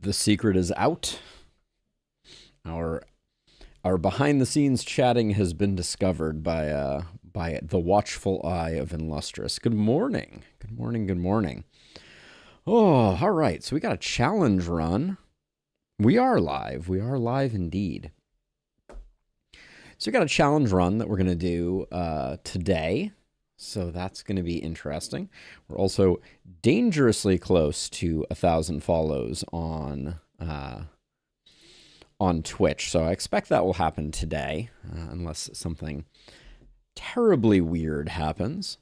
The secret is out. Our behind the scenes chatting has been discovered by the watchful eye of Illustrious. Good morning. Good morning. Good morning. Oh, all right. So we got a challenge run. We are live. We are live indeed. So we got a challenge run that we're going to do today. So that's going to be interesting. We're also dangerously close to 1,000 follows on Twitch. So I expect that will happen today, unless something terribly weird happens.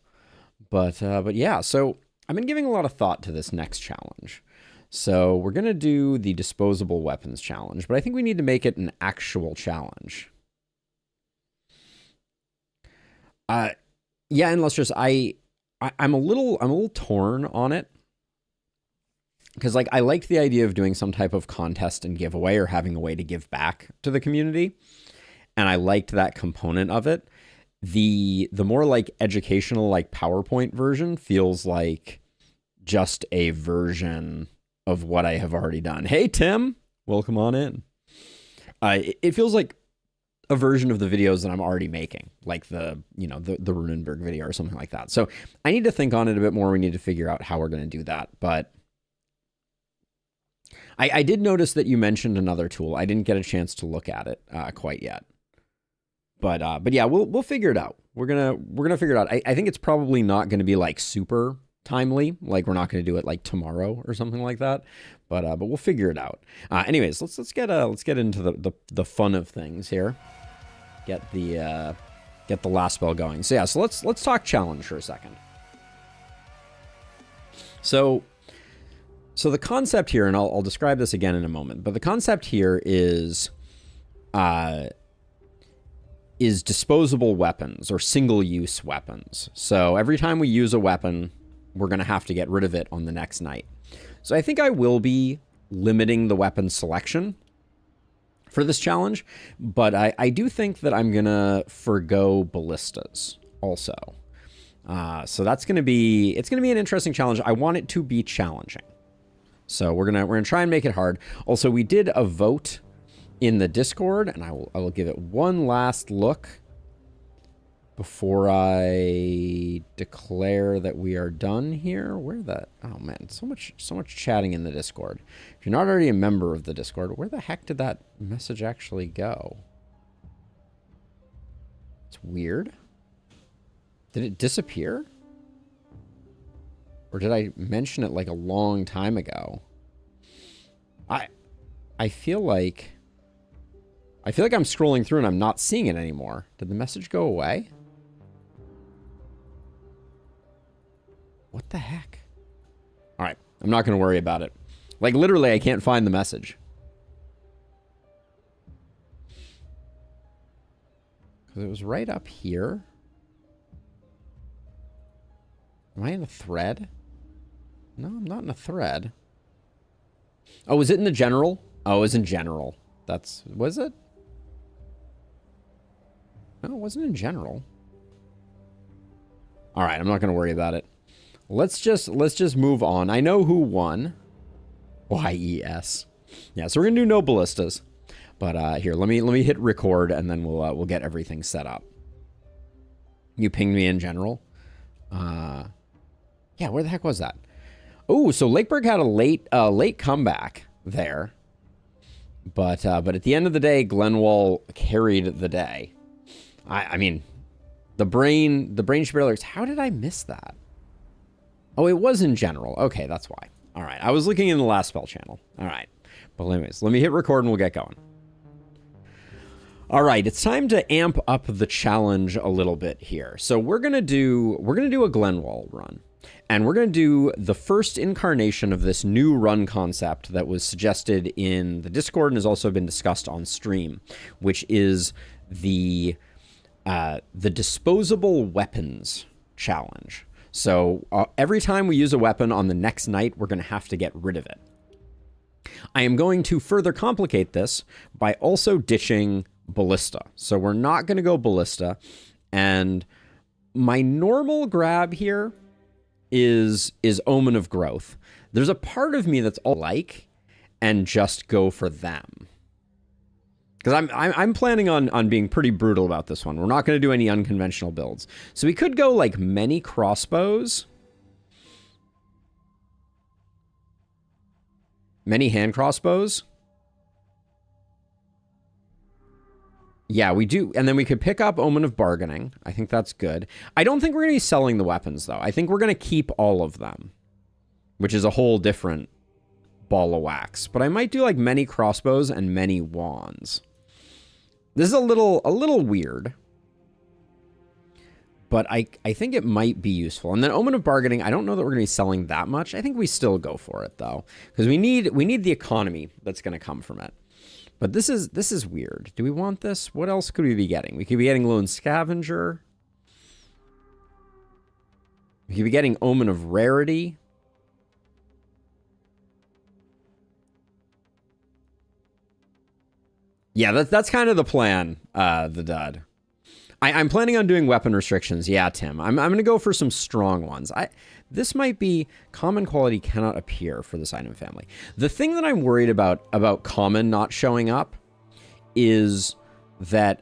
But yeah, so I've been giving a lot of thought to this next challenge. So we're going to do the disposable weapons challenge, but I think we need to make it an actual challenge. Yeah, and let's just I'm a little torn on it. Because like I liked the idea of doing some type of contest and giveaway or having a way to give back to the community. And I liked that component of it. The more like educational like PowerPoint version feels like just a version of what I have already done. Hey Tim, welcome on in. It feels like a version of the videos that I'm already making, like the Runenberg video or something like that. So I need to think on it a bit more. We need to figure out how we're going to do that. But I did notice that you mentioned another tool. I didn't get a chance to look at it quite yet. But yeah, we'll figure it out. We're gonna figure it out. I think it's probably not going to be like super timely. Like we're not going to do it like tomorrow or something like that. But we'll figure it out. Anyways, let's get into the fun of things here. Get the last spell going. So yeah, so let's talk challenge for a second. So the concept here, and I'll describe this again in a moment, but the concept here is disposable weapons or single-use weapons. So every time we use a weapon, we're going to have to get rid of it on the next night. So I think I will be limiting the weapon selection for this challenge, but I do think that I'm going to forgo ballistas also. So it's going to be an interesting challenge. I want it to be challenging. So we're gonna try and make it hard. Also, we did a vote in the Discord, and I will give it one last look before I declare that we are done here. Oh man, so much chatting in the Discord. If you're not already a member of the Discord, where the heck did that message actually go? It's weird. Did it disappear? Or did I mention it like a long time ago? I feel like I'm scrolling through and I'm not seeing it anymore. Did the message go away? What the heck? All right, I'm not going to worry about it. Like literally, I can't find the message. Because it was right up here. Am I in a thread? No, I'm not in a thread. Oh, is it in the general? Oh, it was in general. Was it? No, it wasn't in general. All right, I'm not going to worry about it. Let's just move on. I know who won. YES. Yeah, so we're going to do no ballistas. But here, let me hit record and then we'll get everything set up. You pinged me in general. Yeah, where the heck was that? Oh, so Lakeberg had a late comeback there, but at the end of the day, Glenwald carried the day. I mean, the brain should be alerts. How did I miss that? Oh, it was in general. Okay, that's why. All right, I was looking in the last spell channel. All right, but anyways, let me hit record and we'll get going. All right, it's time to amp up the challenge a little bit here. So we're gonna do a Glenwald run. And we're going to do the first incarnation of this new run concept that was suggested in the Discord and has also been discussed on stream, which is the disposable weapons challenge. So every time we use a weapon on the next night, we're going to have to get rid of it. I am going to further complicate this by also ditching ballista. So we're not going to go ballista. And my normal grab here is Omen of Growth. There's a part of me that's all like, and just go for them. Because I'm planning on being pretty brutal about this one. We're not going to do any unconventional builds. So we could go like many crossbows. Many hand crossbows. Yeah, we do. And then we could pick up Omen of Bargaining. I think that's good. I don't think we're going to be selling the weapons, though. I think we're going to keep all of them, which is a whole different ball of wax. But I might do like many crossbows and many wands. This is a little weird, but I think it might be useful. And then Omen of Bargaining, I don't know that we're going to be selling that much. I think we still go for it, though, because we need the economy that's going to come from it. But this is weird. Do we want this? What else could we be getting? We could be getting Lone Scavenger. We could be getting Omen of Rarity. Yeah, that's kind of the plan, the dud. I'm planning on doing weapon restrictions. Yeah, Tim. I'm going to go for some strong ones. This might be common quality cannot appear for this item family. The thing that I'm worried about common not showing up is that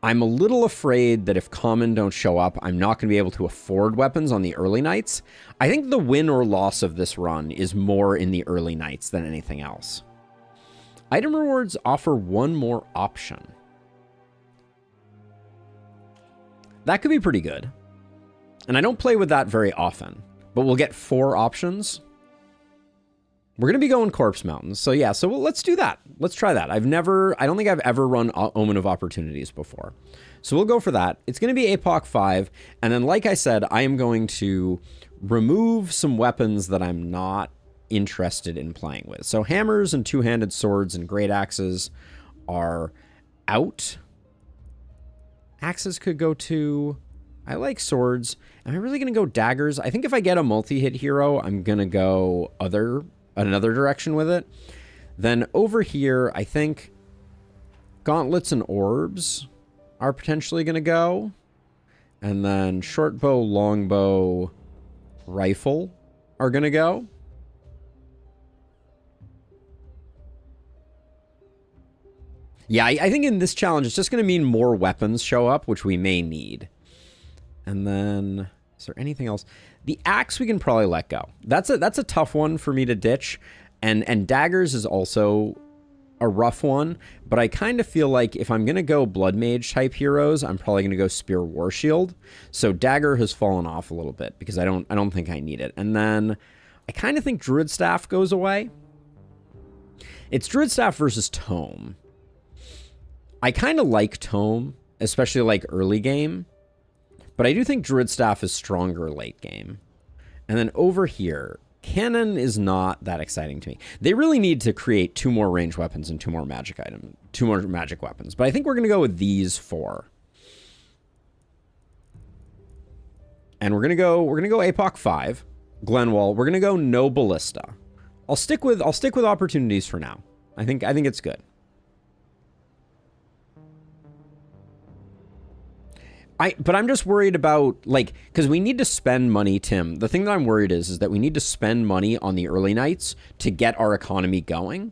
I'm a little afraid that if common don't show up, I'm not going to be able to afford weapons on the early nights. I think the win or loss of this run is more in the early nights than anything else. Item rewards offer one more option. That could be pretty good. And I don't play with that very often, but we'll get 4 options. We're going to be going Corpse Mountains. So yeah, so let's do that. Let's try that. I don't think I've ever run Omen of Opportunities before. So we'll go for that. It's going to be Apoc 5. And then, like I said, I am going to remove some weapons that I'm not interested in playing with. So hammers and two-handed swords and great axes are out. Axes could go to... I like swords. Am I really going to go daggers? I think if I get a multi-hit hero, I'm going to go another direction with it. Then over here, I think gauntlets and orbs are potentially going to go. And then short bow, longbow, rifle are going to go. Yeah, I think in this challenge, it's just going to mean more weapons show up, which we may need. And then, is there anything else? The axe we can probably let go. That's a tough one for me to ditch. And daggers is also a rough one. But I kind of feel like if I'm going to go Blood Mage type heroes, I'm probably going to go Spear War Shield. So dagger has fallen off a little bit because I don't think I need it. And then I kind of think Druid Staff goes away. It's Druid Staff versus Tome. I kind of like Tome, especially like early game, but I do think Druid Staff is stronger late game. And then over here, Cannon is not that exciting to me. They really need to create 2 more ranged weapons and 2 more magic weapons. But I think we're going to go with these 4. And we're going to go Apoc 5, Glenwald. We're going to go no Ballista. I'll stick with opportunities for now. I think it's good. But I'm just worried about, like, because we need to spend money, Tim. The thing that I'm worried is that we need to spend money on the early nights to get our economy going.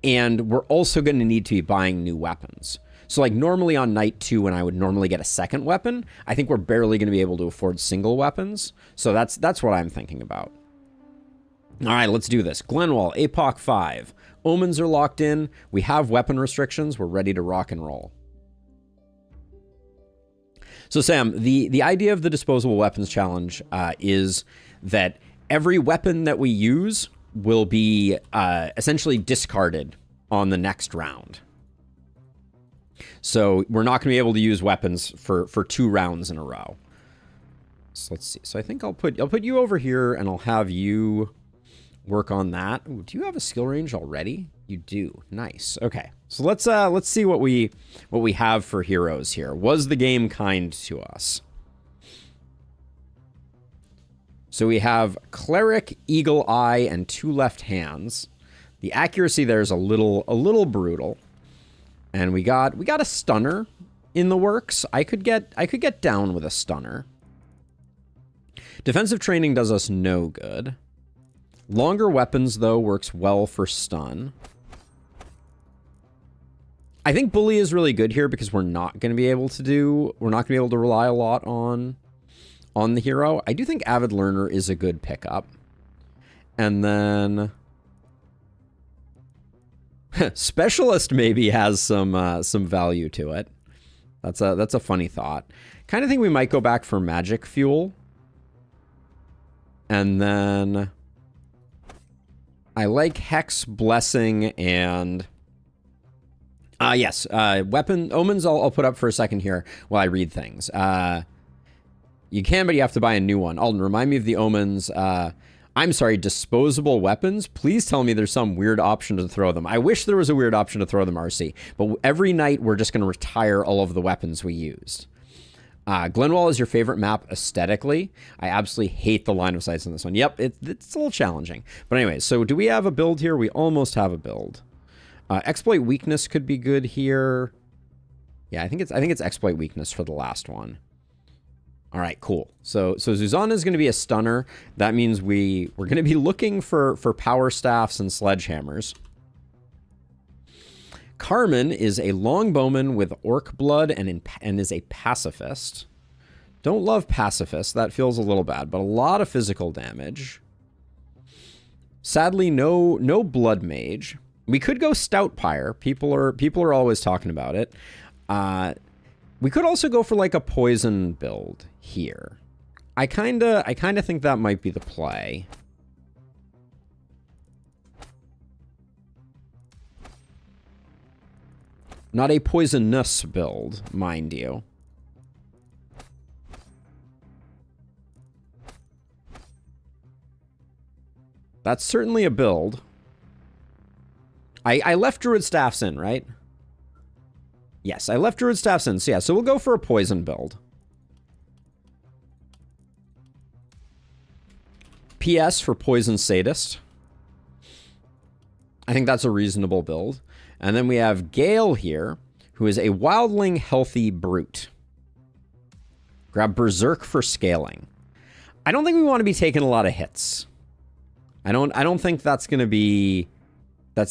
And we're also going to need to be buying new weapons. So, like, normally on night 2, when I would normally get a second weapon, I think we're barely going to be able to afford single weapons. So that's what I'm thinking about. All right, let's do this. Glenwald, Apoc 5. Omens are locked in. We have weapon restrictions. We're ready to rock and roll. So, Sam, the idea of the Disposable Weapons Challenge is that every weapon that we use will be essentially discarded on the next round. So we're not going to be able to use weapons for 2 rounds in a row. So let's see. So I think I'll put you over here, and I'll have you work on that. Ooh, do you have a skill range already? You do. Nice. Okay. So let's see what we have for heroes here. Was the game kind to us? So we have Cleric, Eagle Eye, and 2 left hands. The accuracy there is a little brutal. And we got a stunner in the works. I could get down with a stunner. Defensive training does us no good. Longer weapons, though, works well for stun. I think Bully is really good here because we're not going to be able to rely a lot on the hero. I do think Avid Learner is a good pickup. And then Specialist maybe has some value to it. That's a funny thought. Kind of think we might go back for Magic Fuel. And then I like Hex, Blessing, and yes, Weapon Omens I'll put up for a second here while I read things. You can, but you have to buy a new one. Alden, remind me of the Omens. I'm sorry, disposable weapons? Please tell me there's some weird option to throw them. I wish there was a weird option to throw them, RC. But every night, we're just going to retire all of the weapons we used. Glenwald is your favorite map aesthetically. I absolutely hate the line of sights on this one. Yep, it's a little challenging. But anyway, so do we have a build here? We almost have a build. Exploit Weakness could be good here. Yeah, I think it's Exploit Weakness for the last one. All right, cool. So Zuzana is going to be a stunner. That means we're going to be looking for power staffs and sledgehammers. Carmen is a longbowman with orc blood and is a pacifist. Don't love pacifist. That feels a little bad, but a lot of physical damage. Sadly, no blood mage. We could go stout pyre. People are always talking about it. We could also go for like a poison build here. I kinda think that might be the play. Not a poisonous build, mind you. That's certainly a build. I left Druid Staffs in, right? Yes, I left Druid Staffs in. So yeah, so we'll go for a poison build. PS for Poison Sadist. I think that's a reasonable build. And then we have Gale here, who is a wildling healthy brute. Grab Berserk for scaling. I don't think we want to be taking a lot of hits. I don't think that's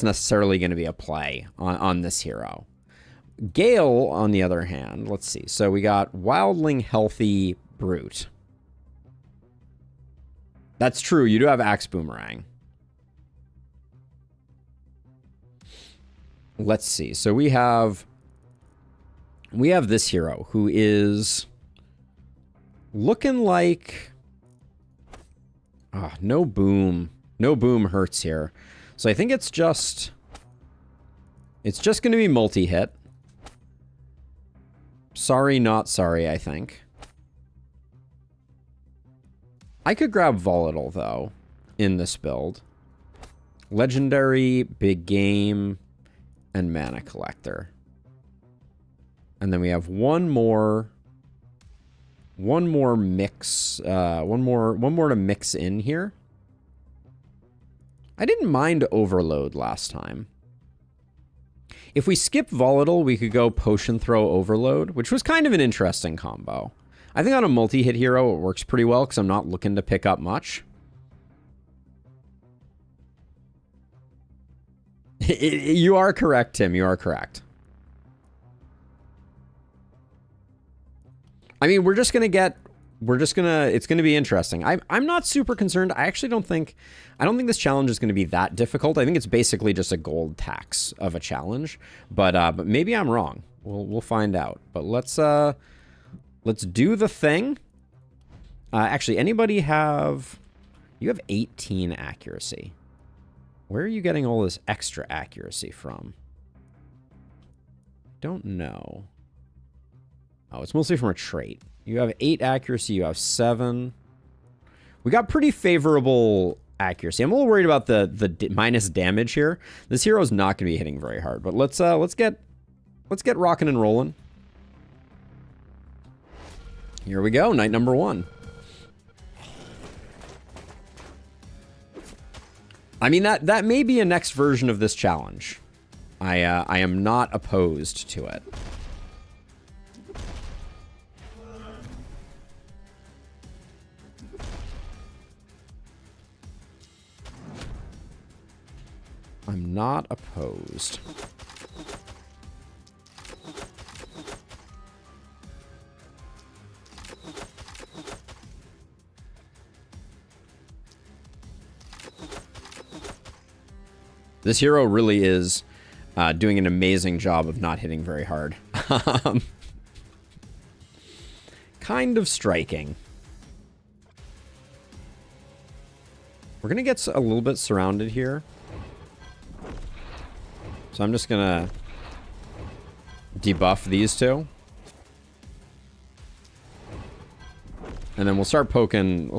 necessarily going to be a play on this hero. Gale, on the other hand, let's see. So we got wildling healthy brute. That's true. You do have Axe Boomerang. Let's see. So we have this hero who is looking like no boom. No boom hurts here. So I think it's just going to be multi-hit. Sorry, not sorry, I think. I could grab Volatile, though, in this build. Legendary, Big Game, and Mana Collector. And then we have one more mix, one more to mix in here. I didn't mind Overload last time. If we skip Volatile, we could go Potion Throw Overload, which was kind of an interesting combo. I think on a multi-hit hero, it works pretty well because I'm not looking to pick up much. You are correct, Tim. You are correct. I mean, it's going to be interesting. I'm not super concerned. I don't think this challenge is going to be that difficult. I think it's basically just a gold tax of a challenge, but maybe I'm wrong. We'll find out. But let's do the thing. Actually, anybody have... You have 18 accuracy. Where are you getting all this extra accuracy from? Don't know. Oh, it's mostly from a trait. You have 8 accuracy. You have 7. We got pretty favorable accuracy. I'm a little worried about the minus damage here. This hero is not going to be hitting very hard. But let's get rocking and rolling. Here we go. Night number 1. I mean, that may be a next version of this challenge. I am not opposed to it. I'm not opposed. This hero really is doing an amazing job of not hitting very hard. Kind of striking. We're going to get a little bit surrounded here. So I'm just going to debuff these two. And then we'll start poking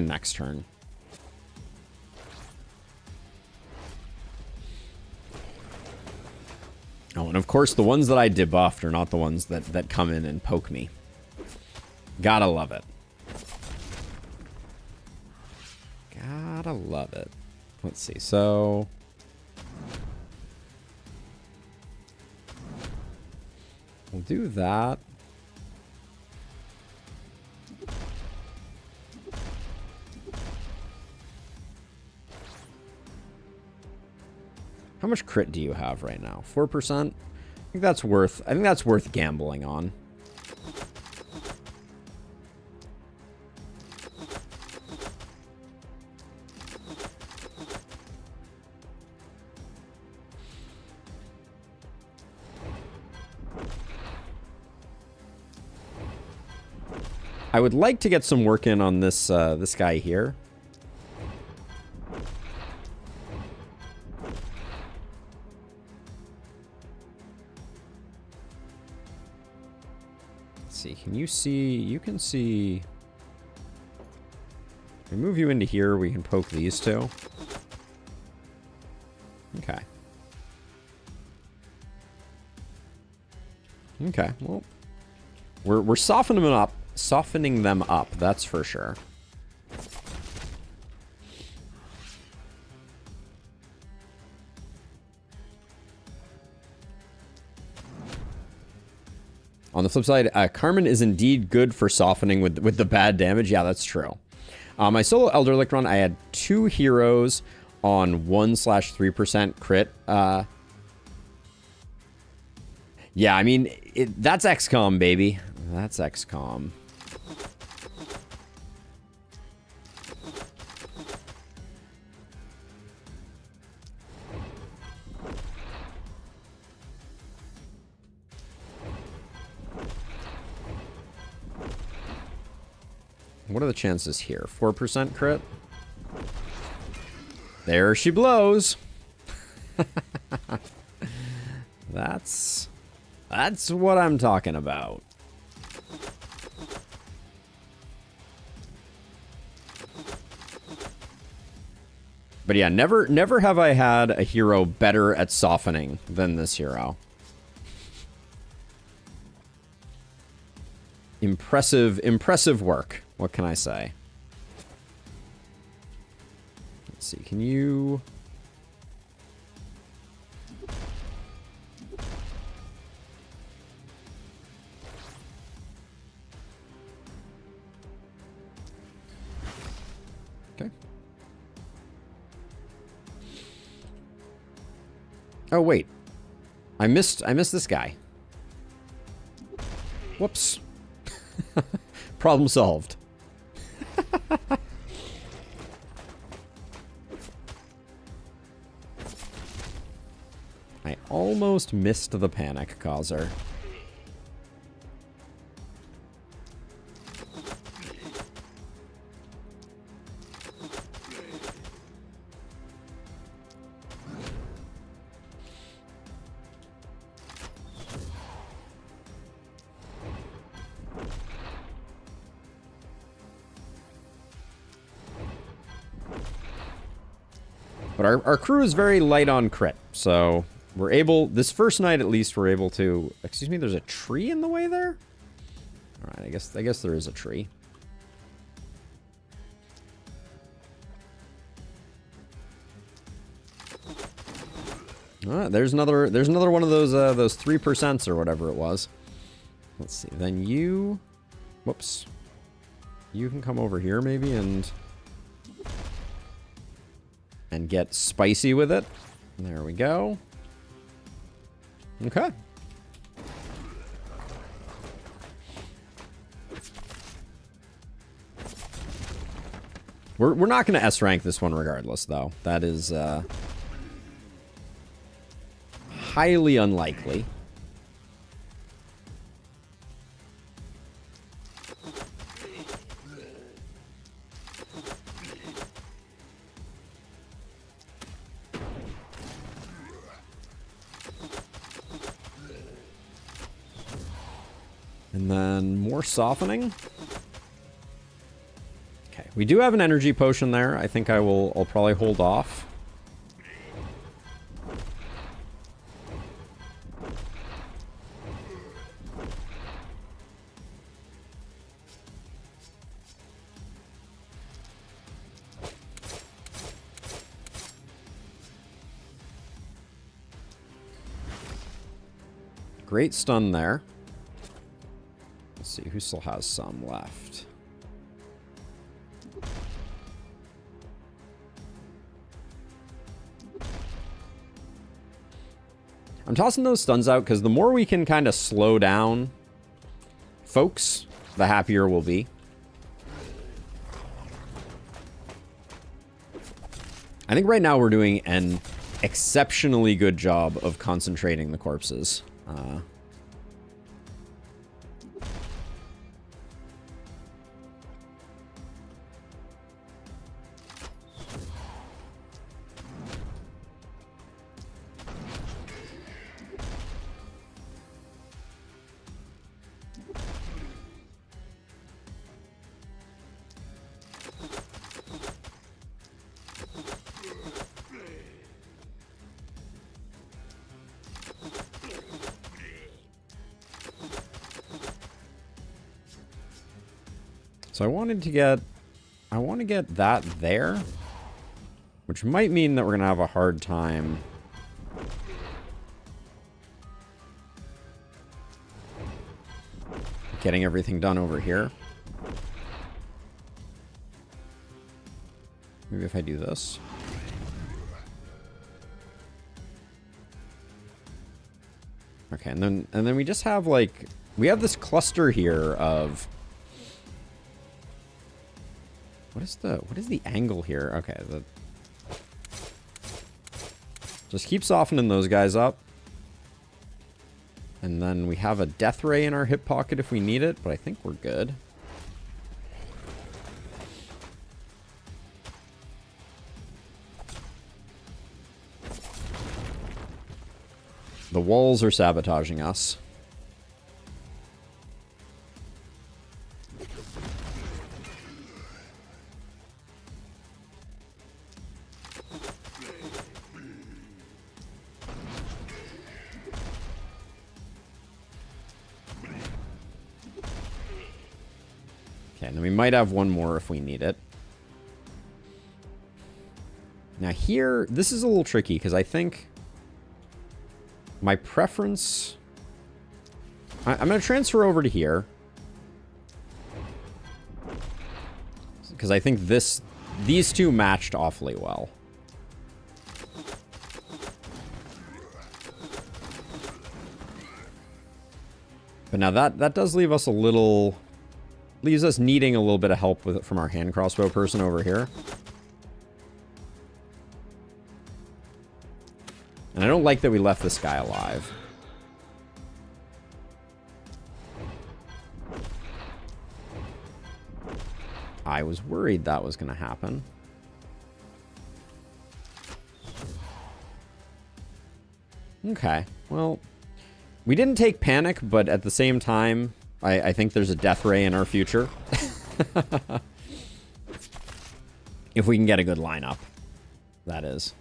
next turn. Oh, and of course, the ones that I debuffed are not the ones that come in and poke me. Gotta love it. Gotta love it. Let's see. So... we'll do that. How much crit do you have right now? 4%? I think that's worth gambling on. I would like to get some work in on this this guy here. Can you see? You can see. We move you into here. We can poke these two. Okay. Okay. Well, we're softening them up. Softening them up. That's for sure. On the flip side, Carmen is indeed good for softening with the bad damage. Yeah, that's true. My solo Elder Electron, I had 2 heroes on 1/3% crit. Yeah, I mean, that's XCOM, baby. That's XCOM. What are the chances here? 4% crit? There she blows. That's what I'm talking about. But yeah, never have I had a hero better at softening than this hero. Impressive work. What can I say? Let's see, can you... Okay. Oh, wait. I missed this guy. Whoops. Problem solved. I almost missed the panic causer. But our crew is very light on crit, so we're able, this first night at least, we're able to... Excuse me, there's a tree in the way there? Alright, I guess there is a tree. There's another one of those 3% or whatever it was. Let's see, then you... Whoops. You can come over here maybe and get spicy with it. There we go. Okay. We're not going to S rank this one regardless, though. That is highly unlikely. And then more softening. Okay, we do have an energy potion there. I think I'll probably hold off. Great stun there. Let's see who still has some left. I'm tossing those stuns out because the more we can kind of slow down folks, the happier we'll be. I think right now we're doing an exceptionally good job of concentrating the corpses. So I want to get that there, which might mean that we're going to have a hard time getting everything done over here. Maybe if I do this. Okay, and then we just have like we have this cluster here of what is the angle here? Okay, just keep softening those guys up. And then we have a death ray in our hip pocket if we need it, but I think we're good. The walls are sabotaging us. And then we might have one more if we need it. Now here, this is a little tricky because I think my preference... I'm going to transfer over to here. Because I think these two matched awfully well. But now that does leave us a little... leaves us needing a little bit of help with it from our hand crossbow person over here. And I don't like that we left this guy alive. I was worried that was going to happen. Okay, well, we didn't take panic, but at the same time, I think there's a death ray in our future. If we can get a good lineup, that is.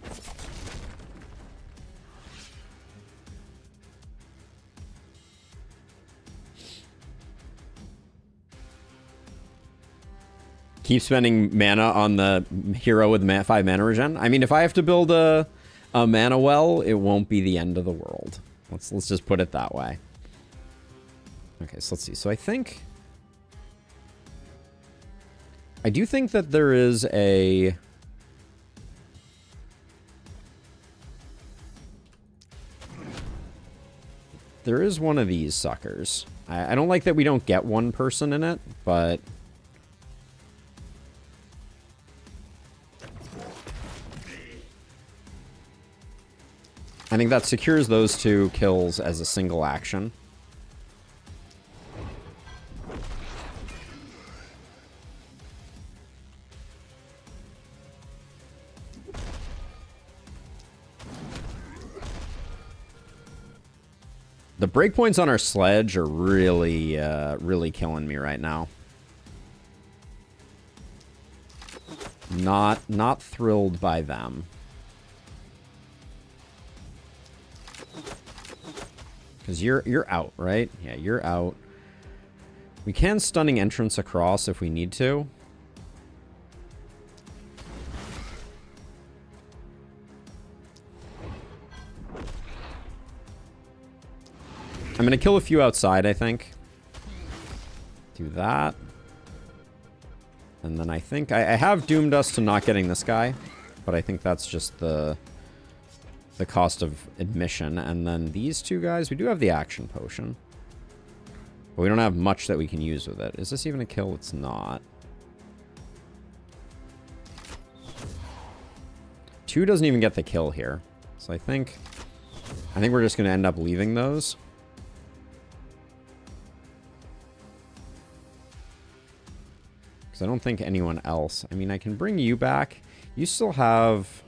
Keep spending mana on the hero with 5 mana regen. I mean, if I have to build a mana well, it won't be the end of the world. Let's just put it that way. Okay, so let's see. So I do think that there is a... There is one of these suckers. I don't like that we don't get one person in it, but... I think that secures those 2 kills as a single action. The breakpoints on our sledge are really, really killing me right now. Not thrilled by them. Because you're out, right? Yeah, you're out. We can stunning entrance across if we need to. I'm going to kill a few outside, I think. Do that. And then I think... I have doomed us to not getting this guy. But I think that's just the cost of admission. And then these 2 guys, we do have the action potion. But we don't have much that we can use with it. Is this even a kill? It's not. 2 doesn't even get the kill here. So I think we're just going to end up leaving those. Because I don't think anyone else... I mean, I can bring you back. You still have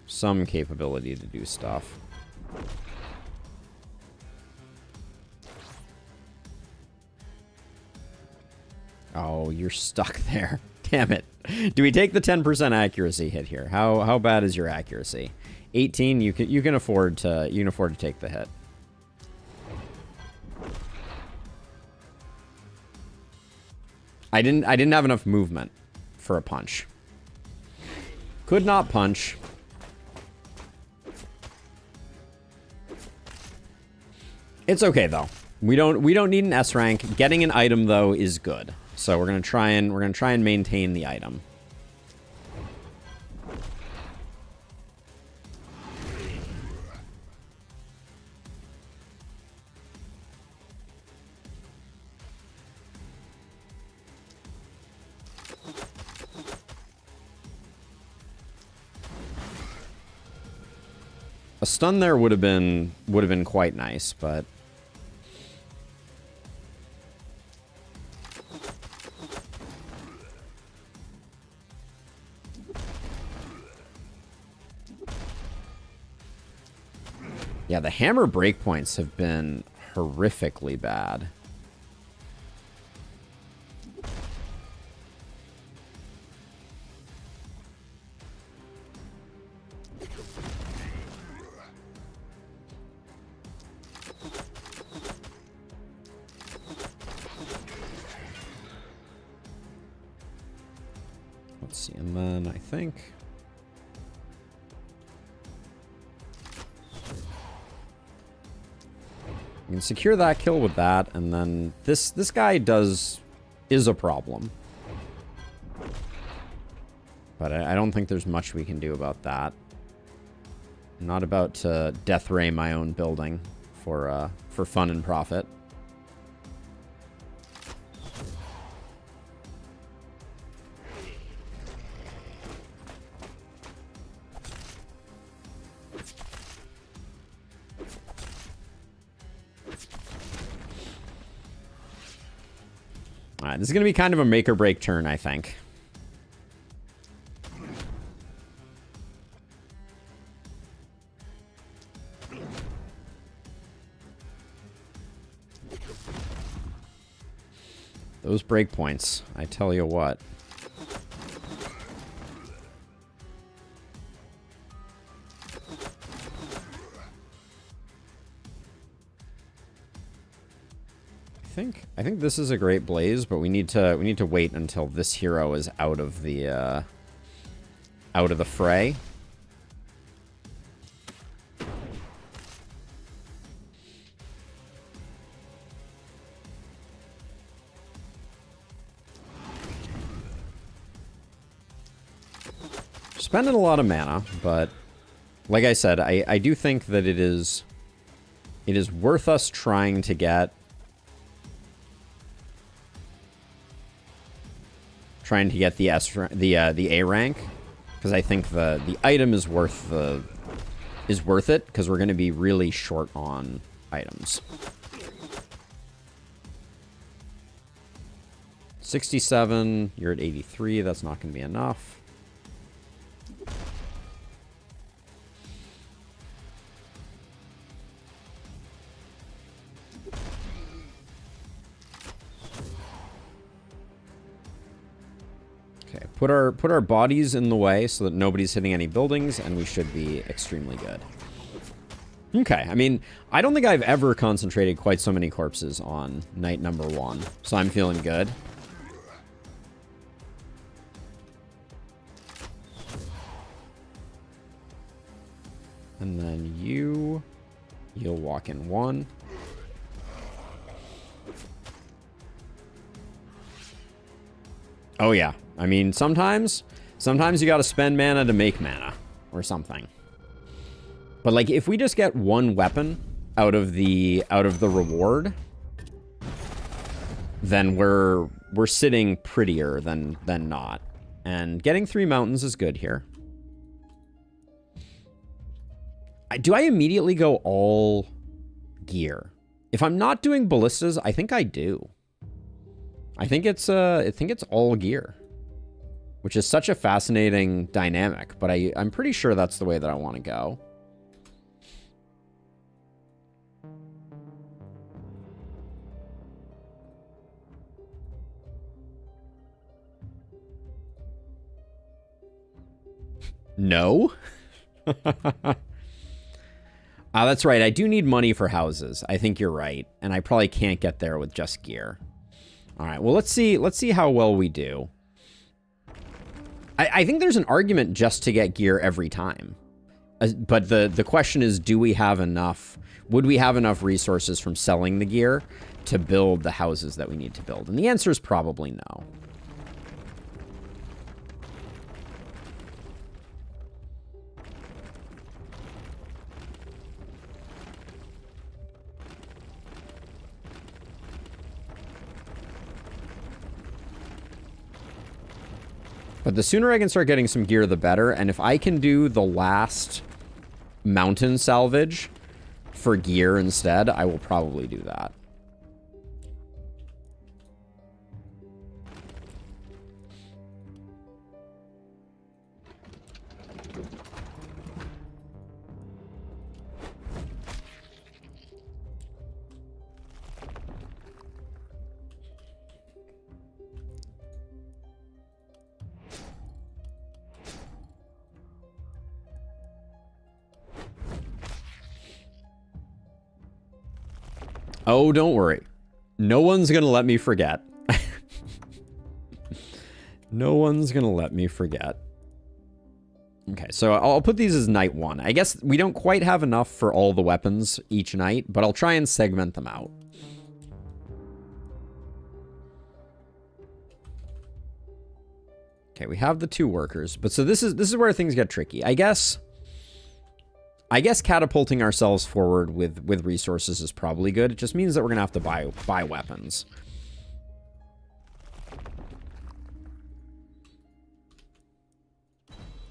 some capability to do stuff. Oh, you're stuck there. Damn it. Do we take the 10% accuracy hit here? How bad is your accuracy? 18, you can afford to take the hit. I didn't have enough movement for a punch. Could not punch. It's okay though. We don't need an S rank. Getting an item though is good. So we're gonna try and maintain the item. A stun there would have been quite nice, but yeah, the hammer breakpoints have been horrifically bad. Let's see, and then I think we can secure that kill with that, and then this guy is a problem. But I don't think there's much we can do about that. I'm not about to death ray my own building for fun and profit. Alright, this is going to be kind of a make or break turn, I think. Those breakpoints, I tell you what. I think this is a great blaze, but we need to wait until this hero is out of the fray. Spending a lot of mana, but like I said, I do think that it is it is worth us trying to get the A rank, because I think the item is worth it, because we're going to be really short on items. 67, you're at 83, that's not going to be enough. Okay, put our bodies in the way so that nobody's hitting any buildings, and we should be extremely good. Okay, I mean, I don't think I've ever concentrated quite so many corpses on night number 1, so I'm feeling good. And then you'll walk in 1. Oh yeah, I mean, sometimes you gotta spend mana to make mana, or something. But like, if we just get 1 weapon out of the reward, then we're sitting prettier than not. And getting 3 mountains is good here. Do I immediately go all gear? If I'm not doing ballistas, I think I do. I think it's all gear, which is such a fascinating dynamic, but I'm pretty sure that's the way that I want to go. No? That's right. I do need money for houses. I think you're right. And I probably can't get there with just gear. All right. Well, let's see how well we do. I think there's an argument just to get gear every time. But the question is, do we have enough? Would we have enough resources from selling the gear to build the houses that we need to build? And the answer is probably no. But the sooner I can start getting some gear, the better. And if I can do the last mountain salvage for gear instead, I will probably do that. Oh, don't worry. No one's going to let me forget. No one's going to let me forget. Okay, so I'll put these as night 1. I guess we don't quite have enough for all the weapons each night, but I'll try and segment them out. Okay, we have the 2 workers, but so this is where things get tricky. I guess catapulting ourselves forward with resources is probably good. It just means that we're gonna have to buy weapons.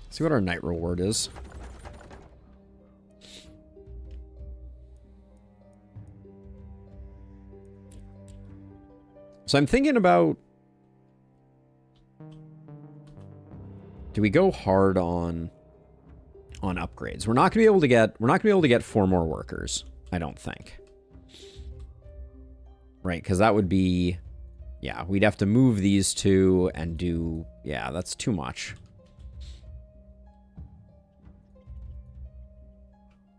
See what our night reward is. So I'm thinking about, do we go hard on upgrades? We're not gonna be able to get 4 more workers, I don't think. Right, because that would be, yeah, we'd have to move these 2 and do, yeah, that's too much.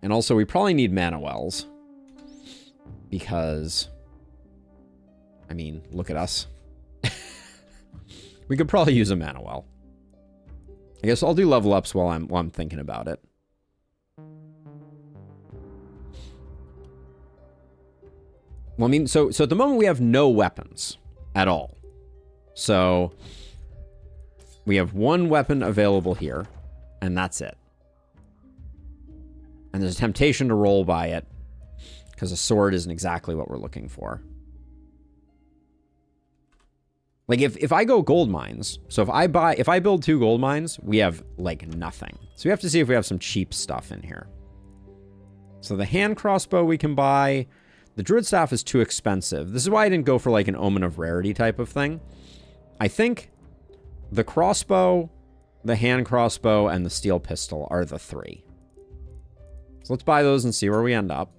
And also we probably need mana wells, because, I mean, look at us. We could probably use a mana well. I guess I'll do level ups while I'm thinking about it. Well, I mean, so at the moment we have no weapons at all. So we have 1 weapon available here, and that's it. And there's a temptation to roll by it, because a sword isn't exactly what we're looking for. Like, if I go gold mines, so if I build 2 gold mines, we have, like, nothing. So we have to see if we have some cheap stuff in here. So the hand crossbow we can buy. The druid staff is too expensive. This is why I didn't go for, like, an omen of rarity type of thing. I think the crossbow, the hand crossbow, and the steel pistol are the 3. So let's buy those and see where we end up.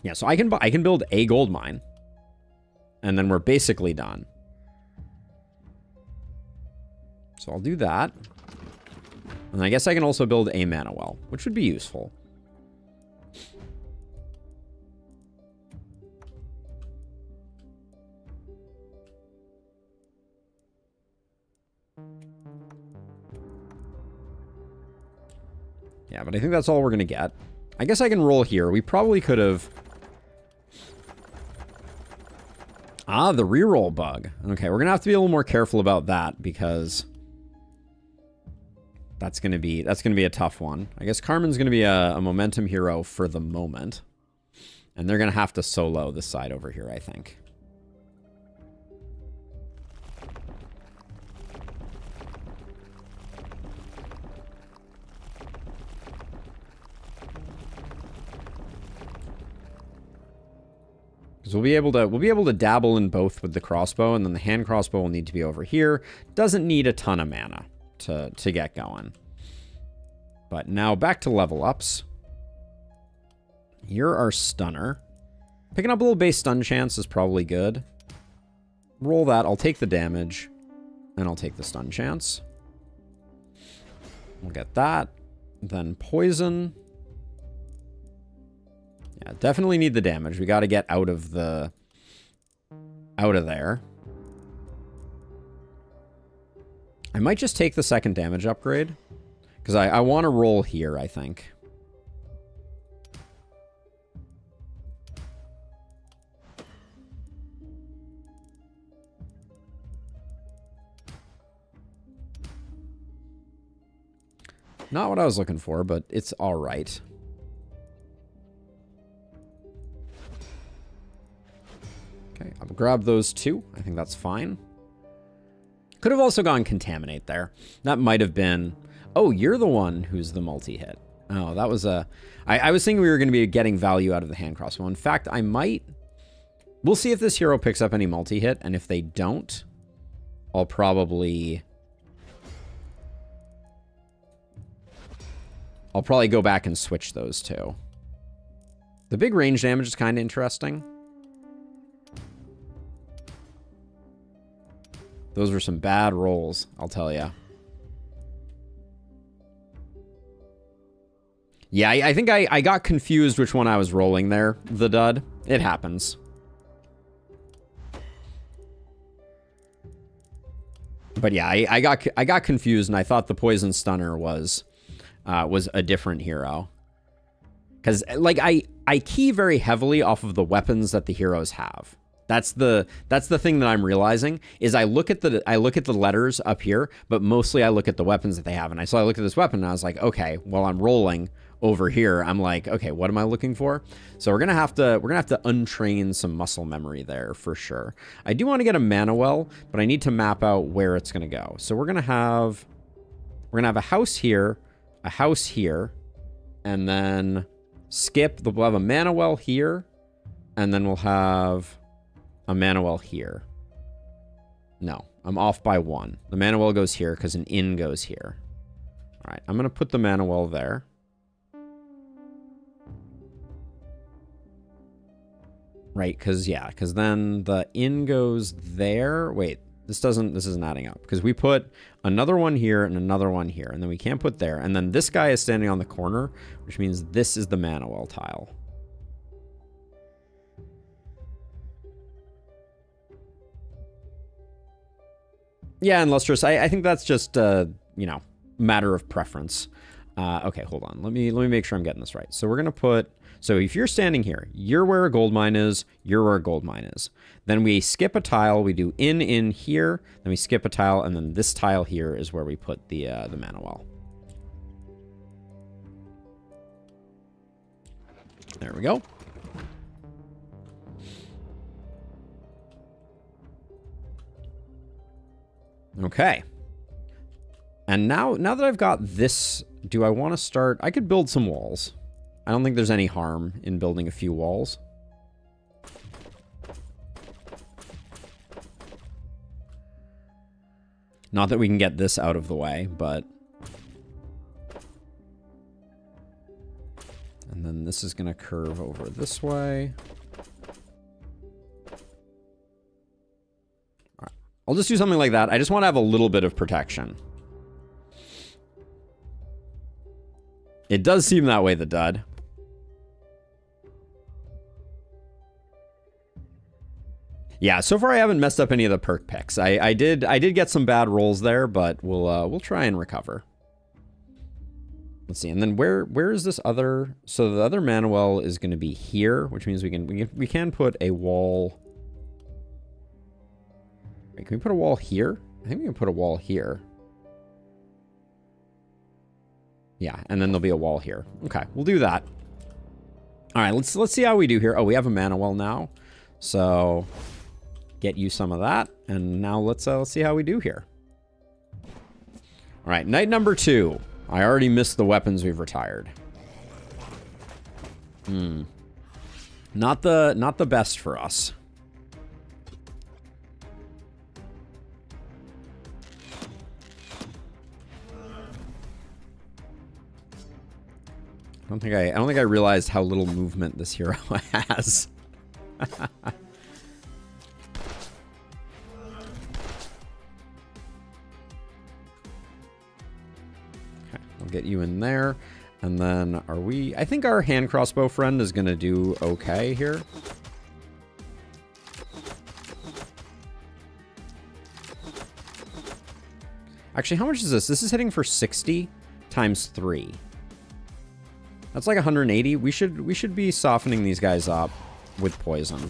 Yeah, so I can build a gold mine. And then we're basically done. So I'll do that. And I guess I can also build a mana well, which would be useful. Yeah, but I think that's all we're going to get. I guess I can roll here. We probably could have... Ah, the reroll bug. Okay, we're going to have to be a little more careful about that because that's going to be a tough one. I guess Carmen's going to be a momentum hero for the moment. And they're going to have to solo this side over here, I think. We'll be able to dabble in both with the crossbow, and then the hand crossbow will need to be over here. Doesn't need a ton of mana to get going. But now back to level ups. You're our stunner. Picking up a little base stun chance is probably good. Roll that. I'll take the damage, and I'll take the stun chance. We'll get that. Then poison. Yeah, definitely need the damage. We got to get out of there. I might just take the second damage upgrade. Because I want to roll here, I think. Not what I was looking for, but it's all right. Okay, I'll grab those 2. I think that's fine. Could have also gone Contaminate there. That might have been... Oh, you're the one who's the multi-hit. Oh, that was a... I was thinking we were going to be getting value out of the hand crossbow. In fact, I might... We'll see if this hero picks up any multi-hit, and if they don't, I'll probably go back and switch those 2. The big range damage is kind of interesting. Those were some bad rolls, I'll tell you. Yeah, I think I got confused which one I was rolling there. The dud. It happens. But yeah, I got confused, and I thought the poison stunner was a different hero. Because like I key very heavily off of the weapons that the heroes have. That's the thing that I'm realizing is I look at the letters up here, but mostly I look at the weapons that they have. And I looked at this weapon and I was like, okay, while I'm rolling over here, I'm like, okay, what am I looking for? So we're gonna have to untrain some muscle memory there for sure. I do want to get a mana well, but I need to map out where it's gonna go. So we're gonna have a house here, and then skip. We'll have a mana well here, and then we'll have a mana well here. No, I'm off by 1. The mana well goes here because an inn goes here. All right, I'm going to put the mana well there. Right, because then the inn goes there. Wait, this isn't adding up because we put another one here and another one here, and then we can't put there. And then this guy is standing on the corner, which means this is the mana well tile. Yeah, and Lustrous, I think that's just, matter of preference. Okay, hold on. Let me make sure I'm getting this right. So we're going to put... So if you're standing here, you're where a gold mine is, you're where a gold mine is. Then we skip a tile, we do in here, then we skip a tile, and then this tile here is where we put the mana well. There we go. Okay. And now that I've got this, do I want to start? I could build some walls. I don't think there's any harm in building a few walls. Not that we can get this out of the way, but... And then this is going to curve over this way. All right. I'll just do something like that. I just want to have a little bit of protection. It does seem that way, the dud. Yeah, so far I haven't messed up any of the perk picks. I did get some bad rolls there, but we'll try and recover. Let's see, and then where is this other? So the other mana well is going to be here, which means we can put a wall. Wait, can we put a wall here? I think we can put a wall here. Yeah, and then there'll be a wall here. Okay, we'll do that. All right, let's see how we do here. Oh, we have a mana well now, so get you some of that, and now let's see how we do here. All right, night number 2. I already missed the weapons we've retired. Not the best for us. I don't think I realized how little movement this hero has. Okay, we'll get you in there. And then I think our hand crossbow friend is gonna do okay here. Actually, how much is this? This is hitting for 60 times 3. That's like 180. We should be softening these guys up with poison.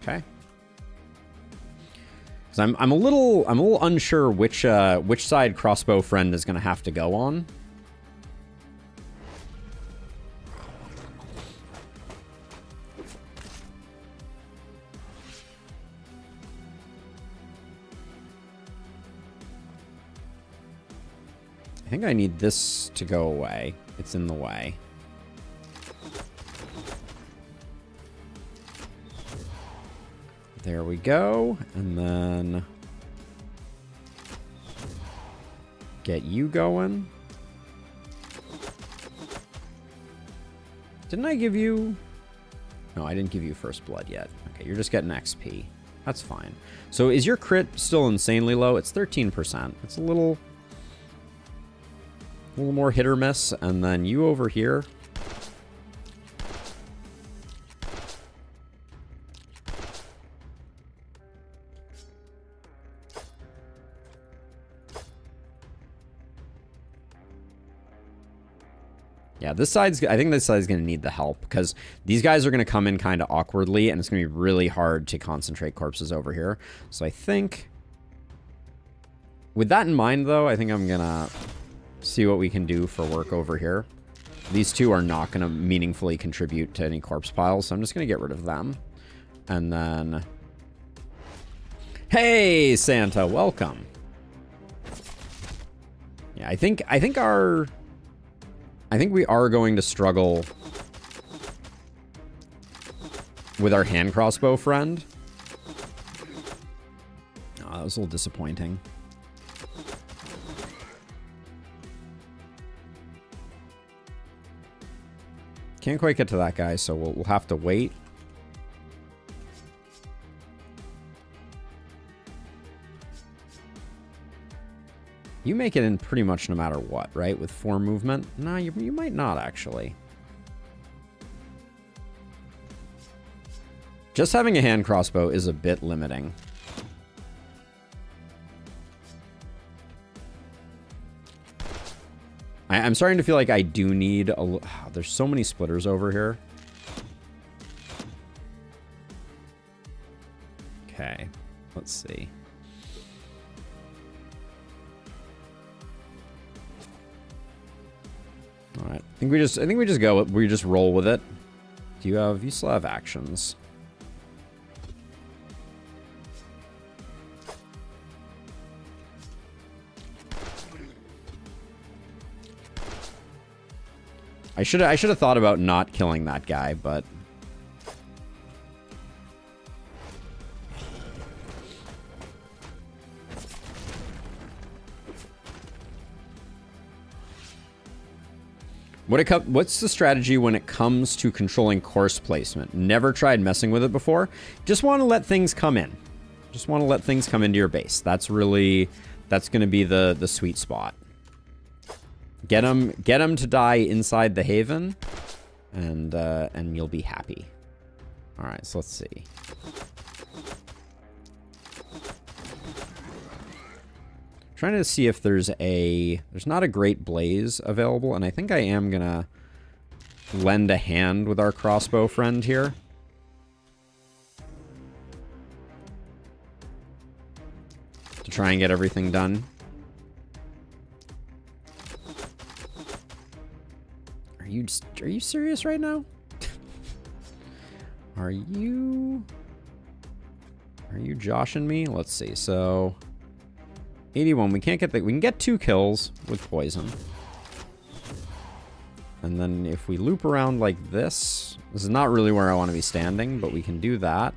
Okay. Because I'm a little unsure which side crossbow friend is going to have to go on. I think I need this to go away. It's in the way. There we go. And then get you going. Didn't I give you... No, I didn't give you first blood yet. Okay, you're just getting XP. That's fine. So is your crit still insanely low? It's 13%. It's a little more hit or miss. And then you over here. Yeah, this side's... I think this side's going to need the help because these guys are going to come in kind of awkwardly and it's going to be really hard to concentrate corpses over here. So I think... With that in mind, though, I think I'm going to see what we can do for work over here. These two are not going to meaningfully contribute to any corpse piles, so I'm just going to get rid of them. And then... Hey, Santa, welcome. Yeah, I think we are going to struggle with our hand crossbow friend. Oh, that was a little disappointing. Can't quite get to that guy, so we'll have to wait. You make it in pretty much no matter what, right? With 4 movement? No, you might not, actually. Just having a hand crossbow is a bit limiting. I'm starting to feel like I do need a... there's so many splitters over here. Okay, let's see. All right. I think we just roll with it. You still have actions. I should have thought about not killing that guy, but what's the strategy when it comes to controlling course placement? Never tried messing with it before. Just want to let things come in. Just want to let things come into your base. That's going to be the sweet spot. Get them to die inside the haven, and you'll be happy. All right, so let's see. Trying to see if there's not a great blaze available, and I think I am gonna lend a hand with our crossbow friend here. To try and get everything done. Are you serious right now? Are you joshing me? Let's see. So 81. We can get 2 kills with poison. And then if we loop around like this is not really where I want to be standing, but we can do that.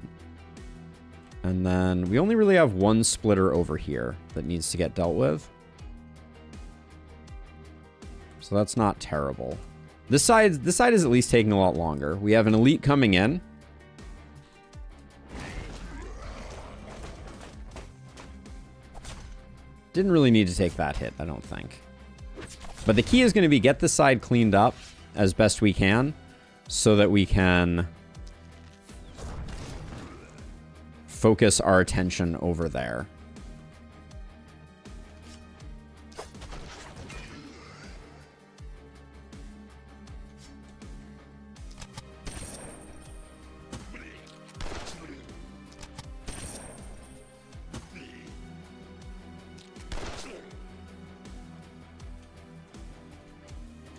And then we only really have 1 splitter over here that needs to get dealt with. So that's not terrible. This side is at least taking a lot longer. We have an elite coming in. Didn't really need to take that hit, I don't think. But the key is going to be get this side cleaned up as best we can so that we can focus our attention over there.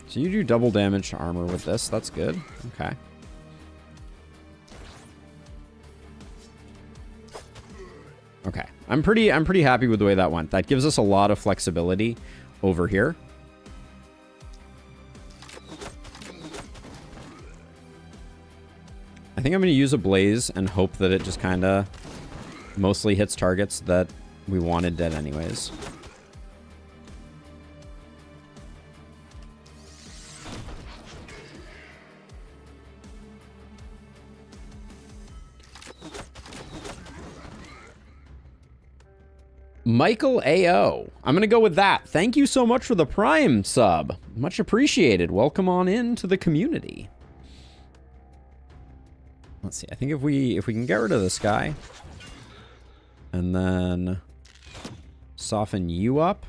So you do double damage to armor with this. That's good. Okay. Okay. I'm pretty happy with the way that went. That gives us a lot of flexibility over here. I think I'm going to use a blaze and hope that it just kind of mostly hits targets that we wanted dead anyways. Michael AO. I'm going to go with that. Thank you so much for the Prime sub. Much appreciated. Welcome on into the community. Let's see. I think if we can get rid of this guy and then soften you up.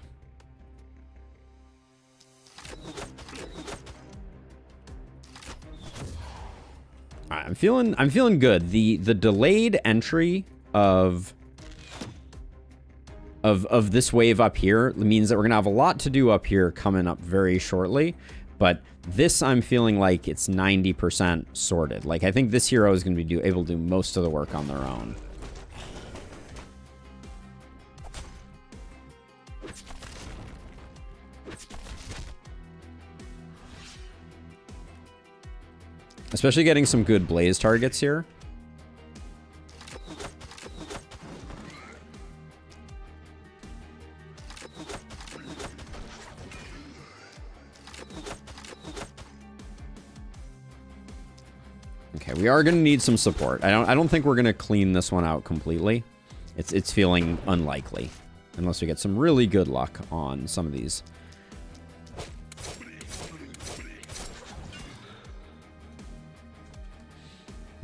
All right, I'm feeling good. The delayed entry of this wave up here means that we're gonna have a lot to do up here coming up very shortly, but this I'm feeling like it's 90% sorted. Like I think this hero is gonna be able to do most of the work on their own. Especially getting some good blaze targets here. Okay, we are going to need some support. I don't think we're going to clean this one out completely. It's feeling unlikely unless we get some really good luck on some of these.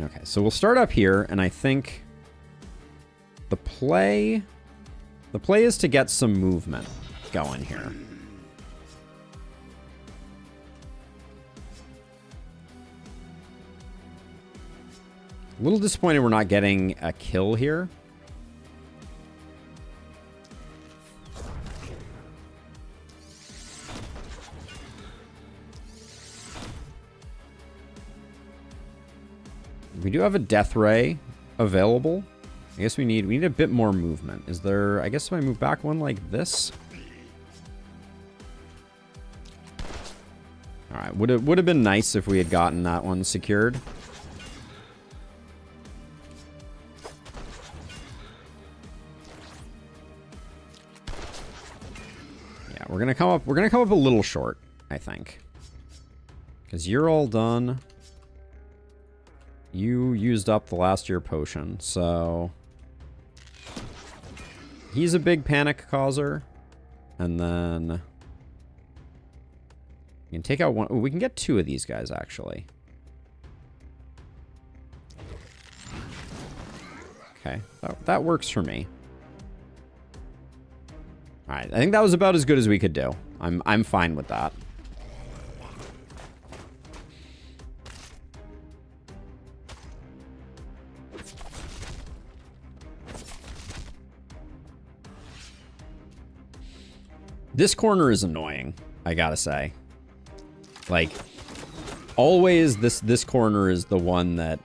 Okay, so we'll start up here, and I think the play is to get some movement going here. A little disappointed we're not getting a kill here. We do have a Death Ray available. I guess we need a bit more movement. Is there... I guess if I move back one like this... Alright, would have been nice if we had gotten that one secured. Yeah, we're gonna come up a little short, I think. Because you're all done. You used up the last of your potion, so... He's a big panic causer. And then... We can take out one... Ooh, we can get 2 of these guys, actually. Okay, that works for me. Alright, I think that was about as good as we could do. I'm fine with that. This corner is annoying, I gotta say. Like, always this corner is the one that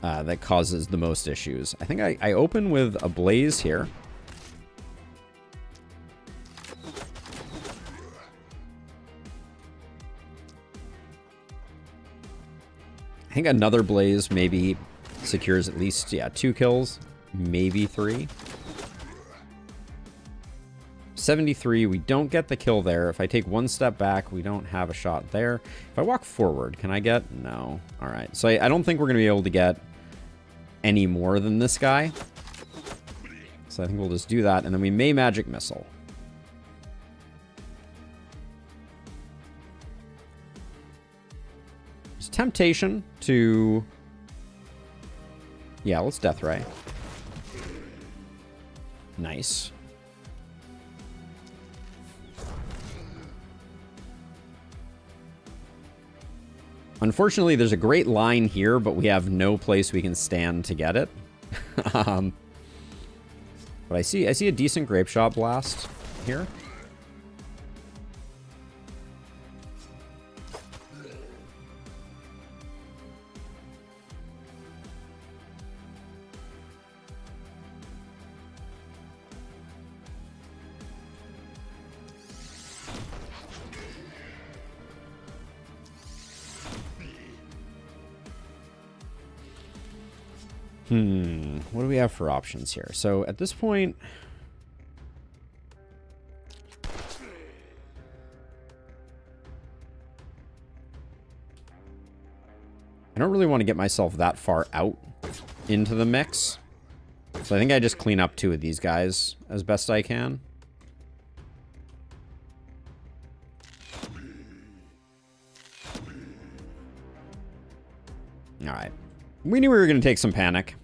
that causes the most issues. I think I open with a blaze here. I think another blaze maybe secures at least, yeah, 2 kills, maybe 3. 73, we don't get the kill there. If I take one step back, we don't have a shot there. If I walk forward, can I get? No. All right. So I don't think we're going to be able to get any more than this guy. So I think we'll just do that, and then we may magic missile. There's temptation to... Yeah, let's Death Ray. Nice. Unfortunately, there's a great line here, but we have no place we can stand to get it. But I see a decent grape shot blast here. What do we have for options here? So at this point... I don't really want to get myself that far out into the mix. So I think I just clean up 2 of these guys as best I can. Alright. We knew we were going to take some panic.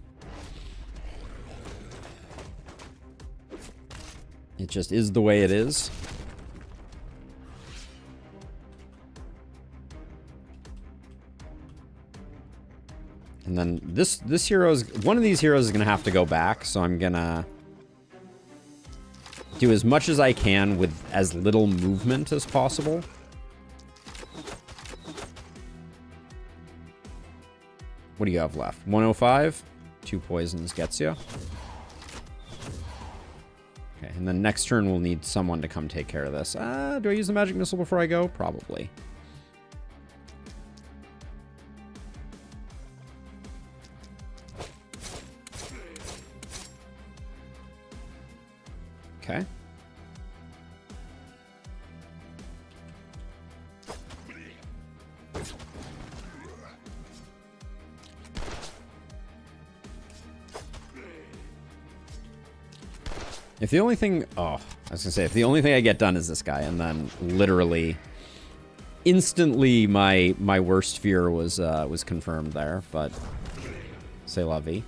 It just is the way it is. And then this hero's... One of these heroes is going to have to go back, so I'm going to do as much as I can with as little movement as possible. What do you have left? 105? 2 poisons gets you. Okay, and then next turn we'll need someone to come take care of this. Do I use the magic missile before I go? Probably. Okay. If the only thing... Oh, I was going to say, if the only thing I get done is this guy, and then literally, instantly my worst fear was confirmed there, but c'est la vie.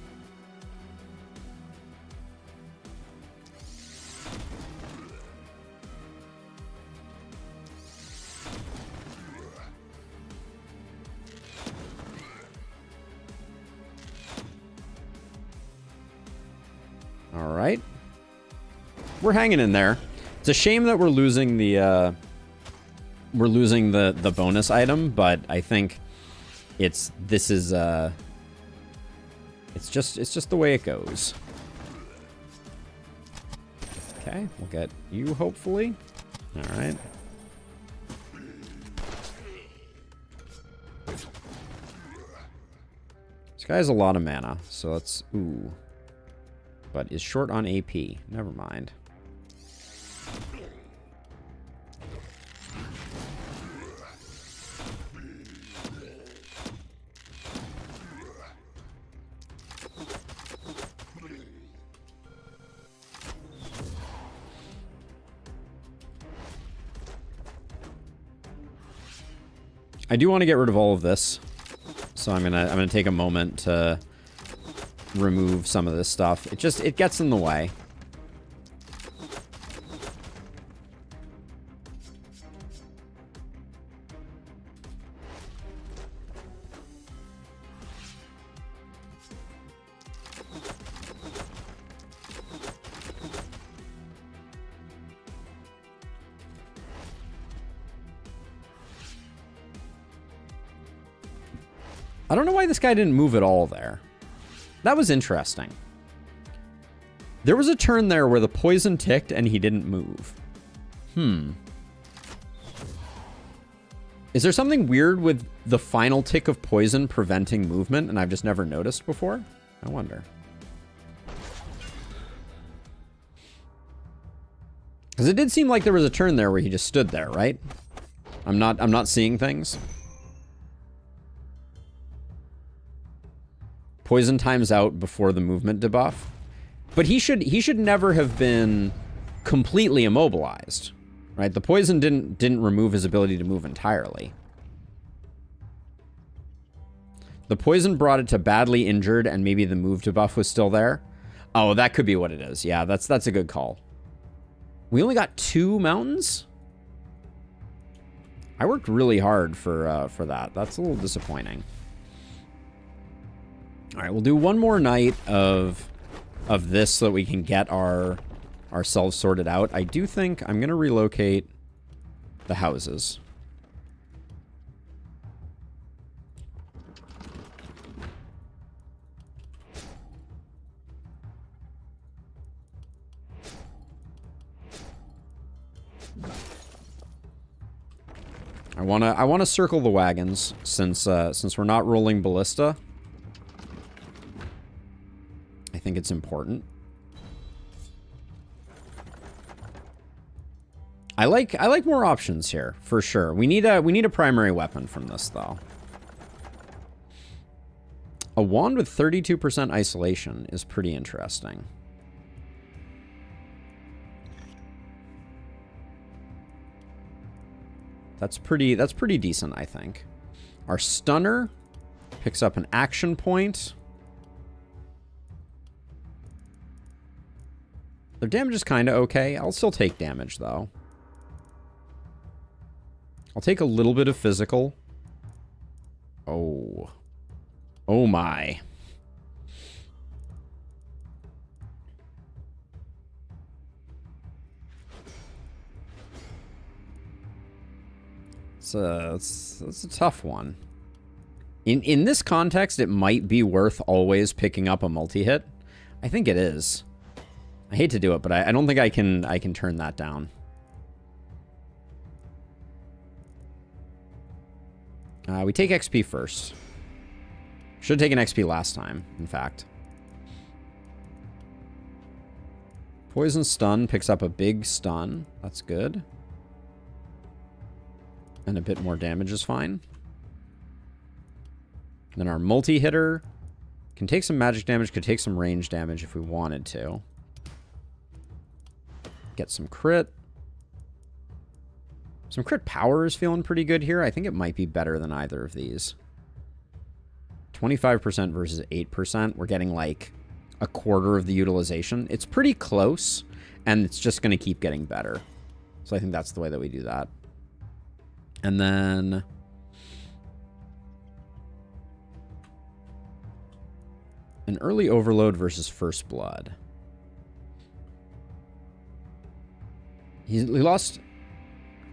All right. We're hanging in there. It's a shame that we're losing the bonus item, but I think this is It's just the way it goes. Okay, we'll get you, hopefully. All right. This guy has a lot of mana, so let's... Ooh. But is short on AP. Never mind. I do want to get rid of all of this, so I'm gonna take a moment to remove some of this stuff. It gets in the way. I don't know why this guy didn't move at all there. That was interesting. There was a turn there where the poison ticked and he didn't move. Is there something weird with the final tick of poison preventing movement and I've just never noticed before? I wonder. Because it did seem like there was a turn there where he just stood there, right? I'm not seeing things. Poison times out before the movement debuff. But he should never have been completely immobilized. Right? The poison didn't remove his ability to move entirely. The poison brought it to badly injured and maybe the move debuff was still there. Oh, that could be what it is. Yeah, that's a good call. We only got 2 mountains? I worked really hard for that. That's a little disappointing. All right, we'll do one more night of this so that we can get ourselves sorted out. I do think I'm going to relocate the houses. I want to circle the wagons since we're not rolling ballista. I think it's important. I like more options here for sure. We need a primary weapon from this though. A wand with 32% isolation is pretty interesting. That's pretty decent, I think. Our stunner picks up an action point. Their damage is kind of okay. I'll still take damage, though. I'll take a little bit of physical. Oh. Oh, my. It's a tough one. In this context, it might be worth always picking up a multi-hit. I think it is. I hate to do it, but I don't think I can turn that down. We take XP first. Should have taken XP last time, in fact. Poison stun picks up a big stun. That's good. And a bit more damage is fine. Then our multi-hitter can take some magic damage, could take some range damage if we wanted to. Get some crit. Some crit power is feeling pretty good here. I think it might be better than either of these. 25% versus 8%. We're getting like a quarter of the utilization. It's pretty close, and it's just going to keep getting better. So I think that's the way that we do that. And then an early overload versus first blood. He lost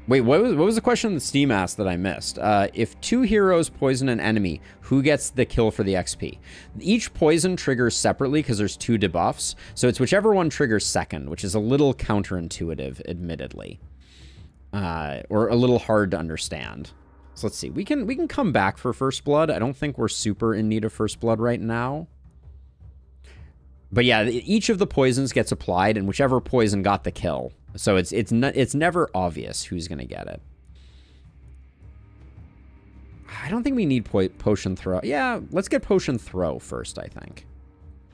Wait, what was the question that Steam asked that I missed? If 2 heroes poison an enemy, who gets the kill for the XP? Each poison triggers separately because there's 2 debuffs. So it's whichever one triggers second, which is a little counterintuitive, admittedly. Or a little hard to understand. So let's see. We can come back for First Blood. I don't think we're super in need of First Blood right now. But yeah, each of the poisons gets applied, and whichever poison got the kill. So it's never obvious who's going to get it. I don't think we need Potion Throw. Yeah, let's get Potion Throw first, I think.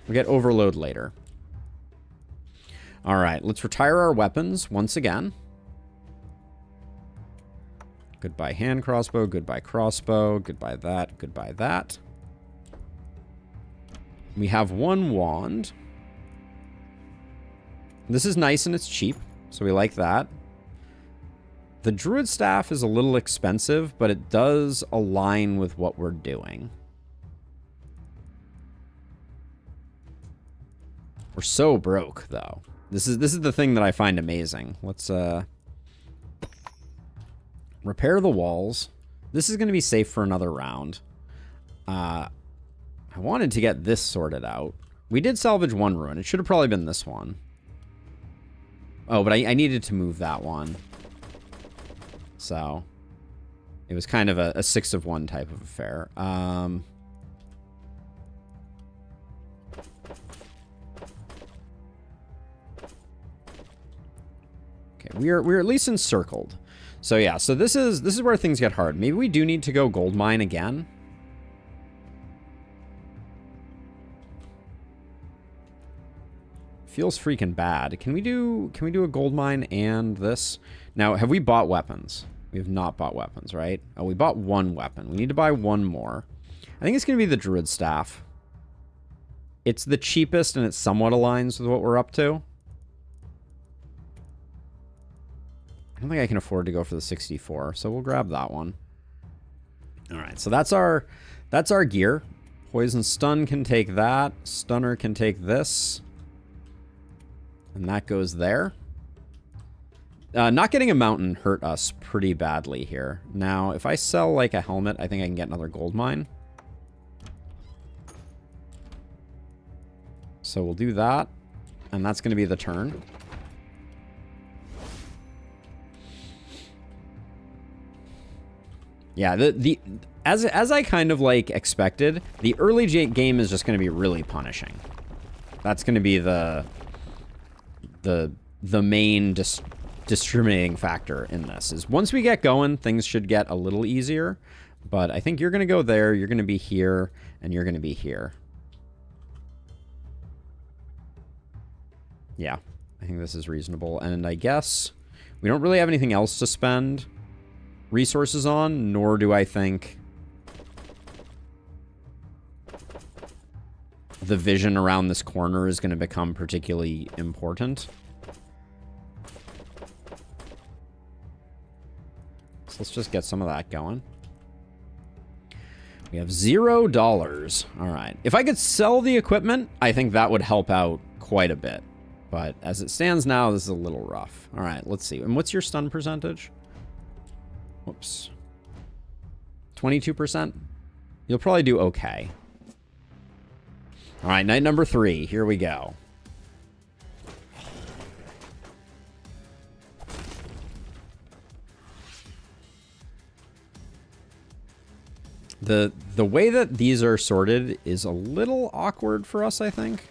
We'll get Overload later. All right, let's retire our weapons once again. Goodbye hand crossbow, goodbye crossbow, goodbye that, goodbye that. We have 1 wand. This is nice and it's cheap, so we like that. The Druid Staff is a little expensive, but it does align with what we're doing. We're so broke, though. This is the thing that I find amazing. Let's repair the walls. This is going to be safe for another round. I wanted to get this sorted out. We did salvage 1 ruin. It should have probably been this one. Oh, but I needed to move that one. So it was kind of a 6 of 1 type of affair. Okay, we're at least encircled. So yeah, so this is where things get hard. Maybe we do need to go gold mine again. Feels freaking bad. Can we do a gold mine and this? Now, have we bought weapons? We have not bought weapons, right? Oh, we bought 1 weapon. We need to buy 1 more. I think it's going to be the Druid Staff. It's the cheapest and it somewhat aligns with what we're up to. I don't think I can afford to go for the 64, so we'll grab that one. All right, so that's our gear. Poison Stun can take that. Stunner can take this. And that goes there. Not getting a mountain hurt us pretty badly here. Now, if I sell like a helmet, I think I can get another gold mine. So we'll do that. And that's going to be the turn. Yeah, as I kind of like expected, the early game is just going to be really punishing. That's going to be the main discriminating factor in this. Is once we get going, things should get a little easier. But I think you're going to go there, you're going to be here, and you're going to be here. Yeah, I think this is reasonable. And I guess we don't really have anything else to spend resources on, nor do I think the vision around this corner is going to become particularly important. So let's just get some of that going. We have $0. All right. If I could sell the equipment, I think that would help out quite a bit. But as it stands now, this is a little rough. All right, let's see. And what's your stun percentage? Whoops. 22%? You'll probably do okay. All right, night number 3. Here we go. The way that these are sorted is a little awkward for us, I think.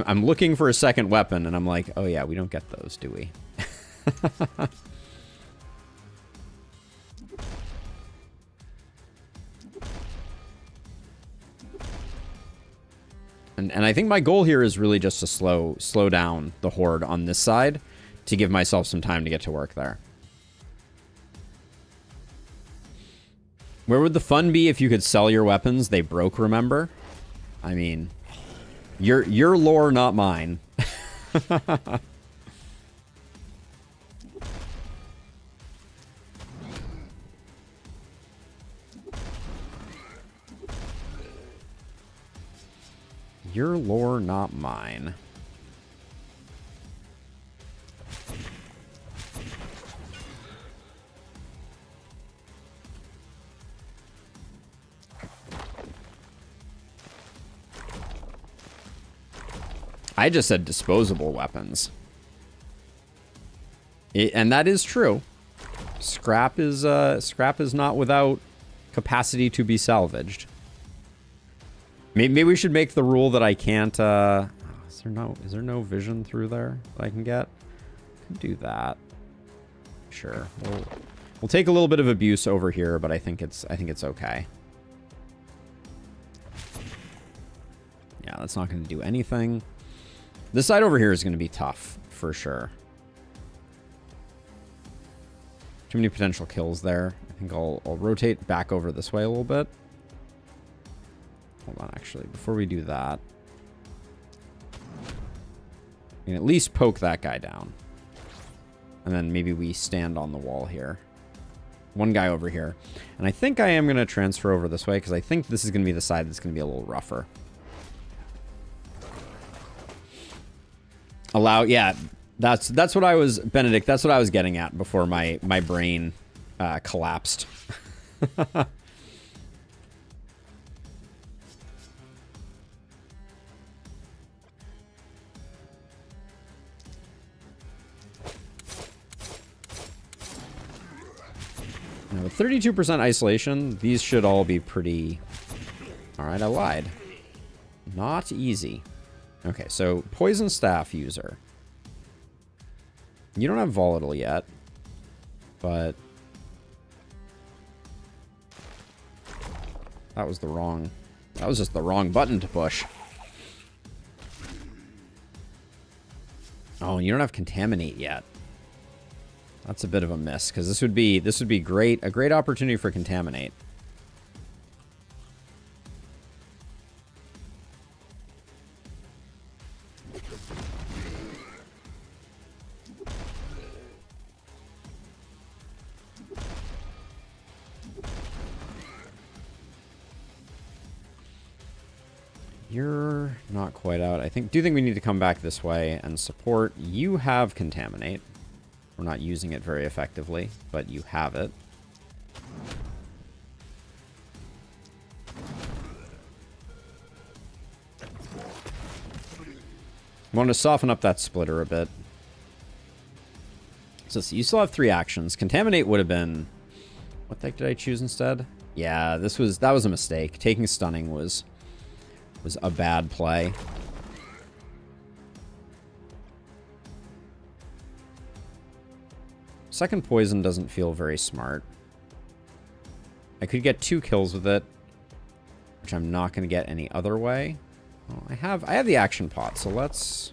I'm looking for a second weapon, and I'm like, oh yeah, we don't get those, do we? And I think my goal here is really just to slow down the horde on this side to give myself some time to get to work there. Where would the fun be if you could sell your weapons? They broke, remember? I mean, your lore, not mine. Your lore, not mine. I just said disposable weapons. And that is true. Scrap is not without capacity to be salvaged. Maybe we should make the rule that I can't is there no vision through there that I can get? I can do that. Sure. We'll take a little bit of abuse over here, but I think it's okay. Yeah, that's not going to do anything. This side over here is going to be tough, for sure. Too many potential kills there. I think I'll rotate back over this way a little bit. Hold on, actually, before we do that, we can at least poke that guy down. And then maybe we stand on the wall here. One guy over here. And I think I am going to transfer over this way, because I think this is going to be the side that's going to be a little rougher. Yeah, that's what I was, Benedict, that's what I was getting at before my brain collapsed. Now, with 32% isolation, these should all be pretty... Alright, I lied. Not easy. Okay, so Poison Staff user. You don't have Volatile yet, but... That was just the wrong button to push. Oh, and you don't have Contaminate yet. That's a bit of a miss, because this would be a great opportunity for Contaminate. You're not quite out. I do think we need to come back this way and support. You have Contaminate. We're not using it very effectively, but you have it. I want to soften up that splitter a bit. So you still have 3 actions. Contaminate would have been... What the heck did I choose instead? Yeah, that was a mistake. Taking Stunning was a bad play. Second Poison doesn't feel very smart. I could get 2 kills with it, which I'm not going to get any other way. Well, I have the action pot, so let's...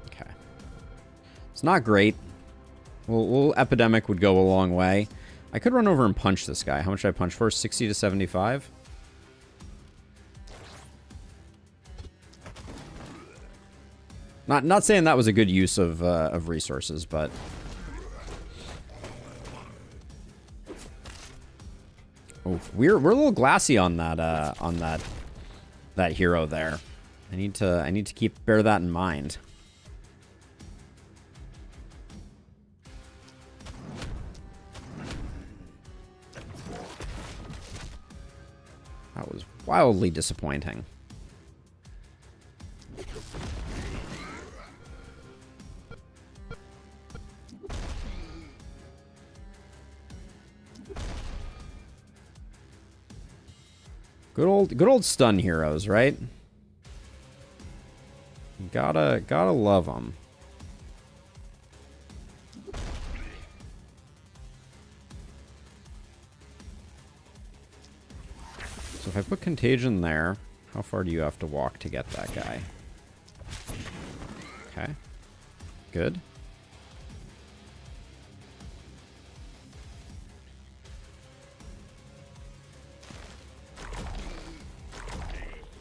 Okay. It's not great. Well, Epidemic would go a long way. I could run over and punch this guy. How much did I punch for? 60 to 75? Not saying that was a good use of resources, but... Oh, we're a little glassy on that hero there. I need to bear that in mind. That was wildly disappointing. Good old stun heroes, right? Gotta love them. So if I put Contagion there, how far do you have to walk to get that guy? Okay. Good.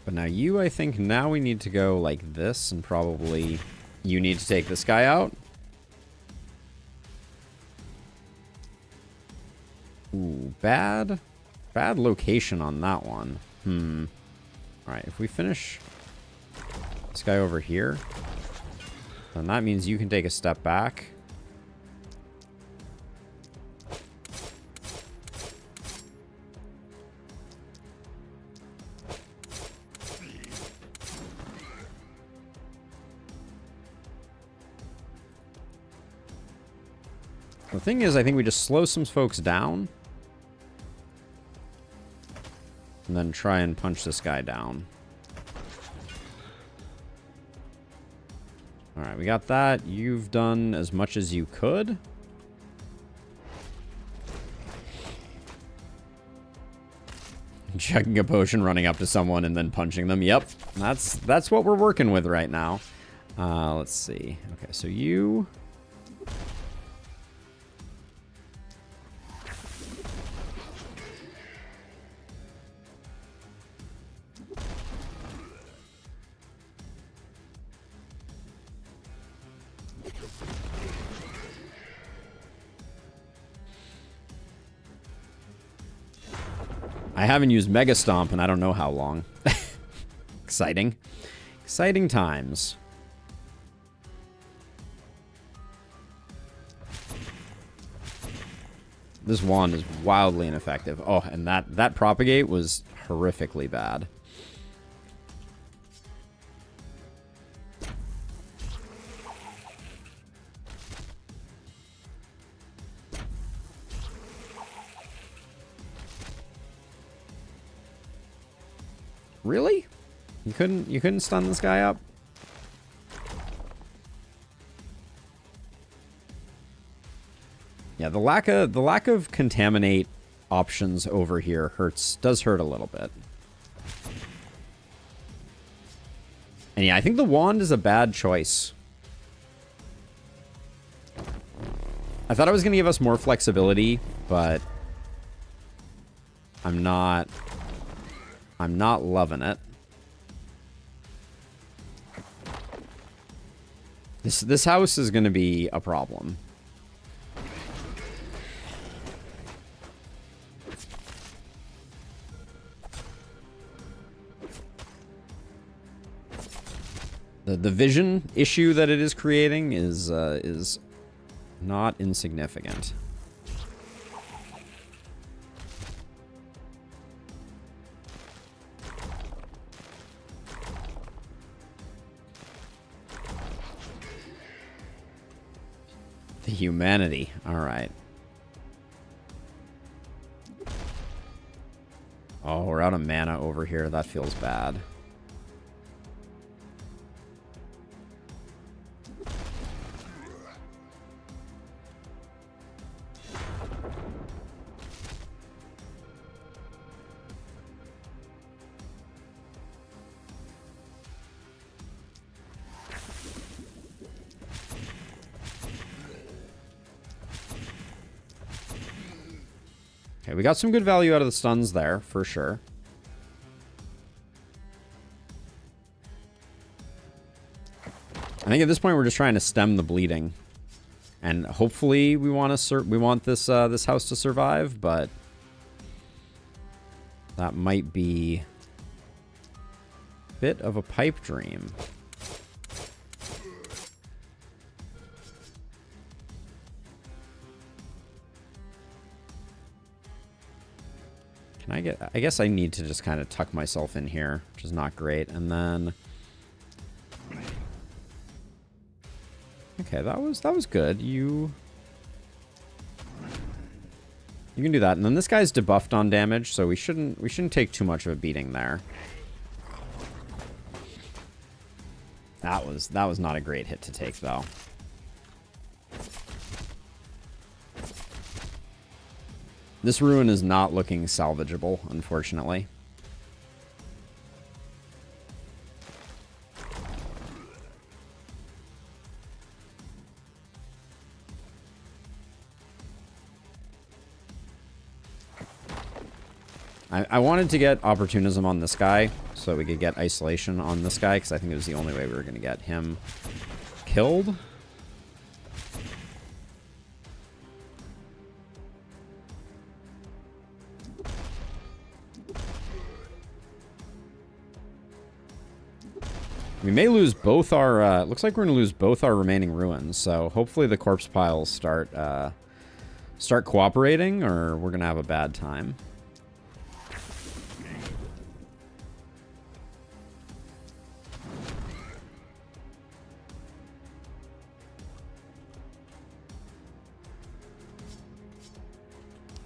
But now you, I think now we need to go like this, and probably you need to take this guy out. Ooh, bad location on that one. Alright, if we finish this guy over here, then that means you can take a step back. The thing is, I think we just slow some folks down. And then try and punch this guy down. Alright, we got that. You've done as much as you could. Chugging a potion, running up to someone, and then punching them. Yep, that's what we're working with right now. Let's see. Okay, so you... I haven't used Mega Stomp in I don't know how long. Exciting. Exciting times. This wand is wildly ineffective. Oh, and that propagate was horrifically bad. Really? You couldn't stun this guy up? Yeah, the lack of contaminate options over here does hurt a little bit. And yeah, I think the wand is a bad choice. I thought it was going to give us more flexibility, but I'm not loving it. This house is going to be a problem. The vision issue that it is creating is not insignificant. The humanity. All right. Oh, we're out of mana over here. That feels bad. Okay, we got some good value out of the stuns there, for sure. I think at this point we're just trying to stem the bleeding, and hopefully we want this this house to survive, but that might be a bit of a pipe dream. I guess I need to just kind of tuck myself in here, which is not great. And then, okay, that was good. You can do that. And then this guy's debuffed on damage, so we shouldn't take too much of a beating there. That was not a great hit to take, though. This ruin is not looking salvageable, unfortunately. I wanted to get opportunism on this guy so we could get isolation on this guy, because I think it was the only way we were going to get him killed. We may lose both our, looks like we're going to lose both our remaining ruins, so hopefully the corpse piles start cooperating, or we're going to have a bad time.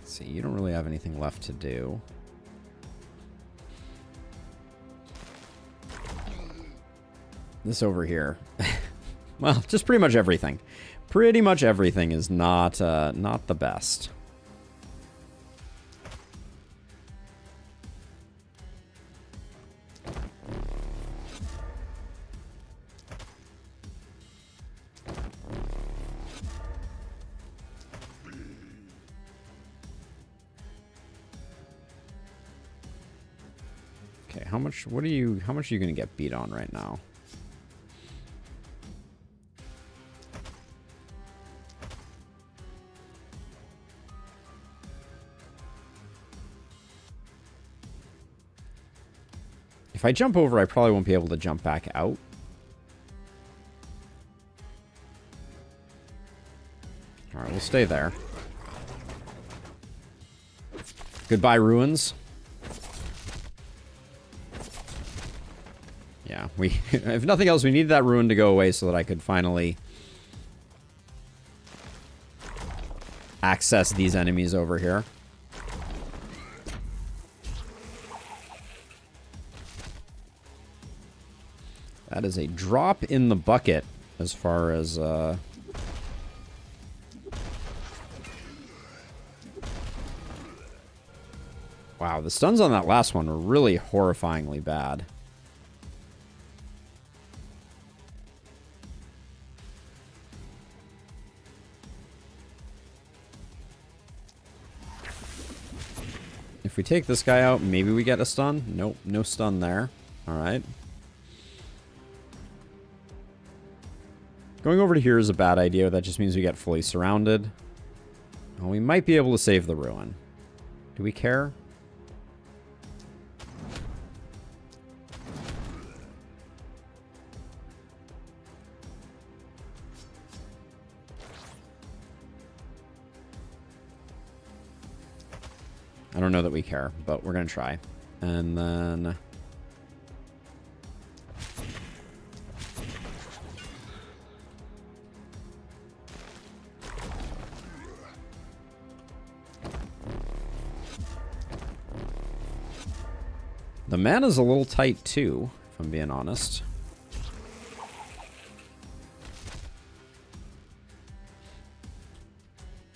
Let's see, you don't really have anything left to do. This over here. Well, just pretty much everything. Pretty much everything is not not the best. Okay, how much are you going to get beat on right now? If I jump over, I probably won't be able to jump back out. Alright, we'll stay there. Goodbye, ruins. Yeah, if nothing else, we needed that ruin to go away so that I could finally access these enemies over here. That is a drop in the bucket as far as... Wow, the stuns on that last one were really horrifyingly bad. If we take this guy out, maybe we get a stun. Nope, no stun there. Alright. Going over to here is a bad idea. That just means we get fully surrounded. Well, we might be able to save the ruin. Do we care? I don't know that we care, but we're going to try. And then... the mana's a little tight, too, if I'm being honest.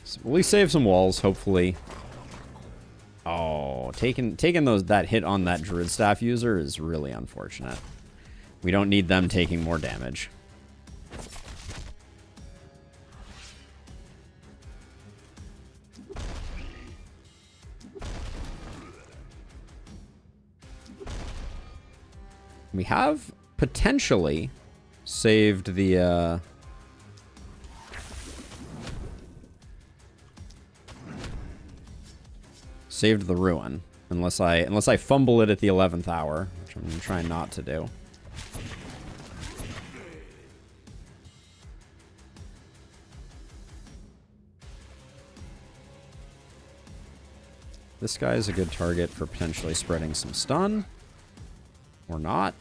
So at least save some walls, hopefully. Oh, taking that hit on that Druid Staff user is really unfortunate. We don't need them taking more damage. We have potentially saved the ruin, unless I fumble it at the 11th hour, which I'm trying not to do. This guy is a good target for potentially spreading some stun. Or not.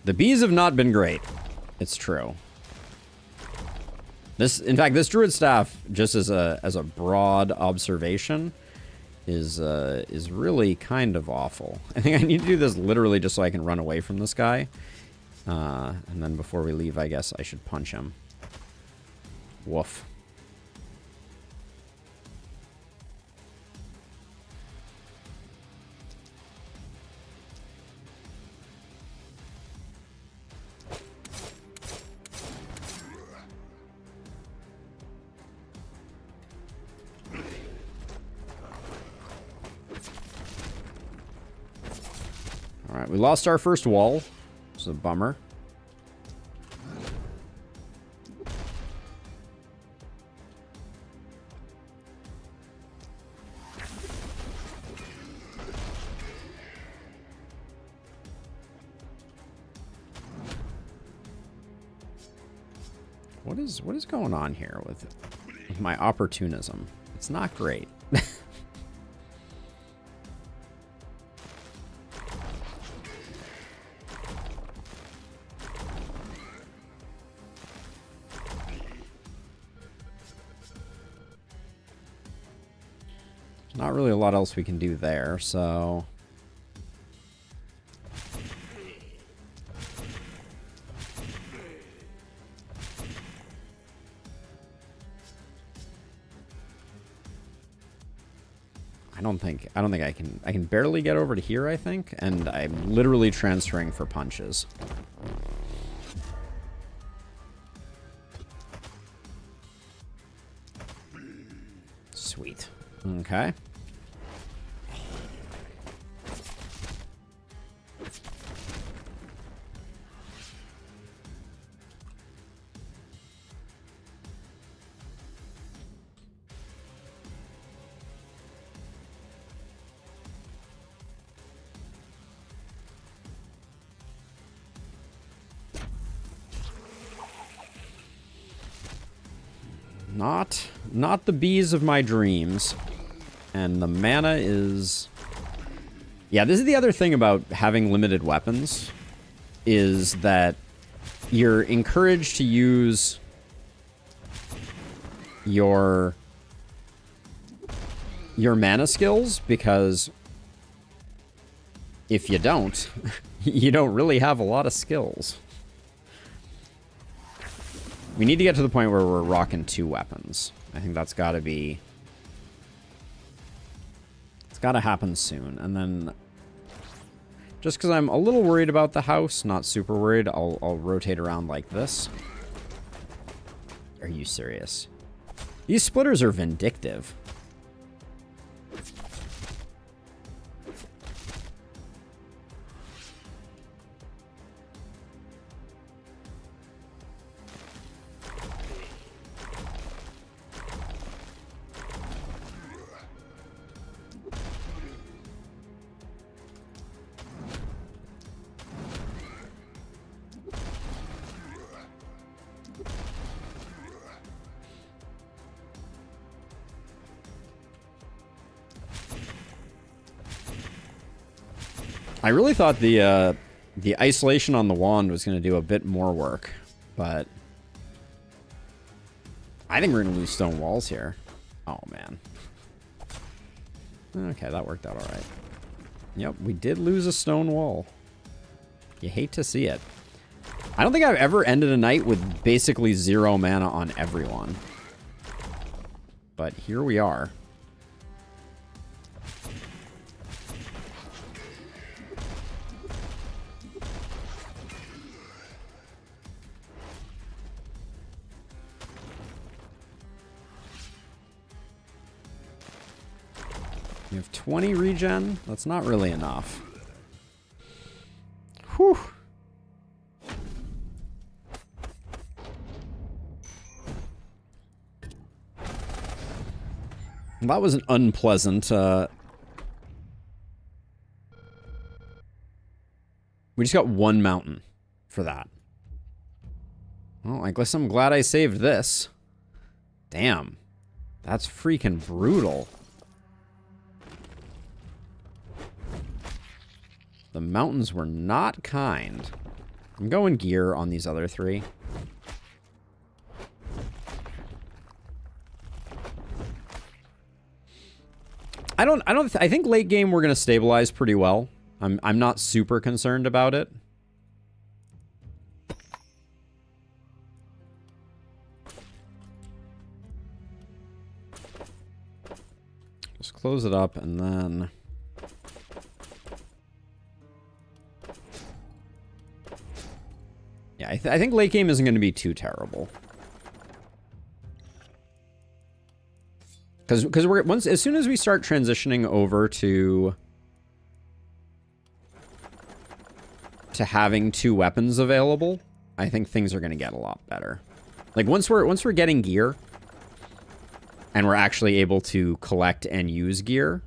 The bees have not been great. It's true. In fact, this Druid Staff, just as a broad observation, is really kind of awful. I think I need to do this literally just so I can run away from this guy. And then before we leave, I guess I should punch him. Woof. we lost our first wall. It's a bummer. What is going on here with my opportunism? It's not great. Not really a lot else we can do there, so... I don't think I can barely get over to here, I think, and I'm literally transferring for punches. Sweet. Okay. Not the bees of my dreams. And the mana is... Yeah, this is the other thing about having limited weapons, is that you're encouraged to use your mana skills, because if you don't, you don't really have a lot of skills. We need to get to the point where we're rocking 2 weapons. I think that's got to be... It's got to happen soon. And then, just because I'm a little worried about the house, not super worried, I'll rotate around like this. Are you serious? These splitters are vindictive. I really thought the isolation on the wand was going to do a bit more work, but I think we're going to lose stone walls here. Oh, man. Okay, that worked out all right. Yep, we did lose a stone wall. You hate to see it. I don't think I've ever ended a night with basically 0 mana on everyone. But here we are. You have 20 regen? That's not really enough. Whew. That was an unpleasant... We just got 1 mountain for that. Well, I guess I'm glad I saved this. Damn. That's freaking brutal. The mountains were not kind. I'm going gear on these other 3. I think late game we're going to stabilize pretty well. I'm not super concerned about it. Just close it up and then... Yeah, I think late game isn't going to be too terrible. Because we're as soon as we start transitioning over to to having 2 weapons available, I think things are going to get a lot better. Like once we're getting gear and we're actually able to collect and use gear,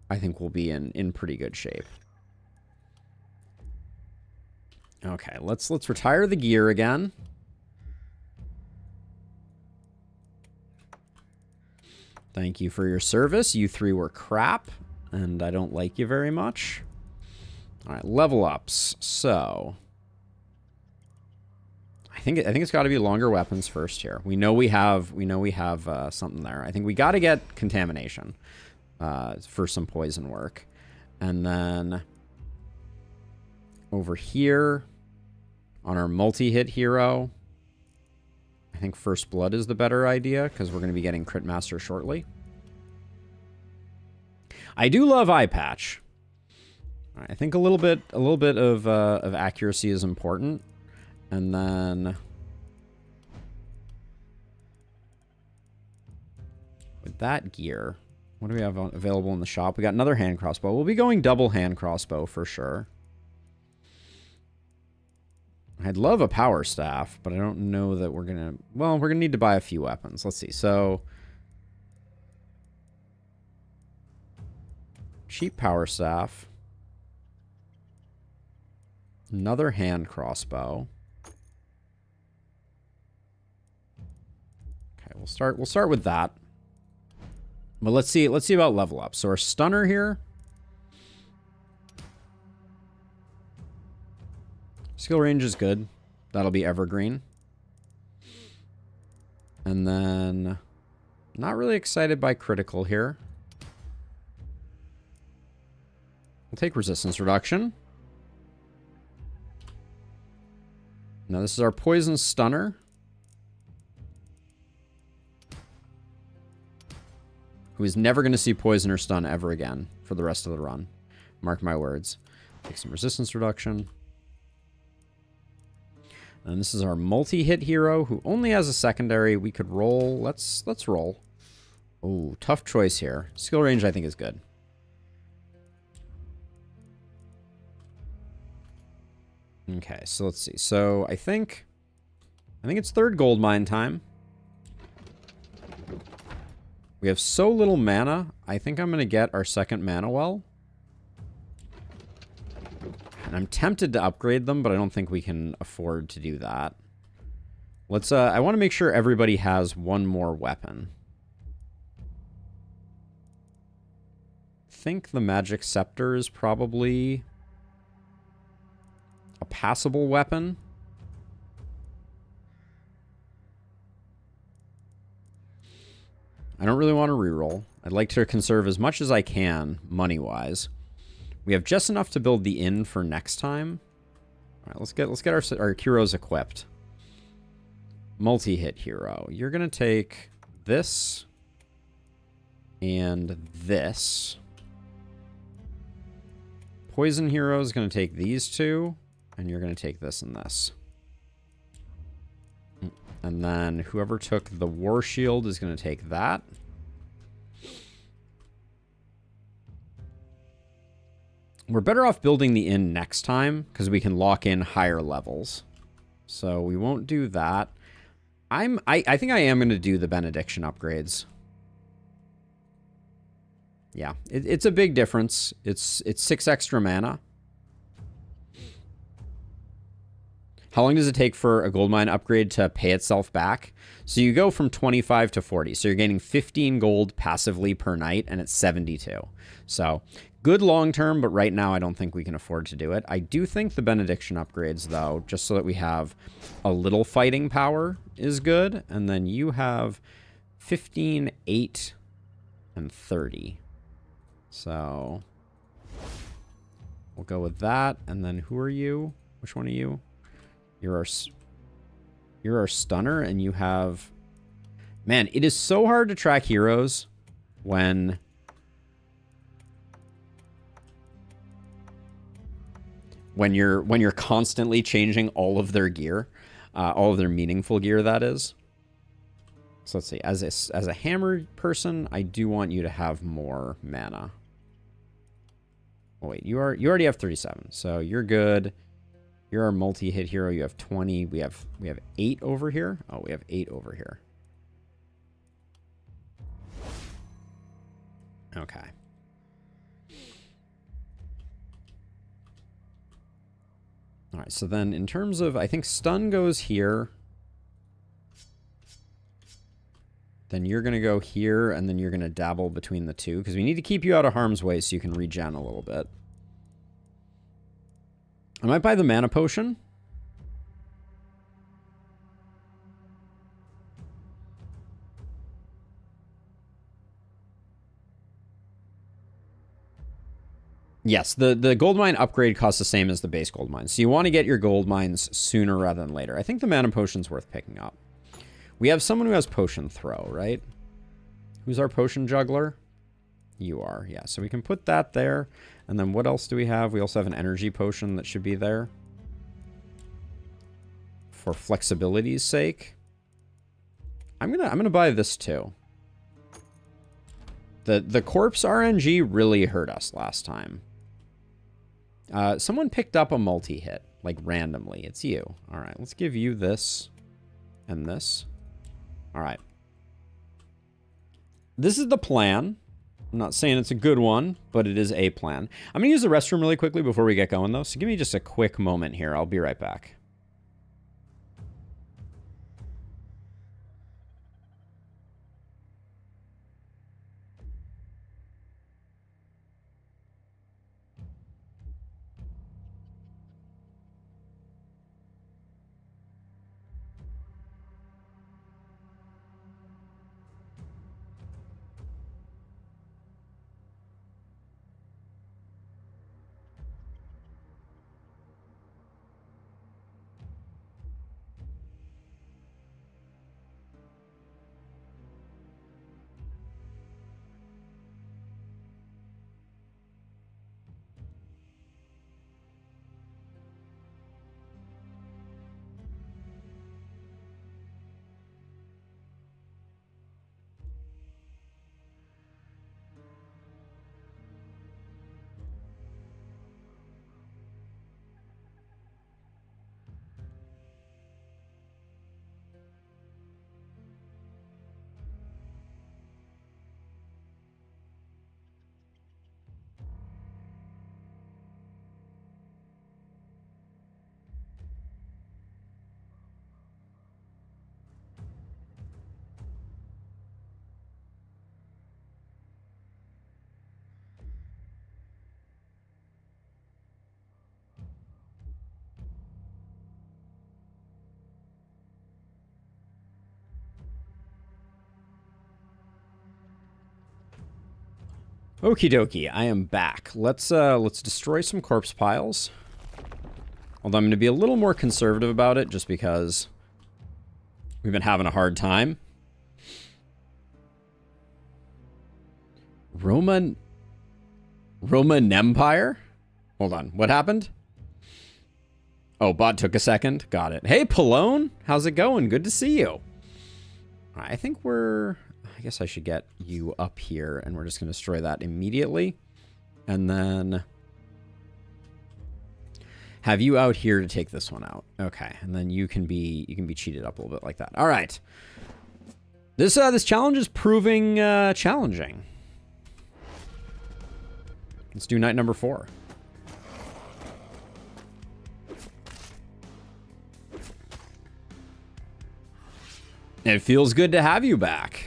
I think we'll be in pretty good shape. Okay, let's retire the gear again. Thank you for your service. You 3 were crap, and I don't like you very much. All right, level ups. So I think it's got to be longer weapons first here. We know we have something there. I think we got to get contamination for some poison work, and then over here on our multi-hit hero, I think First Blood is the better idea because we're going to be getting Crit Master shortly. I do love Eye Patch. I think a little bit of accuracy is important, and then with that gear, what do we have available in the shop? We got another hand crossbow. We'll be going double hand crossbow for sure. I'd love a power staff, but I don't know that we're gonna... Well, we're gonna need to buy a few weapons. Let's see. So, cheap power staff. Another hand crossbow. Okay, we'll start with that. But let's see about level up. So our stunner here. Skill range is good. That'll be evergreen. And then not really excited by critical here. We'll take resistance reduction. Now this is our poison stunner. Who is never going to see poison or stun ever again for the rest of the run. Mark my words. Take some resistance reduction. And this is our multi-hit hero who only has a secondary. We could roll. Let's roll. Oh, tough choice here. Skill range I think is good. Okay, so let's see. So I think it's third gold mine time. We have so little mana. I think I'm going to get our second mana well. And I'm tempted to upgrade them, but I don't think we can afford to do that. Let's, I want to make sure everybody has one more weapon. I think the magic scepter is probably a passable weapon. I don't really want to reroll. I'd like to conserve as much as I can, money-wise. We have just enough to build the inn for next time. All right, let's get our heroes equipped. Multi-hit hero. You're gonna take this and this. Poison hero is gonna take these two, and you're gonna take this and this. And then whoever took the war shield is gonna take that. We're better off building the inn next time because we can lock in higher levels. So we won't do that. I think I am going to do the benediction upgrades. Yeah, it's a big difference. It's 6 extra mana. How long does it take for a gold mine upgrade to pay itself back? So you go from 25 to 40. So you're gaining 15 gold passively per night, and it's 72. So good long term, but right now I don't think we can afford to do it. I do think the benediction upgrades, though, just so that we have a little fighting power, is good. And then you have 15, 8, and 30. So we'll go with that. And then who are you? Which one are you? You're our stunner, and you have... Man, it is so hard to track heroes when... When you're constantly changing all of their gear, all of their meaningful gear, that is. So let's see. As a hammer person, I do want you to have more mana. Oh, wait, you already have 37, so you're good. You're our multi-hit hero. You have 20. We have 8 over here. Oh, we have 8 over here. Okay. All right, so then in terms of, I think stun goes here. Then you're going to go here, and then you're going to dabble between the two, because we need to keep you out of harm's way so you can regen a little bit. I might buy the mana potion. Yes, the gold mine upgrade costs the same as the base gold mine. So you want to get your gold mines sooner rather than later. I think the mana potion's worth picking up. We have someone who has potion throw, right? Who's our potion juggler? You are, yeah. So we can put that there. And then what else do we have? We also have an energy potion that should be there. For flexibility's sake. I'm gonna buy this too. The corpse RNG really hurt us last time. Someone picked up a multi-hit, like randomly. It's you. All right, let's give you this and this. All right. This is the plan. I'm not saying it's a good one, but it is a plan. I'm going to use the restroom really quickly before we get going, though. So give me just a quick moment here. I'll be right back. Okie dokie, I am back. Let's destroy some corpse piles. Although I'm going to be a little more conservative about it, just because we've been having a hard time. Roman Empire? Hold on, what happened? Oh, bot took a second. Got it. Hey, Pallone, how's it going? Good to see you. I think I guess I should get you up here, and we're just going to destroy that immediately. And then have you out here to take this one out. Okay, and then you can be cheated up a little bit like that. All right. This challenge is proving challenging. Let's do night number 4. It feels good to have you back.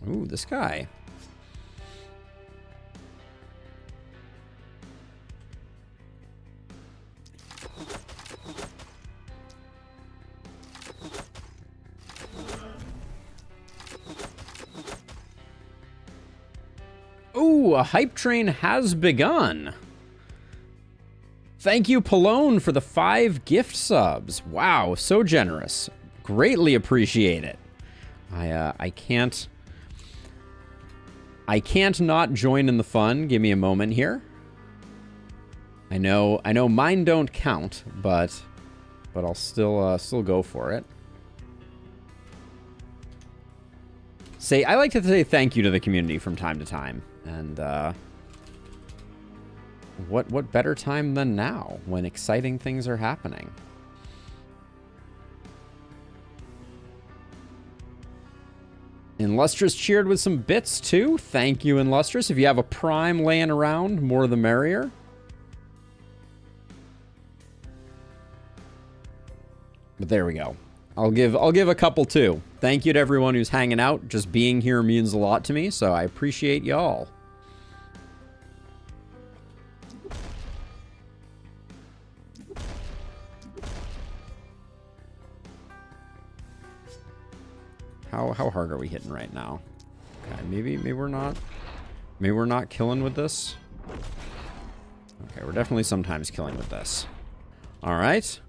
Ooh, this guy. Ooh, a hype train has begun. Thank you, Pallone, for the 5 gift subs. Wow, so generous. Greatly appreciate it. I can't I can't not join in the fun. Give me a moment here. I know mine don't count, but I'll still go for it. I like to say thank you to the community from time to time, and what better time than now when exciting things are happening? Illustrious cheered with some bits too. Thank you, Illustrious. If you have a prime laying around, more the merrier. But there we go. I'll give a couple too. Thank you to everyone who's hanging out. Just being here means a lot to me, so I appreciate y'all. How hard are we hitting right now? Okay, maybe we're not. Maybe we're not killing with this. Okay, we're definitely sometimes killing with this. All right.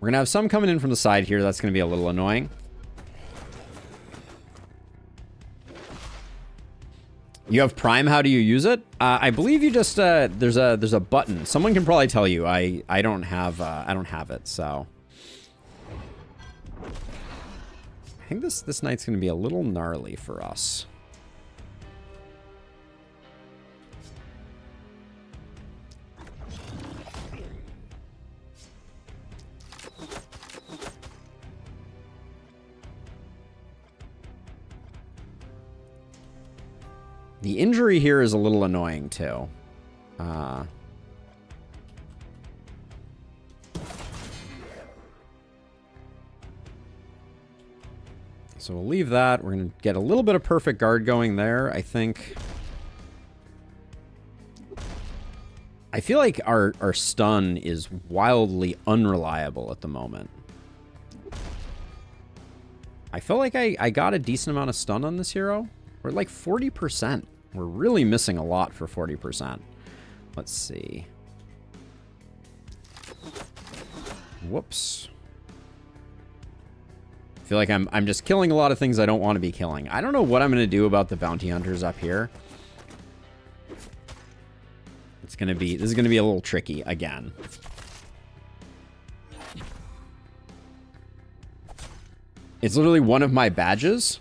We're going to have some coming in from the side here. That's going to be a little annoying. You have Prime. How do you use it? I believe you just there's a button. Someone can probably tell you. I don't have it. So I think this night's going to be a little gnarly for us. The injury here is a little annoying, too. So we'll leave that. We're going to get a little bit of perfect guard going there, I think. I feel like our stun is wildly unreliable at the moment. I feel like I got a decent amount of stun on this hero. We're at like 40%. We're really missing a lot for 40%. Let's see. Whoops. I feel like I'm just killing a lot of things I don't want to be killing. I don't know what I'm going to do about the bounty hunters up here. This is going to be a little tricky again. It's literally one of my badges.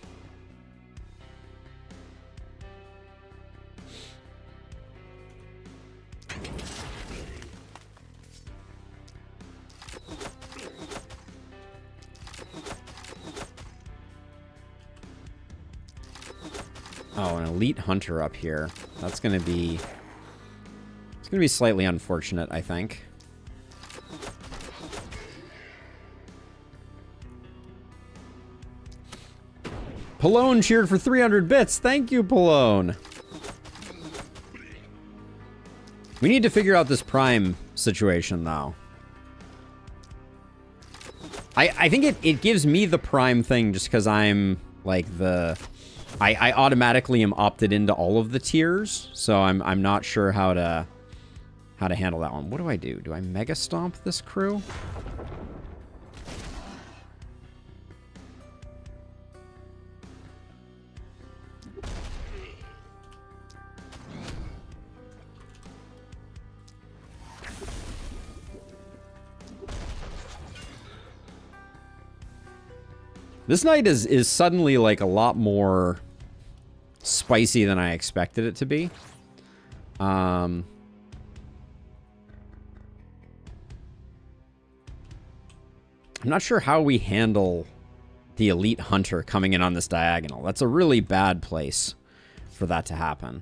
Oh, an elite hunter up here. That's going to be... It's going to be slightly unfortunate, I think. Pallone cheered for 300 bits. Thank you, Pallone. We need to figure out this Prime situation, though. I think it gives me the Prime thing just because I'm, like, the... I automatically am opted into all of the tiers, so I'm not sure how to handle that one. What do I do? Do I Mega Stomp this crew? This night is suddenly like a lot more spicy than I expected it to be. I'm not sure how we handle the elite hunter coming in on this diagonal. That's a really bad place for that to happen.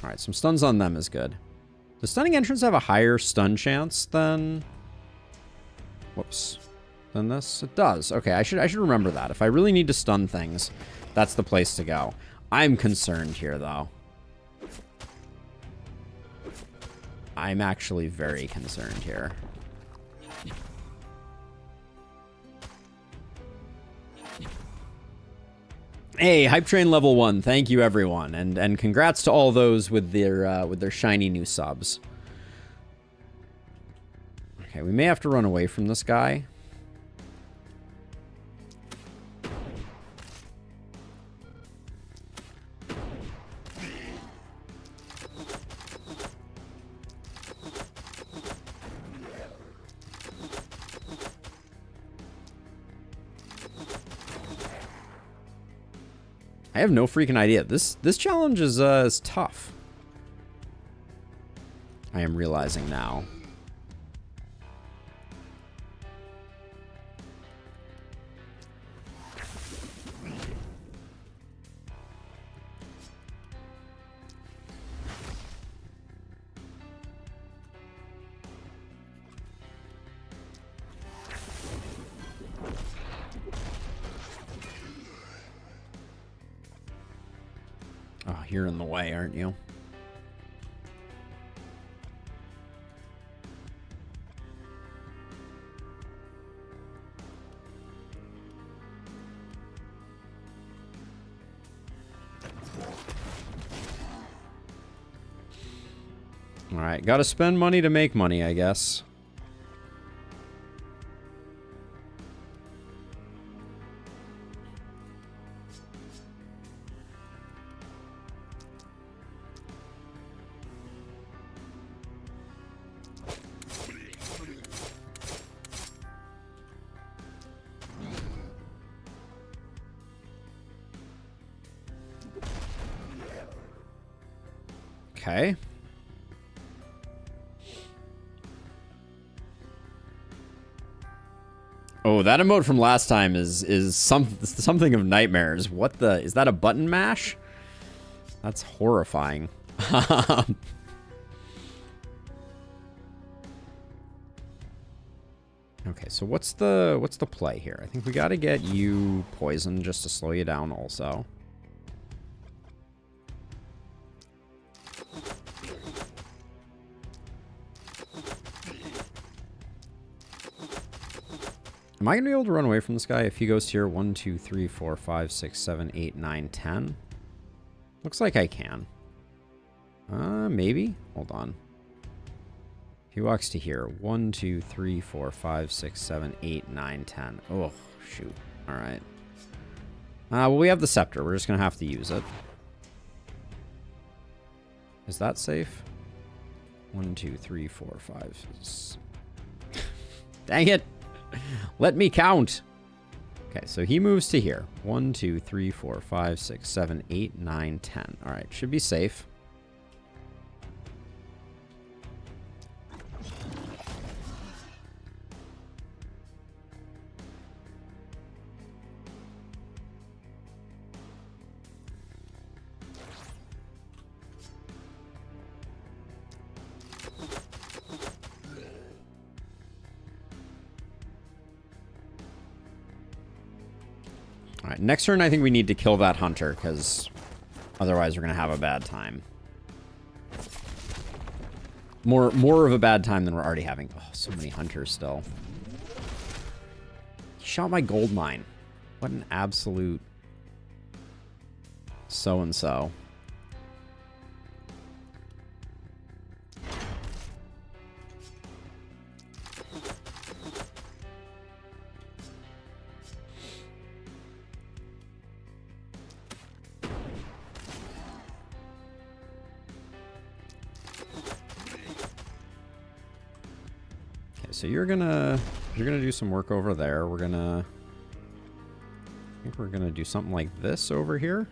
All right, some stuns on them is good. Does stunning entrance have a higher stun chance than... Whoops. Than this? It does. Okay, I should remember that. If I really need to stun things, that's the place to go. I'm concerned here, though. I'm actually very concerned here. Hey, Hype Train level 1. Thank you, everyone. And congrats to all those with their shiny new subs. Okay, Okay, we may have to run away from this guy. I have no freaking idea. This challenge is tough. I am realizing now. Oh, you're in the way, aren't you? All right, gotta spend money to make money, I guess. Okay. Oh, that emote from last time is something of nightmares. What the? Is that a button mash? That's horrifying. Okay, so what's the play here? I think we got to get you poisoned just to slow you down also. Am I going to be able to run away from this guy if he goes here? 1, 2, 3, 4, 5, 6, 7, 8, 9, 10. Looks like I can. Maybe. Hold on. He walks to here. 1, 2, 3, 4, 5, 6, 7, 8, 9, 10. Oh, shoot. All right. Well, we have the scepter. We're just going to have to use it. Is that safe? 1, 2, 3, 4, 5. Dang it. Let me count. Okay, so he moves to here. 1, 2, 3, 4, 5, 6, 7, 8, 9, 10. All right, should be safe. All right, next turn I think we need to kill that hunter, because otherwise we're going to have a bad time. More of a bad time than we're already having. Oh, so many hunters still. He shot my gold mine. What an absolute so-and-so. So you're gonna do some work over there. I think we're gonna do something like this over here.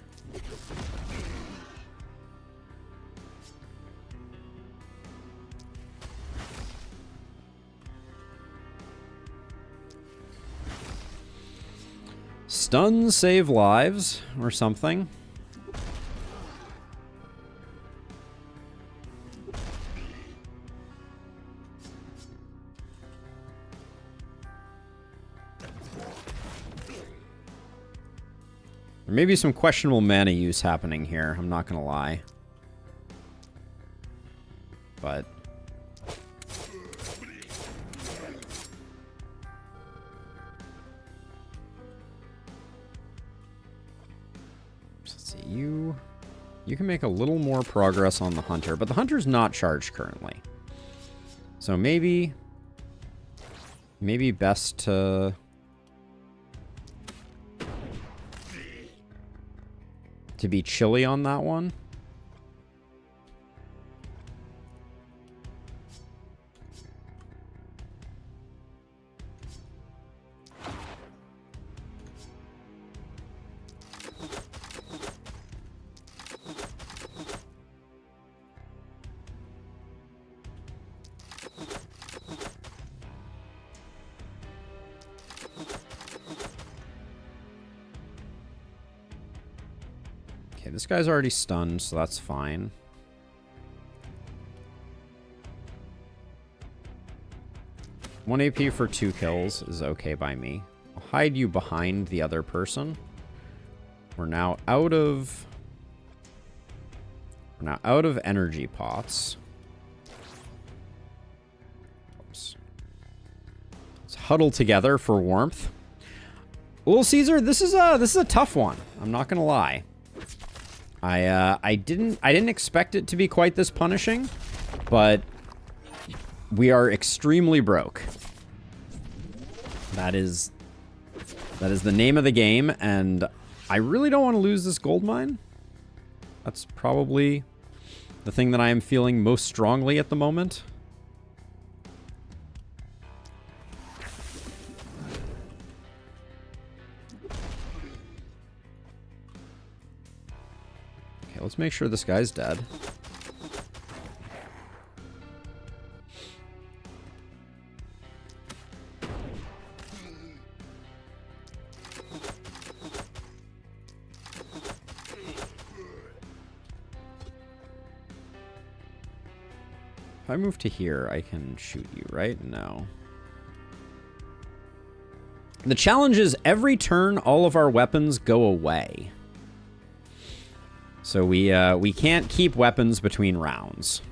Stun, save lives, or something. There may be some questionable mana use happening here, I'm not gonna lie. But let's see, you can make a little more progress on the hunter, but the hunter's not charged currently. So maybe Maybe best to... be chilly on that one. This guy's already stunned, so that's fine. One AP for 2 kills is okay by me. I'll hide you behind the other person. We're now out of energy pots. Oops. Let's huddle together for warmth. Little Caesar, this is a tough one. I'm not gonna lie. I didn't expect it to be quite this punishing, but we are extremely broke. That is the name of the game, and I really don't want to lose this gold mine. That's probably the thing that I am feeling most strongly at the moment. Let's make sure this guy's dead. If I move to here, I can shoot you, right? No. The challenge is every turn, all of our weapons go away. So we can't keep weapons between rounds.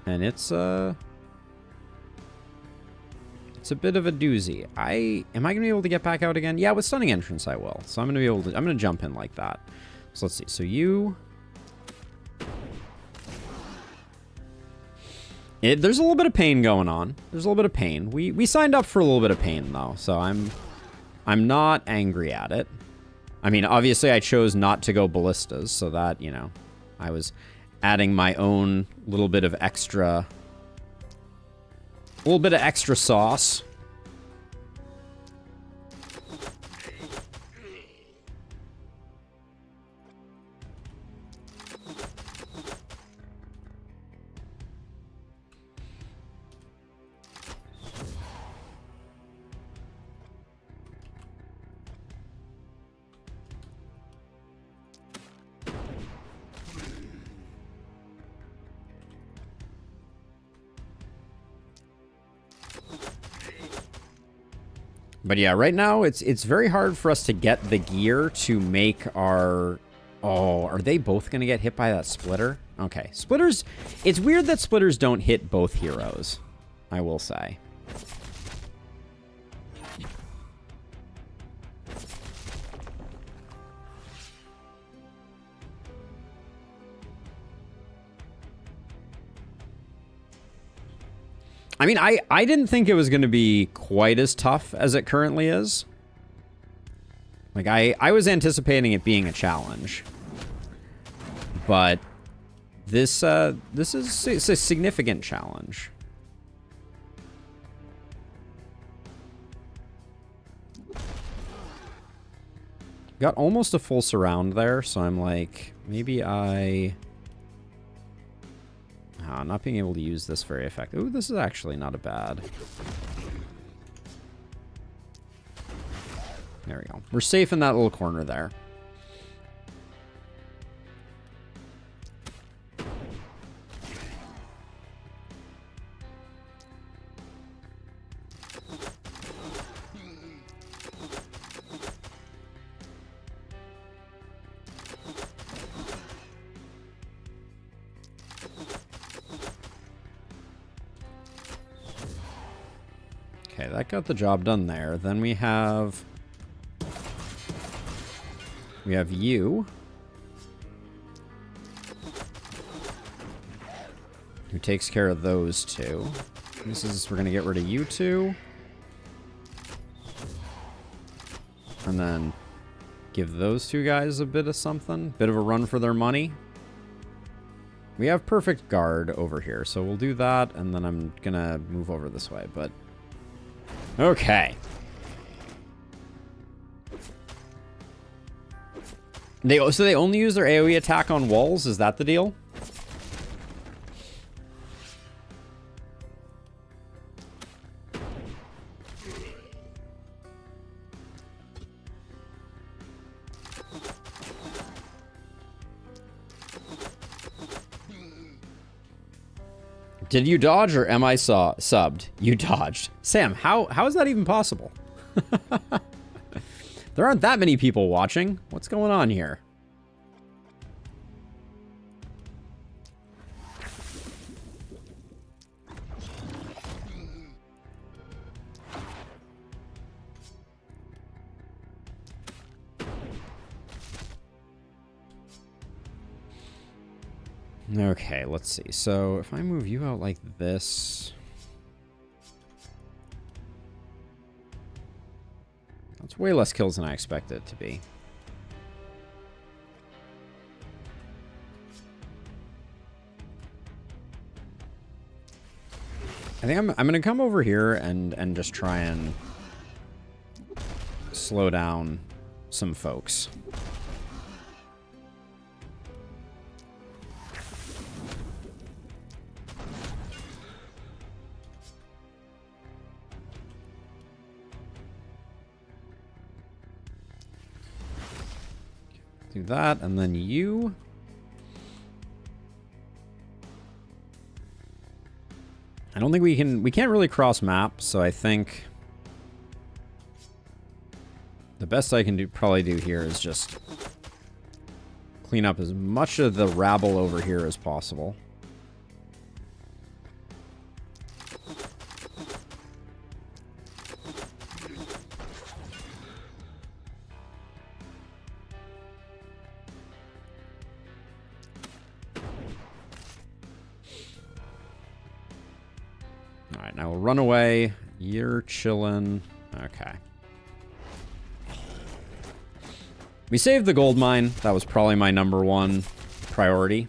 And it's a bit of a doozy. Am I gonna be able to get back out again? Yeah, with stunning entrance I will. So I'm gonna jump in like that. So let's see. So you... there's a little bit of pain going on. There's a little bit of pain. We signed up for a little bit of pain, though, so I'm not angry at it. I mean, obviously, I chose not to go ballistas, so that, you know, I was adding my own little bit of extra... sauce. But yeah, right now it's very hard for us to get the gear to make our... Oh, are they both going to get hit by that splitter? Okay, splitters... It's weird that splitters don't hit both heroes, I will say. I mean, I didn't think it was going to be quite as tough as it currently is. Like, I was anticipating it being a challenge. But this is a significant challenge. Got almost a full surround there, so I'm like, maybe not being able to use this very effective. Ooh, this is actually not a bad. There we go. We're safe in that little corner there. Okay, that got the job done there. Then we have We have you, who takes care of those two. We're going to get rid of you two. And then give those two guys a bit of something. Bit of a run for their money. We have perfect guard over here, so we'll do that, and then I'm going to move over this way, but... Okay. So they only use their AoE attack on walls? Is that the deal? Did you dodge or am I subbed? You dodged. Sam, how is that even possible? There aren't that many people watching. What's going on here? Okay, let's see. So if I move you out like this... That's way less kills than I expected it to be. I think I'm going to come over here and just try and slow down some folks. Do that, and then you. I don't think we can't really cross map, so I think the best I can probably do here is just clean up as much of the rabble over here as possible. Alright, now we'll run away. You're chilling. Okay. We saved the gold mine. That was probably my #1 priority.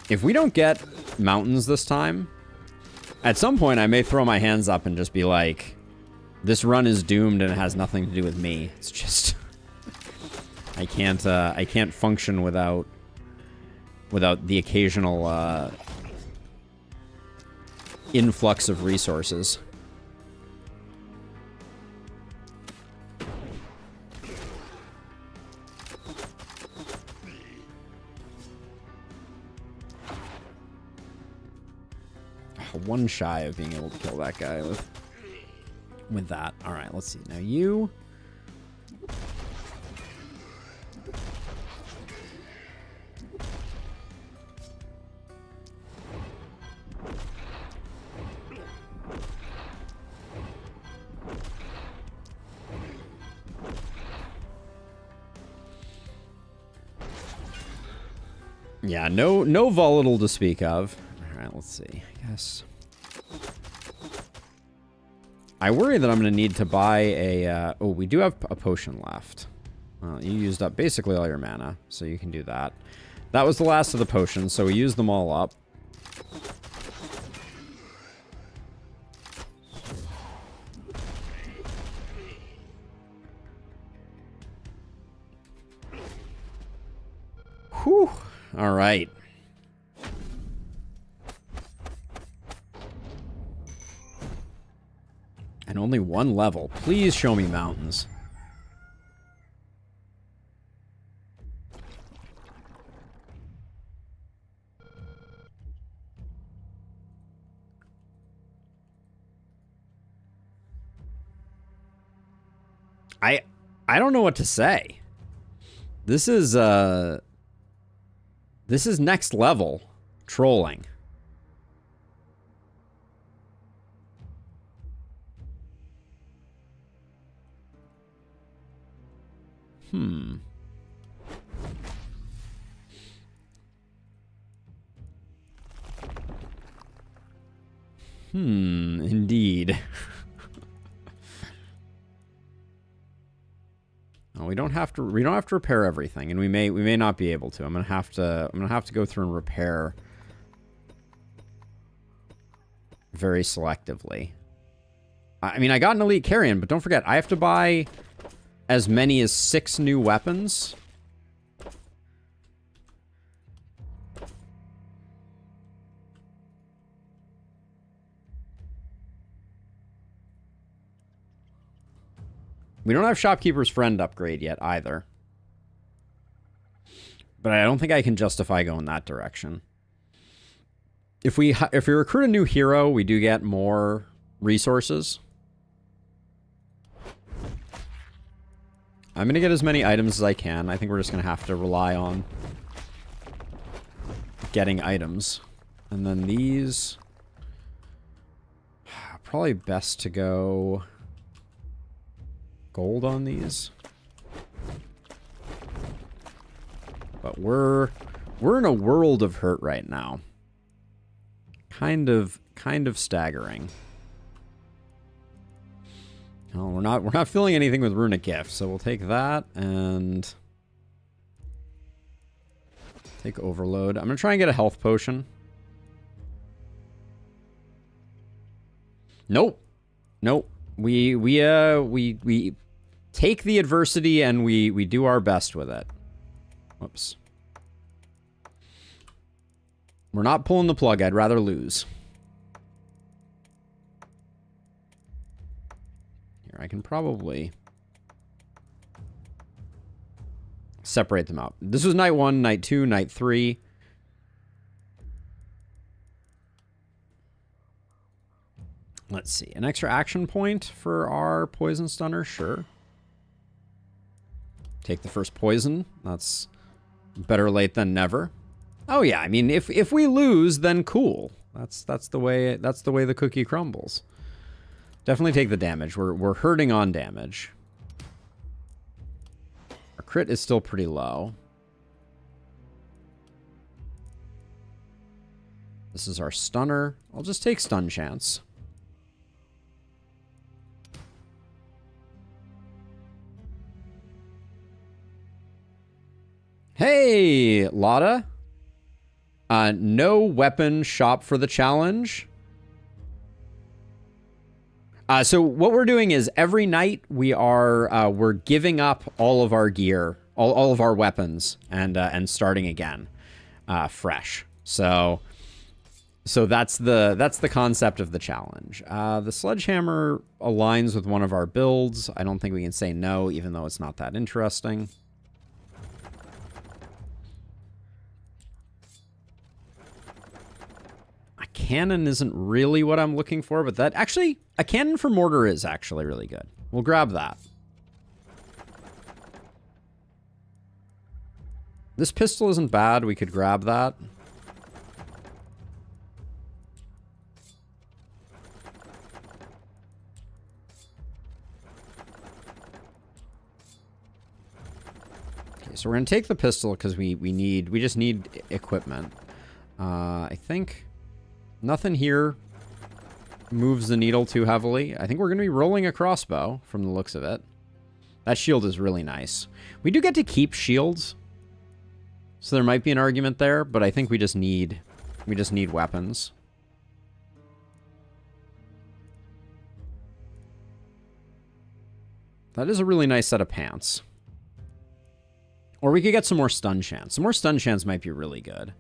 If we don't get mountains this time, at some point I may throw my hands up and just be like, this run is doomed and it has nothing to do with me. It's just... I can't function without the occasional influx of resources. One shy of being able to kill that guy with that. All right, let's see. Now you. Yeah, no volatile to speak of. All right, let's see. I guess I worry that I'm going to need to buy a... oh, we do have a potion left. You used up basically all your mana, so you can do that. That was the last of the potions, so we used them all up. Whew. All right. And only 1 level. Please show me mountains. I don't know what to say. This is next level trolling. Indeed. No, we don't have to repair everything, and we may not be able to. I'm gonna have to go through and repair very selectively. I mean, I got an elite carrion, but don't forget, I have to buy as many as 6 new weapons. We don't have Shopkeeper's Friend upgrade yet either. But I don't think I can justify going that direction. If we recruit a new hero, we do get more resources. I'm going to get as many items as I can. I think we're just going to have to rely on getting items. And then these... Probably best to go... gold on these. But we're in a world of hurt right now. Kind of staggering. No, we're not filling anything with runic gift, so we'll take that and take overload. I'm gonna try and get a health potion. Nope. We take the adversity and we do our best with it. Whoops. We're not pulling the plug. I'd rather lose. Here, I can probably separate them out. This was night 1, night 2, night 3. Let's see. An extra action point for our poison stunner? Sure. Take the first poison. That's better late than never. Oh yeah, I mean if we lose, then cool. That's the way the cookie crumbles. Definitely take the damage. We're hurting on damage. Our crit is still pretty low. This is our stunner. I'll just take stun chance. Hey, Lotta. No weapon shop for the challenge. So what we're doing is every night we're giving up all of our gear, all of our weapons, and starting again, fresh. So that's the concept of the challenge. The sledgehammer aligns with one of our builds. I don't think we can say no, even though it's not that interesting. Cannon isn't really what I'm looking for, but that actually, a cannon for mortar is actually really good. We'll grab that. This pistol isn't bad. We could grab that. Okay, so we're gonna take the pistol because we just need equipment. I think nothing here moves the needle too heavily. I think we're going to be rolling a crossbow from the looks of it. That shield is really nice. We do get to keep shields, so there might be an argument there, but I think we just need weapons. That is a really nice set of pants. Or we could get some more stun chance. Some more stun chance might be really good.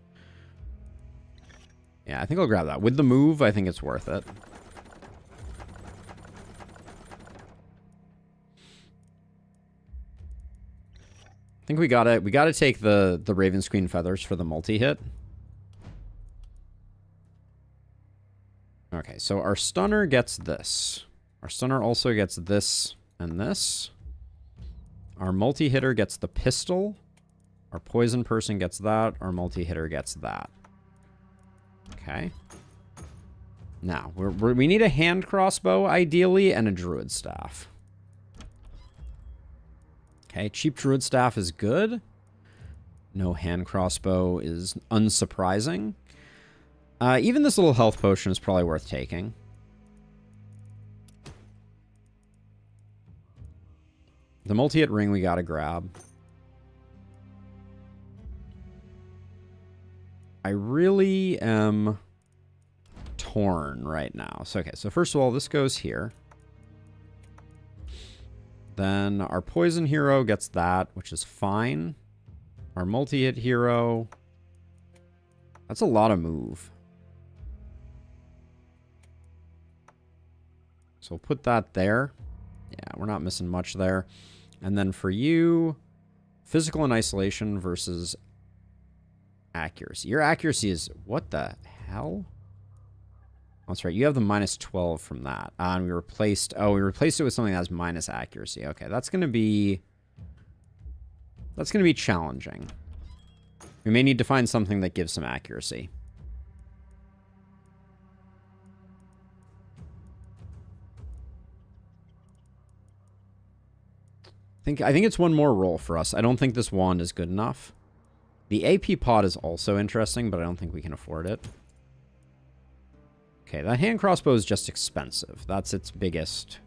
Yeah, I think I'll grab that. With the move, I think it's worth it. I think we gotta take the Raven's Queen feathers for the multi-hit. Okay, so our stunner gets this. Our stunner also gets this and this. Our multi-hitter gets the pistol. Our poison person gets that. Our multi-hitter gets that. Okay. Now, we need a hand crossbow, ideally, and a druid staff. Okay, cheap druid staff is good. No hand crossbow is unsurprising. Even this little health potion is probably worth taking. The multi-hit ring we gotta grab. I really am torn right now. So, okay, so first of all, this goes here. Then our poison hero gets that, which is fine. Our multi-hit hero... That's a lot of move. So we'll put that there. Yeah, we're not missing much there. And then for you, physical and isolation versus accuracy. Your accuracy is... What the hell? Oh, that's right. You have the minus 12 from that. And we replaced... Oh, we replaced it with something that has minus accuracy. Okay, that's going to be... That's going to be challenging. We may need to find something that gives some accuracy. I think it's one more roll for us. I don't think this wand is good enough. The AP pod is also interesting, but I don't think we can afford it. Okay, that hand crossbow is just expensive. That's its biggest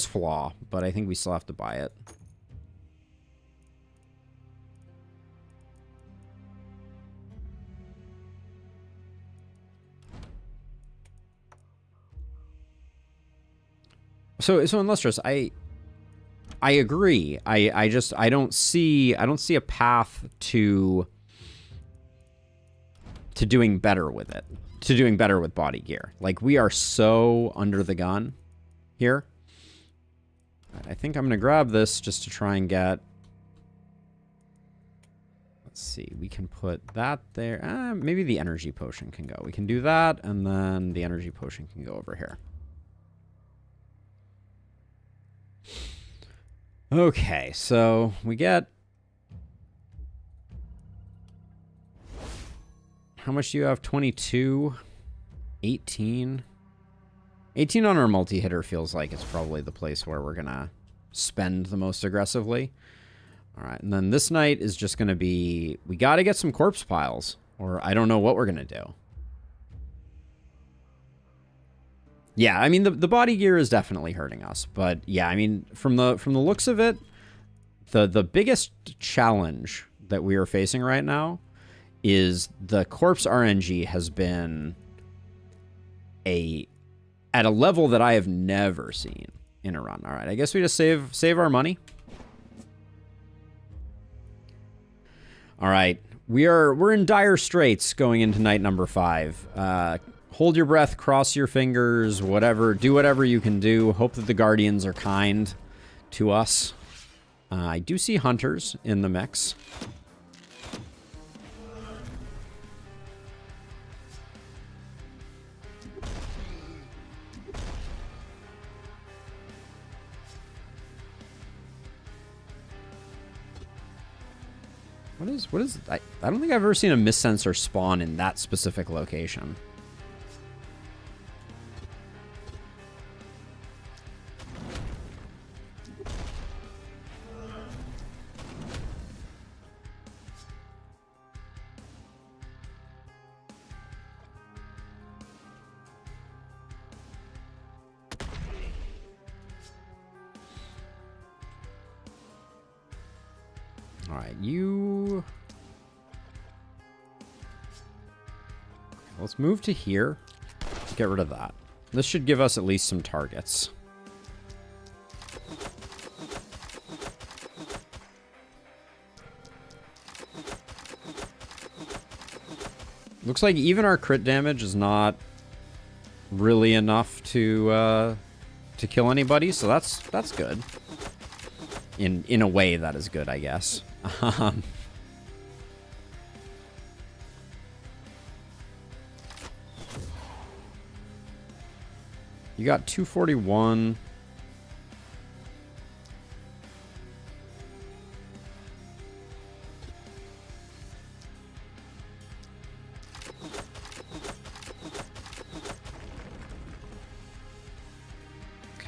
flaw, but I think we still have to buy it. So in Lustros, I agree. I don't see a path to doing better with it. To doing better with body gear. Like, we are so under the gun here. I think I'm going to grab this just to try and get... Let's see. We can put that there. Maybe the energy potion can go. We can do that, and then the energy potion can go over here. Okay, so we get... How much do you have? 22? 18? 18 on our multi-hitter feels like it's probably the place where we're going to spend the most aggressively. All right, and then this night is just going to be... We got to get some corpse piles, or I don't know what we're going to do. Yeah, I mean, the body gear is definitely hurting us. But yeah, I mean, from the looks of it, the biggest challenge that we are facing right now is the corpse RNG has been at a level that I have never seen in a run. All right, I guess we just save our money. All right, we're in dire straits going into night number 5. Hold your breath, cross your fingers, whatever. Do whatever you can do. Hope that the Guardians are kind to us. I do see hunters in the mix. What is I don't think I've ever seen a mist-sensor spawn in that specific location. All right, you... Let's move to here. Get rid of that. This should give us at least some targets. Looks like even our crit damage is not really enough to kill anybody, so that's good. In a way, that is good, I guess. You got 241.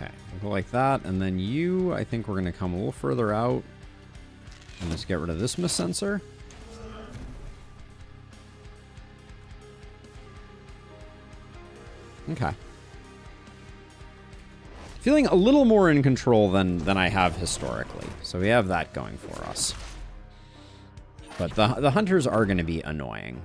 Okay, we'll go like that, and then you, I think we're going to come a little further out and just get rid of this miss sensor. Okay. Feeling a little more in control than I have historically, so we have that going for us. But the hunters are going to be annoying.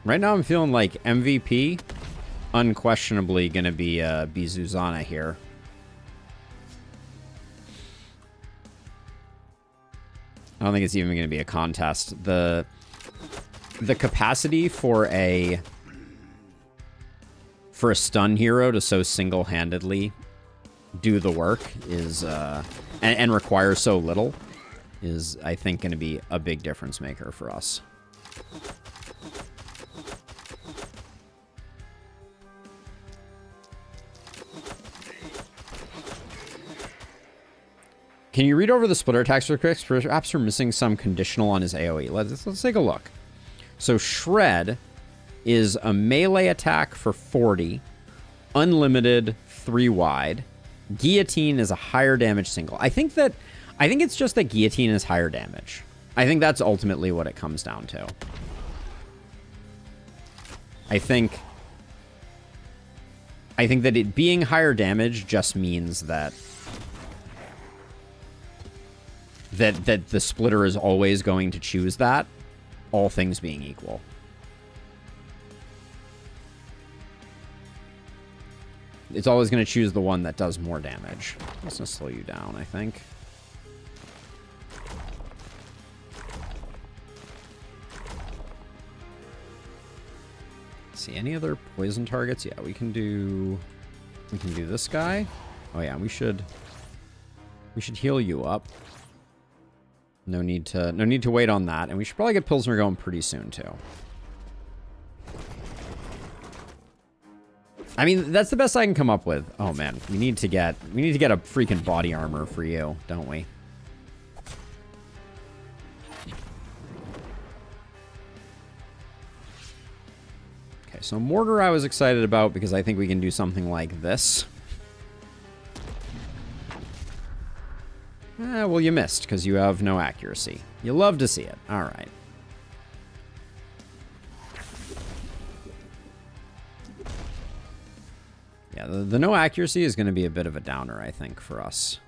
Right now I'm feeling like MVP, unquestionably going to be Zuzana here. I don't think it's even going to be a contest. The capacity for a stun hero to so single-handedly do the work is and require so little is, I think, going to be a big difference maker for us. Can you read over the splitter attacks for quick? Perhaps we're missing some conditional on his AoE. Let's take a look. So Shred is a melee attack for 40, unlimited, 3 wide. Guillotine is a higher damage single. I think it's just that Guillotine is higher damage. I think that's ultimately what it comes down to. I think that it being higher damage just means that the splitter is always going to choose that, all things being equal. It's always going to choose the one that does more damage. Let's just slow you down, I think. See any other poison targets? Yeah, we can do this guy. Oh yeah, we should heal you up. No need to wait on that, and we should probably get Pilsner going pretty soon too. I mean, that's the best I can come up with. Oh man, we need to get a freaking body armor for you, don't we? Okay, so Mortar I was excited about because I think we can do something like this. Well, you missed because you have no accuracy. You love to see it. All right. Yeah, the no accuracy is going to be a bit of a downer, I think, for us.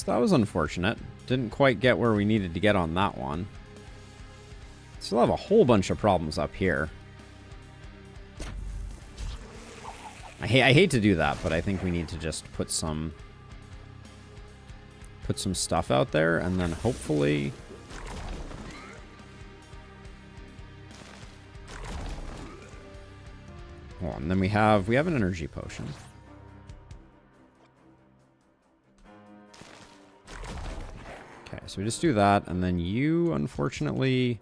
That was unfortunate. Didn't quite get where we needed to get on that one. Still have a whole bunch of problems up here. I hate to do that, but I think we need to just put some stuff out there, and then hopefully hold on, then we have an energy potion. Okay, so we just do that, and then you, unfortunately...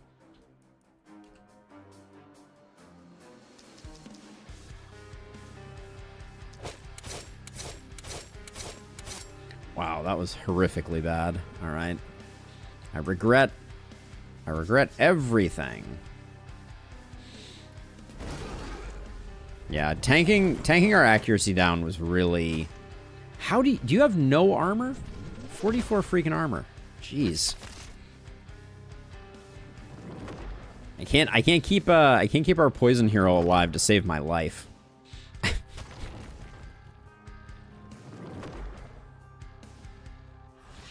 Wow, was horrifically bad. All right. I regret everything. Yeah, tanking our accuracy down was really... How do you have no armor? 44 freaking armor. Jeez. I can't keep our poison hero alive to save my life.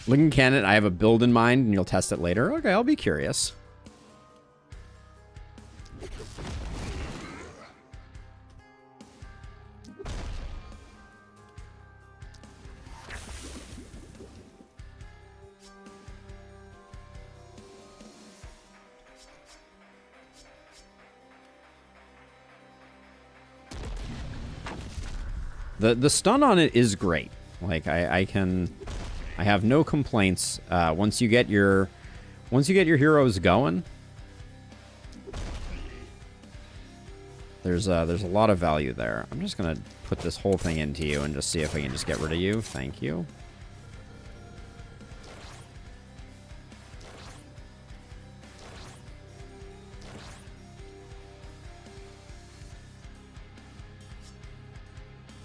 Looking Cannon, I have a build in mind and you'll test it later. Okay, I'll be curious. The stun on it is great. Like I have no complaints. Once you get your heroes going, there's a lot of value there. I'm just gonna put this whole thing into you and just see if I can just get rid of you. Thank you.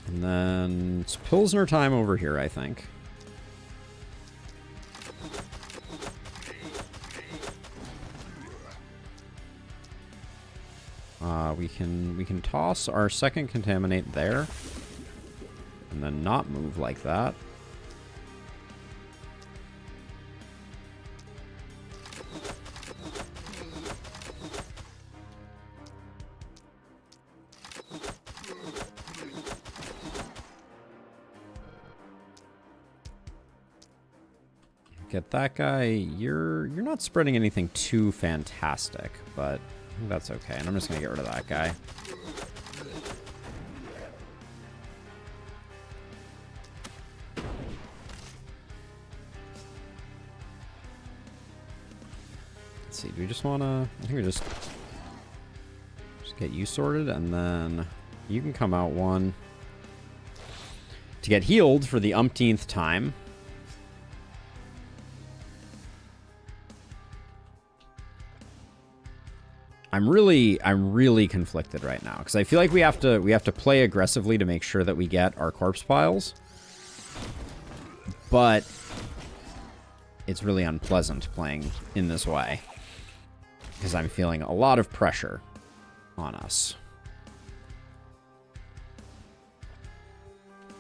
And then it's Pilsner time over here, I think. We can toss our second contaminate there, and then not move like that. Get that guy. You're not spreading anything too fantastic, but I think that's okay. And I'm just gonna get rid of that guy. Let's see. Do we just wanna? I think we just get you sorted, and then you can come out one to get healed for the umpteenth time. I'm really conflicted right now because I feel like we have to play aggressively to make sure that we get our corpse piles, but it's really unpleasant playing in this way because I'm feeling a lot of pressure on us.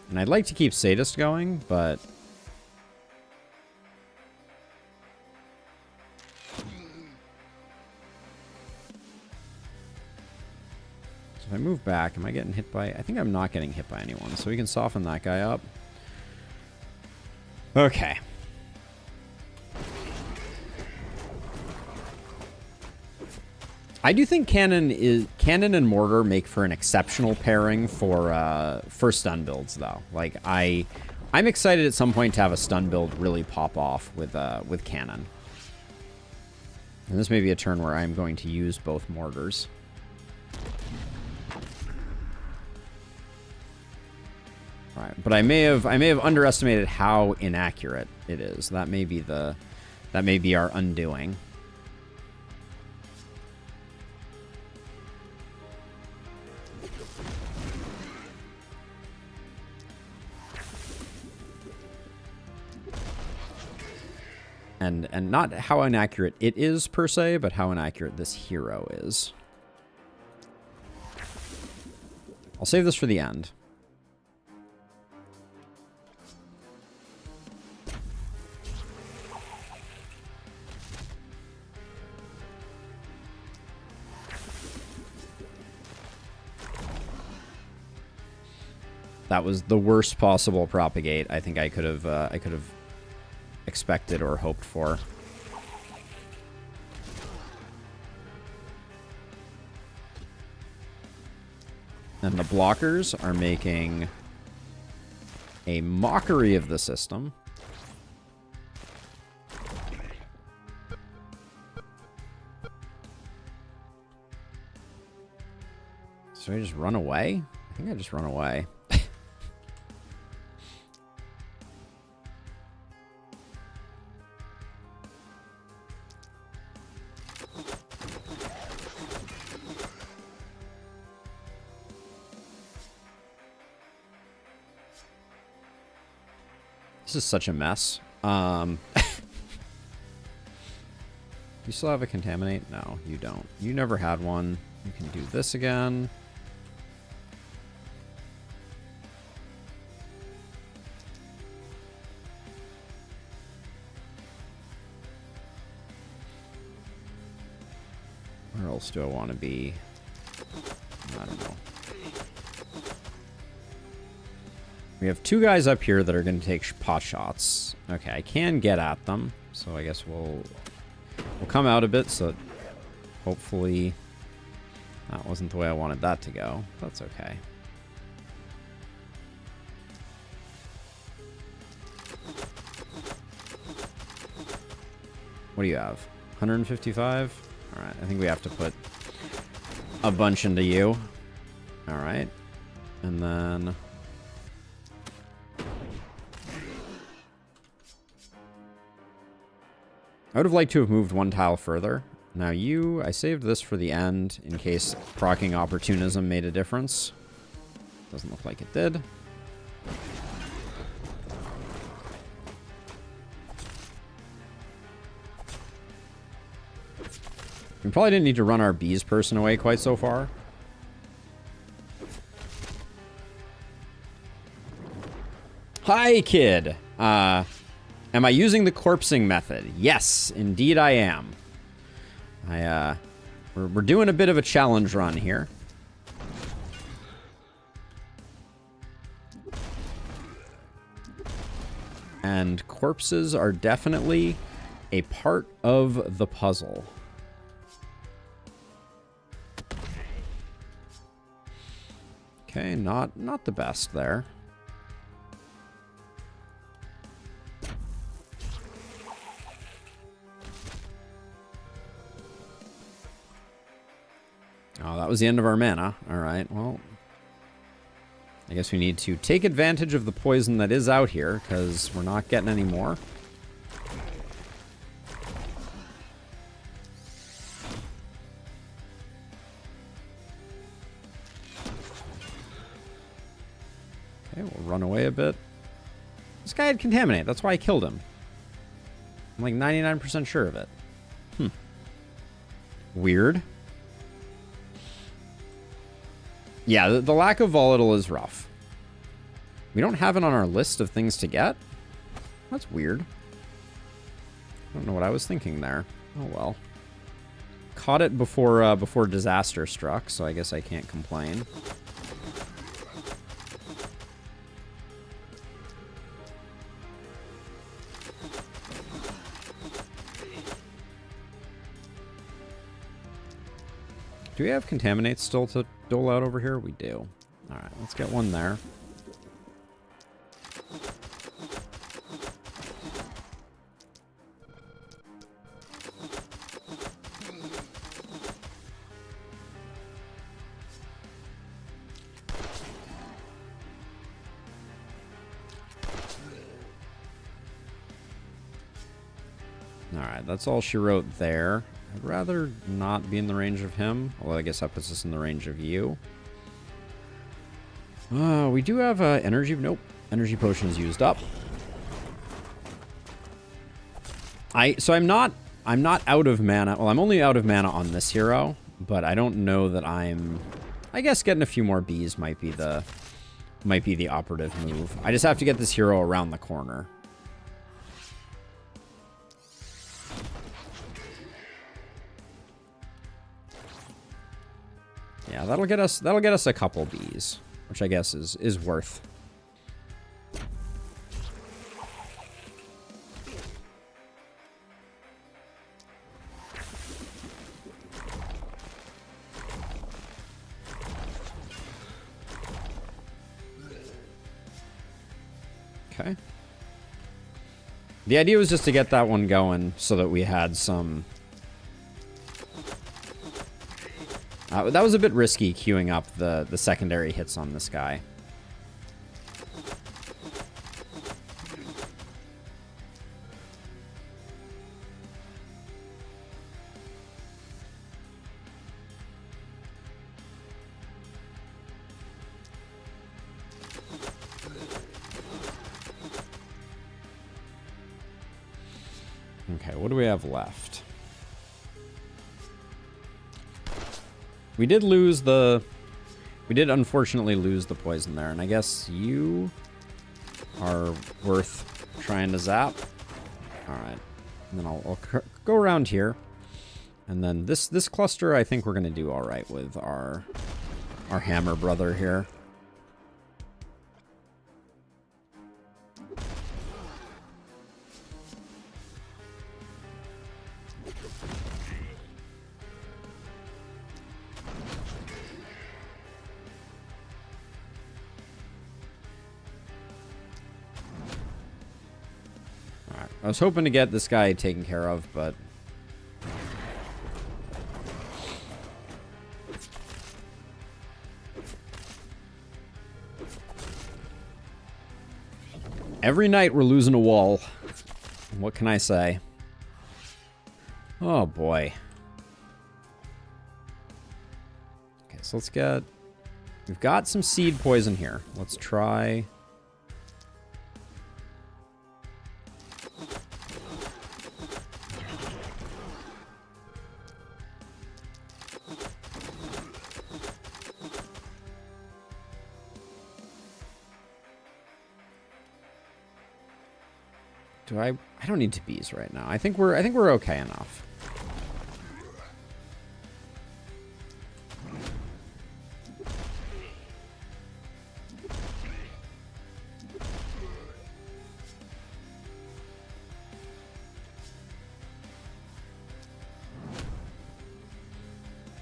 And I'd like to keep Sadist going, but if I move back, am I getting hit by... I think I'm not getting hit by anyone, so we can soften that guy up. Okay. I do think Cannon and Mortar make for an exceptional pairing for stun builds, though. Like, I'm excited at some point to have a stun build really pop off with Cannon. And this may be a turn where I'm going to use both Mortars. Right, but I may have underestimated how inaccurate it is. That may be our undoing. And not how inaccurate it is per se, but how inaccurate this hero is. I'll save this for the end. That was the worst possible propagate I think I could have expected or hoped for. And the blockers are making a mockery of the system. So I just run away? I think I just run away. This is such a mess. You still have a contaminate? No, you don't. You never had one. You can do this again. Where else do I want to be? I don't know. We have two guys up here that are going to take pot shots. Okay, I can get at them, so I guess we'll come out a bit, so hopefully that wasn't the way I wanted that to go. That's okay. What do you have? 155? All right, I think we have to put a bunch into you. All right, and then I would have liked to have moved one tile further. Now you, I saved this for the end in case proccing opportunism made a difference. Doesn't look like it did. We probably didn't need to run our bees person away quite so far. Hi, kid. Am I using the corpsing method? Yes, indeed I am. We're doing a bit of a challenge run here. And corpses are definitely a part of the puzzle. Okay, not the best there. Oh, that was the end of our mana. All right, well, I guess we need to take advantage of the poison that is out here, because we're not getting any more. Okay, we'll run away a bit. This guy had Contaminate. That's why I killed him. I'm like 99% sure of it. Weird. Yeah, the lack of volatile is rough. We don't have it on our list of things to get. That's weird. I don't know what I was thinking there. Oh well. Caught it before before disaster struck, so I guess I can't complain. Do we have Contaminate still to dole out over here? We do. Alright, let's get one there. Alright, that's all she wrote there. I'd rather not be in the range of him. Although I guess that puts us in the range of you. We do have energy. Nope. Energy potion is used up. So I'm not out of mana. Well, I'm only out of mana on this hero, but I don't know that I'm... I guess getting a few more bees might be the operative move. I just have to get this hero around the corner. Yeah, that'll get us a couple bees, which I guess is worth. Okay. The idea was just to get that one going so that we had some... that was a bit risky, queuing up the secondary hits on this guy. Okay, what do we have left? We did lose the... We did unfortunately lose the poison there, and I guess you are worth trying to zap. Alright. And then I'll go around here. And then this cluster, I think we're going to do alright with our hammer brother here. I was hoping to get this guy taken care of, but... Every night we're losing a wall. What can I say? Oh, boy. Okay, so let's get... We've got some seed poison here. Let's try... I don't need to bees right now. I think we're okay enough.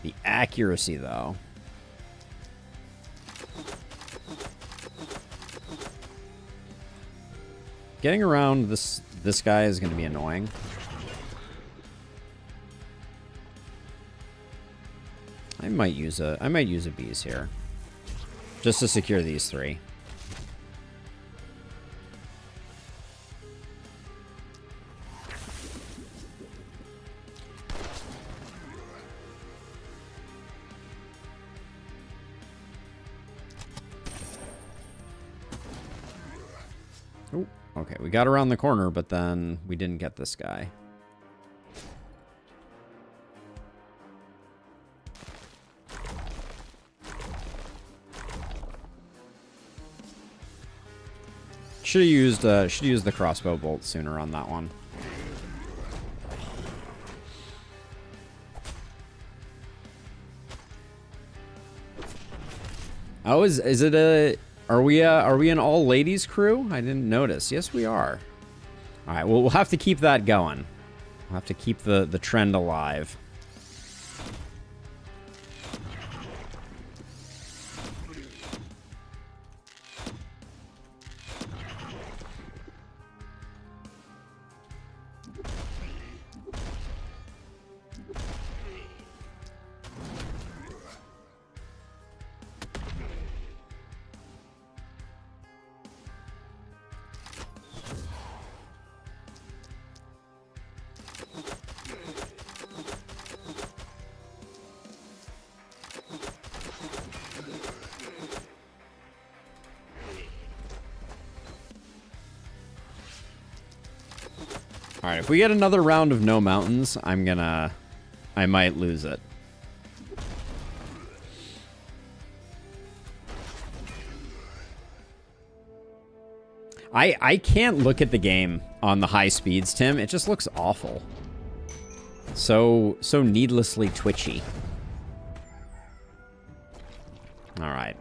The accuracy, though. Getting around this guy is going to be annoying. I might use a bees here, just to secure these three. Oh, okay, we got around the corner, but then we didn't get this guy. Should have used the crossbow bolt sooner on that one. Oh, is it a... Are we an all ladies crew? I didn't notice. Yes, we are. All right. Well, we'll have to keep that going. We'll have to keep the trend alive. All right, if we get another round of no mountains, I might lose it. I can't look at the game on the high speeds, Tim. It just looks awful. So needlessly twitchy. All right.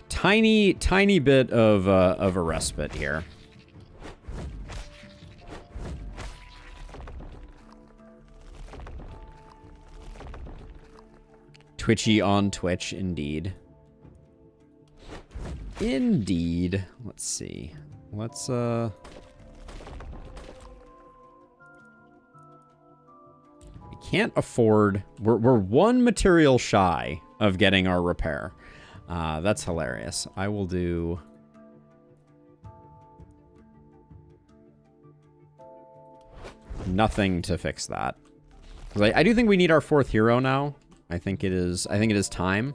Tiny bit of a respite here. Twitchy on Twitch, indeed. Indeed. Let's see. Let's we can't afford... We're one material shy of getting our repair. That's hilarious. I will do... nothing to fix that. 'Cause I do think we need our 4th hero now. I think it is time.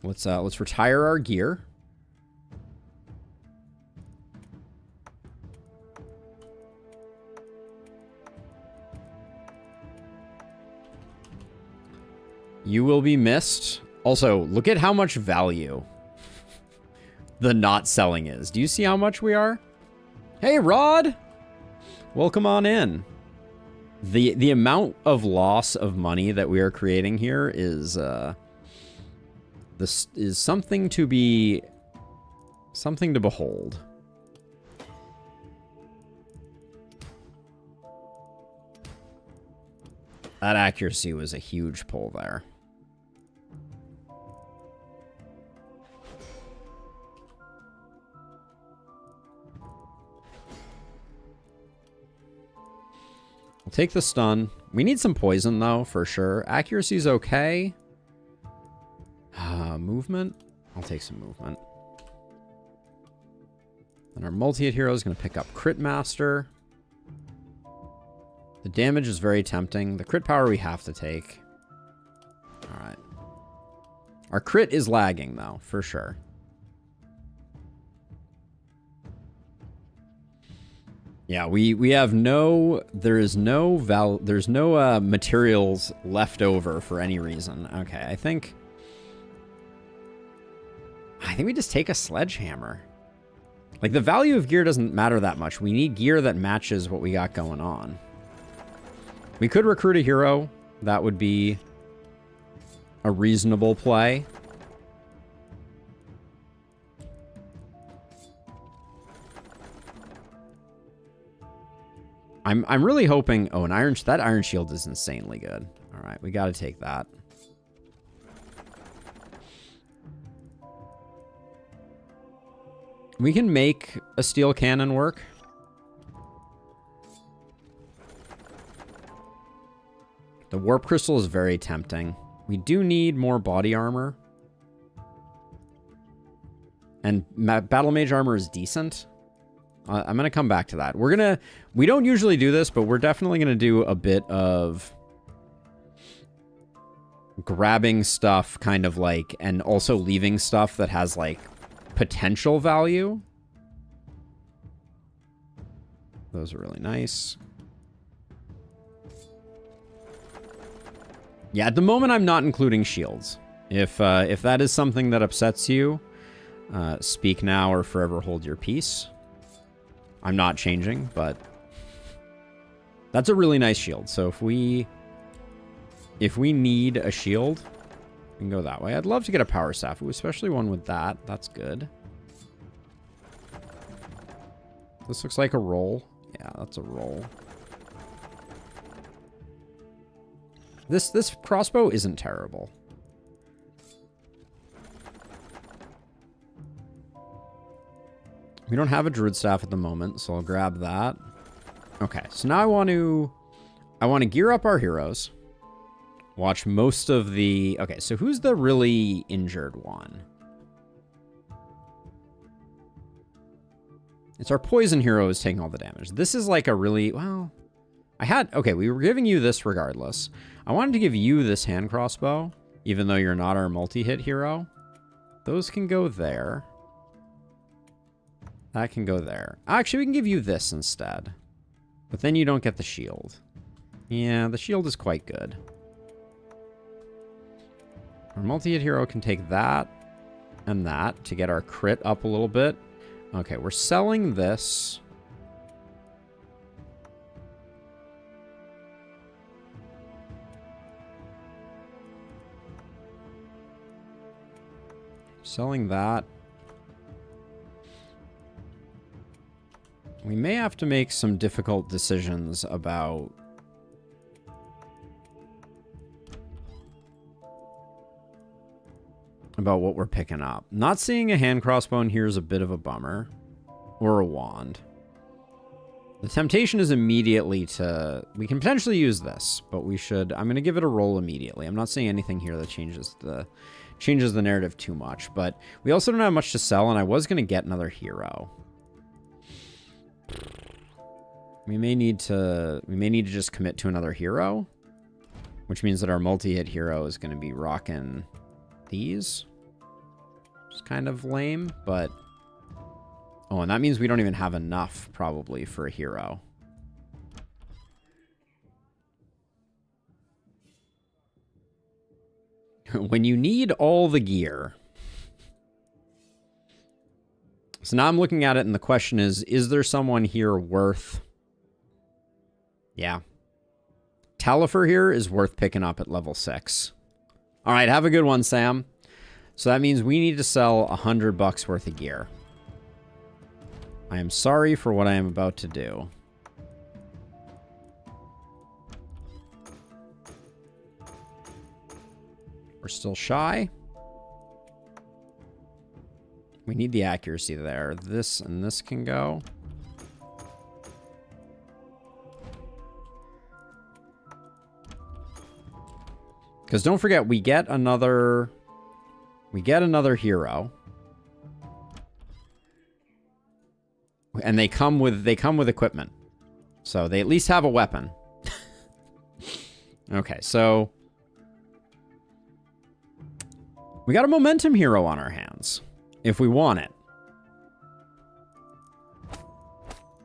Let's retire our gear. You will be missed. Also, look at how much value the not selling is. Do you see how much we are? Hey, Rod! Welcome on in. The amount of loss of money that we are creating here is this is something to behold. That accuracy was a huge pull there. We'll take the stun. We need some poison, though, for sure. Accuracy's okay. Movement. I'll take some movement. And our multi-hit hero is going to pick up Crit Master. The damage is very tempting. The crit power we have to take. All right. Our crit is lagging, though, for sure. Yeah, we have no, there's no materials left over for any reason. Okay, I think we just take a sledgehammer. Like, the value of gear doesn't matter that much. We need gear that matches what we got going on. We could recruit a hero. That would be a reasonable play. I'm really hoping... Oh, that Iron Shield is insanely good. All right, we got to take that. We can make a steel cannon work. The warp crystal is very tempting. We do need more body armor. And battle mage armor is decent. I'm going to come back to that. We don't usually do this, but we're definitely going to do a bit of grabbing stuff kind of like, and also leaving stuff that has like potential value. Those are really nice. Yeah, at the moment I'm not including shields. If that is something that upsets you, speak now or forever hold your peace. I'm not changing, but that's a really nice shield. So if we need a shield, we can go that way. I'd love to get a power staff, especially one with that. That's good. This looks like a roll. Yeah, that's a roll. This crossbow isn't terrible. We don't have a druid staff at the moment, so I'll grab that. Okay, so now I want to gear up our heroes. Watch most of the... Okay, so who's the really injured one? It's our poison hero who's taking all the damage. This is like a really... Well, okay, we were giving you this regardless. I wanted to give you this hand crossbow, even though you're not our multi-hit hero. Those can go there. That can go there. Actually, we can give you this instead. But then you don't get the shield. Yeah, the shield is quite good. Our multi-hit hero can take that and that to get our crit up a little bit. Okay, we're selling this. Selling that. We may have to make some difficult decisions about what we're picking up. Not seeing a hand crossbow in here is a bit of a bummer. Or a wand. The temptation is immediately to... We can potentially use this, but we should... I'm going to give it a roll immediately. I'm not seeing anything here that changes the narrative too much, but we also don't have much to sell, and I was going to get another hero. We may need to just commit to another hero, which means that our multi-hit hero is going to be rocking these. It's kind of lame, but... Oh, and that means we don't even have enough, probably, for a hero. When you need all the gear. So now I'm looking at it, and the question is there someone here worth... Yeah. Talifer here is worth picking up at level 6. All right, have a good one, Sam. So that means we need to sell $100 worth of gear. I am sorry for what I am about to do. We're still shy. We need the accuracy there. This and this can go. Because don't forget, we get another hero. And they come with equipment. So they at least have a weapon. Okay, so we got a momentum hero on our hands if we want it.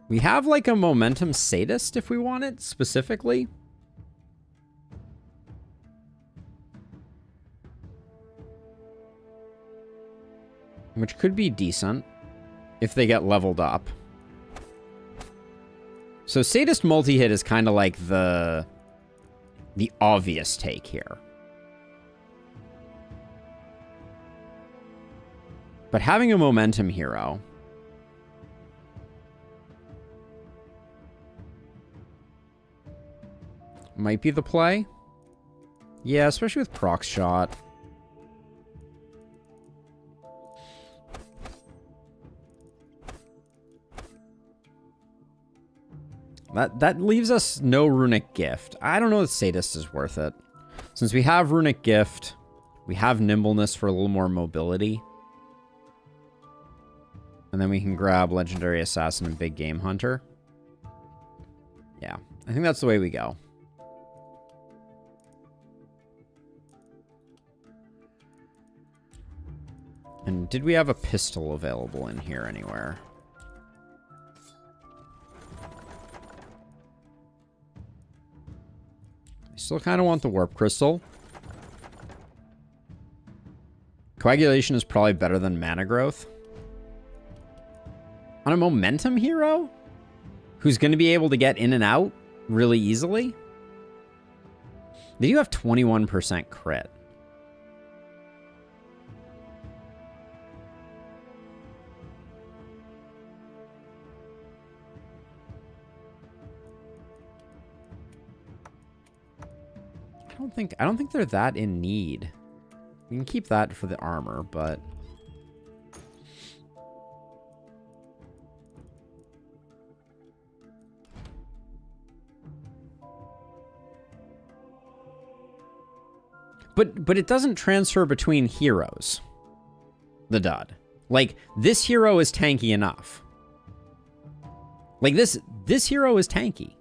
We have like a momentum sadist if we want it specifically. Which could be decent if they get leveled up. So Sadist multi-hit is kind of like the obvious take here. But having a momentum hero might be the play. Yeah, especially with proc shot. That leaves us no runic gift. I don't know if Sadist is worth it. Since we have runic gift, we have nimbleness for a little more mobility. And then we can grab legendary assassin and big game hunter. Yeah, I think that's the way we go. And did we have a pistol available in here anywhere? Still kind of want the warp crystal. Coagulation is probably better than mana growth. On a momentum hero? Who's going to be able to get in and out really easily? They do have 21% crit. I don't think they're that in need. We can keep that for the armor, but it doesn't transfer between heroes. The dud. Like this hero is tanky enough. Like this hero is tanky.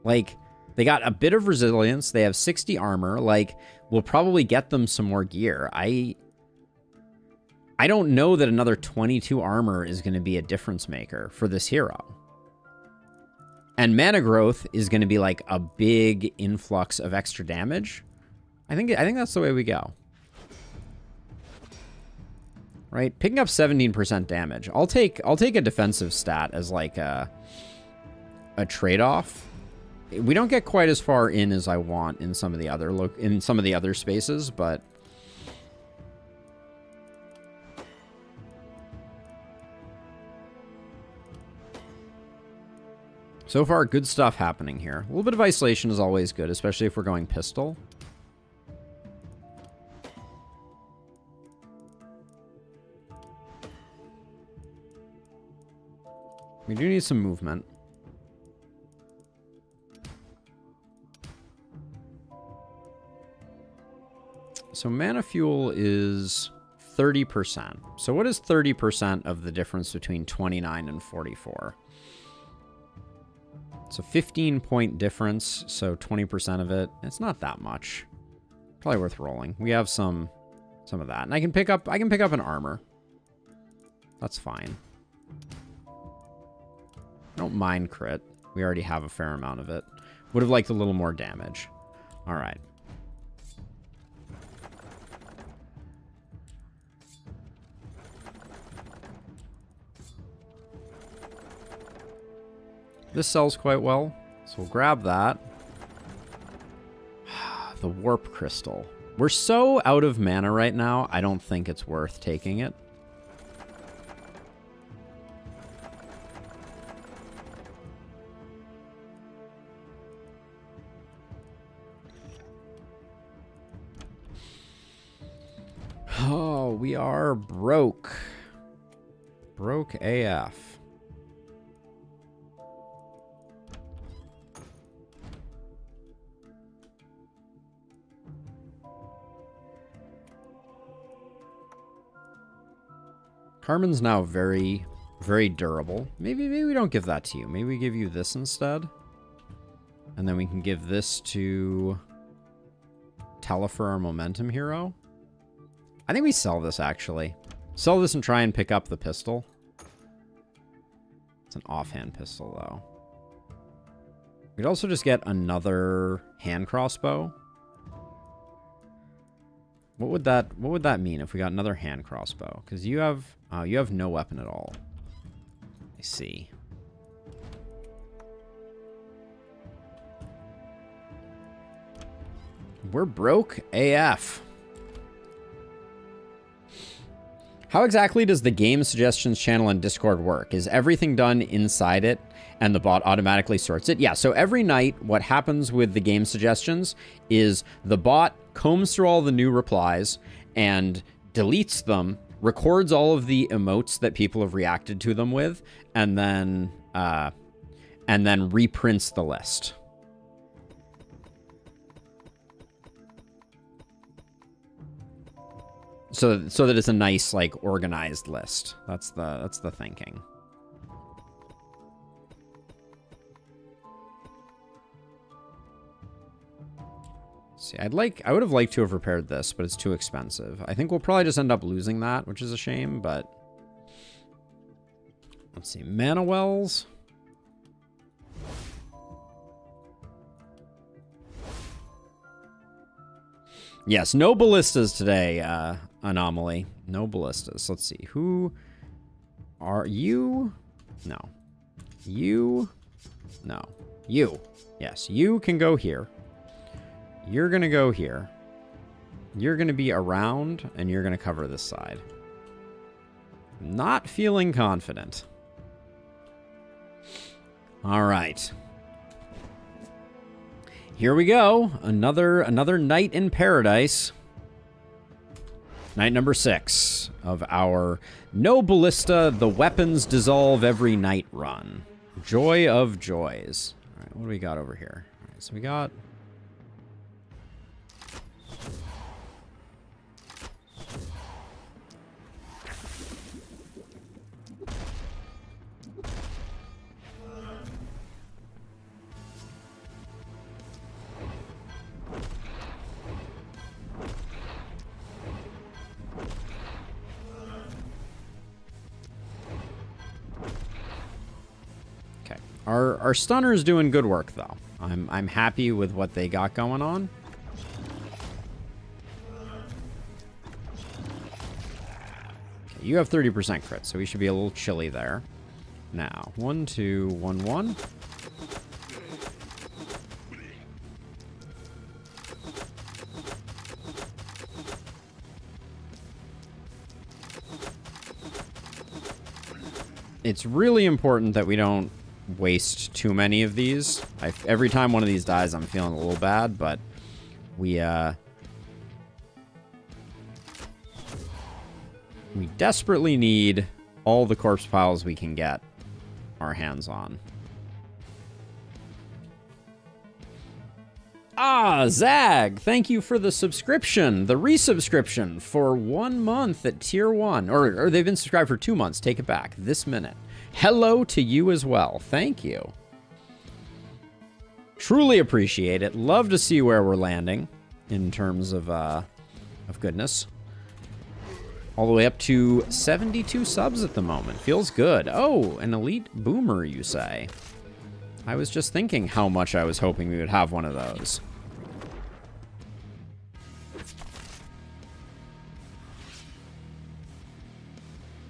Like they got a bit of resilience. They have 60 armor. Like, we'll probably get them some more gear. I don't know that another 22 armor is going to be a difference maker for this hero. And mana growth is going to be like a big influx of extra damage. I think that's the way we go. Right? Picking up 17% damage. I'll take a defensive stat as like a trade-off. We don't get quite as far in as I want in some of the other spaces, but so far good stuff happening here. A little bit of isolation is always good, especially if we're going pistol. We do need some movement. So mana fuel is 30%. So what is 30% of the difference between 29 and 44? It's a 15-point difference, so 20% of it. It's not that much. Probably worth rolling. We have some of that. And I can pick up an armor. That's fine. I don't mind crit. We already have a fair amount of it. Would have liked a little more damage. All right. This sells quite well, so we'll grab that. The warp crystal. We're so out of mana right now, I don't think it's worth taking it. Oh, we are broke. Broke AF. Carmen's now very, very durable. Maybe we don't give that to you. Maybe we give you this instead. And then we can give this to Tella for our momentum hero. I think we sell this, actually. Sell this and try and pick up the pistol. It's an offhand pistol, though. We'd also just get another hand crossbow. What would that mean if we got another hand crossbow? Because you have no weapon at all. I see. We're broke AF. How exactly does the game suggestions channel in Discord work? Is everything done inside it and the bot automatically sorts it? Yeah, so every night what happens with the game suggestions is the bot combs through all the new replies and deletes them, records all of the emotes that people have reacted to them with, and then reprints the list. So that it's a nice, like, organized list. That's the thinking. See, I would have liked to have repaired this, but it's too expensive. I think we'll probably just end up losing that, which is a shame, but let's see. Mana wells. Yes, no ballistas today, Anomaly. No ballistas. Let's see. Who are you? No. You? No. You. Yes, you can go here. You're going to go here. You're going to be around, and you're going to cover this side. Not feeling confident. All right. Here we go. Another night in paradise. Night number 6 of our No Ballista, the weapons dissolve every night run. Joy of joys. All right, what do we got over here? All right, so we got... Our stunner is doing good work, though. I'm happy with what they got going on. Okay, you have 30% crit, so we should be a little chilly there. Now, 1, 2, 1, 1. It's really important that we don't waste too many of these. Every time one of these dies, I'm feeling a little bad, but we desperately need all the corpse piles we can get our hands on. Ah, Zag, thank you for the subscription, the resubscription for 1 month at tier 1. Or they've been subscribed for 2 months. Take it back this minute. Hello to you as well. Thank you. Truly appreciate it. Love to see where we're landing in terms of goodness. All the way up to 72 subs at the moment. Feels good. Oh, an elite boomer, you say? I was just thinking how much I was hoping we would have one of those.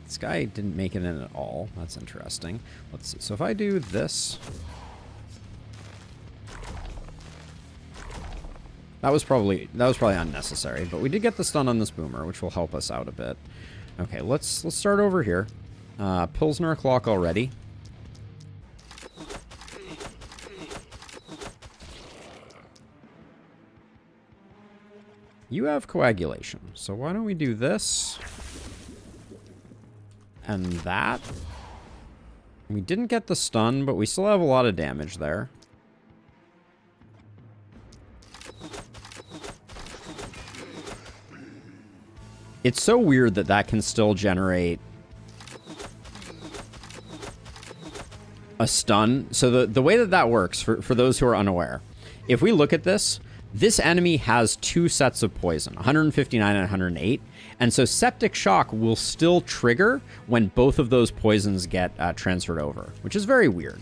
This guy didn't make it in at all. That's interesting. Let's see. So if I do this... That was probably unnecessary, but we did get the stun on this boomer, which will help us out a bit. Okay, let's start over here. Pilsner clock already. You have coagulation, so why don't we do this and that? We didn't get the stun, but we still have a lot of damage there. It's so weird that that can still generate a stun. So the way that that works, for those who are unaware, if we look at this, this enemy has two sets of poison, 159 and 108. And so Septic Shock will still trigger when both of those poisons get transferred over, which is very weird.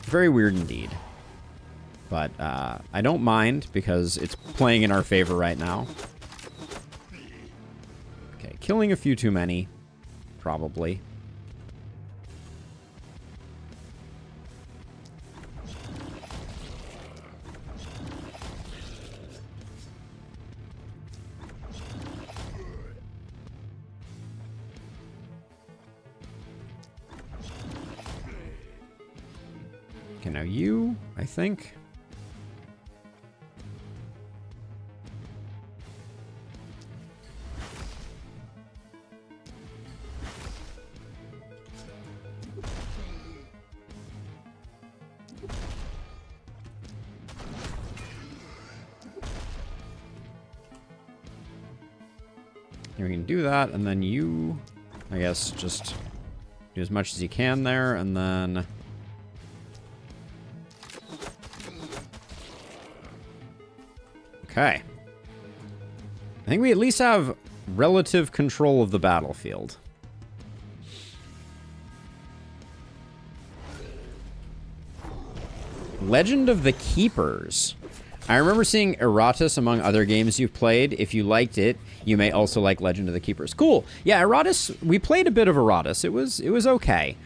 Very weird indeed. But I don't mind because it's playing in our favor right now. Okay, killing a few too many, probably. Okay, now you, I think. We can do that, and then you, I guess, just do as much as you can there, and then... Okay. I think we at least have relative control of the battlefield. Legend of the Keepers. I remember seeing Eratus among other games you've played. If you liked it, you may also like Legend of the Keepers. Cool. Yeah, Eratus, we played a bit of Eratus. It was okay.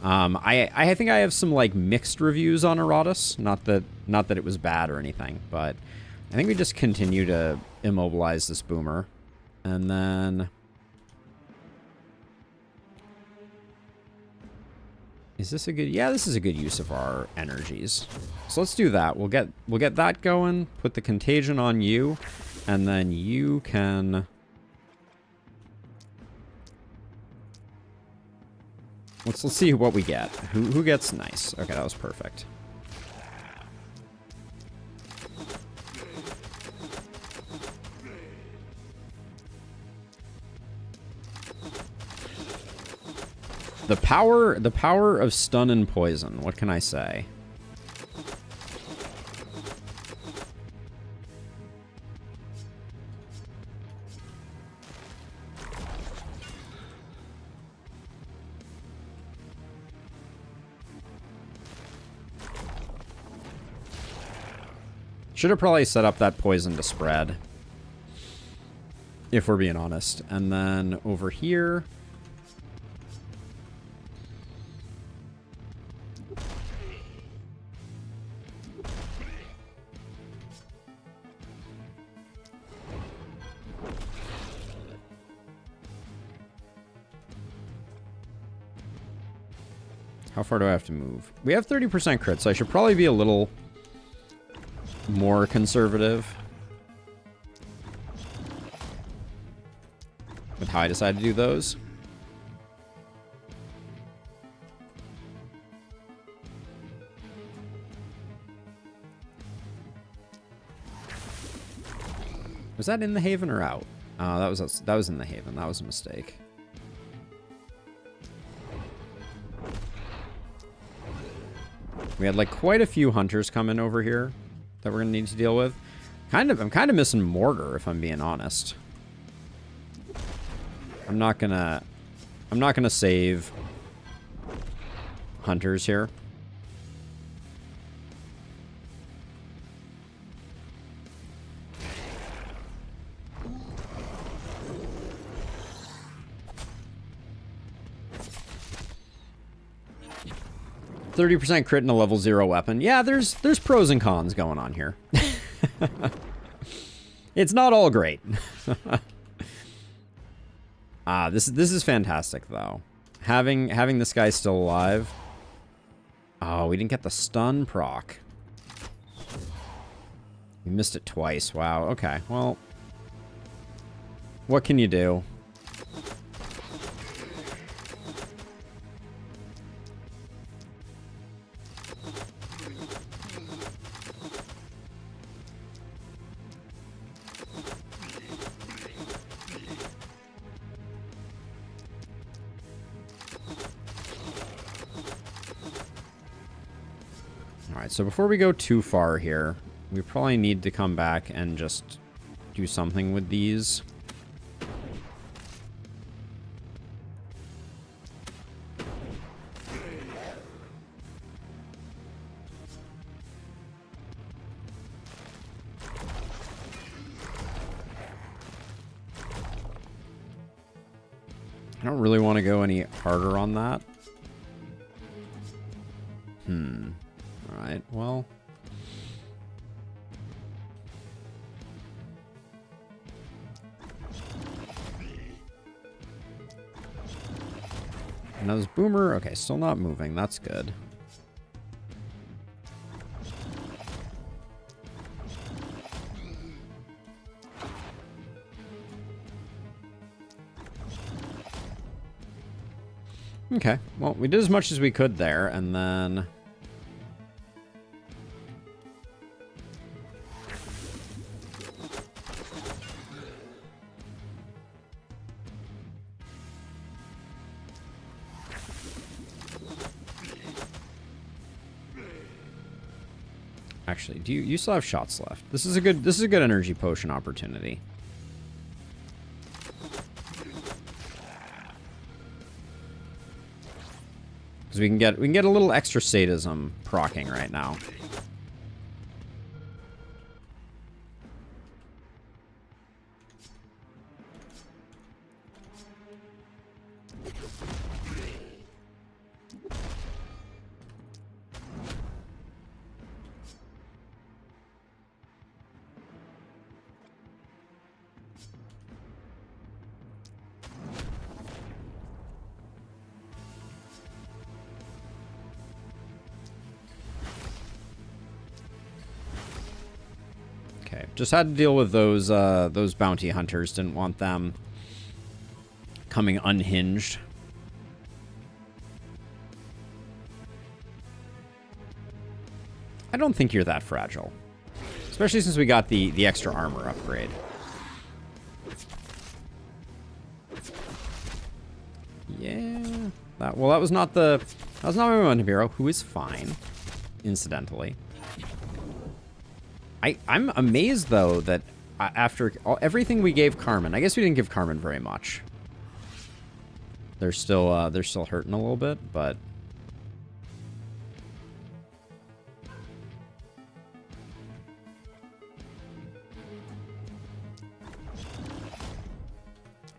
I think I have some like mixed reviews on Eratus. Not that it was bad or anything, but I think we just continue to immobilize this boomer. And then... Is this a good... Yeah, this is a good use of our energies. So let's do that. We'll get that going, put the contagion on you, and then you can... Let's see what we get. Who gets nice? Okay, that was perfect. The power of stun and poison. What can I say? Should have probably set up that poison to spread, if we're being honest. And then over here... How far do I have to move? We have 30% crit, so I should probably be a little more conservative with how I decide to do those. Was that in the Haven or out? That was in the Haven. That was a mistake. We had like quite a few hunters come in over here that we're gonna need to deal with. I'm kind of missing Mortar, if I'm being honest. I'm not gonna save hunters here. %30 crit in a level 0 weapon. Yeah, there's pros and cons going on here. It's not all great. This is fantastic though. Having this guy still alive. Oh, we didn't get the stun proc. We missed it twice. Wow. Okay. Well, what can you do? Alright, so before we go too far here, we probably need to come back and just do something with these. I don't really want to go any harder on that. Alright, well. Now this boomer, okay, still not moving. That's good. Okay, well, we did as much as we could there, and then... Actually, you still have shots left? This is a good energy potion opportunity. Because we can get a little extra sadism proccing right now. Okay, just had to deal with those bounty hunters. Didn't want them coming unhinged. I don't think you're that fragile, especially since we got the extra armor upgrade. Yeah, that was not my momentum hero, who is fine, incidentally. I'm amazed, though, that after everything we gave Carmen, I guess we didn't give Carmen very much. They're still hurting a little bit, but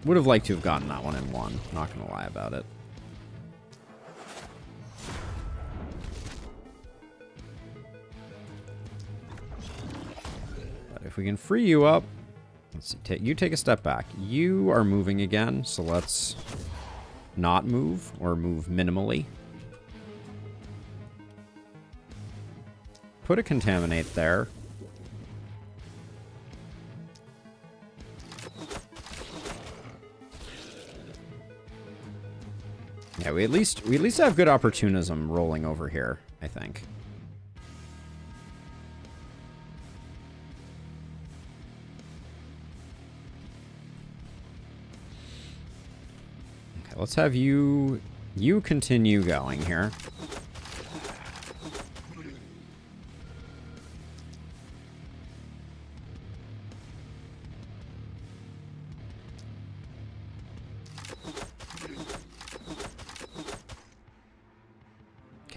would have liked to have gotten that one in one. Not gonna lie about it. If we can free you up, let's see, you take a step back. You are moving again, so let's not move, or move minimally. Put a contaminate there. Yeah, we at least have good opportunism rolling over here, I think. Let's have you continue going here.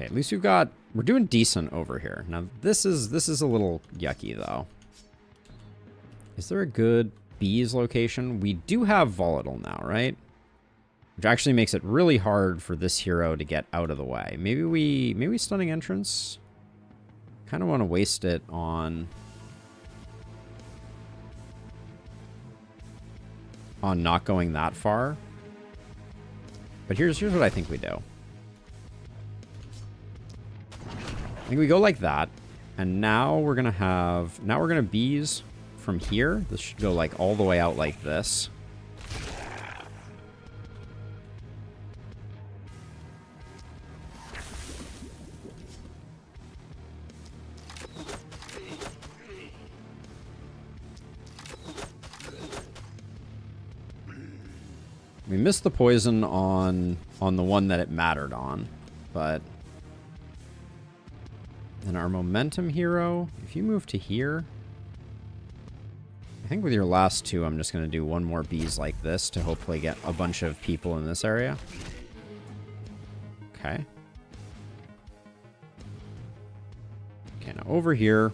Okay, at least we're doing decent over here. Now this is a little yucky though. Is there a good bees location? We do have volatile now, right? Which actually makes it really hard for this hero to get out of the way. Maybe stunning entrance. Kind of want to waste it on not going that far. But here's what I think we do. I think we go like that, and now we're gonna bees from here. This should go like all the way out like this. We missed the poison on the one that it mattered on, but then our momentum hero, if you move to here, I think with your last two, I'm just going to do one more bees like this to hopefully get a bunch of people in this area. Okay. Okay, now over here.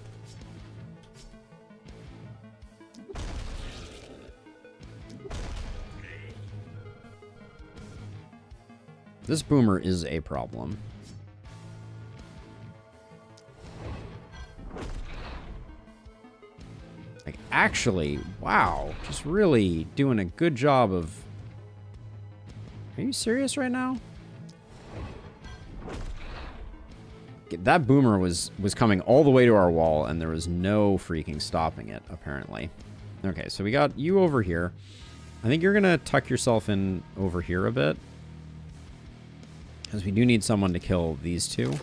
This boomer is a problem. Like, actually, wow. Just really doing a good job of... Are you serious right now? That boomer was coming all the way to our wall, and there was no freaking stopping it, apparently. Okay, so we got you over here. I think you're going to tuck yourself in over here a bit. Because we do need someone to kill these two.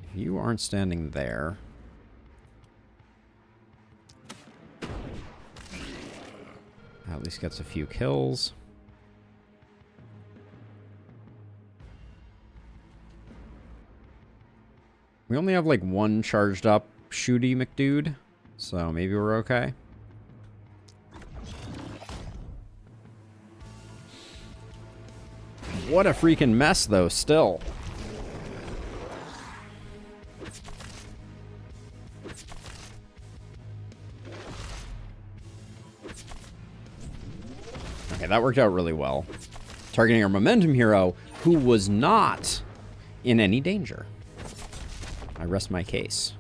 If you aren't standing there... At least gets a few kills. We only have like one charged up shooty McDude, so maybe we're okay. What a freaking mess though, still. Okay, that worked out really well. Targeting our momentum hero, who was not in any danger. I rest my case.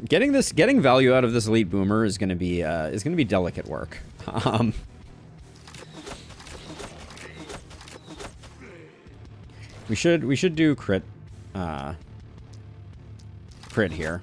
Getting value out of this elite boomer is going to be delicate work. We should do crit here.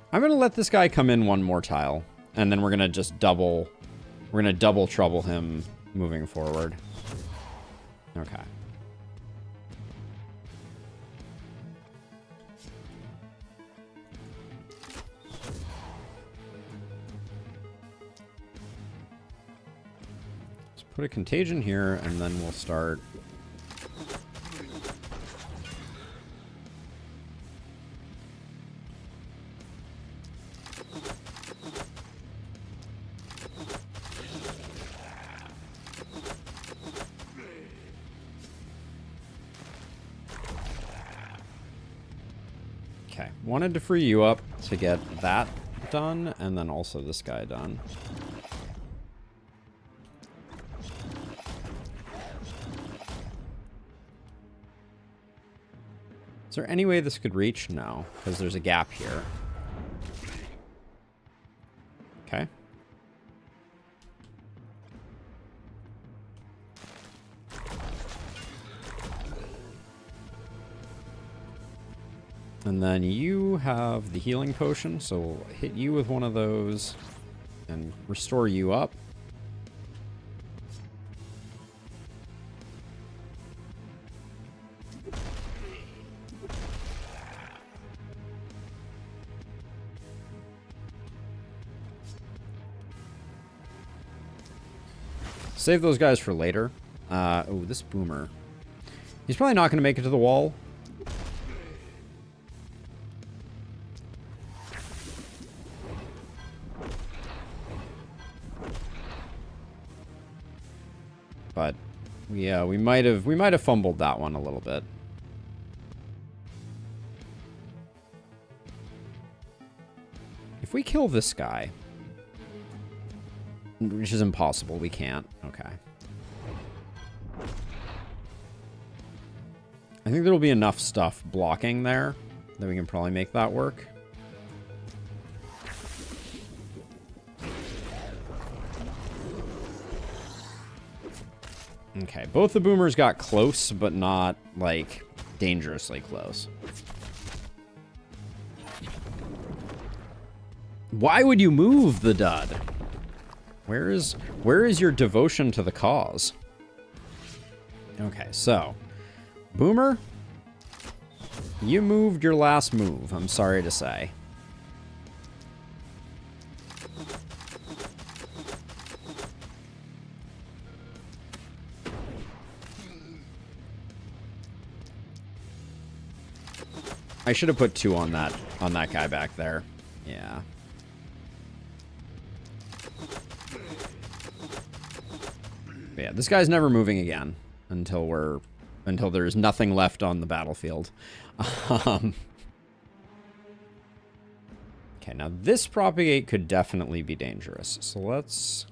I'm going to let this guy come in one more tile, and then we're going to just double trouble him moving forward. Okay. Let's put a contagion here, and then we'll start... Okay, wanted to free you up to get that done, and then also this guy done. Is there any way this could reach? No, because there's a gap here. Okay. And then you have the healing potion, so we'll hit you with one of those and restore you up. Save those guys for later. Oh, this boomer. He's probably not going to make it to the wall. But yeah, we might have fumbled that one a little bit. If we kill this guy, which is impossible, we can't. Okay. I think there'll be enough stuff blocking there that we can probably make that work. Okay, both the boomers got close, but not, like, dangerously close. Why would you move the dud? Where is your devotion to the cause? Okay, so boomer, you moved your last move, I'm sorry to say. I should have put 2 on that guy back there. Yeah. But yeah, this guy's never moving again until there's nothing left on the battlefield. Okay, now this propagate could definitely be dangerous. So let's...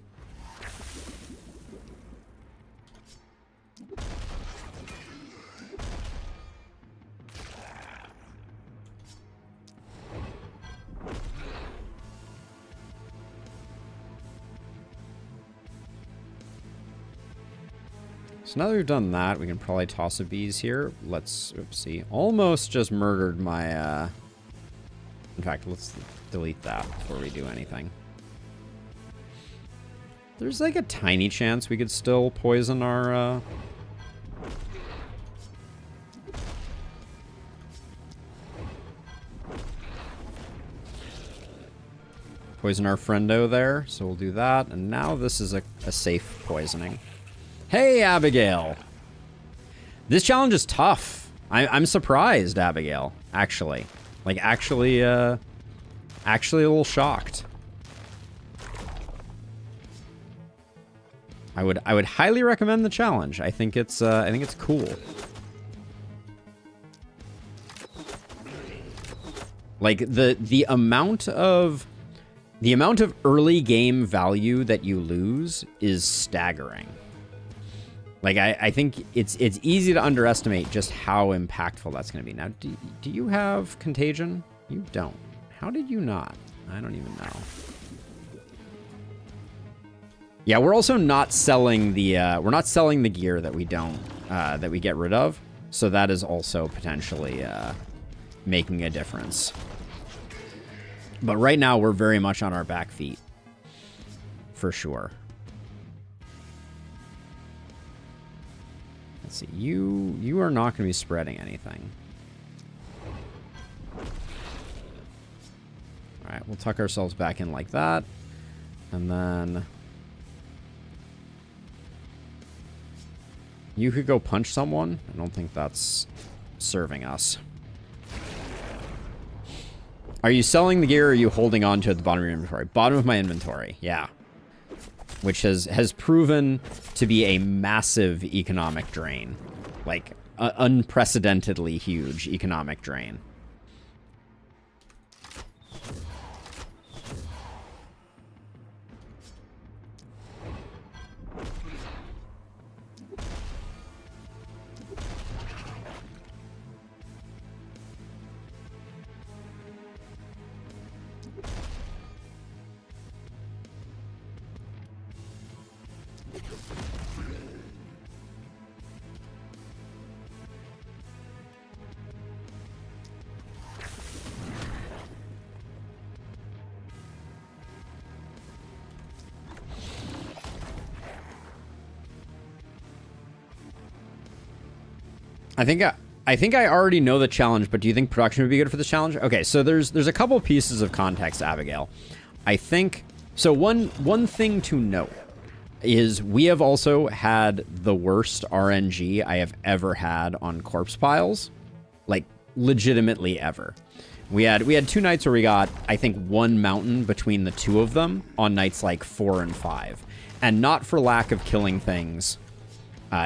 So now that we've done that, we can probably toss a bees here. Let's, oopsie, almost just murdered my, in fact, let's delete that before we do anything. There's like a tiny chance we could still poison our, poison our friendo there, so we'll do that. And now this is a safe poisoning. Hey, Abigail. This challenge is tough. I'm surprised, Abigail, actually. Like, actually a little shocked. I would highly recommend the challenge. I think it's cool. Like, the amount of early game value that you lose is staggering. Like, I think it's easy to underestimate just how impactful that's going to be. Now, do you have Contagion? You don't. How did you not? I don't even know. Yeah, we're also not selling the gear that we don't that we get rid of. So that is also potentially making a difference. But right now we're very much on our back feet, for sure. Let's see, you are not going to be spreading anything. All right, we'll tuck ourselves back in like that. And then you could go punch someone. I don't think that's serving us. Are you selling the gear or are you holding on to it at the bottom of your inventory? Bottom of my inventory, yeah. Which has proven to be a massive economic drain. Like, unprecedentedly huge economic drain. I already know the challenge, but do you think production would be good for this challenge? Okay, so there's a couple pieces of context, Abigail. I think so. One thing to note is we have also had the worst RNG I have ever had on corpse piles, like legitimately ever. We had 2 nights where we got, I think, 1 mountain between the 2 of them on nights like 4 and 5, and not for lack of killing things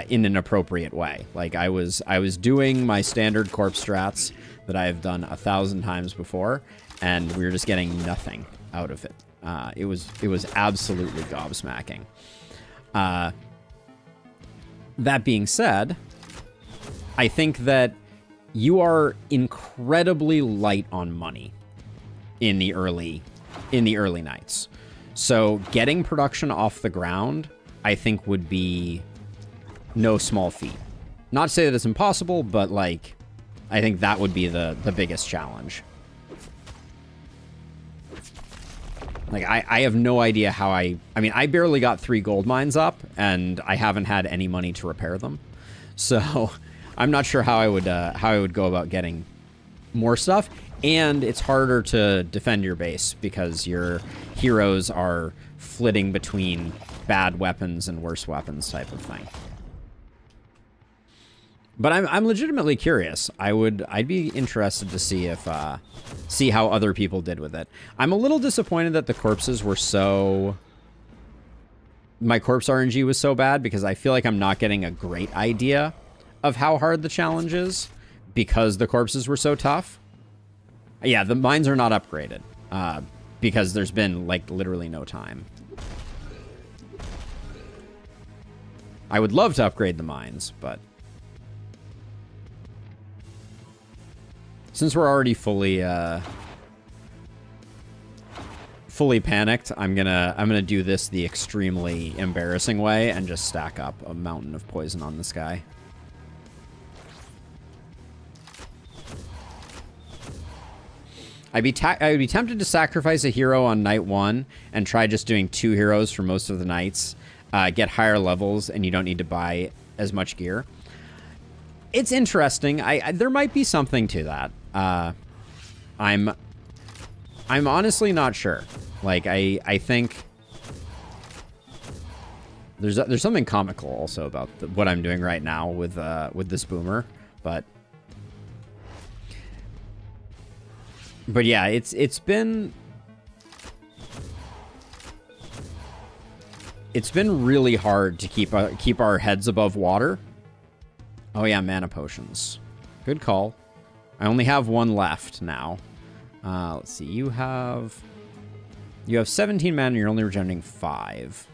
in an appropriate way. Like I was doing my standard corpse strats that I have done 1,000 times before, and we were just getting nothing out of it. It was absolutely gobsmacking. That being said, I think that you are incredibly light on money in the early nights. So getting production off the ground, I think, would be no small feat. Not to say that it's impossible, but like, I think that would be the biggest challenge. Like, I have no idea how I mean, I barely got 3 gold mines up, and I haven't had any money to repair them. So I'm not sure how I would go about getting more stuff. And it's harder to defend your base because your heroes are flitting between bad weapons and worse weapons type of thing. But I'm legitimately curious. I'd be interested to see if see how other people did with it. I'm a little disappointed that the corpses were so... My corpse RNG was so bad because I feel like I'm not getting a great idea of how hard the challenge is because the corpses were so tough. Yeah, the mines are not upgraded because there's been like literally no time. I would love to upgrade the mines, but since we're already fully panicked, I'm gonna do this the extremely embarrassing way and just stack up a mountain of poison on this guy. I would be tempted to sacrifice a hero on night 1 and try just doing 2 heroes for most of the nights. Get higher levels, and you don't need to buy as much gear. It's interesting. There might be something to that. I'm honestly not sure. Like I think there's something comical also about what I'm doing right now with this boomer, but yeah, it's been really hard to keep our heads above water. Oh yeah, mana potions. Good call. I only have 1 left now. Let's see. You have 17 mana and you're only regenerating 5.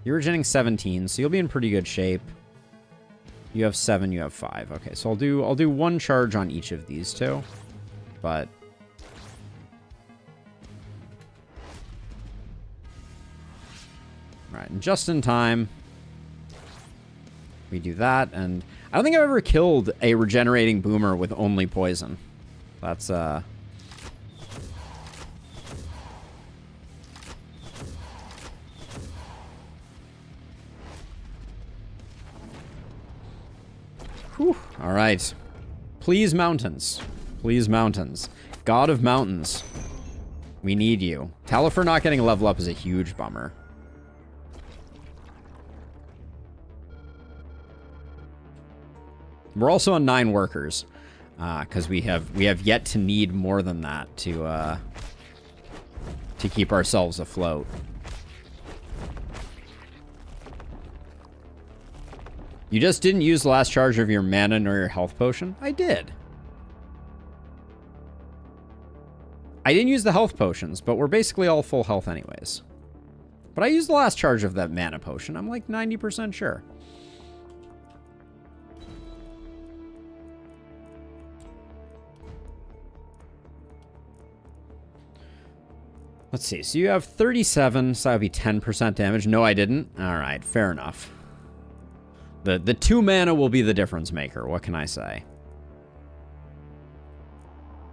You're regenerating 17, so you'll be in pretty good shape. You have 7, you have 5. Okay, so I'll do 1 charge on each of these 2. But right, and just in time we do that, and I don't think I've ever killed a regenerating boomer with only poison. That's whew. All right. Please, mountains. Please, mountains. God of mountains. We need you. Talifer not getting a level up is a huge bummer. We're also on 9 workers, because we have yet to need more than that to keep ourselves afloat. You just didn't use the last charge of your mana nor your health potion? I did. I didn't use the health potions, but we're basically all full health anyways. But I used the last charge of that mana potion. I'm like 90% sure. Let's see. So you have 37, so that would be 10% damage. No, I didn't. All right, fair enough. The 2 mana will be the difference maker. What can I say?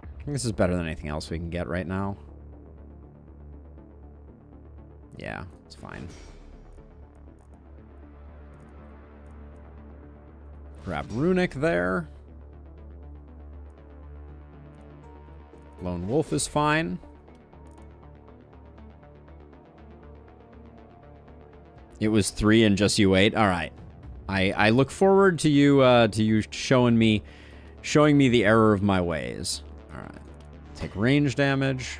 I think this is better than anything else we can get right now. Yeah, it's fine. Grab Runic there. Lone Wolf is fine. It was 3 and just you 8. All right. I look forward to you showing me the error of my ways. All right. Take range damage.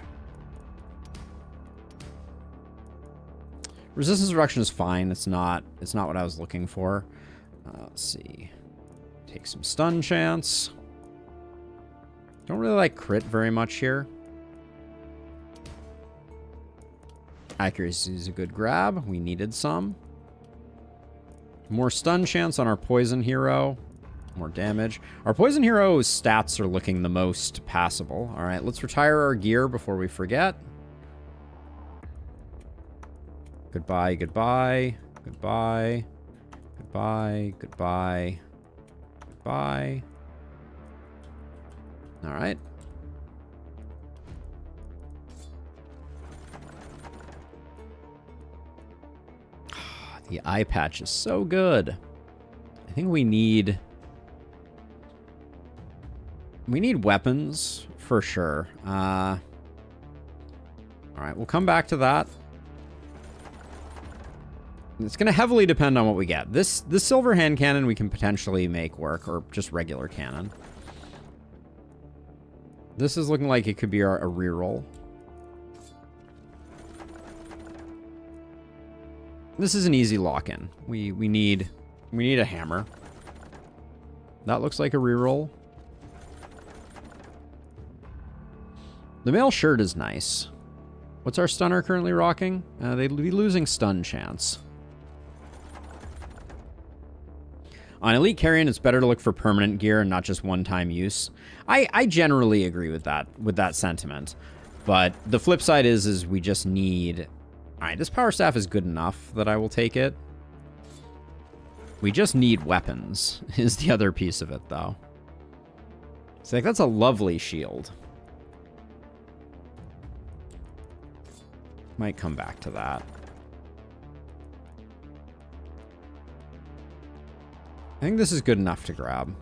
Resistance reduction is fine. It's not what I was looking for. Let's see. Take some stun chance. Don't really like crit very much here. Accuracy is a good grab. We needed some. More stun chance on our poison hero. More damage. Our poison hero's stats are looking the most passable. All right, let's retire our gear before we forget. Goodbye, goodbye, goodbye, goodbye, goodbye, goodbye. All right. The eye patch is so good. I think we need weapons for sure. All right, we'll come back to that. It's going to heavily depend on what we get. This silver hand cannon we can potentially make work, or just regular cannon. This is looking like it could be a reroll. This is an easy lock-in. We need a hammer. That looks like a reroll. The mail shirt is nice. What's our stunner currently rocking? They'd be losing stun chance. On Elite Carrion, it's better to look for permanent gear and not just one-time use. I generally agree with that sentiment. But the flip side is we just need... Alright, this power staff is good enough that I will take it. We just need weapons, is the other piece of it, though. It's like, that's a lovely shield. Might come back to that. I think this is good enough to grab.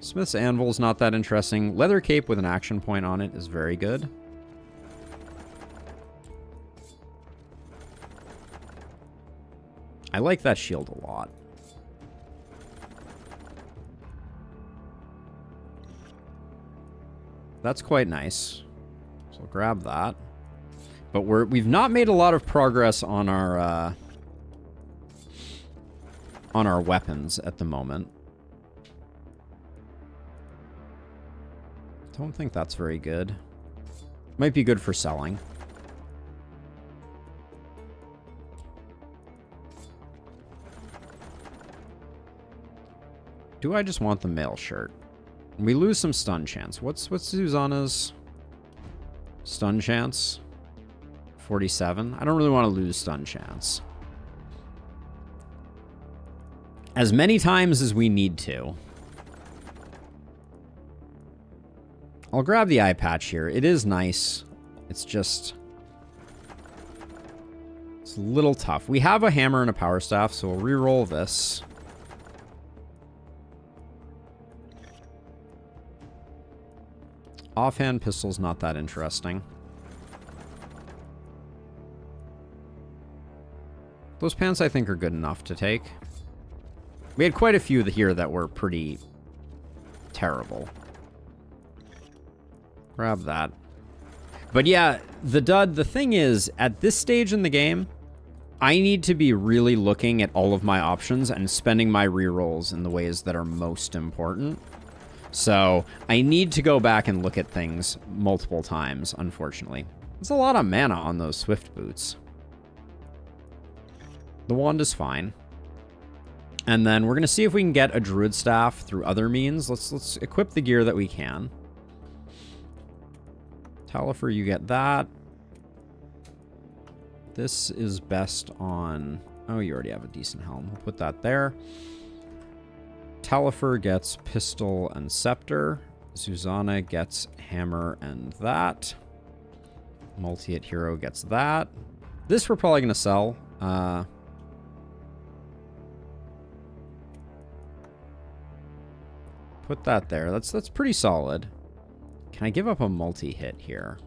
Smith's Anvil is not that interesting. Leather Cape with an action point on it is very good. I like that shield a lot. That's quite nice. So I'll grab that. But we've not made a lot of progress on our weapons at the moment. Don't think that's very good. Might be good for selling. Do I just want the mail shirt? We lose some stun chance. What's Susanna's stun chance? 47. I don't really want to lose stun chance. As many times as we need to. I'll grab the eye patch here. It is nice. It's just... It's a little tough. We have a hammer and a power staff, so we'll re-roll this. Offhand pistol's not that interesting. Those pants I think are good enough to take. We had quite a few here that were pretty terrible. Grab that. But yeah, the thing is, at this stage in the game, I need to be really looking at all of my options and spending my rerolls in the ways that are most important. So I need to go back and look at things multiple times, unfortunately. There's a lot of mana on those Swift Boots. The wand is fine. And then we're going to see if we can get a Druid Staff through other means. Let's equip the gear that we can. Talifer, you get that. This is best on... Oh, you already have a decent helm. We'll put that there. Talifer gets pistol and scepter. Susanna gets hammer and that. Multi-hit hero gets that. This we're probably going to sell. Put that there. That's pretty solid. Can I give up a multi-hit here?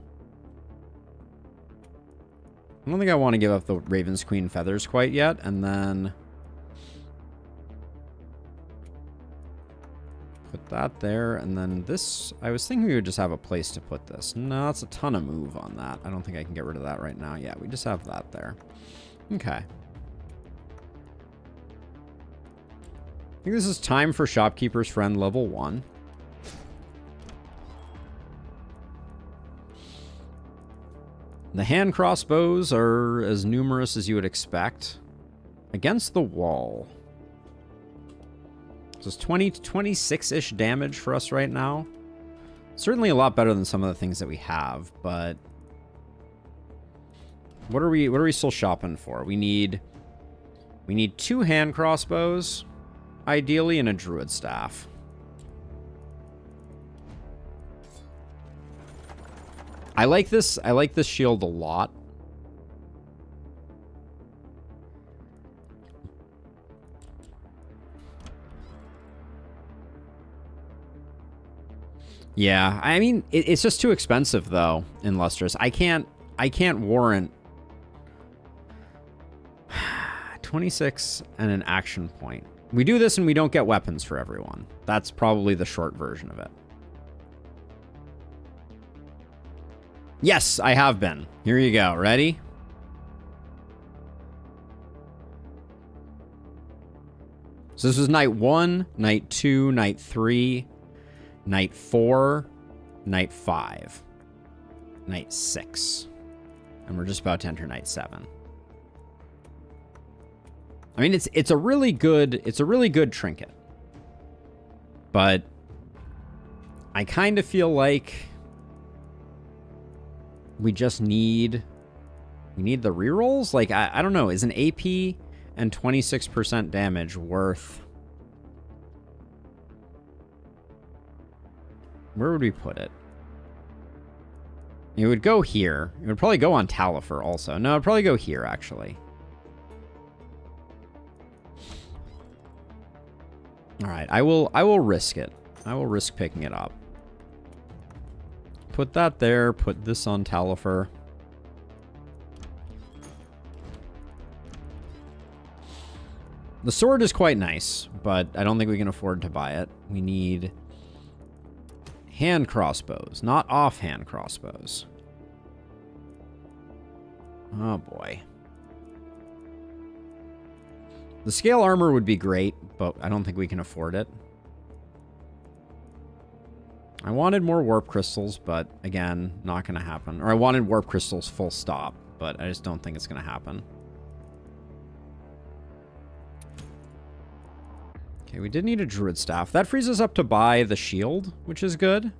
I don't think I want to give up the Raven's Queen feathers quite yet. And then put that there. And then this, I was thinking we would just have a place to put this. No, that's a ton of move on that. I don't think I can get rid of that right now. Yeah, we just have that there. Okay. I think this is time for Shopkeeper's Friend level 1. The hand crossbows are as numerous as you would expect. Against the wall. So it's 20 to 26-ish damage for us right now. Certainly a lot better than some of the things that we have, but what are we still shopping for? We need 2 hand crossbows, ideally, and a druid staff. I like this shield a lot. Yeah, I mean, it's just too expensive though in Lustrous. I can't warrant 26 and an action point. We do this and we don't get weapons for everyone. That's probably the short version of it. Yes, I have been. Here you go. Ready? So this was night 1, night 2, night 3, night 4, night 5, night 6. And we're just about to enter night 7. I mean, it's a really good trinket. But I kind of feel like we just need the rerolls. Like I don't know, is an AP and 26% damage worth? Where would we put it? It would go here. It would probably go on Talifer also. No, it'd probably go here actually. All right, I will risk it. I will risk picking it up. Put that there, put this on Talifer. The sword is quite nice, but I don't think we can afford to buy it. We need hand crossbows, not offhand crossbows. Oh boy. The scale armor would be great, but I don't think we can afford it. I wanted more warp crystals, but again, not going to happen. Or I wanted warp crystals full stop, but I just don't think it's going to happen. Okay, we did need a druid staff. That frees us up to buy the shield, which is good.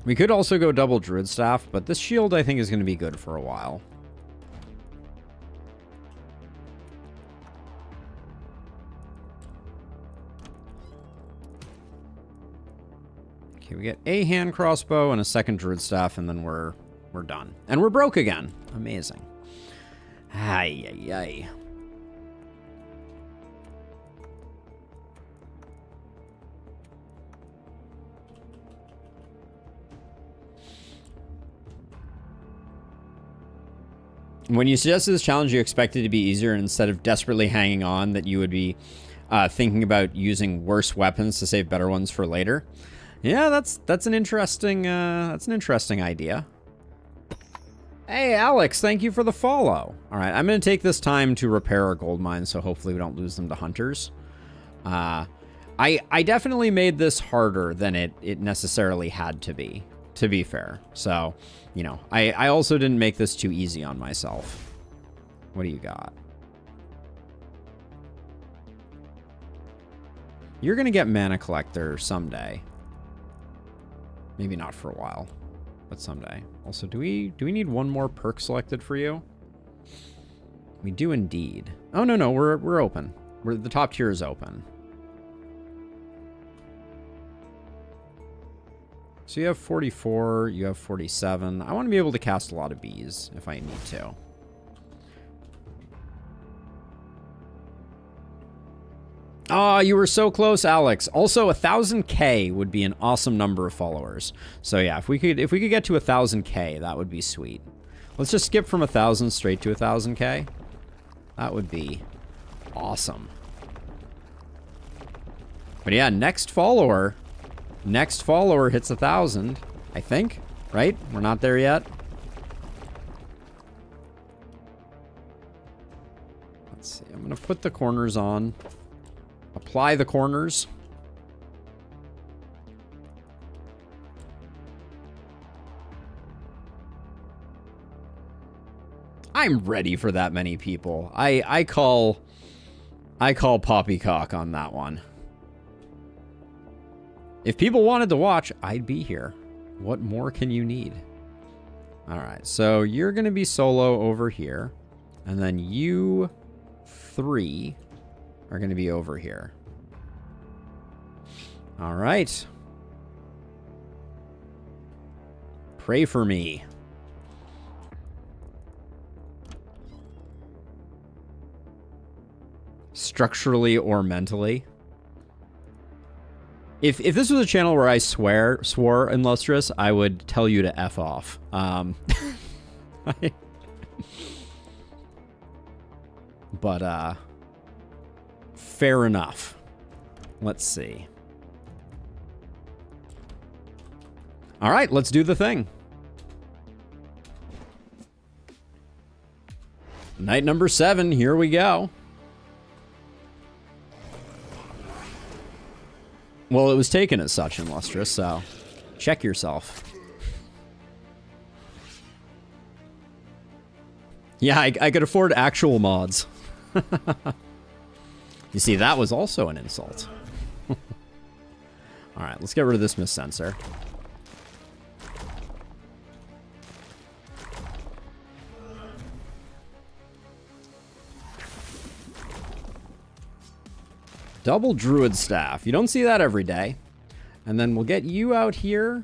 We could also go double druid staff, but this shield I think is going to be good for a while. Okay, we get a hand crossbow and a second druid staff, and then we're done. And we're broke again. Amazing. Ay, ay, ay. When you suggested this challenge, you expected it to be easier, and instead of desperately hanging on, that you would be thinking about using worse weapons to save better ones for later. Yeah, that's an interesting idea. Hey, Alex, thank you for the follow. All right, I'm going to take this time to repair our gold mines, so hopefully we don't lose them to hunters. I definitely made this harder than it necessarily had to be fair. So, you know, I also didn't make this too easy on myself. What do you got? You're going to get Mana Collector someday. Maybe not for a while, but someday. Also, do we need one more perk selected for you? We do indeed. Oh, no, we're open. The top tier is open. So you have 44, you have 47. I want to be able to cast a lot of bees if I need to. Oh, you were so close, Alex. Also, 1,000K would be an awesome number of followers. So yeah, if we could get to 1,000K, that would be sweet. Let's just skip from 1,000 straight to 1,000K. That would be awesome. But yeah, next follower hits 1,000, I think, right? We're not there yet. Let's see. I'm going to put the corners on. Apply the corners. I'm ready for that many people. I call poppycock on that one. If people wanted to watch, I'd be here. What more can you need? All right, so you're going to be solo over here. And then you three are going to be over here. All right. Pray for me. Structurally or mentally. If this was a channel where I swore Illustrious, I would tell you to F off. But fair enough. Let's see. All right, let's do the thing. Night number 7, here we go. Well, it was taken as such, Illustrious, so check yourself. Yeah, I could afford actual mods. You see, that was also an insult. All right, let's get rid of this miss sensor. Double druid staff. You don't see that every day. And then we'll get you out here.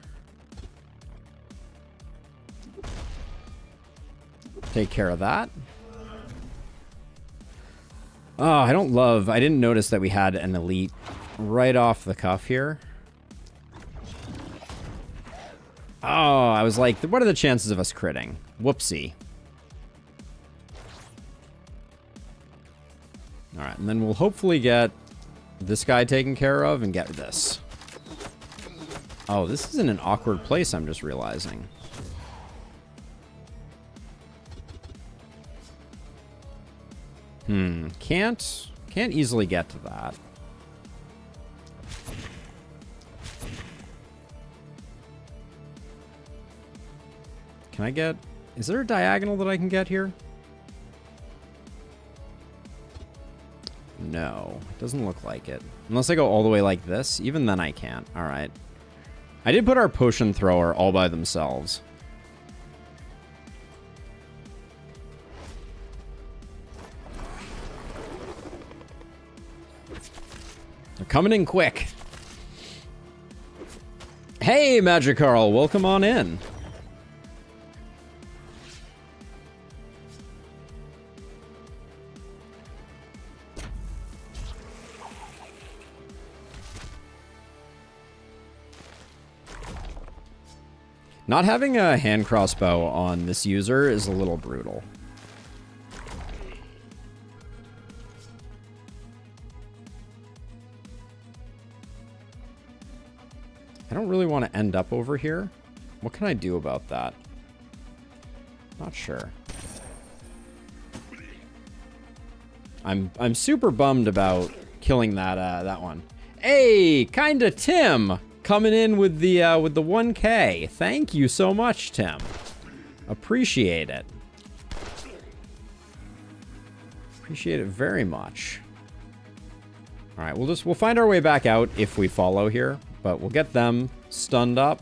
Take care of that. Oh, I didn't notice that we had an elite right off the cuff here. Oh, I was like, what are the chances of us critting? Whoopsie. All right, and then we'll hopefully get this guy taken care of and get this. Oh, this is in an awkward place, I'm just realizing. Can't easily get to that. Can I get... Is there a diagonal that I can get here? No, it doesn't look like it. Unless I go all the way like this. Even then I can't. All right. I did put our potion thrower all by themselves. They're coming in quick. Hey, Magic Carl, welcome on in. Not having a hand crossbow on this user is a little brutal. I don't really want to end up over here. What can I do about that? Not sure. I'm super bummed about killing that one. Hey, kinda Tim, coming in with the 1K. Thank you so much, Tim. Appreciate it. Appreciate it very much. All right, we'll find our way back out if we follow here, but we'll get them stunned up.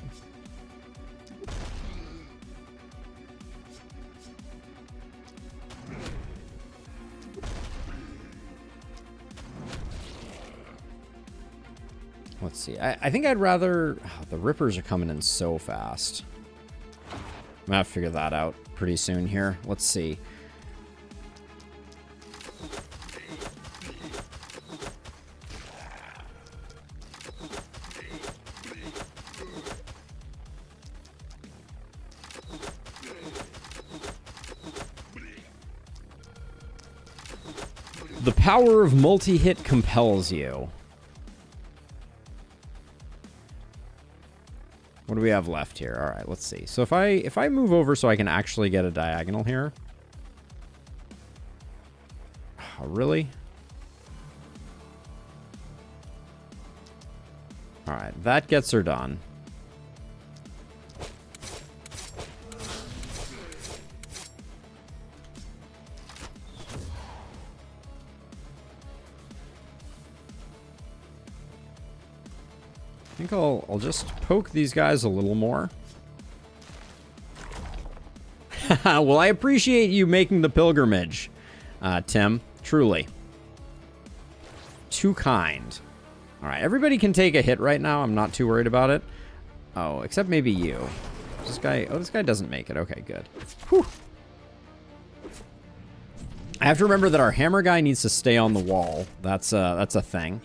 Let's see. I think I'd rather... Oh, the Rippers are coming in so fast. I'm gonna have to figure that out pretty soon here. Let's see. The power of multi-hit compels you. What do we have left here? All right, let's see. So if I move over so I can actually get a diagonal here. Oh, really? All right, that gets her done. I think I'll just poke these guys a little more. Well, I appreciate you making the pilgrimage, Tim. Truly. Too kind. All right, everybody can take a hit right now. I'm not too worried about it. Oh, except maybe you. This guy... Oh, this guy doesn't make it. Okay, good. Whew. I have to remember that our hammer guy needs to stay on the wall. That's a thing.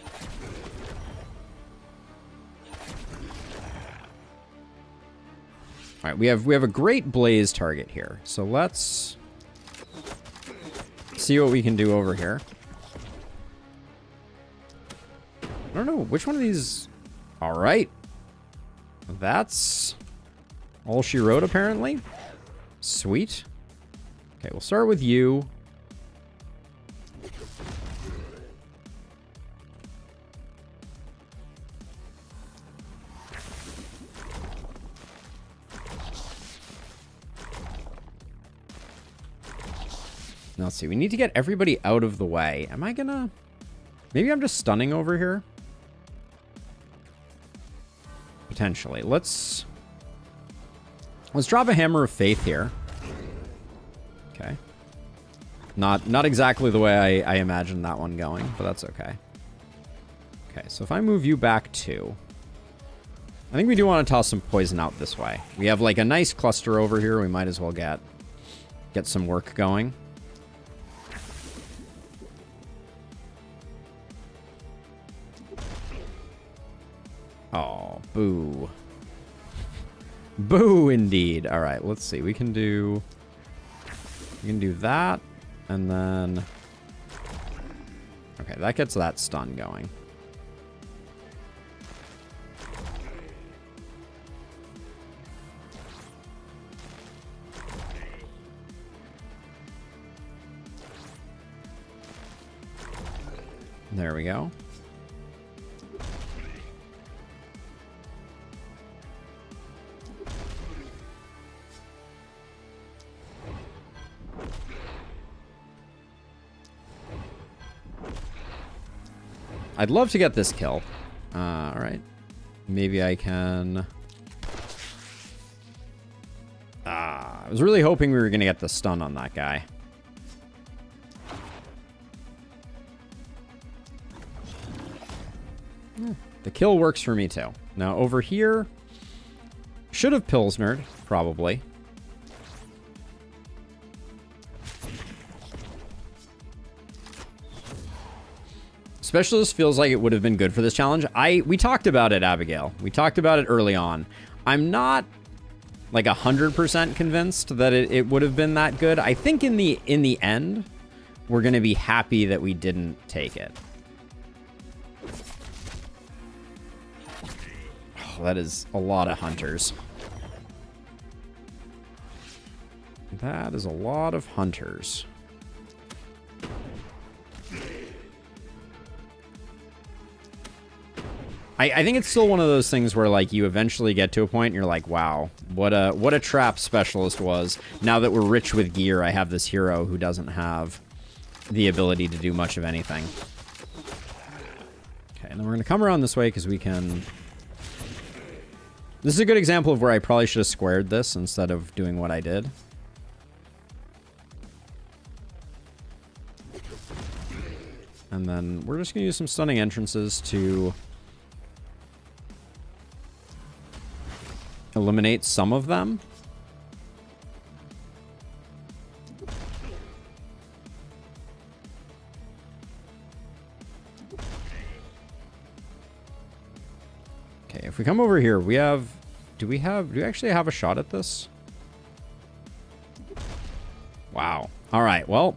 All right, we have a great blaze target here. So let's see what we can do over here. I don't know which one of these. All right, that's all she wrote apparently. Sweet. Okay, we'll start with you. Now, let's see. We need to get everybody out of the way. Am I gonna... Maybe I'm just stunning over here? Potentially. Let's drop a Hammer of Faith here. Okay. Not exactly the way I imagined that one going, but that's okay. Okay, so if I move you back 2... I think we do want to toss some poison out this way. We have, like, a nice cluster over here. We might as well get some work going. Oh, boo. Boo, indeed. All right, let's see. We can do that, and then... Okay, that gets that stun going. There we go. I'd love to get this kill. All right. Maybe I can... I was really hoping we were going to get the stun on that guy. The kill works for me, too. Now, over here... Should have Pilsnered, probably. Specialist feels like it would have been good for this challenge. We talked about it, Abigail. We talked about it early on. I'm not like 100% convinced that it would have been that good. I think in the end, we're going to be happy that we didn't take it. Oh, that is a lot of hunters. That is a lot of hunters. I think it's still one of those things where, like, you eventually get to a point and you're like, wow, what a trap Specialist was. Now that we're rich with gear, I have this hero who doesn't have the ability to do much of anything. Okay, and then we're going to come around this way because we can... This is a good example of where I probably should have squared this instead of doing what I did. And then we're just going to use some stunning entrances to eliminate some of them. Okay, if we come over here, we have... Do we actually have a shot at this? Wow. All right, well,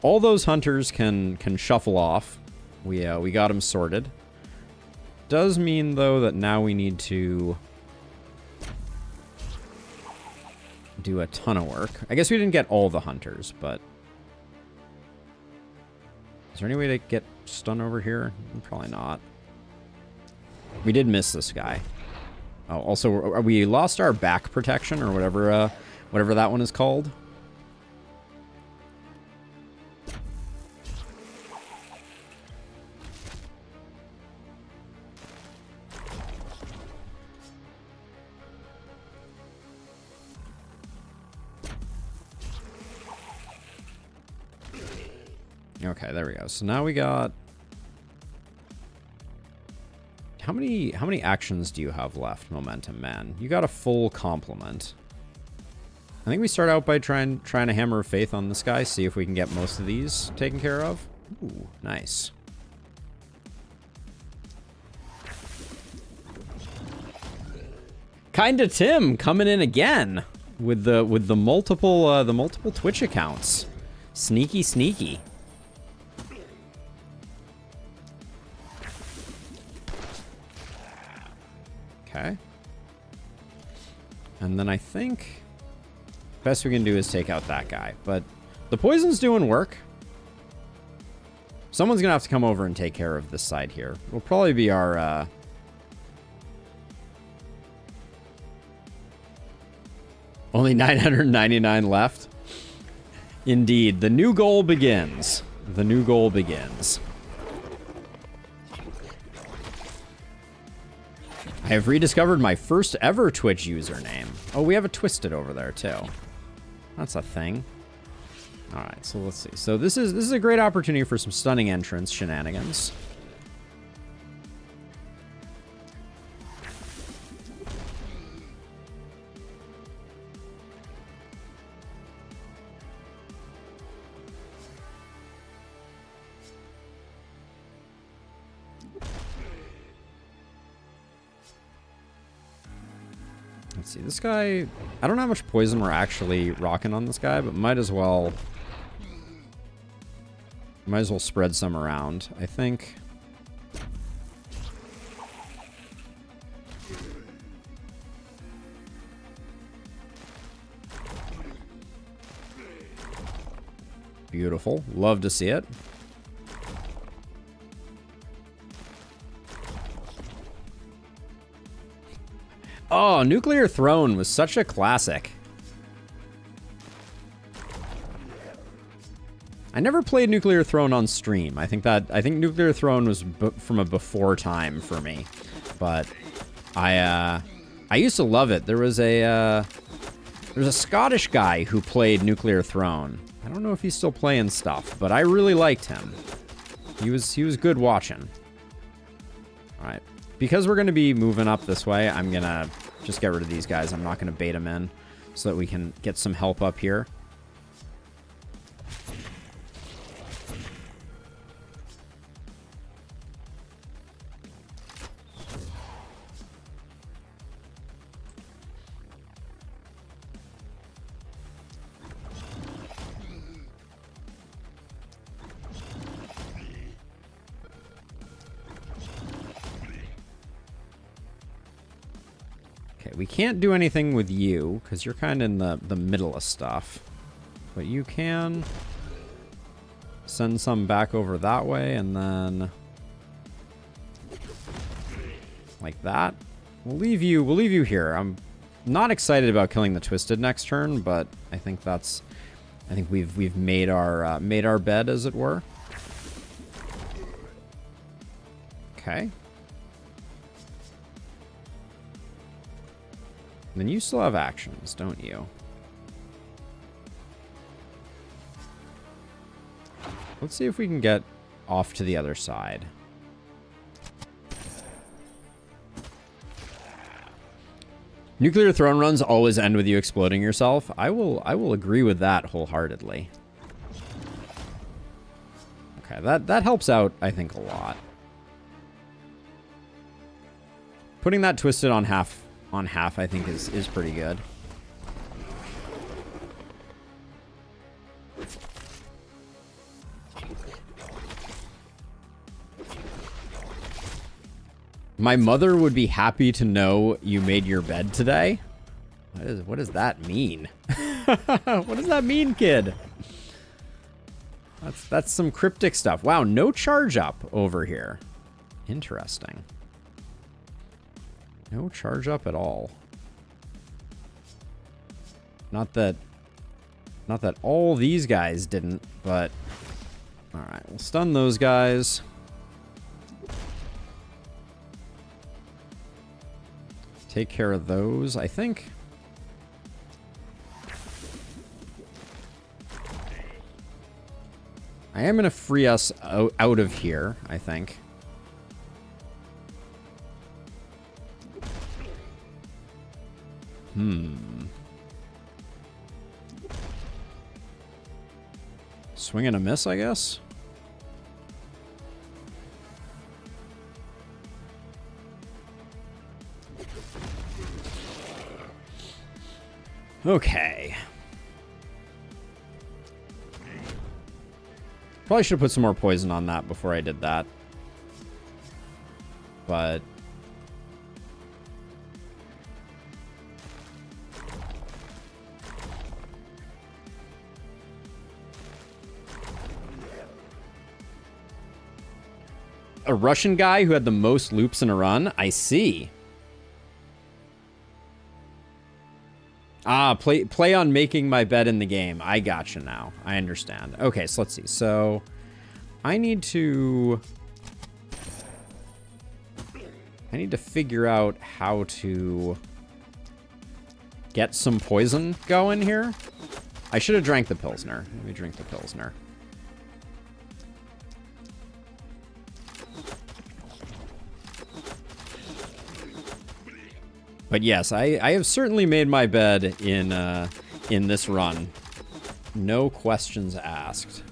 all those hunters can shuffle off. We got them sorted. Does mean, though, that now we need to do a ton of work. I guess we didn't get all the hunters, but... Is there any way to get stun over here? Probably not. We did miss this guy. Oh, also, we lost our back protection, or whatever that one is called. Okay, there we go. So now we got... How many actions do you have left, Momentum Man? You got a full complement. I think we start out by trying to Hammer of Faith on this guy, see if we can get most of these taken care of. Ooh, nice. Kinda Tim coming in again with the multiple Twitch accounts. Sneaky, sneaky. Okay. And then I think best we can do is take out that guy. But the poison's doing work. Someone's going to have to come over and take care of this side here. Will probably be our... Only 999 left. Indeed. The new goal begins. The new goal begins. I have rediscovered my first ever Twitch username. Oh, we have a Twisted over there too. That's a thing. All right, so let's see. So this is a great opportunity for some stunning entrance shenanigans. Let's see, this guy... I don't know how much poison we're actually rocking on this guy, but might as well spread some around. I think... Beautiful. Love to see it. Oh, Nuclear Throne was such a classic. I never played Nuclear Throne on stream. I think Nuclear Throne was from a before time for me, but I used to love it. There was a Scottish guy who played Nuclear Throne. I don't know if he's still playing stuff, but I really liked him. He was good watching. All right. Because we're going to be moving up this way, I'm going to just get rid of these guys. I'm not going to bait them in so that we can get some help up here. We can't do anything with you because you're kind of in the middle of stuff, but you can send some back over that way, and then like that. We'll leave you here. I'm not excited about killing the Twisted next turn, but I think we've made our bed, as it were. Okay. Then you still have actions, don't you? Let's see if we can get off to the other side. Nuclear throne runs always end with you exploding yourself. I will agree with that wholeheartedly. Okay, that helps out, I think, a lot. Putting that twisted on half, I think is pretty good. My mother would be happy to know you made your bed today. What does that mean? What does that mean, kid? That's some cryptic stuff. Wow, no charge up over here. Interesting. No charge up at all. Not that all these guys didn't, but all right, we'll stun those guys. Take care of those, I think. I am going to free us out of here, I think. Swing and a miss, I guess. Okay. Probably should have put some more poison on that before I did that. But a Russian guy who had the most loops in a run? I see. Ah, play on making my bed in the game. I gotcha now. I understand. Okay, so let's see. So I need to figure out how to get some poison going here. I should have drank the Pilsner. Let me drink the Pilsner. But yes, I have certainly made my bed in this run. No questions asked.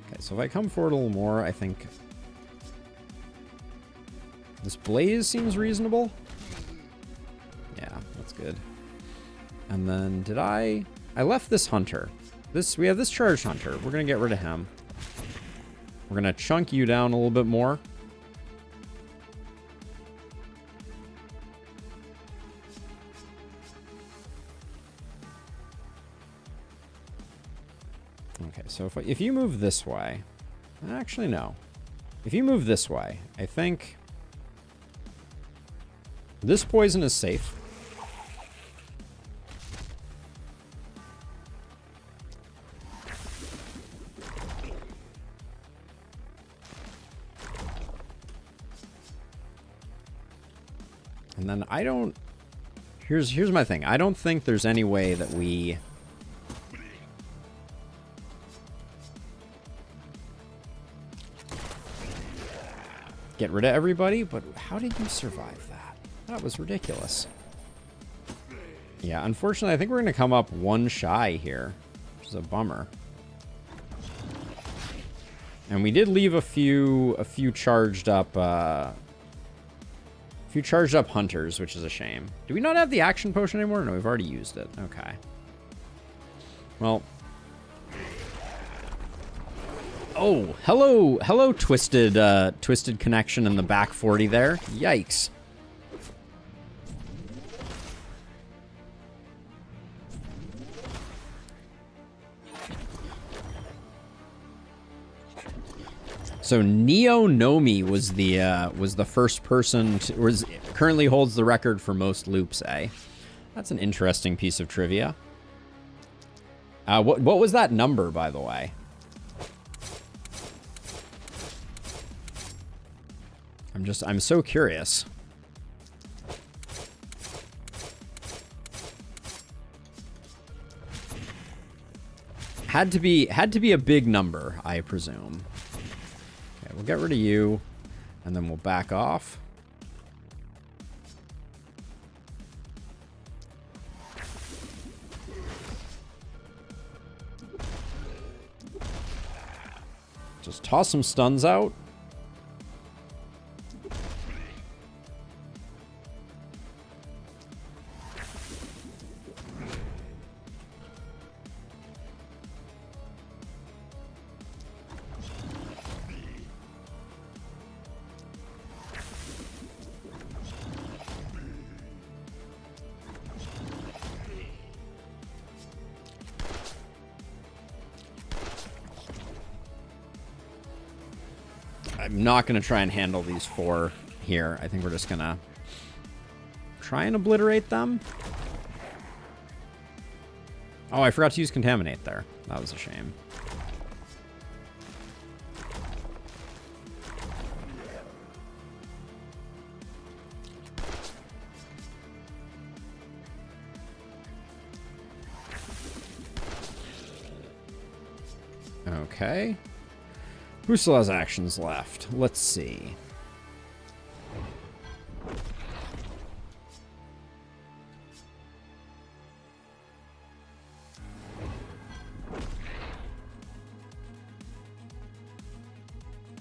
Okay, so if I come forward a little more, I think this blaze seems reasonable. Yeah, that's good. And then did I left this hunter. We have this charged hunter. We're gonna get rid of him. We're going to chunk you down a little bit more. Okay, so if you move this way... Actually, no. If you move this way, I think this poison is safe. And then I don't... Here's my thing. I don't think there's any way that we... get rid of everybody, but how did you survive that? That was ridiculous. Yeah, unfortunately, I think we're going to come up one shy here, which is a bummer. And we did leave a few charged up... few charged up hunters, which is a shame. Do we not have the action potion anymore? No, we've already used it. Okay. Well. Oh, hello, twisted connection in the back 40 there. Yikes. So Neonomi was the first person currently holds the record for most loops, eh? That's an interesting piece of trivia. What was that number, by the way? I'm so curious. Had to be a big number, I presume. we'll get rid of you, and then we'll back off. Just toss some stuns out. I'm not going to try and handle these 4 here. I think we're just going to try and obliterate them. Oh, I forgot to use Contaminate there. That was a shame. Okay. Who still has actions left? Let's see.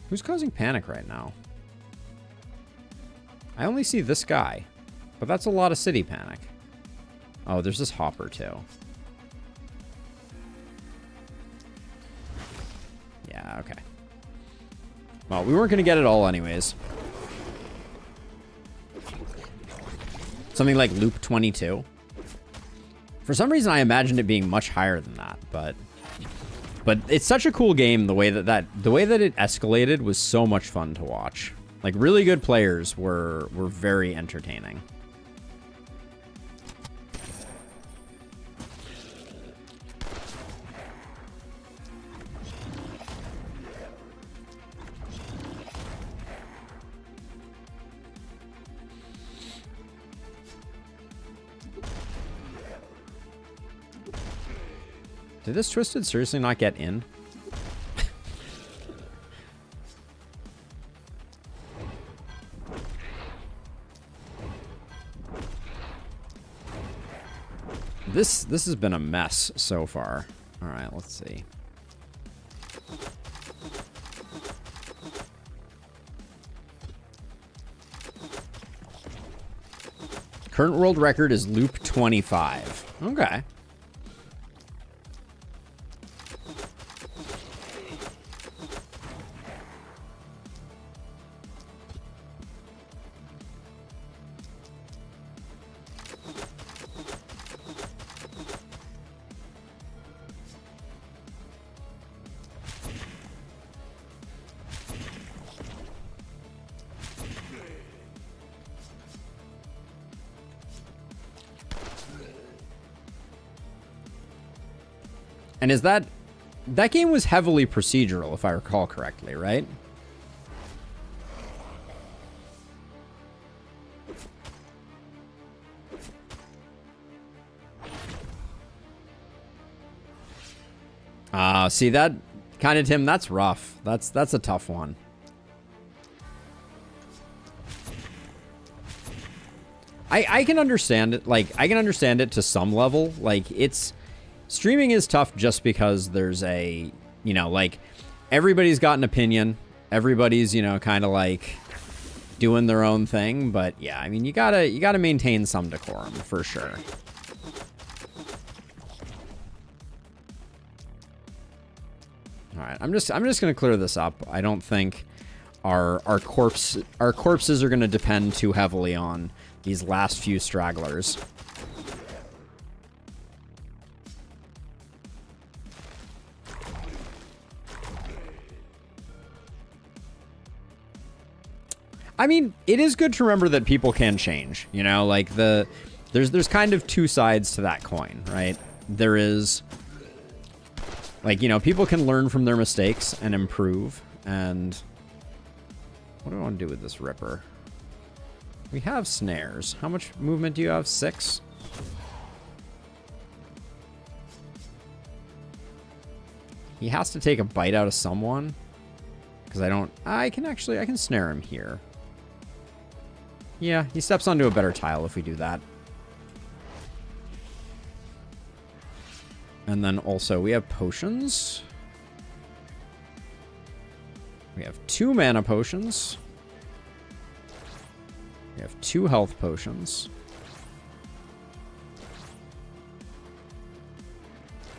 Who's causing panic right now? I only see this guy, but that's a lot of city panic. Oh, there's this Hopper too. Yeah, okay. Well, we weren't going to get it all anyways. Something like loop 22. For some reason, I imagined it being much higher than that, but it's such a cool game. The way that it escalated was so much fun to watch. Like, really good players were very entertaining. Did this Twisted seriously not get in? This has been a mess so far. All right, let's see. Current world record is loop 25. Okay. And is that game was heavily procedural, if I recall correctly, right? See that kind of, Tim, that's rough. That's a tough one. I can understand it. Like, I can understand it to some level. Like, streaming is tough just because there's a, you know, like, everybody's got an opinion. Everybody's, you know, kind of like doing their own thing. But yeah, I mean, you gotta maintain some decorum for sure. All right, I'm just gonna clear this up. I don't think our corpses are gonna depend too heavily on these last few stragglers. I mean, it is good to remember that people can change, you know, like there's kind of two sides to that coin, right? There is, like, you know, people can learn from their mistakes and improve. And what do I want to do with this Ripper? We have snares. How much movement do you have? 6? He has to take a bite out of someone. Because I can snare him here. Yeah, he steps onto a better tile if we do that. And then also we have potions. We have 2 mana potions. We have 2 health potions.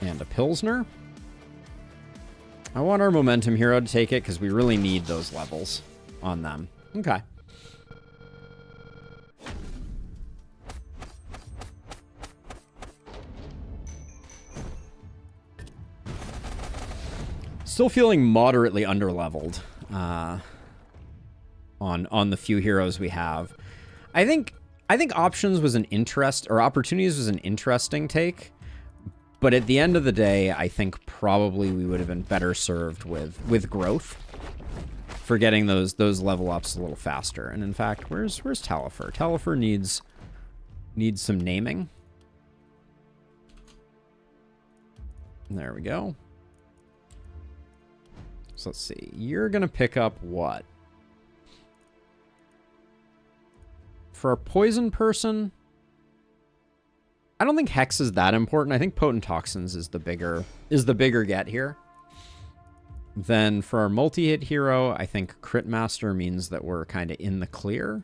And a Pilsner. I want our Momentum Hero to take it because we really need those levels on them. Okay. Still feeling moderately underleveled on the few heroes we have. I think options was an opportunities was an interesting take. But at the end of the day, I think probably we would have been better served with growth for getting those level ups a little faster. And in fact, where's Talifer? Talifer needs some naming. There we go. So let's see. You're gonna pick up what? For a poison person, I don't think Hex is that important. I think Potent Toxins is the bigger get here. Then for our multi-hit hero, I think Crit Master means that we're kind of in the clear.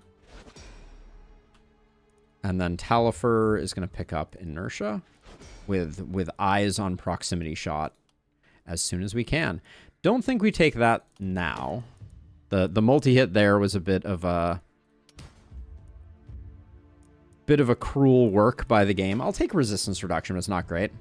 And then Talifer is going to pick up Inertia with eyes on Proximity Shot as soon as we can. Don't think we take that now. The multi-hit there was a bit of a cruel work by the game. I'll take resistance reduction, but it's not great.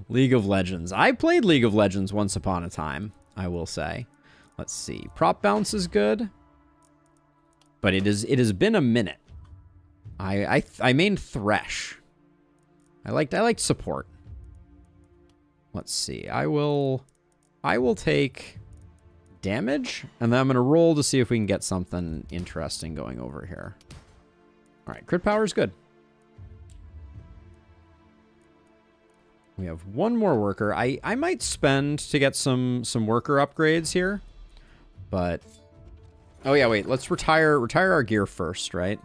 League of Legends. I played League of Legends once upon a time, I will say. Let's see. Prop bounce is good, but it has been a minute. I main Thresh. I liked support. Let's see. I will take damage, and then I'm going to roll to see if we can get something interesting going over here. All right, crit power is good. We have one more worker. I might spend to get some worker upgrades here, but oh yeah, wait. Let's retire our gear first, right?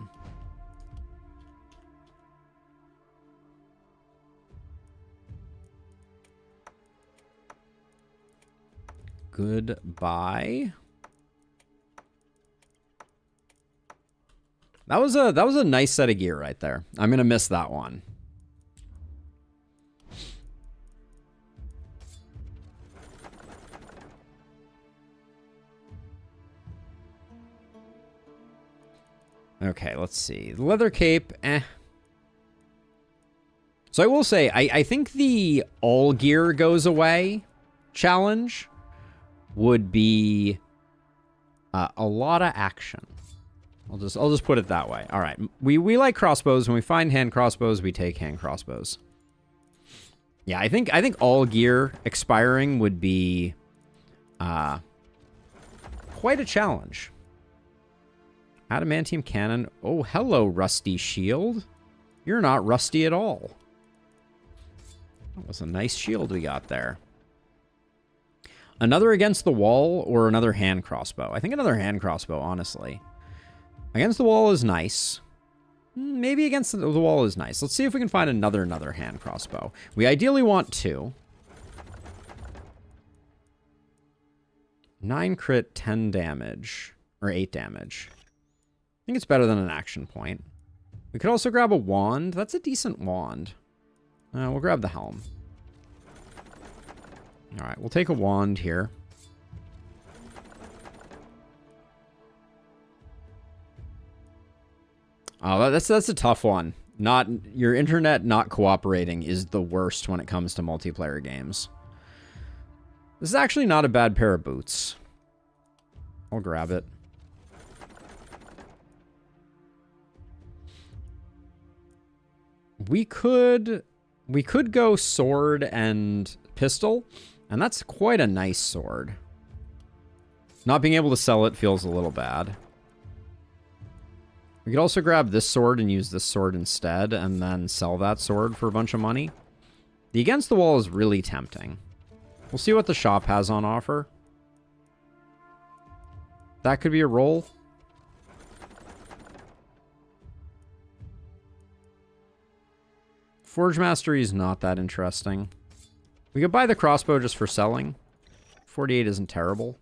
Goodbye. That was a nice set of gear right there. I'm gonna miss that one. Okay, let's see. The leather cape, eh. So I will say, I think the all gear goes away challenge would be a lot of action. I'll just put it that way. All right, we like crossbows. When we find hand crossbows, we take hand crossbows. Yeah, I think all gear expiring would be quite a challenge. Adamantium cannon. Oh, hello, rusty shield. You're not rusty at all. That was a nice shield we got there. Another against the wall or another hand crossbow? I think another hand crossbow, honestly. Against the wall is nice. Maybe against the wall is nice. Let's see if we can find another hand crossbow. We ideally want 2. 9 crit, 10 damage. Or 8 damage. I think it's better than an action point. We could also grab a wand. That's a decent wand. We'll grab the helm. All right, we'll take a wand here. Oh, that's a tough one. Your internet not cooperating is the worst when it comes to multiplayer games. This is actually not a bad pair of boots. I'll grab it. We could go sword and pistol, and that's quite a nice sword. Not being able to sell it feels a little bad. We could also grab this sword and use this sword instead, and then sell that sword for a bunch of money. The Against the Wall is really tempting. We'll see what the shop has on offer. That could be a roll. Forge Mastery is not that interesting. We could buy the crossbow just for selling. 48 isn't terrible.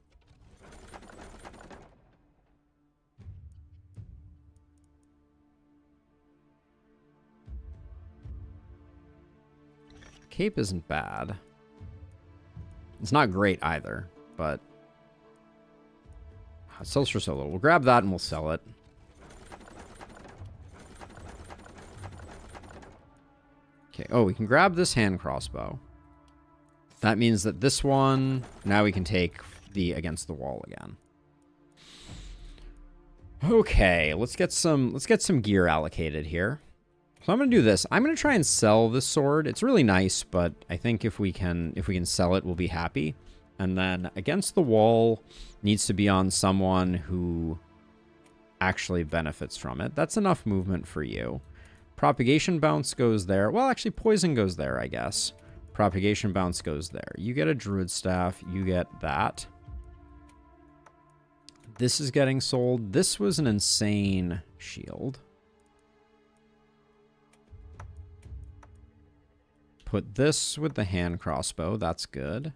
Cape isn't bad. It's not great either, but it sells for so little. We'll grab that and we'll sell it. Okay, oh, we can grab this hand crossbow. That means that this one, now we can take the Against the Wall again. Okay, let's get some gear allocated here. So I'm going to do this. I'm going to try and sell this sword. It's really nice, but I think if we can sell it, we'll be happy. And then Against the Wall needs to be on someone who actually benefits from it. That's enough movement for you. Propagation Bounce goes there. Well, actually, Poison goes there, I guess. Propagation Bounce goes there. You get a Druid Staff. You get that. This is getting sold. This was an insane shield. Put this with the hand crossbow. That's good.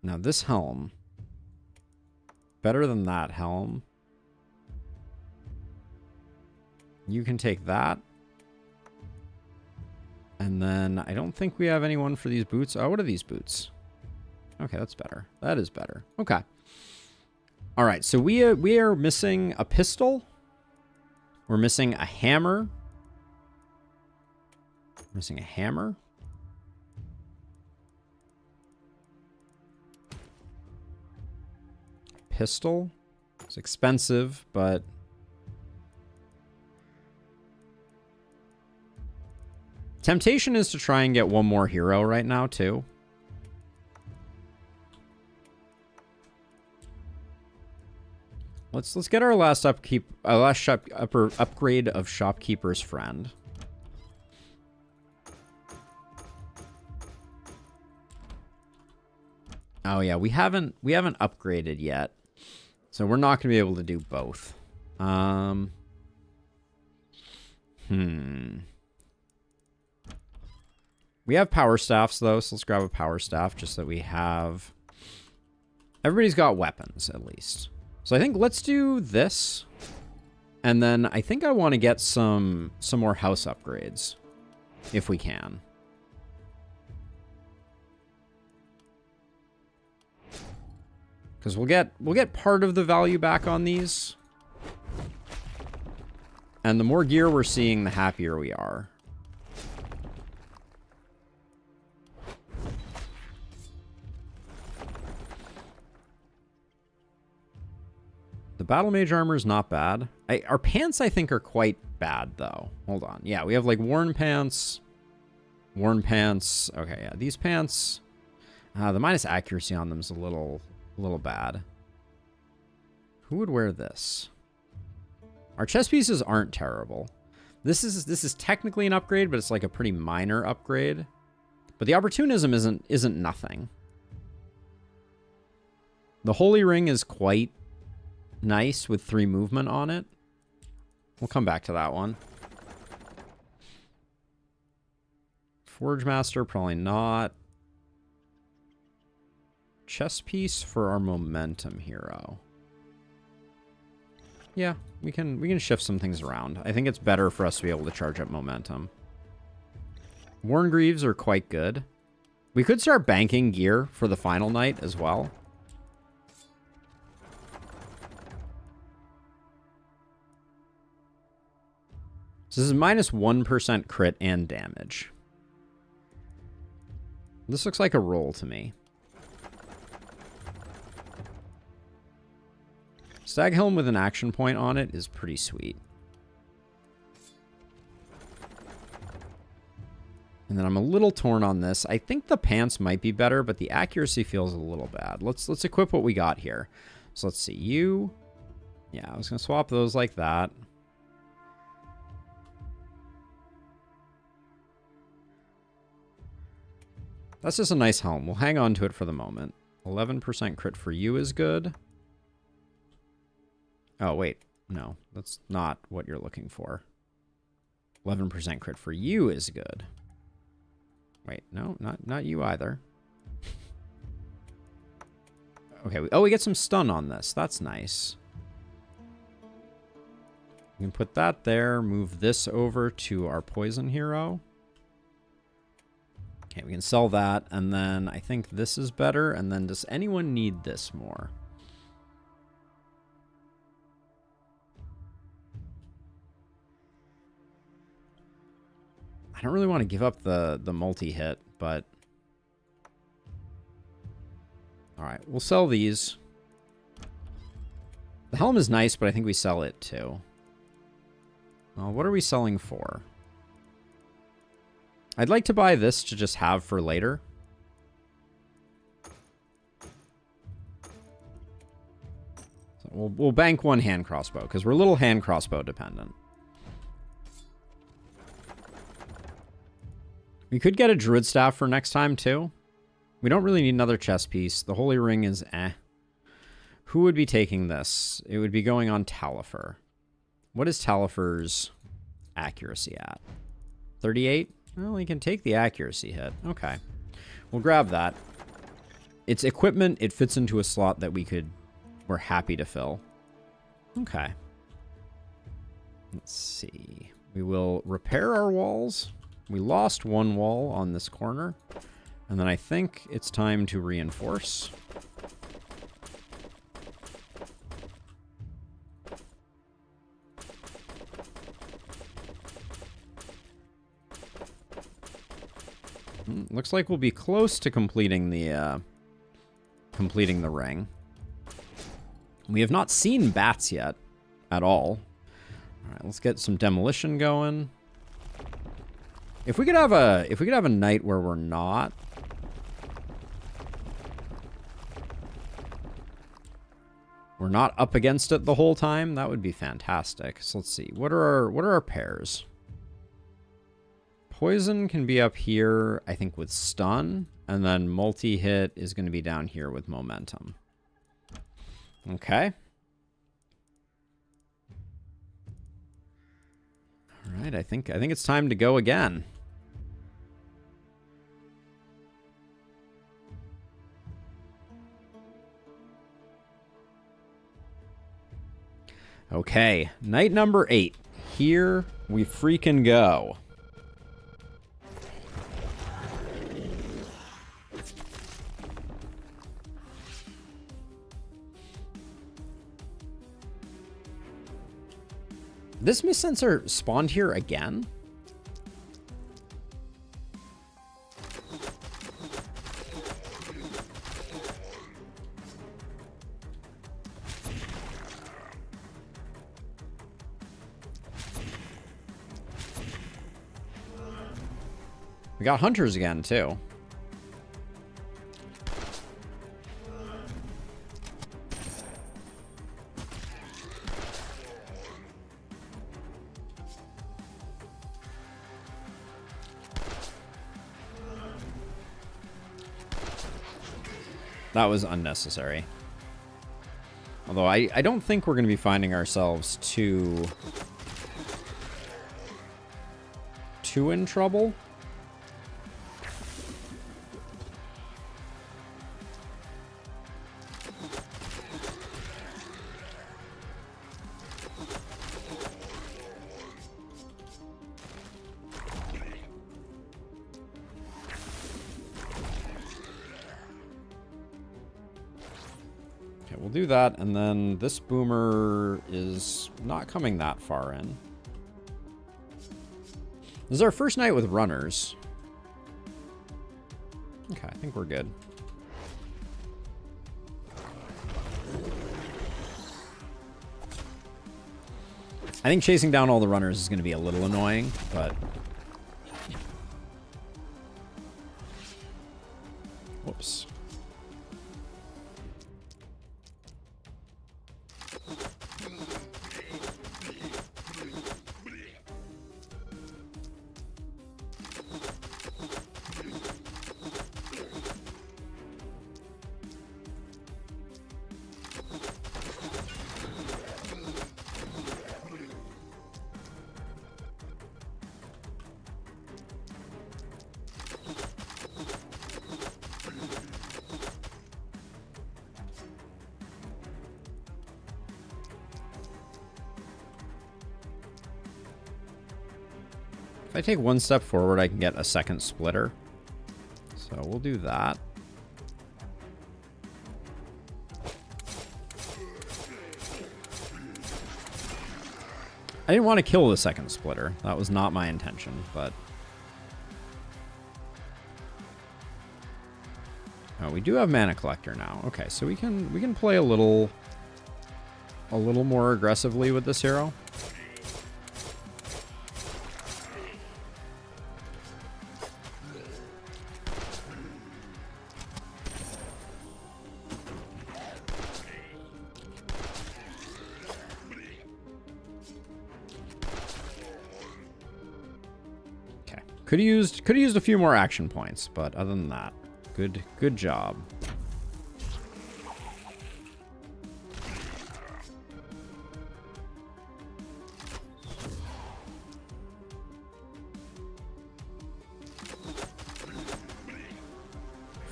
Now this helm. Better than that helm. You can take that. And then I don't think we have anyone for these boots. Oh, what are these boots? Okay, that's better. That is better. Okay. All right, so we are missing a pistol. We're missing a hammer. Missing a hammer. Pistol. It's expensive, but temptation is to try and get one more hero right now, too. Let's get our last upgrade of Shopkeeper's Friend. Oh yeah, we haven't upgraded yet. So we're not going to be able to do both. We have power staffs though, so let's grab a power staff just so that we have... Everybody's got weapons at least. So I think let's do this. And then I think I want to get some more house upgrades if we can. Because we'll get part of the value back on these. And the more gear we're seeing, the happier we are. The Battle Mage armor is not bad. Our pants, I think, are quite bad, though. Hold on. Yeah, we have, like, worn pants. Worn pants. Okay, yeah. These pants... the minus accuracy on them is a little bad. Who would wear this? Our chest pieces aren't terrible. This is technically an upgrade, but it's like a pretty minor upgrade. But the opportunism isn't nothing. The Holy Ring is quite nice with 3 movement on it. We'll come back to that one. Forge Master, probably not. Chest piece for our momentum hero. Yeah, we can shift some things around. I think it's better for us to be able to charge up momentum. Worn Greaves are quite good. We could start banking gear for the final night as well. So this is minus 1% crit and damage. This looks like a roll to me. Stag Helm with an action point on it is pretty sweet. And then I'm a little torn on this. I think the pants might be better, but the accuracy feels a little bad. Let's equip what we got here. So let's see. You... Yeah, I was going to swap those like that. That's just a nice helm. We'll hang on to it for the moment. 11% crit for you is good. Oh, wait. No, that's not what you're looking for. 11% crit for you is good. Wait, no, not you either. Okay, we get some stun on this. That's nice. We can put that there, move this over to our poison hero. Okay, we can sell that, and then I think this is better, and then does anyone need this more? I don't really want to give up the multi-hit, but... Alright, we'll sell these. The helm is nice, but I think we sell it too. Well, what are we selling for? I'd like to buy this to just have for later. So we'll bank one hand crossbow, because we're a little hand crossbow dependent. We could get a druid staff for next time too. We don't really need another chest piece. The holy ring is eh. Who would be taking this? It would be going on Talifer. What is Talifer's accuracy at? 38? Well, he can take the accuracy hit. Okay. We'll grab that. It's equipment. It fits into a slot that we're happy to fill. Okay. Let's see. We will repair our walls. We lost one wall on this corner. And then I think it's time to reinforce. Looks like we'll be close to completing the ring. We have not seen bats yet at all. All right, let's get some demolition going. If we could have a night where we're not up against it the whole time, that would be fantastic. So let's see. What are our pairs? Poison can be up here, I think, with stun, and then multi-hit is going to be down here with momentum. Okay. All right, I think it's time to go again. Okay, night number 8. Here we freaking go. This mist sensor spawned here again? We got hunters again, too. That was unnecessary. Although I don't think we're going to be finding ourselves too in trouble. We'll do that, and then this boomer is not coming that far in. This is our first night with runners. Okay, I think we're good. I think chasing down all the runners is going to be a little annoying, but... Whoops. If I take one step forward, I can get a second splitter. So we'll do that. I didn't want to kill the second splitter. That was not my intention, but... Oh, we do have Mana Collector now. Okay, so we can play a little more aggressively with this hero. Okay. Could have used a few more action points, but other than that, good job.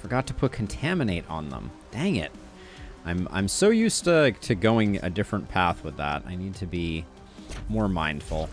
Forgot to put Contaminate on them. Dang it. I'm so used to going a different path with that. I need to be more mindful.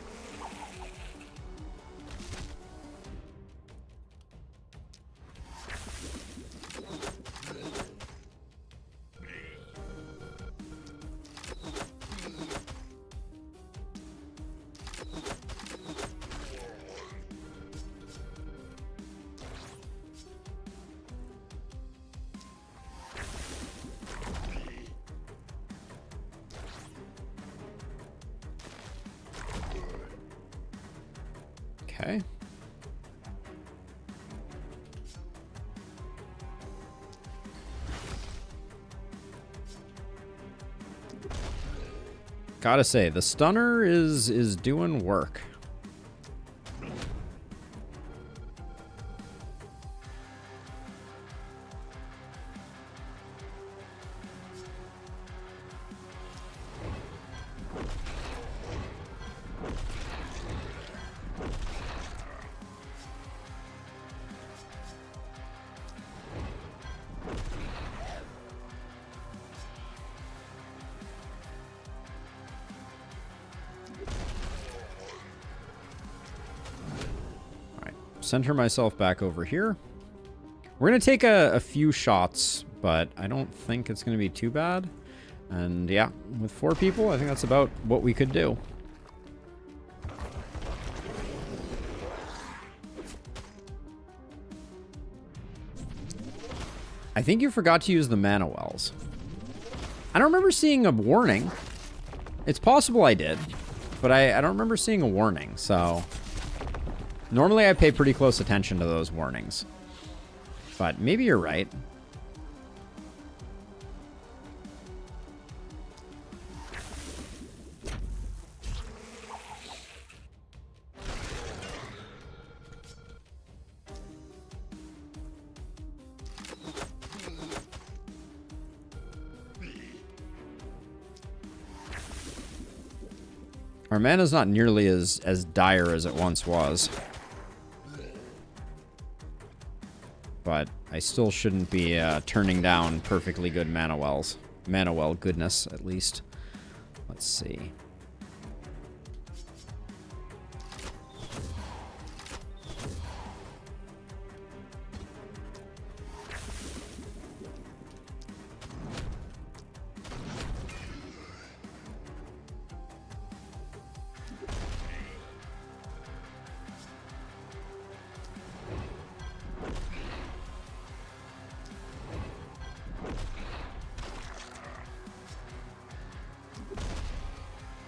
Okay. Gotta say, the stunner is doing work. Center myself back over here. We're going to take a few shots, but I don't think it's going to be too bad. And yeah, with 4 people, I think that's about what we could do. I think you forgot to use the mana wells. I don't remember seeing a warning. It's possible I did, but I don't remember seeing a warning, so... Normally I pay pretty close attention to those warnings, but maybe you're right. Our mana's not nearly as dire as it once was. But I still shouldn't be turning down perfectly good mana wells. Mana well goodness, at least. Let's see.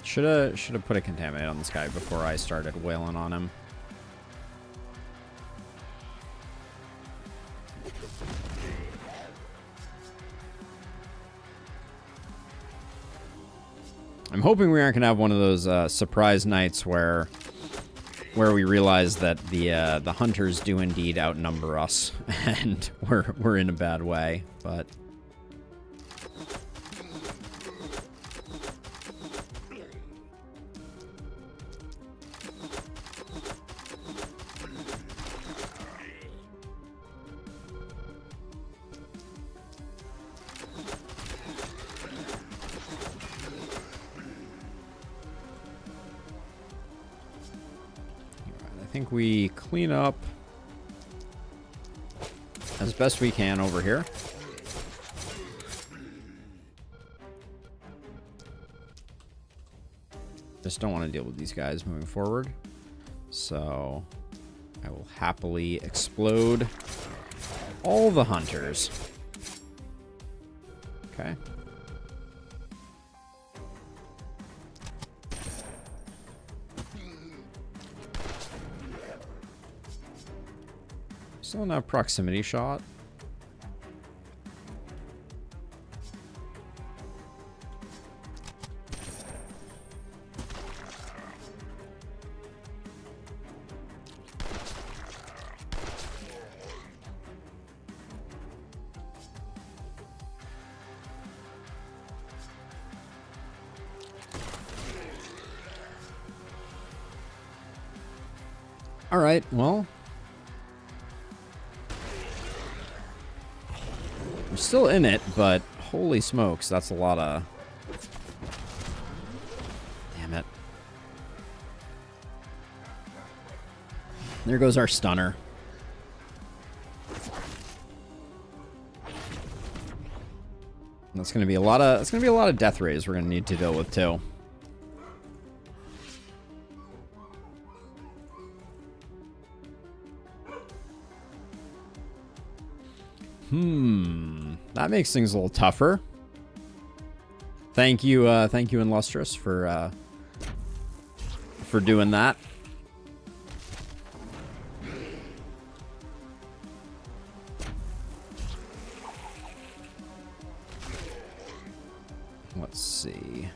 Should have put a Contaminate on this guy before I started wailing on him. I'm hoping we aren't gonna have one of those surprise nights where we realize that the hunters do indeed outnumber us, and we're in a bad way, but. I think we clean up as best we can over here. Just don't want to deal with these guys moving forward. So I will happily explode all the hunters. Okay. Still not proximity shot. All right, well, we're still in it, but holy smokes, that's a lot of... Damn it. There goes our stunner. That's gonna be a lot of death rays we're gonna need to deal with too. That makes things a little tougher. Thank you, Illustrious, for doing that. Let's see.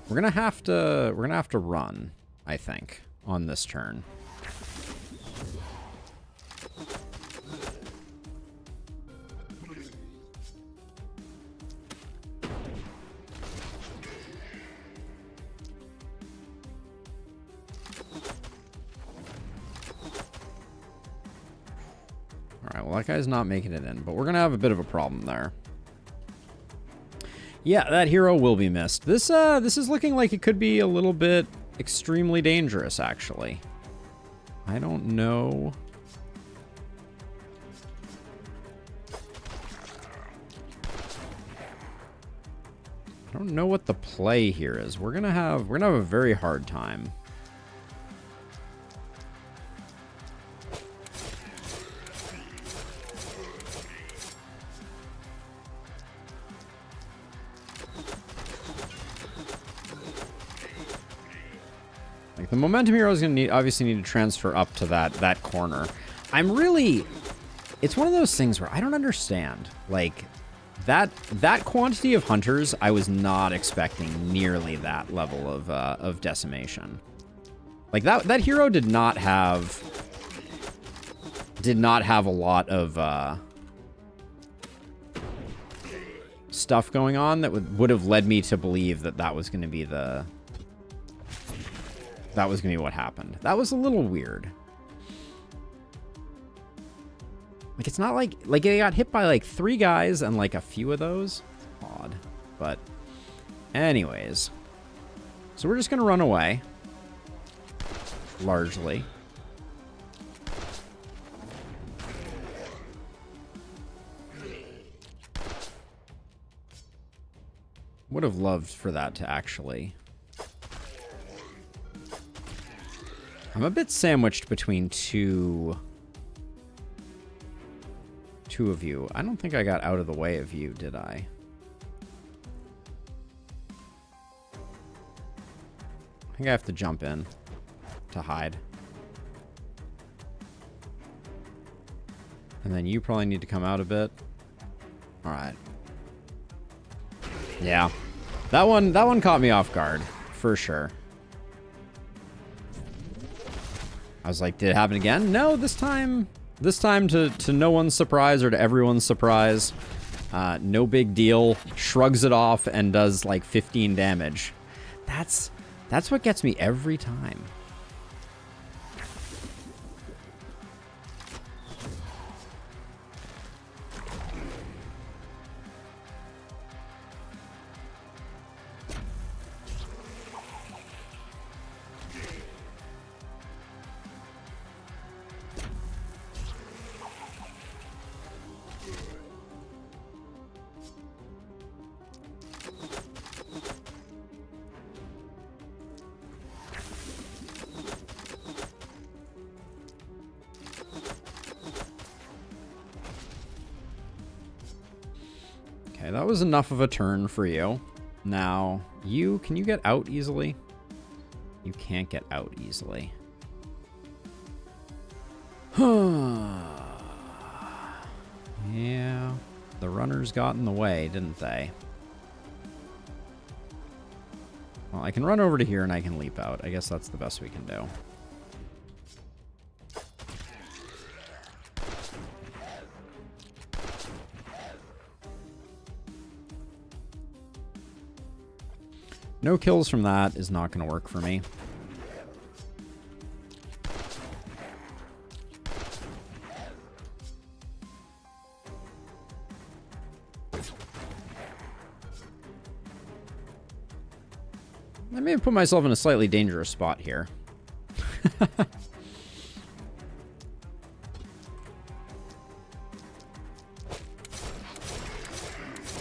We're gonna have to run, I think, on this turn. That guy's not making it in, but we're gonna have a bit of a problem there. Yeah, that hero will be missed. This is looking like it could be a little bit extremely dangerous, actually. I don't know. I don't know what the play here is. We're gonna have a very hard time. The momentum hero is going to obviously need to transfer up to that corner. It's one of those things where I don't understand. Like, that quantity of hunters, I was not expecting nearly that level of decimation. Like, that hero did not have a lot of stuff going on that would have led me to believe that was going to be what happened. That was a little weird. Like, it's not like they got hit by like 3 guys and like a few of those. Odd. But anyways. So we're just gonna run away. Largely. Would have loved for that to actually... I'm a bit sandwiched between two of you. I don't think I got out of the way of you, did I? I think I have to jump in to hide. And then you probably need to come out a bit. All right. Yeah. That one caught me off guard, for sure. I was like, did it happen again? No, this time to no one's surprise or to everyone's surprise. No big deal. Shrugs it off and does like 15 damage. That's what gets me every time. Okay, that was enough of a turn for you. Now, can you get out easily? You can't get out easily. Yeah, the runners got in the way, didn't they? Well, I can run over to here and I can leap out. I guess that's the best we can do. No kills from that is not going to work for me. I may have put myself in a slightly dangerous spot here.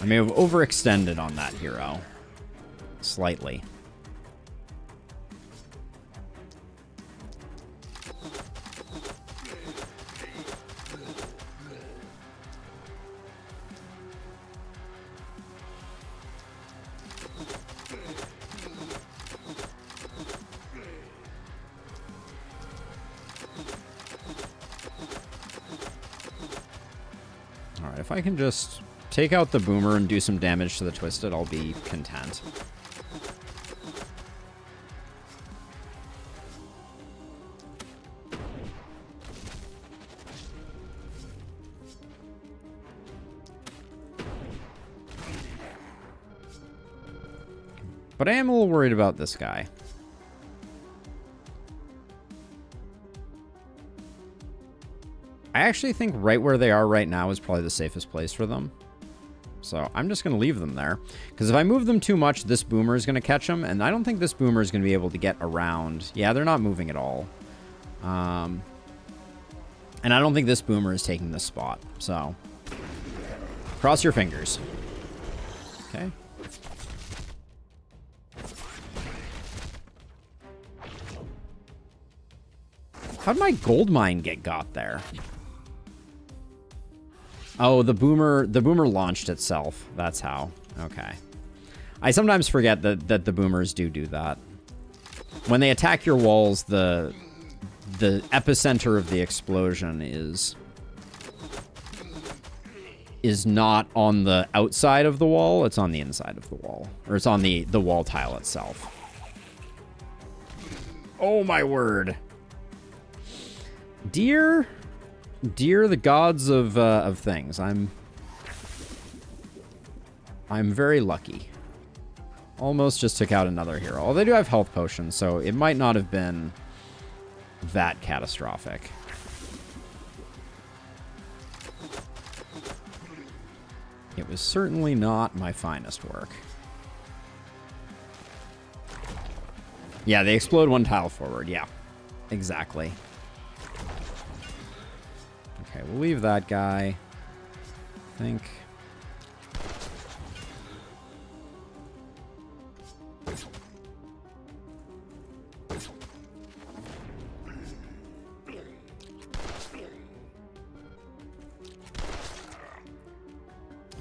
I may have overextended on that hero. Slightly. Alright, if I can just take out the boomer and do some damage to the Twisted, I'll be content. But I am a little worried about this guy. I actually think right where they are right now is probably the safest place for them. So I'm just going to leave them there. Because if I move them too much, this boomer is going to catch them. And I don't think this boomer is going to be able to get around. Yeah, they're not moving at all. And I don't think this boomer is taking this spot. So cross your fingers. Okay. How'd my gold mine get got there? Oh, the boomer launched itself. That's how. Okay. I sometimes forget that the boomers do that. When they attack your walls, the epicenter of the explosion is not on the outside of the wall, it's on the inside of the wall. Or it's on the wall tile itself. Oh my word. Dear the gods of things, I'm very lucky. Almost just took out another hero. Although they do have health potions, so it might not have been that catastrophic. It was certainly not my finest work. Yeah, they explode one tile forward. Yeah, exactly. Okay, we'll leave that guy. I think.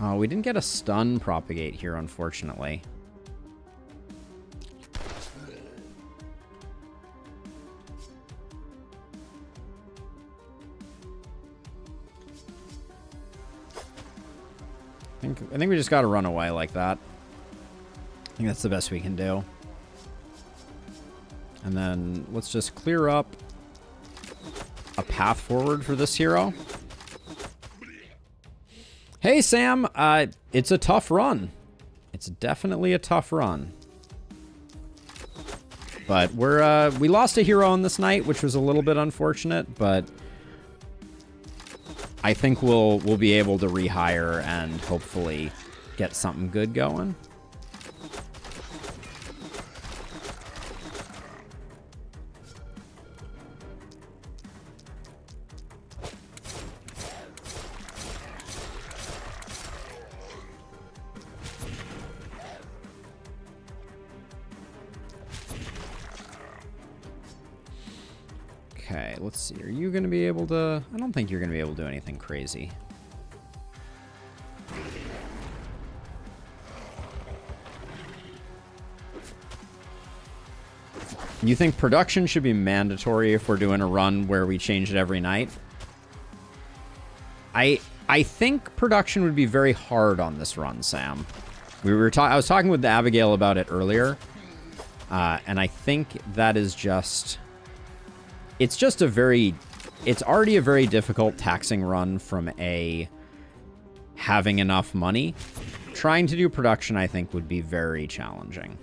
Oh, we didn't get a stun propagate here, unfortunately. I think we just gotta run away like that. I think that's the best we can do. And then let's just clear up a path forward for this hero. Hey, Sam. It's a tough run. It's definitely a tough run. But we lost a hero on this night, which was a little bit unfortunate, but I think we'll be able to rehire and hopefully get something good going. Okay, let's see. Are you going to be able to... I don't think you're going to be able to do anything crazy. You think production should be mandatory if we're doing a run where we change it every night? I think production would be very hard on this run, Sam. I was talking with Abigail about it earlier, and I think that is just... It's already a very difficult taxing run from having enough money. Trying to do production, I think, would be very challenging.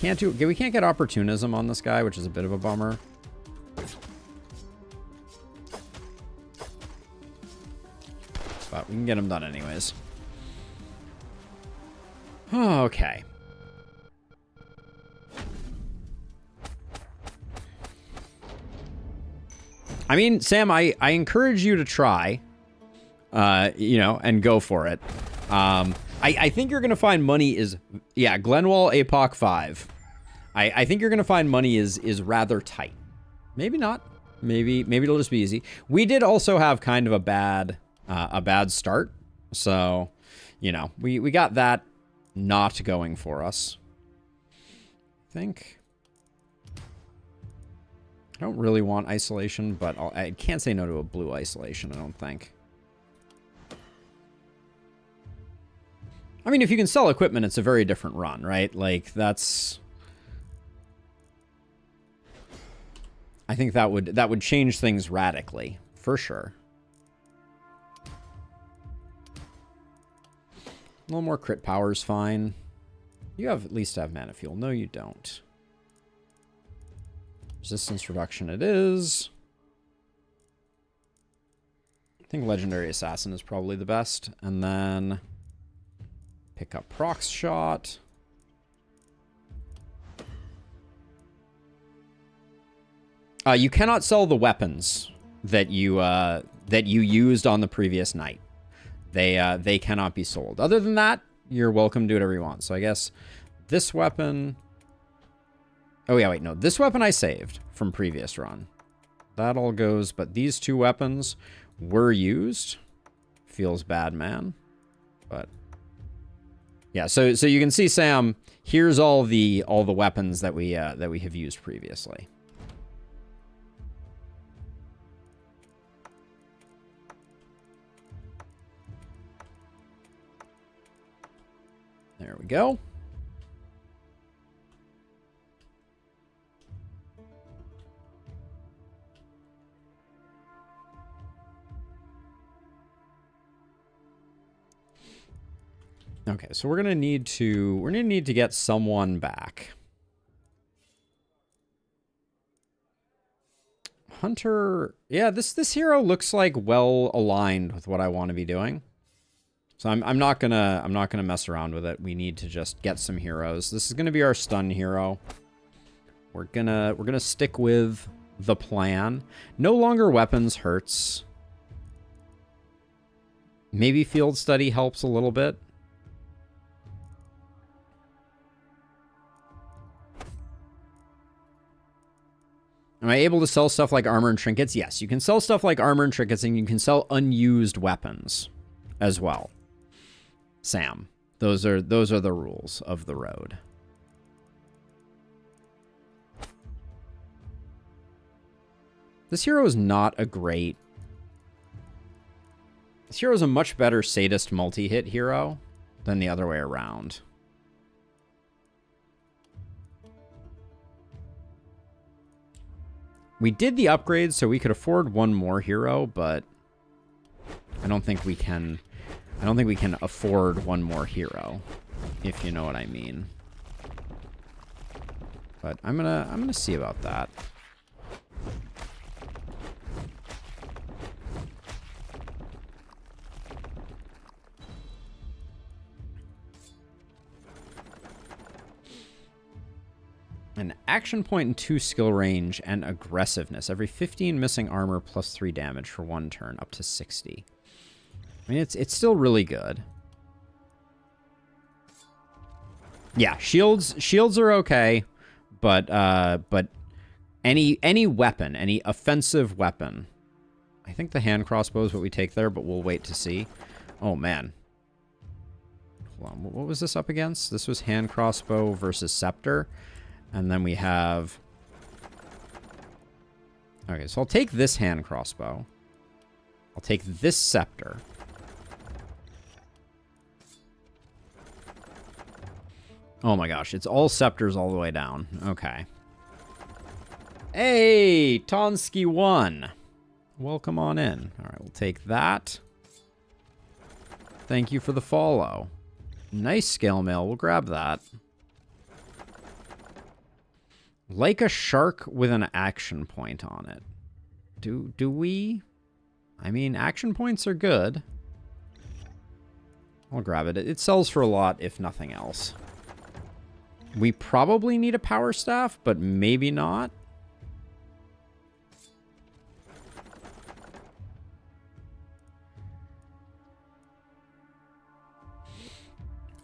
We can't get opportunism on this guy, which is a bit of a bummer. But we can get him done anyways. Okay. I mean, Sam, I encourage you to try, and go for it. I think you're going to find money is, Glenwald Apoc 5. I think you're going to find money is rather tight. Maybe not. Maybe it'll just be easy. We did also have kind of a bad start. So, we got that not going for us. I think. I don't really want isolation, but I can't say no to a blue isolation, I don't think. I mean, if you can sell equipment, it's a very different run, right? Like, that's... I think that would change things radically, for sure. A little more crit power is fine. You at least have mana fuel. No, you don't. Resistance reduction it is. I think Legendary Assassin is probably the best. And then pick up Prox Shot. You cannot sell the weapons that you used on the previous night. They cannot be sold. Other than that, you're welcome to do whatever you want. So I guess this weapon... Oh, yeah, wait, no. This weapon I saved from previous run. That all goes, but these two weapons were used. Feels bad, man. But yeah, so you can see, Sam, here's all the weapons that we have used previously. There we go. Okay, so we're gonna need to get someone back. Hunter, yeah, this hero looks like well aligned with what I want to be doing. So I'm not gonna mess around with it. We need to just get some heroes. This is gonna be our stun hero. We're gonna stick with the plan. No longer weapons hurts. Maybe field study helps a little bit. Am I able to sell stuff like armor and trinkets? Yes, you can sell stuff like armor and trinkets, and you can sell unused weapons as well. Sam, those are the rules of the road. This hero is not a great... This hero is a much better sadist multi-hit hero than the other way around. We did the upgrade so we could afford one more hero, but I don't think we can afford one more hero, if you know what I mean. But I'm gonna see about that. An action point and 2 skill range and aggressiveness. Every 15 missing armor plus 3 damage for 1 turn, up to 60. I mean, it's still really good. Yeah, shields are okay, but any weapon, any offensive weapon I think the hand crossbow is what we take there, but we'll wait to see. Oh, man. Hold on. What was this up against? This was hand crossbow versus scepter. And then we have... Okay, so I'll take this hand crossbow. I'll take this scepter. Oh my gosh, it's all scepters all the way down. Okay. Hey, Tonsky won. Welcome on in. All right, we'll take that. Thank you for the follow. Nice scale mail. We'll grab that. Like a shark with an action point on it. Do we? I mean, action points are good. I'll grab it. It sells for a lot, if nothing else. We probably need a power staff, but maybe not.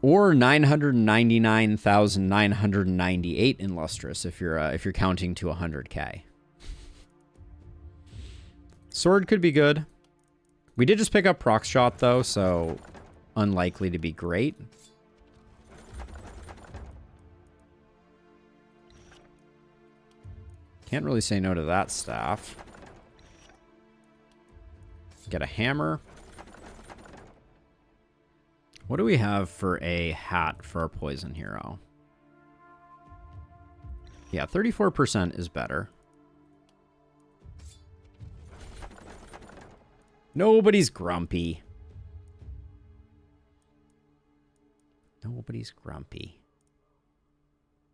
Or 999,998 in Lustrous if you're counting to 100k. Sword could be good. We did just pick up proc shot though, so unlikely to be great. Can't really say no to that staff. Get a hammer. What do we have for a hat for our poison hero? Yeah, 34% is better. Nobody's grumpy. Nobody's grumpy.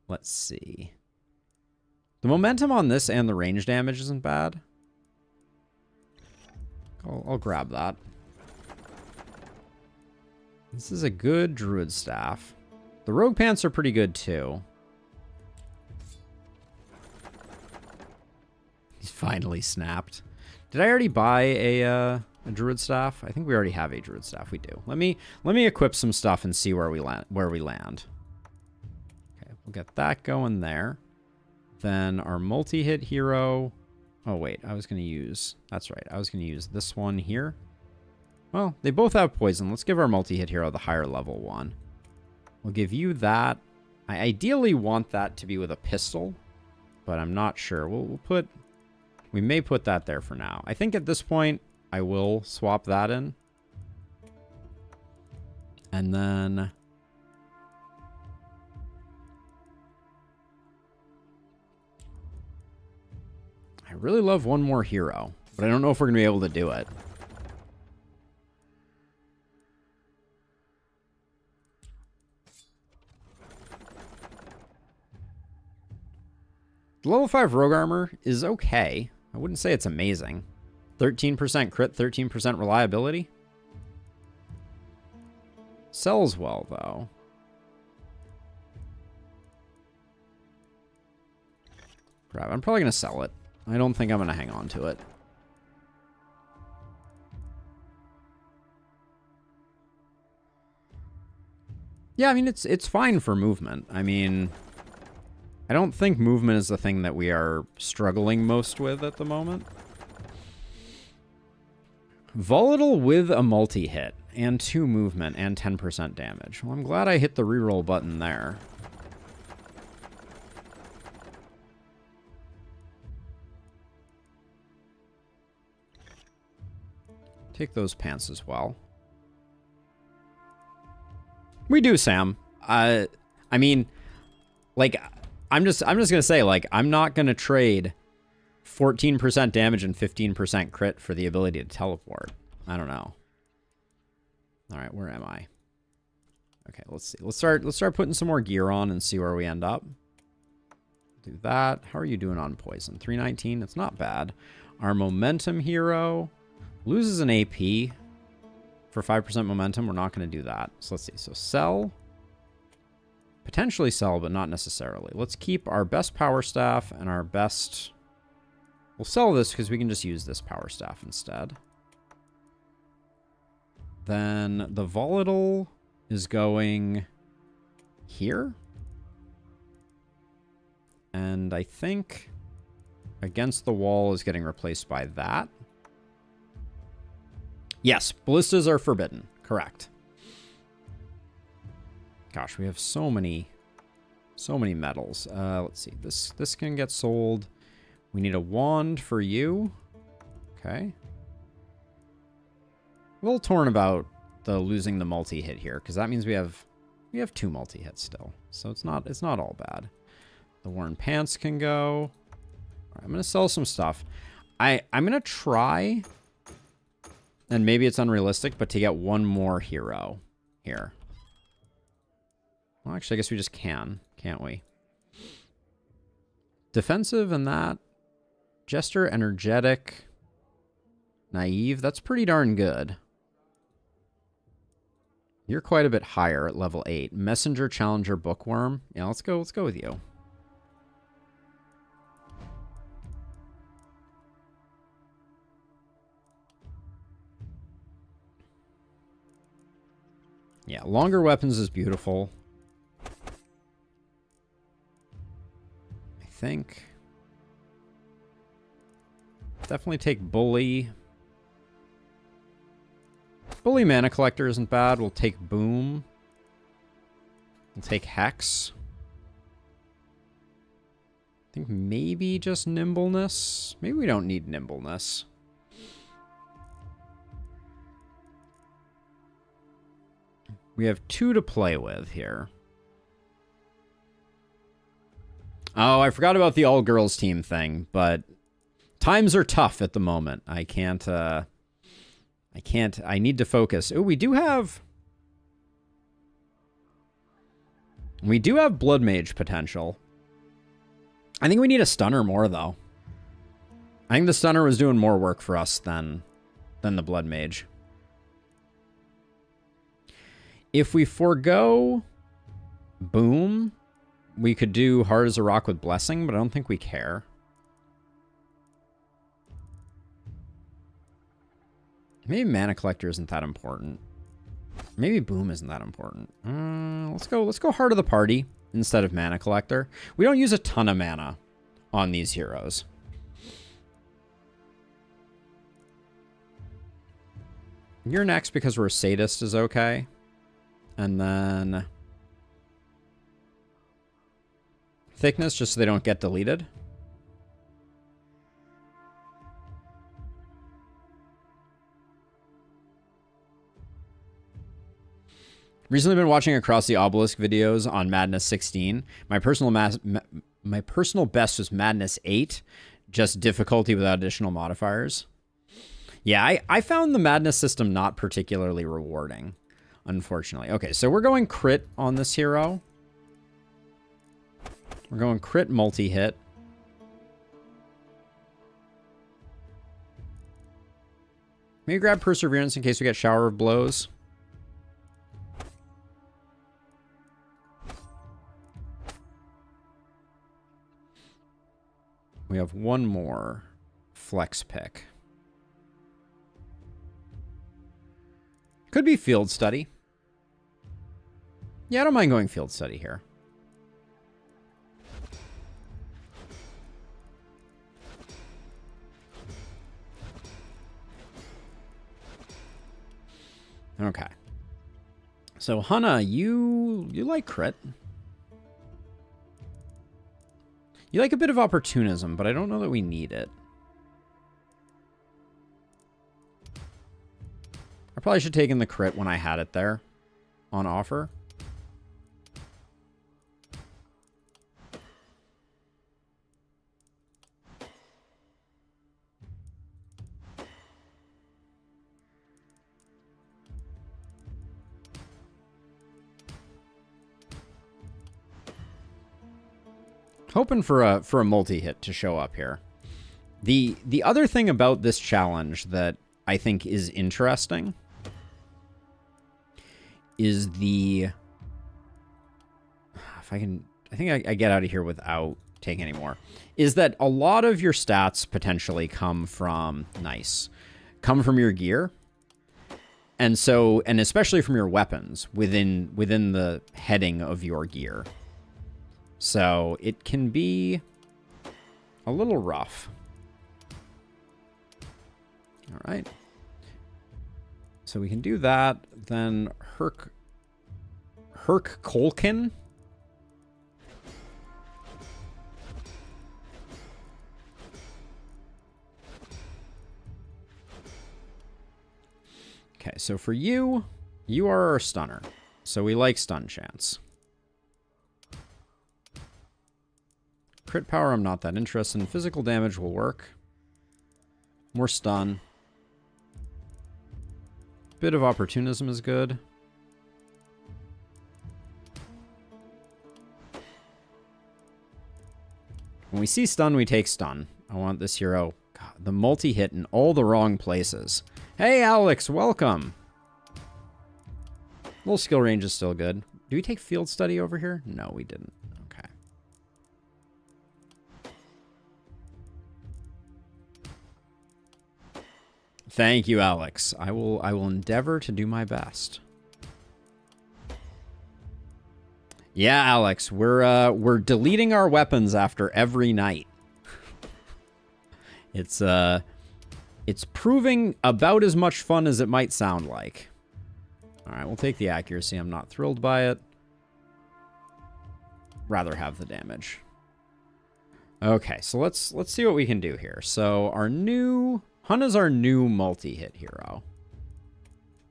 Let's see. The momentum on this and the range damage isn't bad. I'll grab that. This is a good druid staff. The rogue pants are pretty good too. He's finally snapped. Did I already buy a druid staff? I think we already have a druid staff. We do. Let me equip some stuff and see where we land. Okay, we'll get that going there. Then our multi-hit hero. Oh wait, I was gonna use. That's right. I was gonna use this one here. Well, they both have poison. Let's give our multi-hit hero the higher level one. We'll give you that. I ideally want that to be with a pistol, but I'm not sure. We may put that there for now. I think at this point, I will swap that in. And then... I really love one more hero, but I don't know if we're going to be able to do it. Level 5 rogue armor is okay. I wouldn't say it's amazing. 13% crit, 13% reliability. Sells well, though. Crap, I'm probably going to sell it. I don't think I'm going to hang on to it. Yeah, I mean, it's fine for movement. I mean... I don't think movement is the thing that we are struggling most with at the moment. Volatile with a multi-hit and 2 movement and 10% damage. Well, I'm glad I hit the reroll button there. Take those pants as well. We do, Sam. I mean, like... I'm just gonna say, like, I'm not gonna trade 14% damage and 15% crit for the ability to teleport. I don't know. All right, where am I? Okay, let's see. Let's start putting some more gear on and see where we end up. Do that. How are you doing on poison? 319. It's not bad. Our momentum hero loses an AP for 5% momentum. We're not gonna do that. So let's see. So sell. Potentially sell, but not necessarily. Let's keep our best power staff and our best... We'll sell this because we can just use this power staff instead. Then the volatile is going here. And I think against the wall is getting replaced by that. Yes, ballistas are forbidden. Correct. Gosh, we have so many metals. Let's see. This can get sold. We need a wand for you. Okay. A little torn about the losing the multi-hit here, because that means we have 2 multi-hits still. So it's not all bad. The worn pants can go. All right, I'm gonna sell some stuff. I'm gonna try, and maybe it's unrealistic, but to get one more hero here. Well, actually, I guess we just can't we? Defensive and that. Jester, energetic, naive. That's pretty darn good. You're quite a bit higher at level 8. Messenger, Challenger, Bookworm. Yeah, let's go with you. Yeah, longer weapons is beautiful. I think. Definitely take Bully. Bully Mana Collector isn't bad. We'll take Boom. We'll take Hex. I think maybe just Nimbleness. Maybe we don't need Nimbleness. We have 2 to play with here. Oh, I forgot about the all-girls team thing, but times are tough at the moment. I need to focus. Oh, we do have Blood Mage potential. I think we need a Stunner more, though. I think the Stunner was doing more work for us than the Blood Mage. If we forego Boom, we could do Hard as a Rock with Blessing, but I don't think we care. Maybe Mana Collector isn't that important. Maybe Boom isn't that important. Let's go Heart of the Party instead of Mana Collector. We don't use a ton of mana on these heroes. You're next because we're a Sadist is okay. And then Thickness just so they don't get deleted. Recently been watching Across the Obelisk videos on Madness 16. My personal best was Madness 8, just difficulty without additional modifiers. Yeah, I found the Madness system not particularly rewarding, unfortunately. Okay, so we're going crit on this hero. We're going crit multi-hit. Maybe grab Perseverance in case we get Shower of Blows. We have one more flex pick. Could be Field Study. Yeah, I don't mind going Field Study here. Okay. So, Hana, you like crit. You like a bit of opportunism, but I don't know that we need it. I probably should take in the crit when I had it there on offer. Hoping for a multi-hit to show up here. The other thing about this challenge that I think is interesting is the... I think I get out of here without taking any more. Is that a lot of your stats potentially come from... come from your gear. And so, and especially from your weapons within the heading of your gear. So it can be a little rough. All right. So we can do that. Then Herc Kolkin. Okay, so for you, you are our stunner. So we like stun chance. Crit power, I'm not that interested in. Physical damage will work. More stun. Bit of opportunism is good. When we see stun, we take stun. I want this hero. God, the multi-hit in all the wrong places. Hey, Alex, welcome. Little skill range is still good. Do we take field study over here? No, we didn't. Okay. Thank you, Alex. I will endeavor to do my best. Yeah, Alex, we're deleting our weapons after every night. It's proving about as much fun as it might sound like. All right, we'll take the accuracy. I'm not thrilled by it. Rather have the damage. Okay, so let's see what we can do here. So our new Hunna's our new multi-hit hero.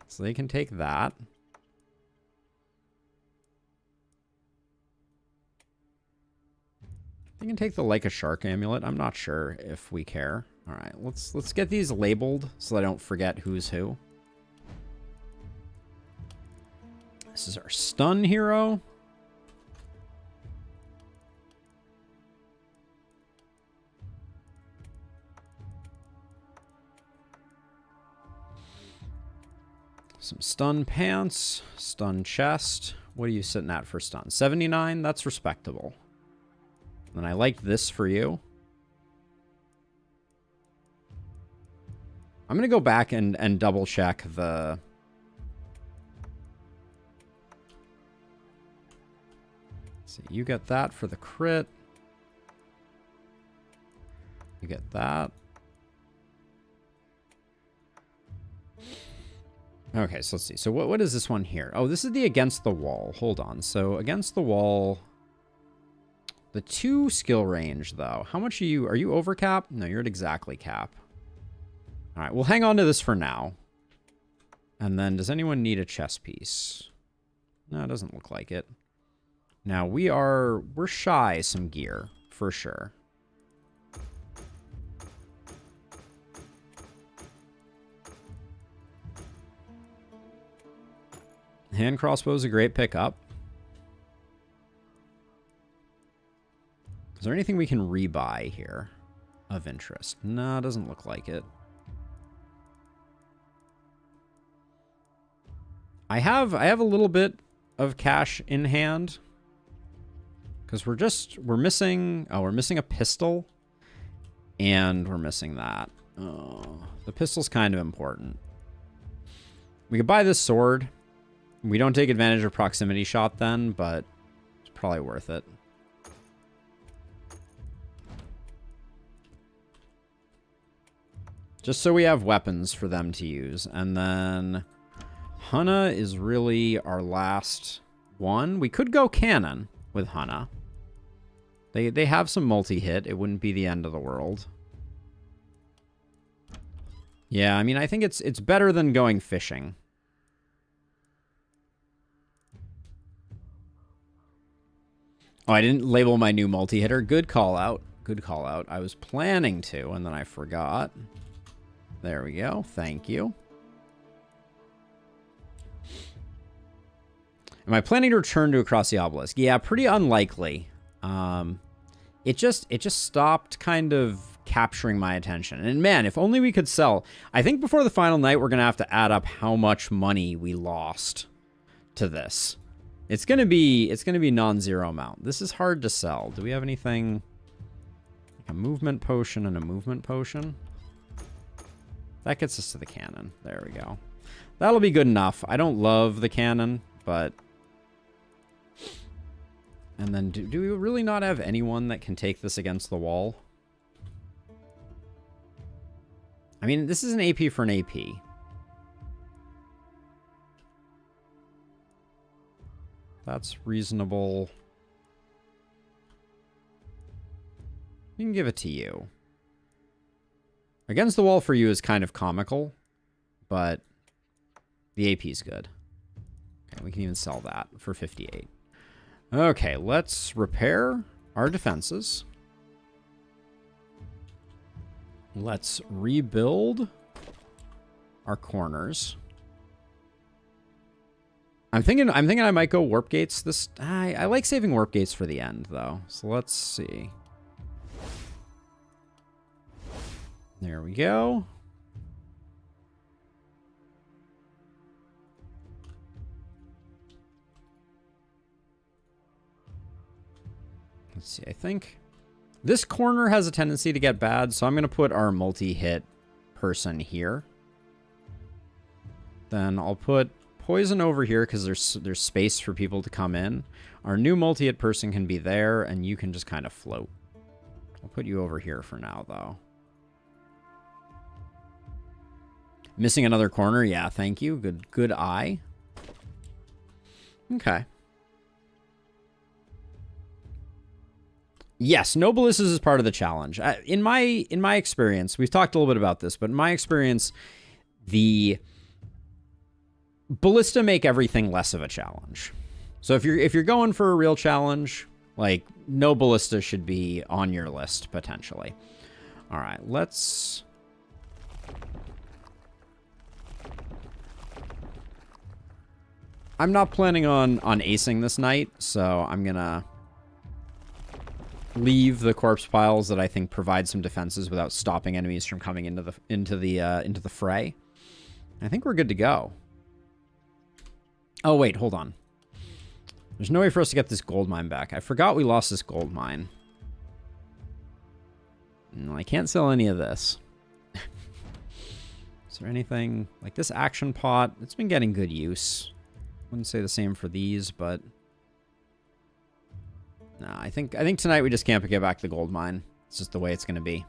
So they can take that. They can take the Like a Shark amulet. I'm not sure if we care. All right, let's get these labeled so I don't forget who's who. This is our stun hero. Some stun pants, stun chest. What are you sitting at for stun? 79? That's respectable. And I like this for you. I'm going to go back and double check the... Let's see, you get that for the crit. You get that. Okay, so let's see. So what is this one here? Oh, this is the against the wall. Hold on. So against the wall... The 2 skill range, though. How much are you? Are you over cap? No, you're at exactly cap. All right, we'll hang on to this for now. And then, does anyone need a chess piece? No, it doesn't look like it. Now, we're shy some gear, for sure. Hand crossbow is a great pickup. Is there anything we can rebuy here of interest? No, it doesn't look like it. I have a little bit of cash in hand because we're missing a pistol and we're missing that. Oh, the pistol's kind of important. We could buy this sword. We don't take advantage of proximity shot then, but it's probably worth it. Just so we have weapons for them to use. And then Hunna is really our last one. We could go cannon with Hunna. They have some multi-hit. It wouldn't be the end of the world. Yeah, I mean, I think it's better than going fishing. Oh, I didn't label my new multi-hitter. Good call out. Good call out. I was planning to, and then I forgot. There we go. Thank you. Am I planning to return to Across the Obelisk? Yeah, pretty unlikely. It just stopped kind of capturing my attention. And man, if only we could sell. I think before the final night, we're going to have to add up how much money we lost to this. It's going to be non-zero amount. This is hard to sell. Do we have anything? Like a movement potion and a movement potion? That gets us to the cannon. There we go. That'll be good enough. I don't love the cannon, but... And then, do we really not have anyone that can take this against the wall? I mean, this is an AP for an AP. That's reasonable. We can give it to you. Against the wall for you is kind of comical, but the AP is good. Okay, we can even sell that for 58. Okay, let's repair our defenses. Let's rebuild our corners. I'm thinking I might go warp gates this. I like saving warp gates for the end though. So let's see. There we go. Let's see. I think this corner has a tendency to get bad, so I'm going to put our multi-hit person here. Then I'll put poison over here because there's space for people to come in. Our new multi-hit person can be there, and you can just kind of float. I'll put you over here for now, though. Missing another corner? Yeah, thank you. Good eye. Okay. Yes, no ballistas is part of the challenge. In my experience, we've talked a little bit about this, but in my experience, the ballista make everything less of a challenge. So if you're going for a real challenge, like no ballista should be on your list potentially. All right, let's. I'm not planning on acing this night, so I'm gonna leave the corpse piles that I think provide some defenses without stopping enemies from coming into the fray. I think we're good to go. Oh wait, hold on. There's no way for us to get this gold mine back. I forgot we lost this gold mine. No, I can't sell any of this. Is there anything like this action pot? It's been getting good use. Wouldn't say the same for these, but no, I think tonight we just can't get back the gold mine. It's just the way it's going to be.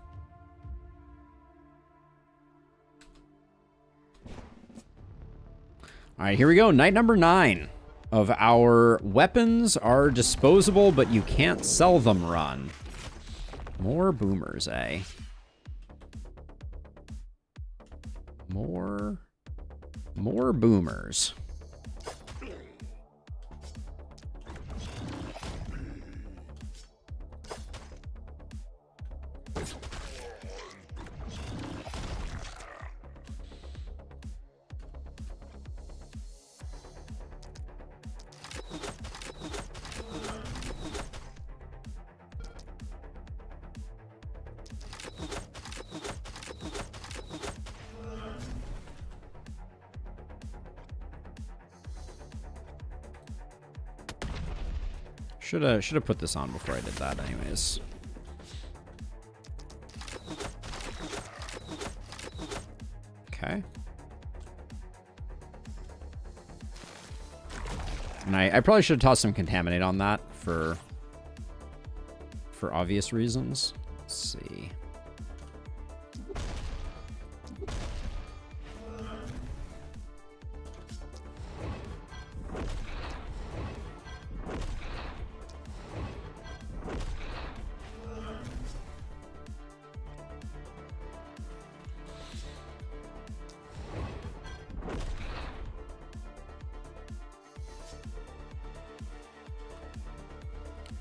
All right, here we go. Night number 9 of our weapons are disposable, but you can't sell them run. More boomers, eh? More boomers. Should have put this on before I did that anyways. Okay. And I probably should have tossed some contaminate on that for obvious reasons. Let's see.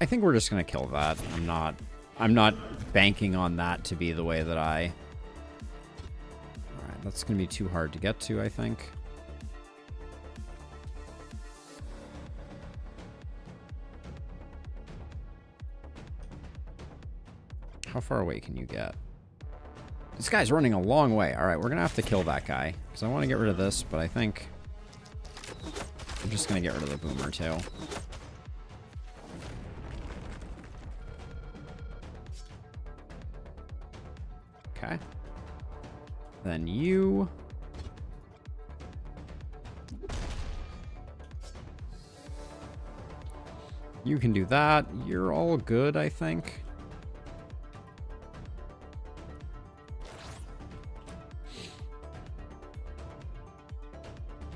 I think we're just gonna kill that. I'm not banking on that to be the way that I. All right, that's gonna be too hard to get to, I think. How far away can you get? This guy's running a long way. All right, we're gonna have to kill that guy because I want to get rid of this, but I think I'm just gonna get rid of the boomer too. Okay. Then you. You can do that. You're all good, I think.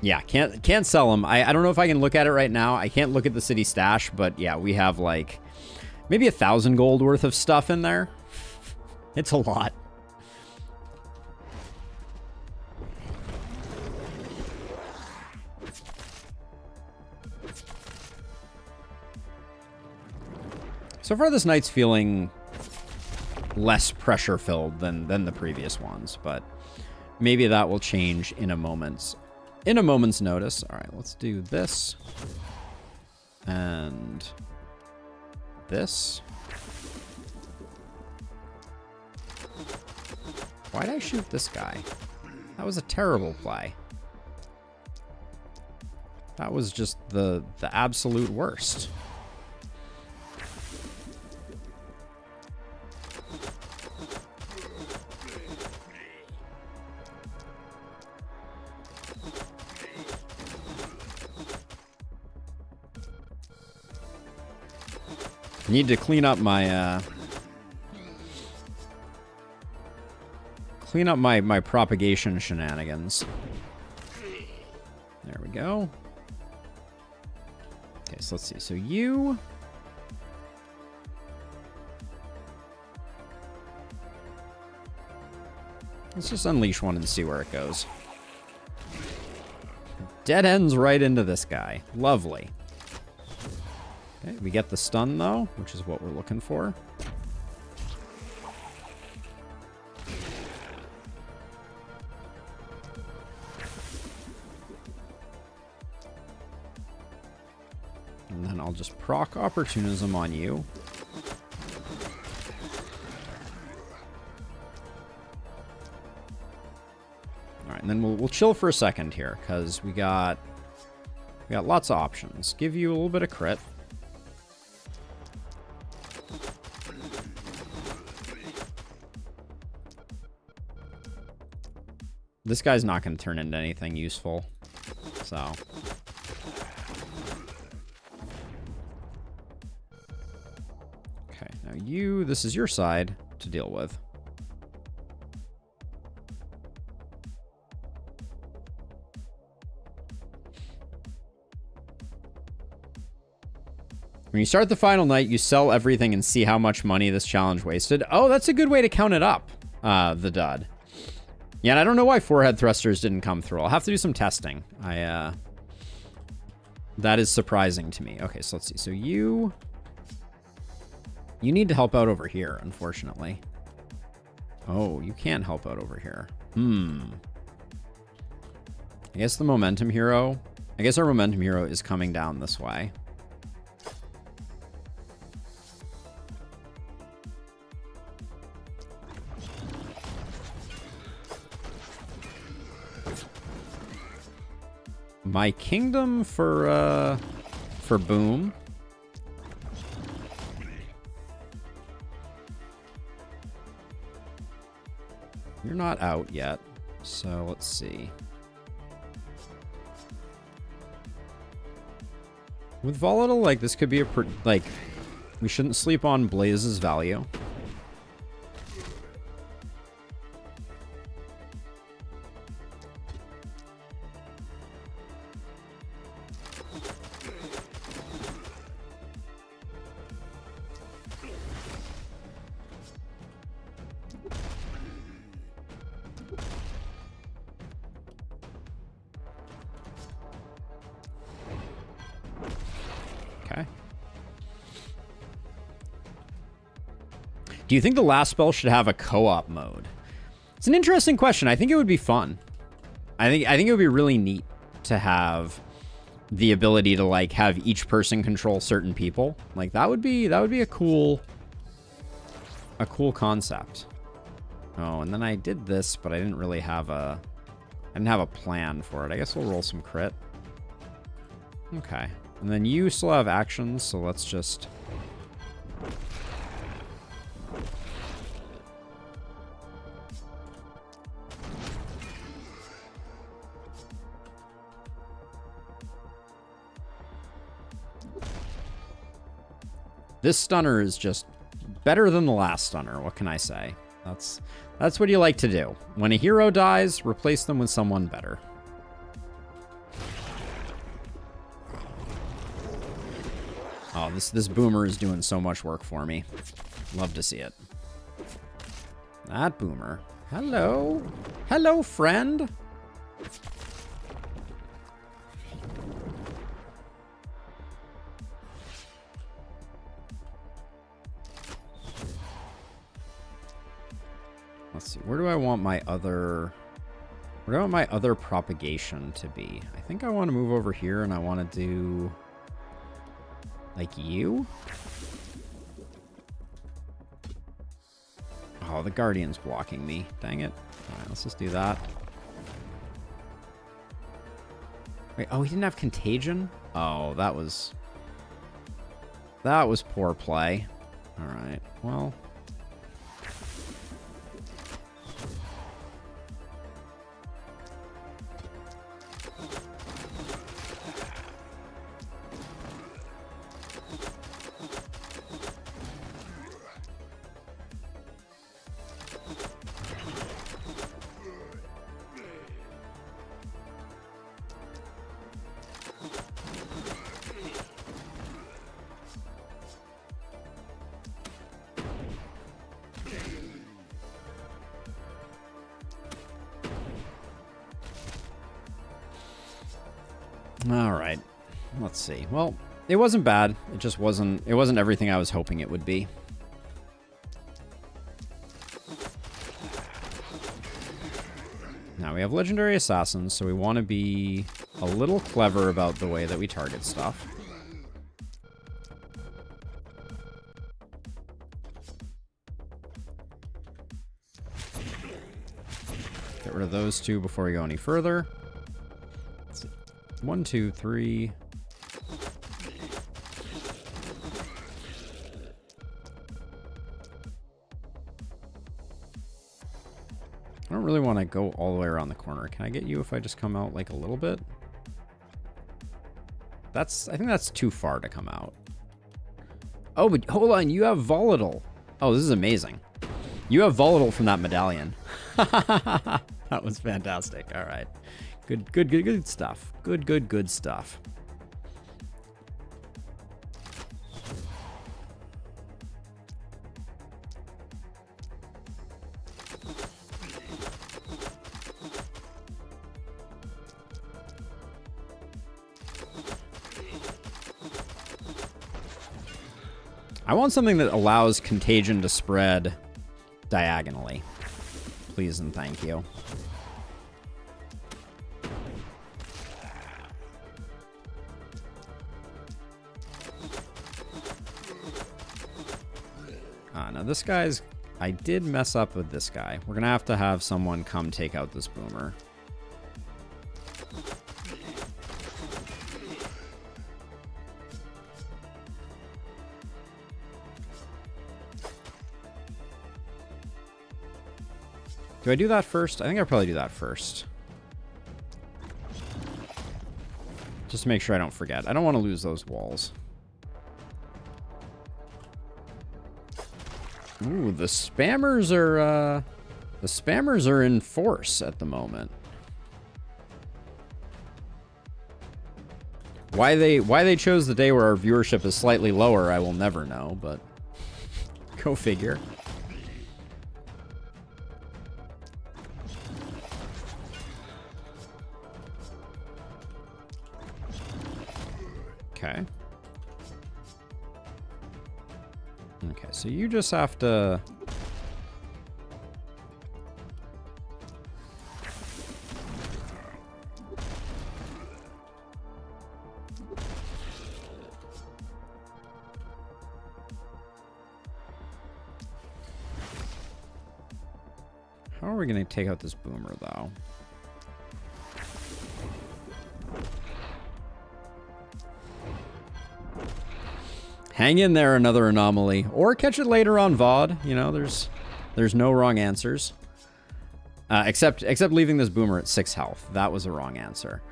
Yeah, can't sell them. I don't know if I can look at it right now. I can't look at the city stash, but yeah, we have like maybe 1,000 gold worth of stuff in there. It's a lot. So far, this night's feeling less pressure-filled than the previous ones, but maybe that will change in a moment's notice. All right, let's do this and this. Why'd I shoot this guy? That was a terrible play. That was just the absolute worst. Need to clean up my my propagation shenanigans. There we go. Okay, so let's see. So you let's just unleash one and see where it goes. Dead ends right into this guy. Lovely. Okay, we get the stun, though, which is what we're looking for. And then I'll just proc opportunism on you. All right, and then we'll chill for a second here, because we got lots of options. Give you a little bit of crit. This guy's not going to turn into anything useful, so. Okay, now this is your side to deal with. When you start the final night, you sell everything and see how much money this challenge wasted. Oh, that's a good way to count it up, the dud. Yeah, and I don't know why forehead thrusters didn't come through. I'll have to do some testing. That is surprising to me. Okay, so let's see. So you need to help out over here, unfortunately. Oh, you can't help out over here. I guess the momentum hero. I guess our momentum hero is coming down this way. My kingdom for boom. You're not out yet, so let's see. With volatile, like this could be like we shouldn't sleep on Blaze's value. Do you think the last spell should have a co-op mode? It's an interesting question. I think it would be fun. I think it would be really neat to have the ability to like have each person control certain people. Like that would be a cool concept. Oh, and then I did this, but I didn't really have a plan for it. I guess we'll roll some crit. Okay. And then you still have actions, so let's just this stunner is just better than the last stunner. What can I say? That's what you like to do. When a hero dies, replace them with someone better. Oh, this boomer is doing so much work for me. Love to see it. That boomer. Hello. Hello, friend. Let's see. Where do I want my other propagation to be? I think I want to move over here, and I want to do like you. Oh, the Guardian's blocking me. Dang it. All right, let's just do that. Wait, oh, he didn't have Contagion? Oh, that was poor play. All right, well. All right, let's see. Well, it wasn't bad. It just wasn't. It wasn't everything I was hoping it would be. Now we have legendary assassins, so we want to be a little clever about the way that we target stuff. Get rid of those two before we go any further. 1, 2, 3. I don't really want to go all the way around the corner. Can I get you if I just come out like a little bit? I think that's too far to come out. Oh, but hold on, you have Volatile. Oh, this is amazing. You have Volatile from that medallion. That was fantastic. All right. Good stuff. Good stuff. I want something that allows contagion to spread diagonally. Please and thank you. Now this guy's... I did mess up with this guy. We're going to have someone come take out this boomer. Do I do that first? I think I'll probably do that first. Just to make sure I don't forget. I don't want to lose those walls. Ooh, the spammers are in force at the moment. Why they chose the day where our viewership is slightly lower, I will never know, but go figure. Okay. Okay, so you just have to... How are we going to take out this boomer, though? Hang in there, another anomaly. Or catch it later on VOD. You know, there's no wrong answers. Except leaving this boomer at 6 health. That was a wrong answer.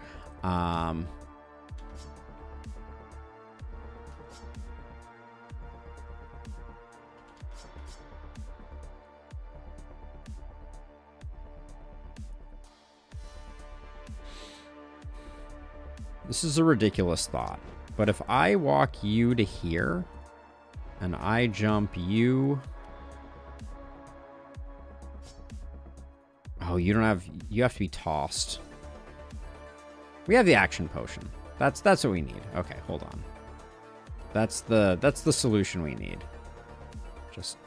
This is a ridiculous thought. But if I walk you to here, and I jump you... Oh, you don't have... You have to be tossed. We have the action potion. That's what we need. Okay, hold on. That's the solution we need. Just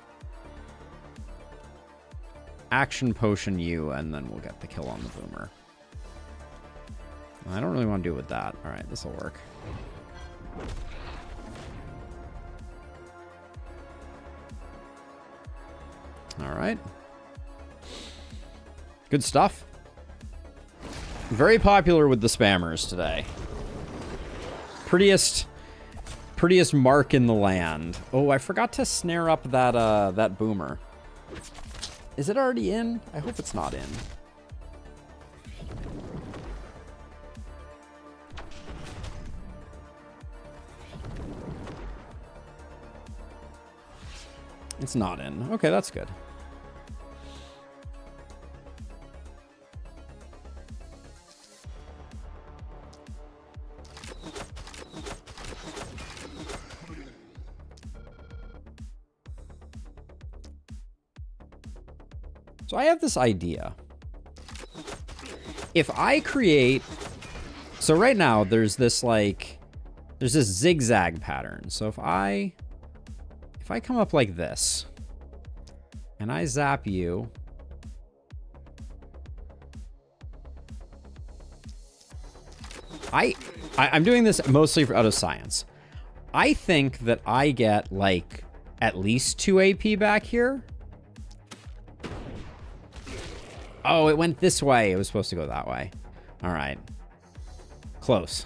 action potion you, and then we'll get the kill on the boomer. I don't really want to do it with that. All right, this will work. All right. Good stuff. Very popular with the spammers today. Prettiest mark in the land. Oh, I forgot to snare up that boomer. Is it already in? I hope it's not in. It's not in. Okay, that's good. So I have this idea. If I create... So right now, there's this, like... There's this zigzag pattern. So if I come up like this, and I zap you... I'm doing this mostly out of science. I think that I get, like, at least 2 AP back here. Oh, it went this way. It was supposed to go that way. All right. Close.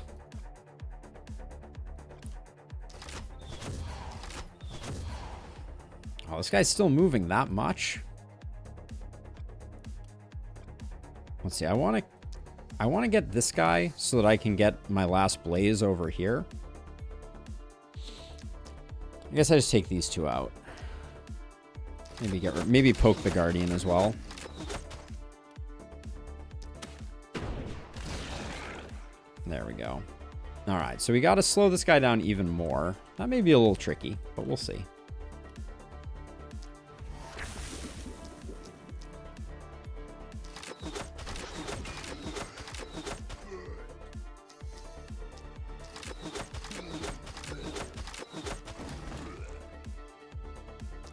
Oh, this guy's still moving that much. Let's see. I want to get this guy so that I can get my last blaze over here. I guess I just take these two out. Maybe poke the Guardian as well. There we go. All right, so we got to slow this guy down even more. That may be a little tricky, but we'll see.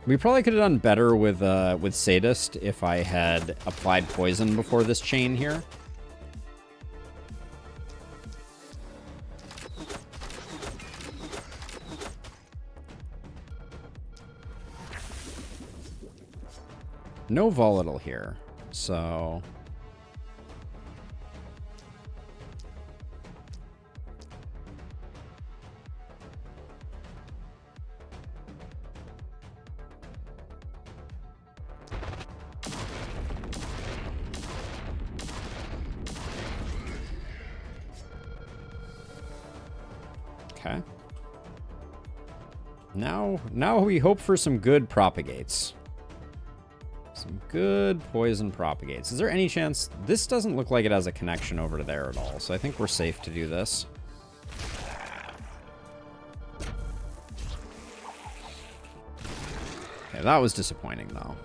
We probably could have done better with Sadist if I had applied poison before this chain here. No volatile here, so... Okay. Now we hope for some good propagates. Some good poison propagates. Is there any chance... This doesn't look like it has a connection over to there at all, so I think we're safe to do this. Okay, that was disappointing, though.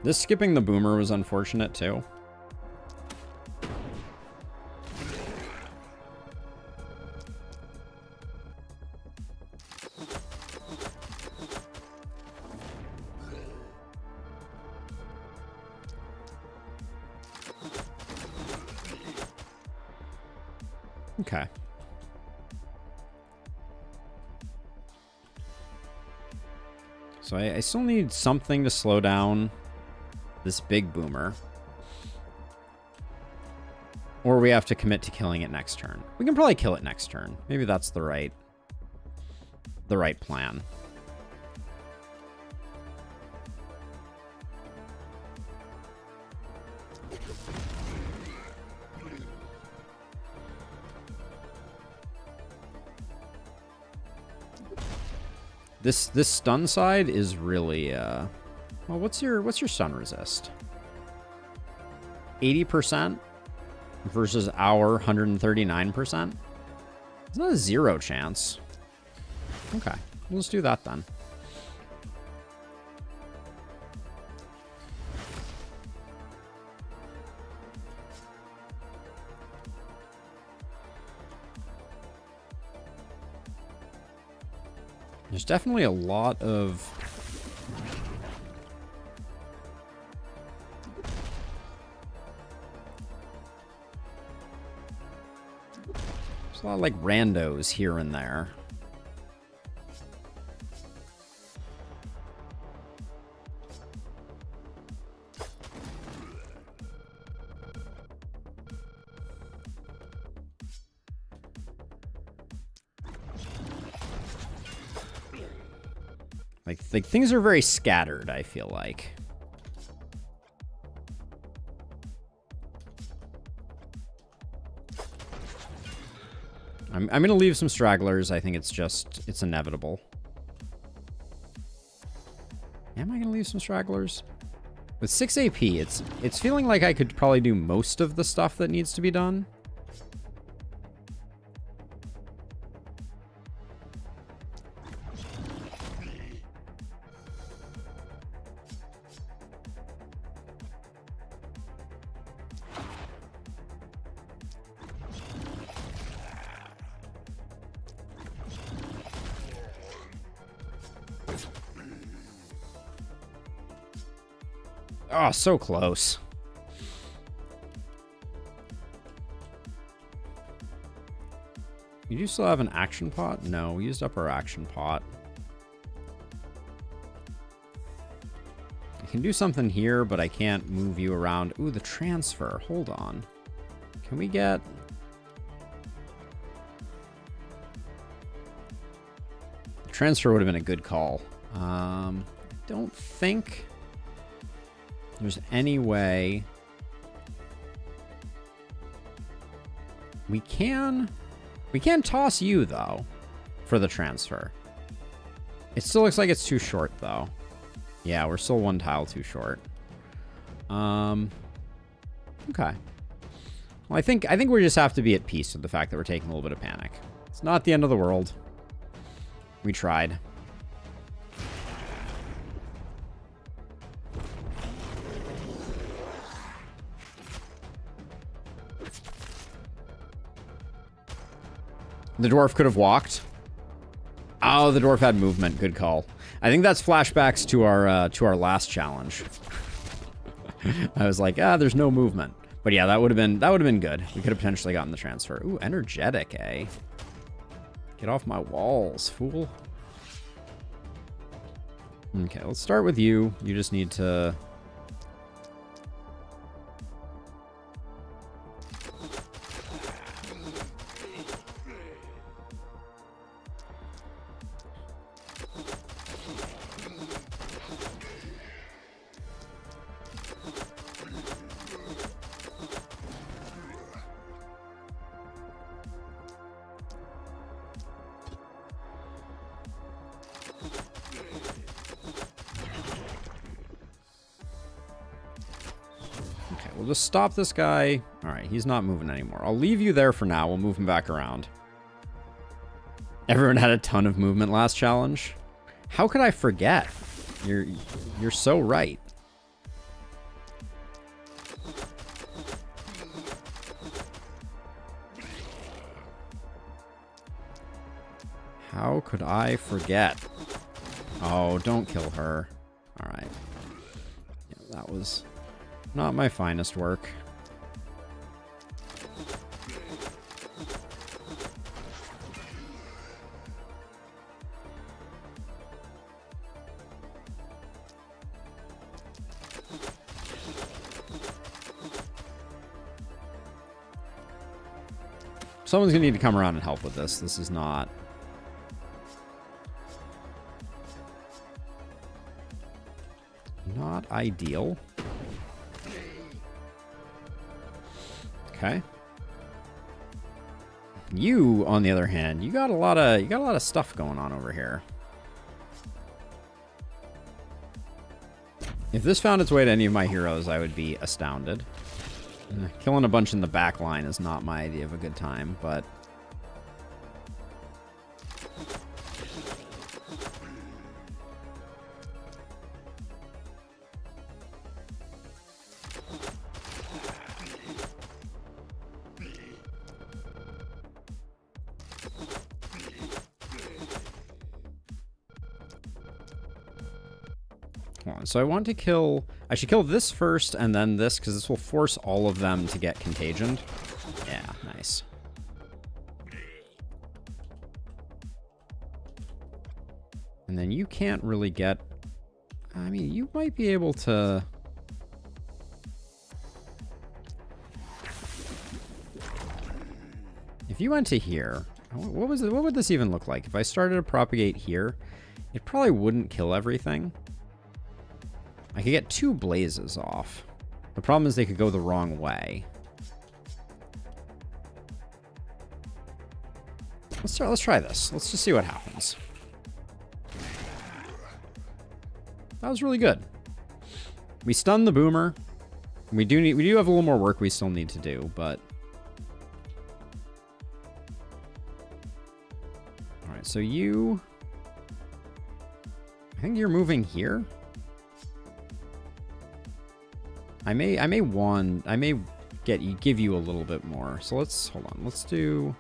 This skipping the boomer was unfortunate, too. Okay. So I still need something to slow down this big boomer. Or we have to commit to killing it next turn. We can probably kill it next turn. Maybe that's the right plan. This stun side is really well, what's your stun resist? 80% versus our 139%. It's not a 0 chance. Okay, let's do that then. There's definitely a lot of... There's a lot of, like, randos here and there. Like things are very scattered, I feel like. I'm going to leave some stragglers. I think it's inevitable. Am I going to leave some stragglers? With 6 AP, it's feeling like I could probably do most of the stuff that needs to be done. Oh, so close. You do still have an action pot? No, we used up our action pot. I can do something here, but I can't move you around. Ooh, the transfer. Hold on. Can we get... The transfer would have been a good call. I don't think... there's any way we can toss you though for the transfer. It still looks like it's too short though. Yeah, we're still 1 tile too short. Okay. Well, I think we just have to be at peace with the fact that we're taking a little bit of panic. It's not the end of the world. We tried. The dwarf could have walked. Oh, the dwarf had movement. Good call. I think that's flashbacks to our last challenge. I was like, there's no movement. But yeah, that would have been good. We could have potentially gotten the transfer. Ooh, energetic, eh? Get off my walls, fool. Okay, let's start with you. You just need to... We'll just stop this guy. All right, he's not moving anymore. I'll leave you there for now. We'll move him back around. Everyone had a ton of movement last challenge. How could I forget? You're so right. How could I forget? Oh, don't kill her. All right. Yeah, that was... not my finest work. Someone's gonna need to come around and help with this. This is not... not ideal. Okay. You, on the other hand, you got a lot of stuff going on over here. this found its way to any of my heroes, I would be astounded. Killing a bunch in the back line is not my idea of a good time, but... So I want to kill... I should kill this first and then this, because this will force all of them to get contagioned. Yeah, nice. And then you can't really get... I mean, you might be able to... If you went to here... What was it? What would this even look like? If I started to propagate here, it probably wouldn't kill everything. I could get 2 blazes off. The problem is they could go the wrong way. Let's try this. Let's just see what happens. That was really good. We stunned the boomer. We do have a little more work we still need to do, but... Alright, so you... I think you're moving here. I may give you a little bit more. So let's hold on. Let's do.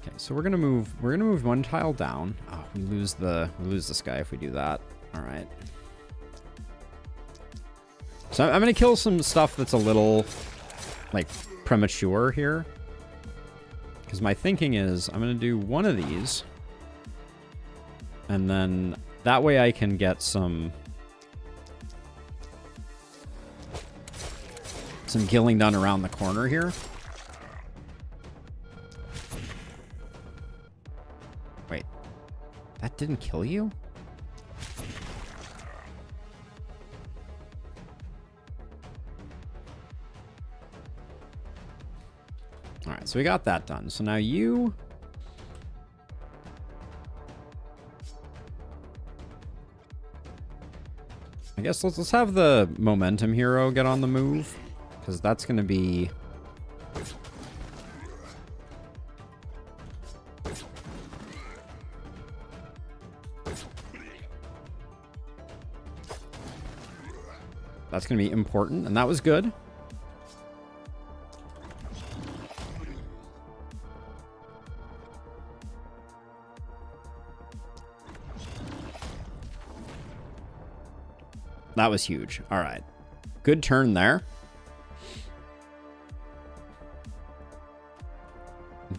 Okay, so we're gonna move 1 tile down. Oh, we lose this guy if we do that. All right. So I'm gonna kill some stuff that's a little like premature here, because my thinking is I'm gonna do one of these, and then that way I can get some killing done around the corner here. Wait, that didn't kill you? All right, so we got that done. So now you... I guess let's have the momentum hero get on the move, because that's going to be... That's going to be important, and that was good. That was huge. All right. Good turn there.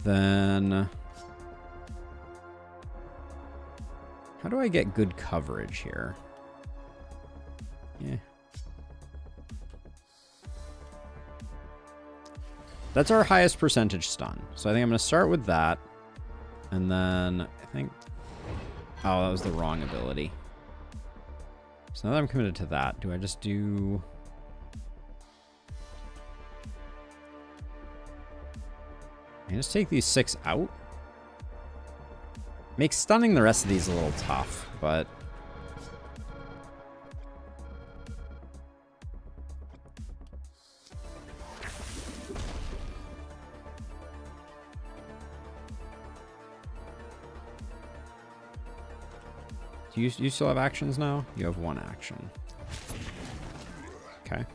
Then... how do I get good coverage here? Yeah. That's our highest percentage stun. So I think I'm going to start with that. And then I think... oh, that was the wrong ability. So now that I'm committed to that, do I just do... I just take these 6 out? Makes stunning the rest of these a little tough, but... do you still have actions now? You have 1 action. Okay.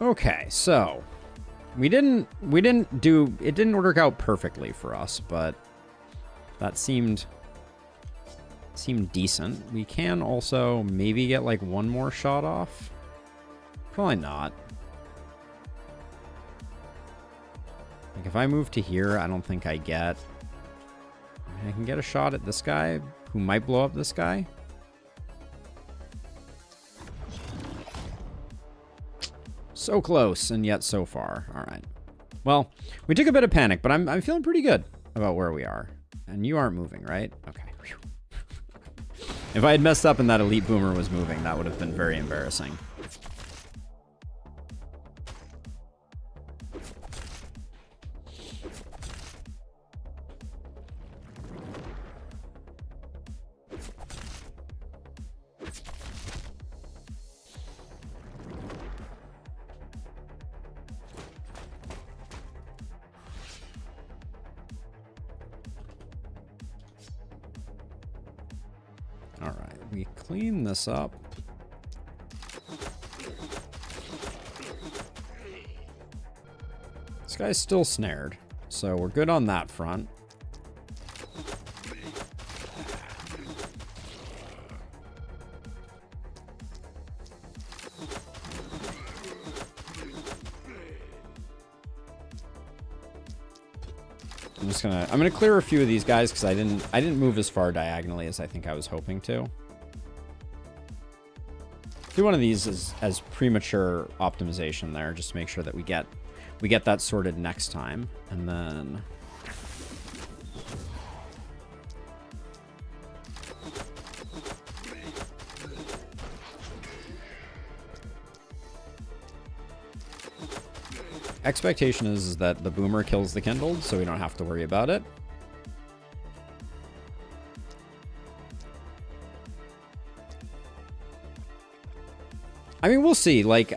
Okay, so it didn't work out perfectly for us, but that seemed decent. We can also maybe get like 1 more shot off. Probably not. Like if I move to here, I don't think I get... I can get a shot at this guy who might blow up this guy. So close, and yet so far. All right. Well, we took a bit of panic, but I'm feeling pretty good. about where we are. And you aren't moving, right? Okay. Whew. If I had messed up and that elite boomer was moving, that would have been very embarrassing. All right, we clean this up. This guy's still snared, so we're good on that front. I'm gonna clear a few of these guys because I didn't move as far diagonally as I think I was hoping to. Do one of these as premature optimization there, just to make sure that we get that sorted next time, and then expectation is that the boomer kills the kindled, so we don't have to worry about it. I mean, we'll see. Like,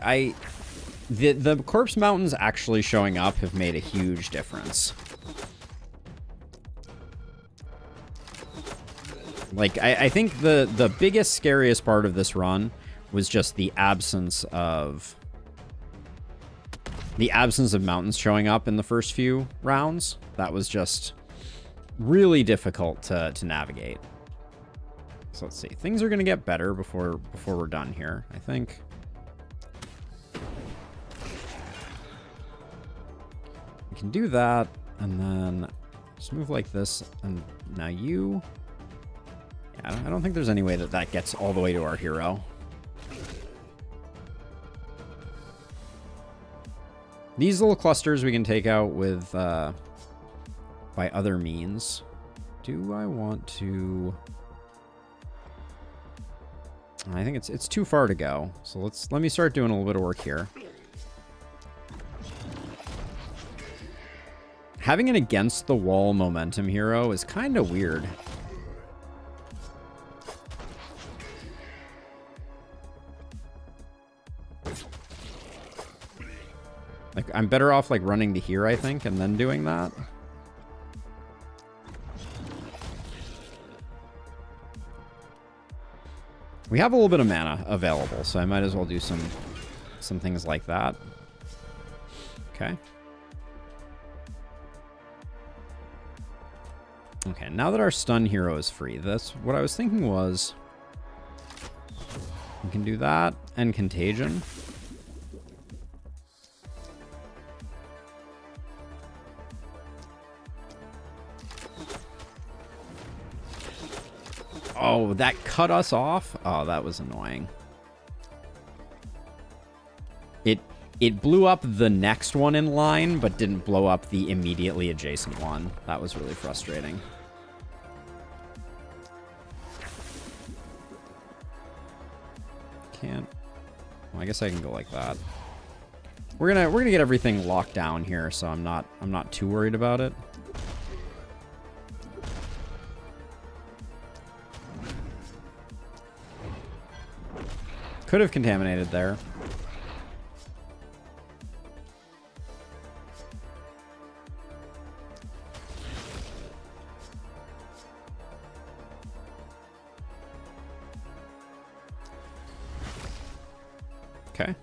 the corpse mountains actually showing up have made a huge difference. Like, I think the biggest, scariest part of this run was just the absence of mountains showing up in the first few rounds. That was just really difficult to navigate. So let's see. Things are going to get better before we're done here, I think. We can do that, and then just move like this, and now you... Yeah, I don't think there's any way that gets all the way to our hero. These little clusters we can take out with by other means. Do I want to... I think it's too far to go. So let me start doing a little bit of work here. Having an against the wall momentum hero is kind of weird. Like, I'm better off, like, running to here, I think, and then doing that. We have a little bit of mana available, so I might as well do some things like that. Okay. Okay, now that our stun hero is free, that's what I was thinking was... We can do that, and Contagion. Oh, that cut us off? Oh, that was annoying. It blew up the next one in line, but didn't blow up the immediately adjacent one. That was really frustrating. Can't... Well, I guess I can go like that. We're gonna get everything locked down here, so I'm not too worried about it. Could have contaminated there. Okay.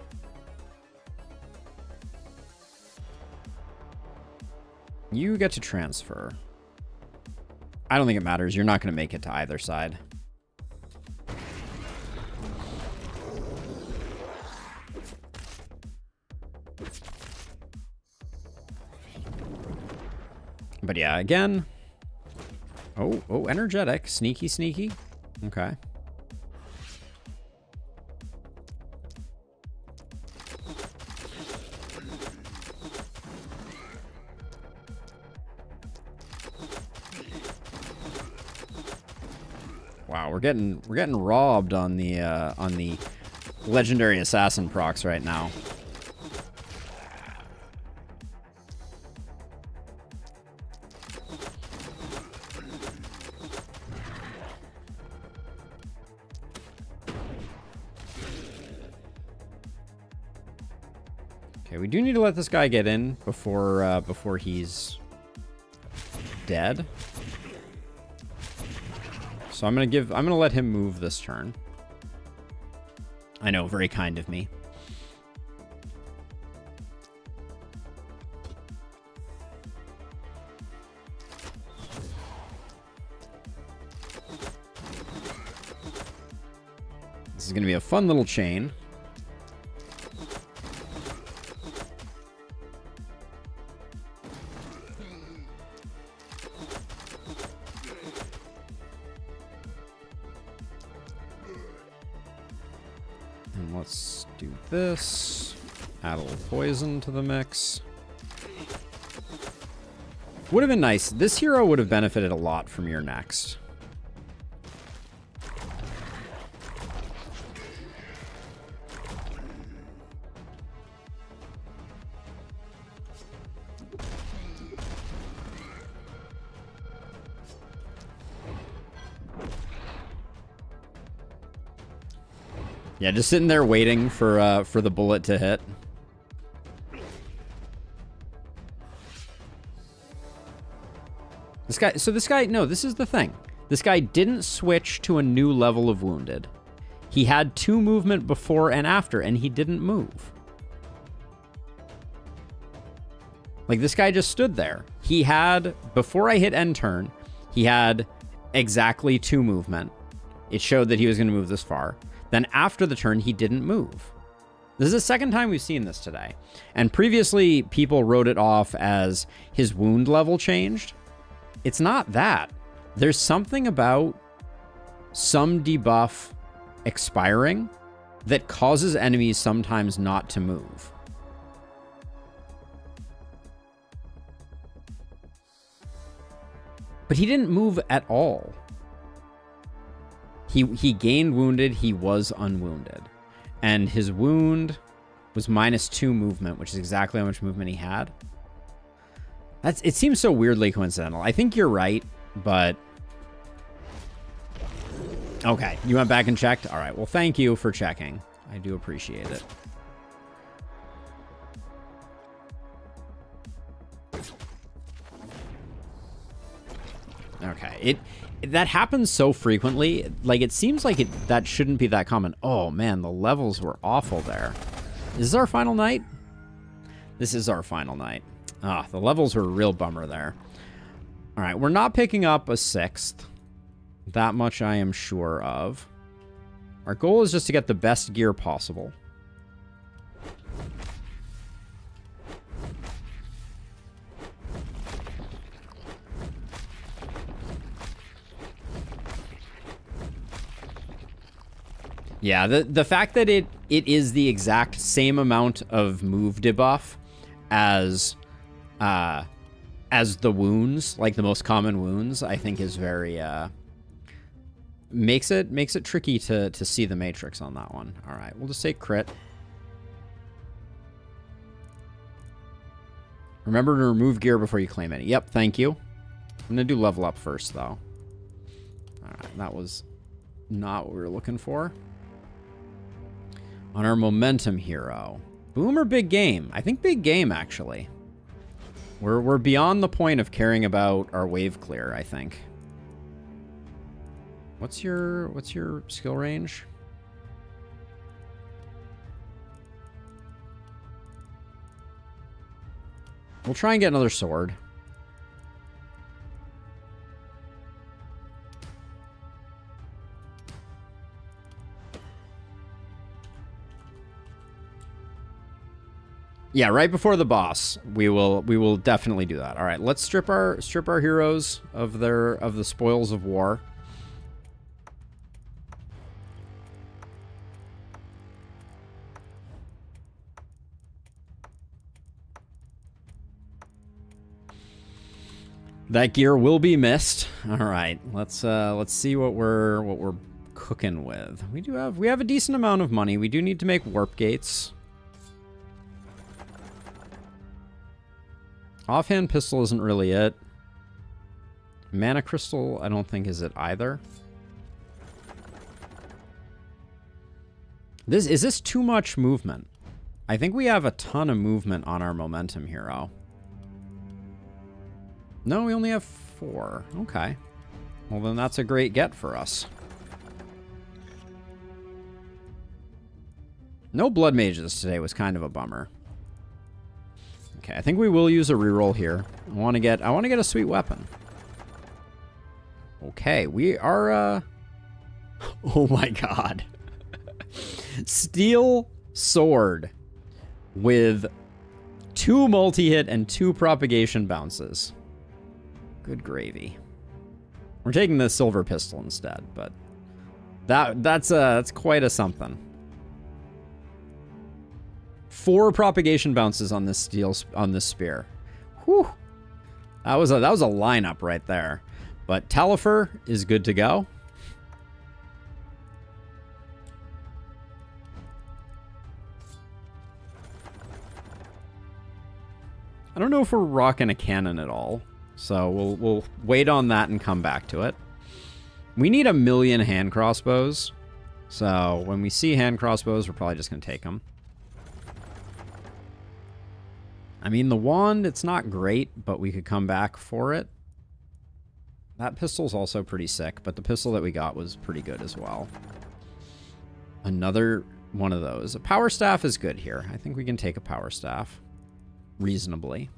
You get to transfer. I don't think it matters. You're not going to make it to either side. But yeah, again. Oh, energetic. Sneaky, sneaky. Okay. we're getting robbed on the legendary assassin procs right now. Okay, we do need to let this guy get in before he's dead. So I'm gonna let him move this turn. I know, very kind of me. This is gonna be a fun little chain. And let's do this. Add a little poison to the mix. Would have been nice. This hero would have benefited a lot from your next. Yeah, just sitting there waiting for the bullet to hit. This guy, no, this is the thing. This guy didn't switch to a new level of wounded. He had 2 movement before and after, and he didn't move. Like, this guy just stood there. He had, before I hit end turn, he had exactly 2 movement. It showed that he was going to move this far. Then after the turn, he didn't move. This is the second time we've seen this today. And previously, people wrote it off as his wound level changed. It's not that. There's something about some debuff expiring that causes enemies sometimes not to move. But he didn't move at all. He gained wounded, he was unwounded. And his wound was -2 movement, which is exactly how much movement he had. It seems so weirdly coincidental. I think you're right, but... Okay, you went back and checked? All right, well, thank you for checking. I do appreciate it. Okay, that happens so frequently. Like, it seems like that shouldn't be that common. Oh, man, the levels were awful there. Is this our final night? This is our final night. Ah, the levels were a real bummer there. All right, we're not picking up a 6th. That much I am sure of. Our goal is just to get the best gear possible. Yeah, the fact that it is the exact same amount of move debuff as the wounds, like the most common wounds, I think is very makes it tricky to see the matrix on that one. All right, we'll just say crit. Remember to remove gear before you claim it. Yep, thank you. I'm gonna do level up first though. All right, that was not what we were looking for. On our momentum hero. Boom or big game? I think big game, actually. We're beyond the point of caring about our wave clear, I think. What's your skill range? We'll try and get another sword. Yeah, right before the boss, we will definitely do that. All right, let's strip our heroes of the spoils of war. That gear will be missed. All right, let's see what we're cooking with. We have a decent amount of money. We do need to make warp gates. Offhand pistol isn't really it. Mana crystal, I don't think is it either. Is this too much movement? I think we have a ton of movement on our momentum hero. No, we only have 4. Okay. Well, then that's a great get for us. No blood mages today was kind of a bummer. Okay, I think we will use a reroll here. I want to get a sweet weapon. Okay, we are oh my god. Steel sword with 2 multi-hit and 2 propagation bounces. Good gravy. We're taking the silver pistol instead, but that's quite a something. 4 propagation bounces on this spear. Whew. That was a lineup right there. But Talifer is good to go. I don't know if we're rocking a cannon at all, so we'll wait on that and come back to it. We need 1,000,000 hand crossbows, so when we see hand crossbows, we're probably just going to take them. I mean, the wand, it's not great, but we could come back for it. That pistol's also pretty sick, but the pistol that we got was pretty good as well. Another one of those. A power staff is good here. I think we can take a power staff reasonably.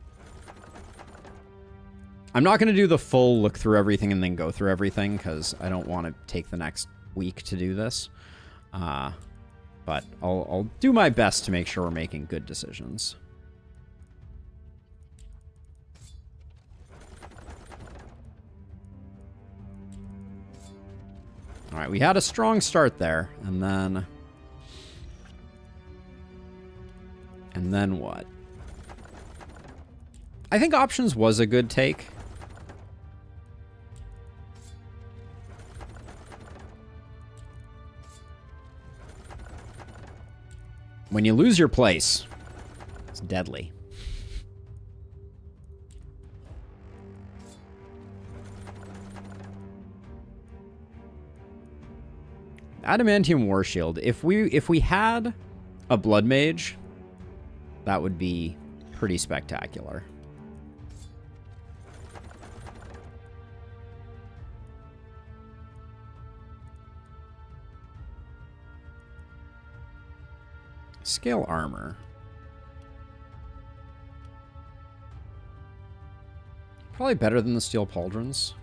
I'm not going to do the full look through everything and then go through everything because I don't want to take the next week to do this. But I'll do my best to make sure we're making good decisions. All right, we had a strong start there, and then what? I think options was a good take. When you lose your place, it's deadly. Adamantium War Shield. If we had a Blood Mage, that would be pretty spectacular. Scale armor. Probably better than the steel pauldrons.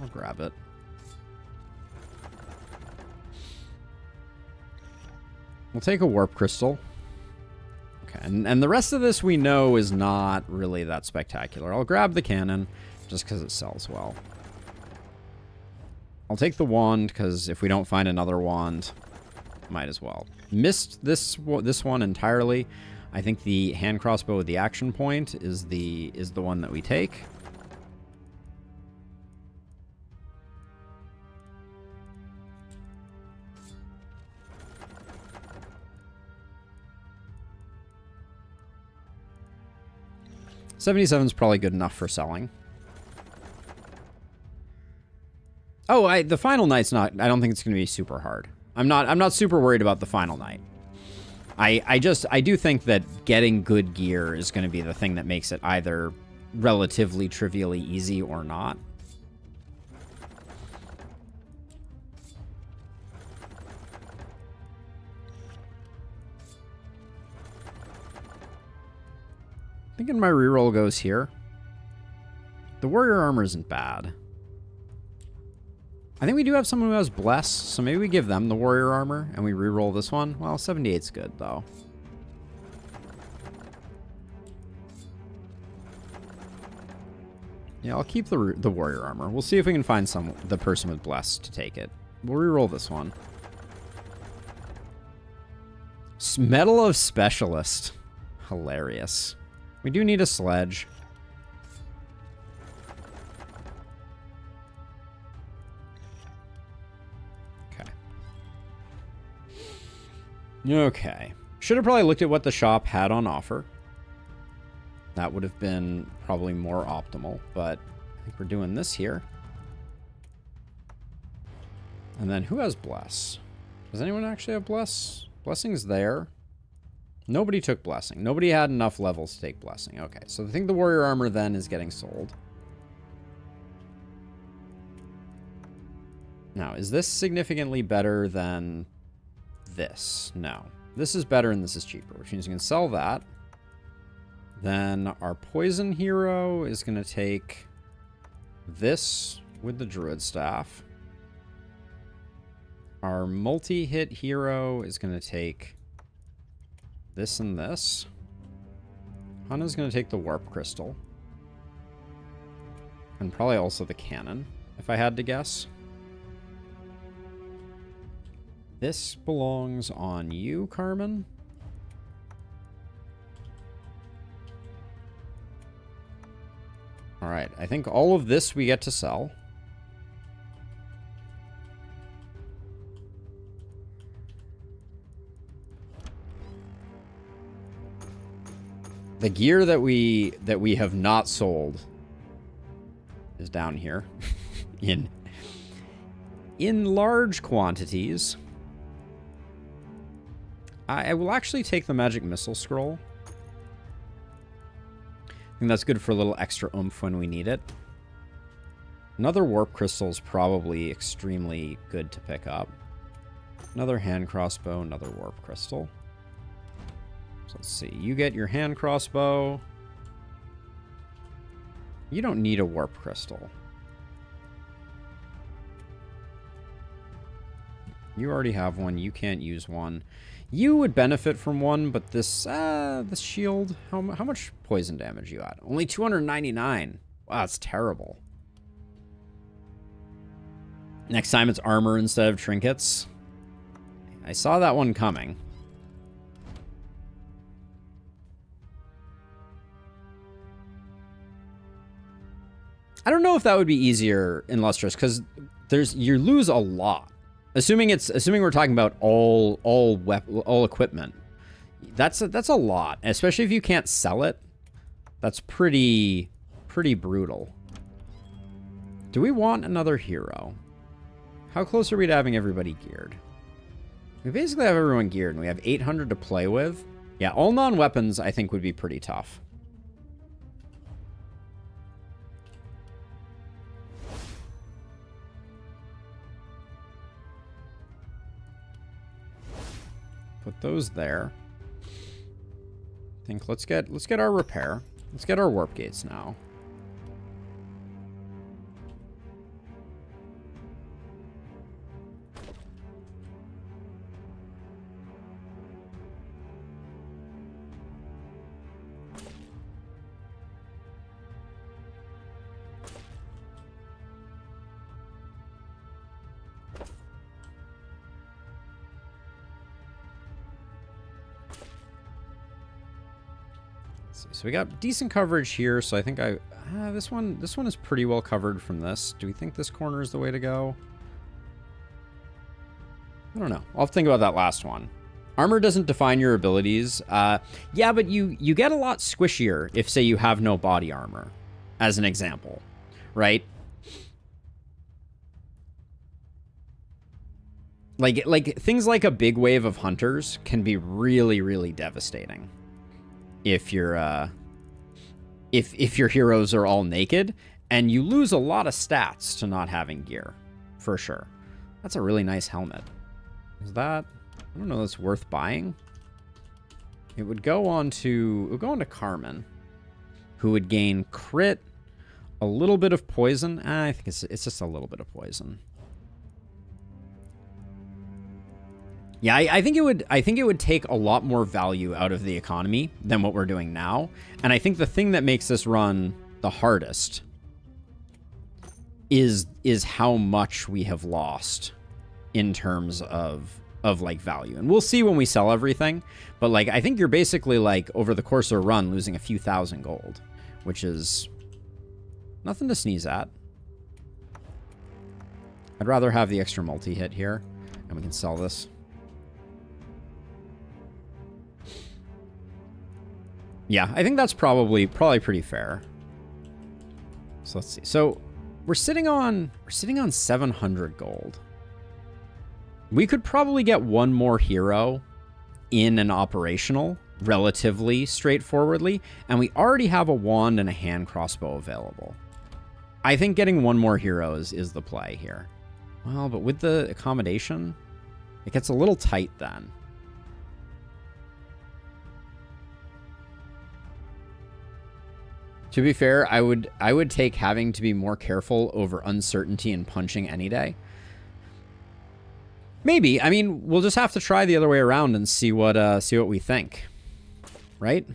I'll grab it. We'll take a warp crystal. Okay, and the rest of this we know is not really that spectacular. I'll grab the cannon just because it sells well. I'll take the wand because if we don't find another wand, might as well. Missed this one entirely. I think the hand crossbow with the action point is the one that we take. $77 is probably good enough for selling. Oh, the final night's not. I don't think it's going to be super hard. I'm not super worried about the final night. I do think that getting good gear is going to be the thing that makes it either relatively trivially easy or not. Thinking my reroll goes here. The warrior armor isn't bad. I think we do have someone who has Bless, so maybe we give them the warrior armor and we reroll this one. Well, 78's good, though. Yeah, I'll keep the warrior armor. We'll see if we can find the person with Bless to take it. We'll reroll this one. Medal of Specialist. Hilarious. We do need a sledge. Okay. Should have probably looked at what the shop had on offer. That would have been probably more optimal, but I think we're doing this here. And then who has Bless? Does anyone actually have Bless? Blessing's there. Nobody took Blessing. Nobody had enough levels to take Blessing. Okay, so I think the Warrior Armor then is getting sold. Now, is this significantly better than this? No. This is better and this is cheaper, which means you can sell that. Then our Poison Hero is going to take this with the Druid Staff. Our multi-hit hero is going to take this and this. Hana's going to take the Warp Crystal. And probably also the cannon, if I had to guess. This belongs on you, Carmen. All right, I think all of this we get to sell. The gear that we have not sold is down here in large quantities. I will actually take the Magic Missile Scroll. I think that's good for a little extra oomph when we need it. Another Warp Crystal is probably extremely good to pick up. Another Hand Crossbow, another Warp Crystal. So let's see. You get your Hand Crossbow. You don't need a Warp Crystal. You already have one. You can't use one. You would benefit from one, but this shield, how much poison damage you at? Only 299. Wow, that's terrible. Next time it's armor instead of trinkets. I saw that one coming. I don't know if that would be easier in Lustrous, because you lose a lot. Assuming we're talking about all equipment, that's a lot, especially if you can't sell it. That's pretty brutal. Do we want another hero? How close are we to having everybody geared? We basically have everyone geared, and we have 800 to play with. Yeah, all non-weapons I think would be pretty tough. Put those there. I think let's get our repair. Let's get our warp gates now. So we got decent coverage here, so I think this one is pretty well covered from this. Do we think this corner is the way to go? I don't know. I'll think about that last one. Armor doesn't define your abilities. Yeah, but you get a lot squishier if, say, you have no body armor, as an example, right? Like things like a big wave of hunters can be really, really devastating. If your heroes are all naked, and you lose a lot of stats to not having gear, for sure. That's a really nice helmet. Is that? I don't know. That's worth buying. It would go on to Carmen, who would gain crit, a little bit of poison. I think it's just a little bit of poison. Yeah, I think it would take a lot more value out of the economy than what we're doing now. And I think the thing that makes this run the hardest is how much we have lost in terms of like value. And we'll see when we sell everything, but like I think you're basically like over the course of a run losing a few thousand gold, which is nothing to sneeze at. I'd rather have the extra multi-hit here, and we can sell this. Yeah, I think that's probably pretty fair. So let's see. So we're sitting on 700 gold. We could probably get one more hero in an operational relatively straightforwardly, and we already have a wand and a hand crossbow available. I think getting one more hero is the play here. Well, but with the accommodation, it gets a little tight then. To be fair, I would take having to be more careful over uncertainty and punching any day. Maybe. I mean, we'll just have to try the other way around and see what we think. Right?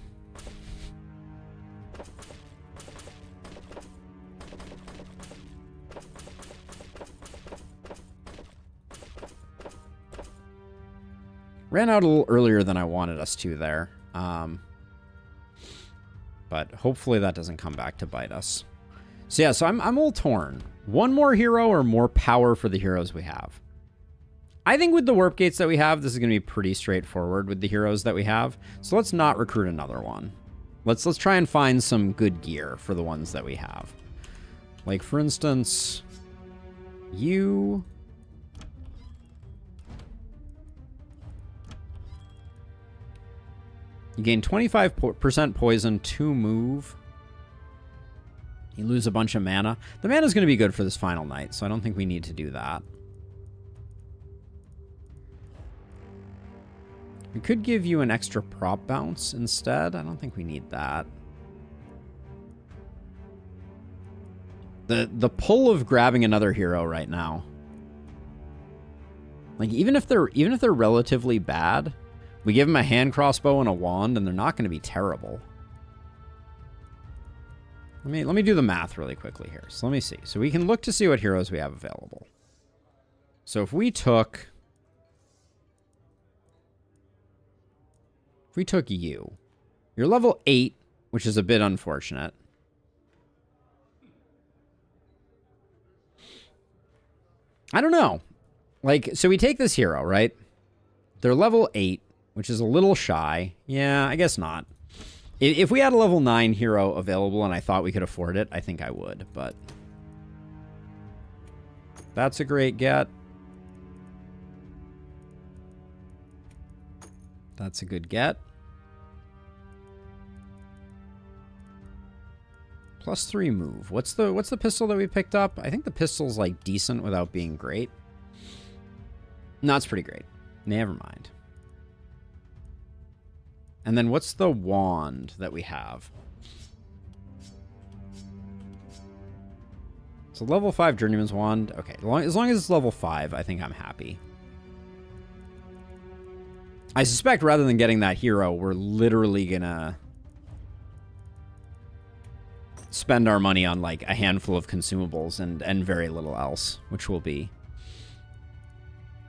Ran out a little earlier than I wanted us to there. But hopefully that doesn't come back to bite us. So yeah, so I'm a little torn. One more hero or more power for the heroes we have? I think with the warp gates that we have, this is going to be pretty straightforward with the heroes that we have. So let's not recruit another one. Let's try and find some good gear for the ones that we have. Like, for instance, you gain 25% poison, 2 move. You lose a bunch of mana. The mana is going to be good for this final night, so I don't think we need to do that. We could give you an extra prop bounce instead. I don't think we need that. The pull of grabbing another hero right now. Like, even if they're relatively bad, we give them a hand crossbow and a wand, and they're not going to be terrible. Let me do the math really quickly here. So let me see. So we can look to see what heroes we have available. So if we took you, you're level 8, which is a bit unfortunate. I don't know. Like, so we take this hero, right? They're level 8, which is a little shy. Yeah, I guess not. If we had a level 9 hero available and I thought we could afford it, I think I would, but that's a great get. That's a good get. +3 move. What's the pistol that we picked up? I think the pistol's like decent without being great. No, it's pretty great. Never mind. And then what's the wand that we have? So level 5 Journeyman's Wand. Okay, as long as it's level 5, I think I'm happy. I suspect rather than getting that hero, we're literally gonna spend our money on like a handful of consumables and very little else, which will be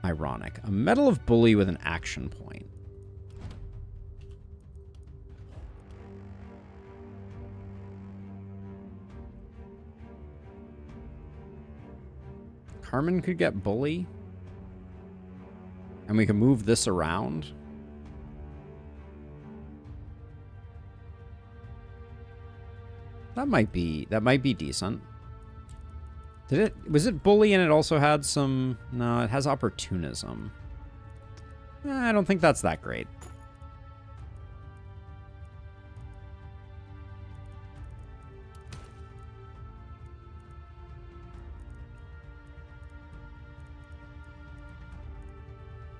ironic. A Medal of Bully with an action point. Carmen could get Bully. And we can move this around. That might be decent. Was it Bully and it also had some... No, it has Opportunism. I don't think that's that great.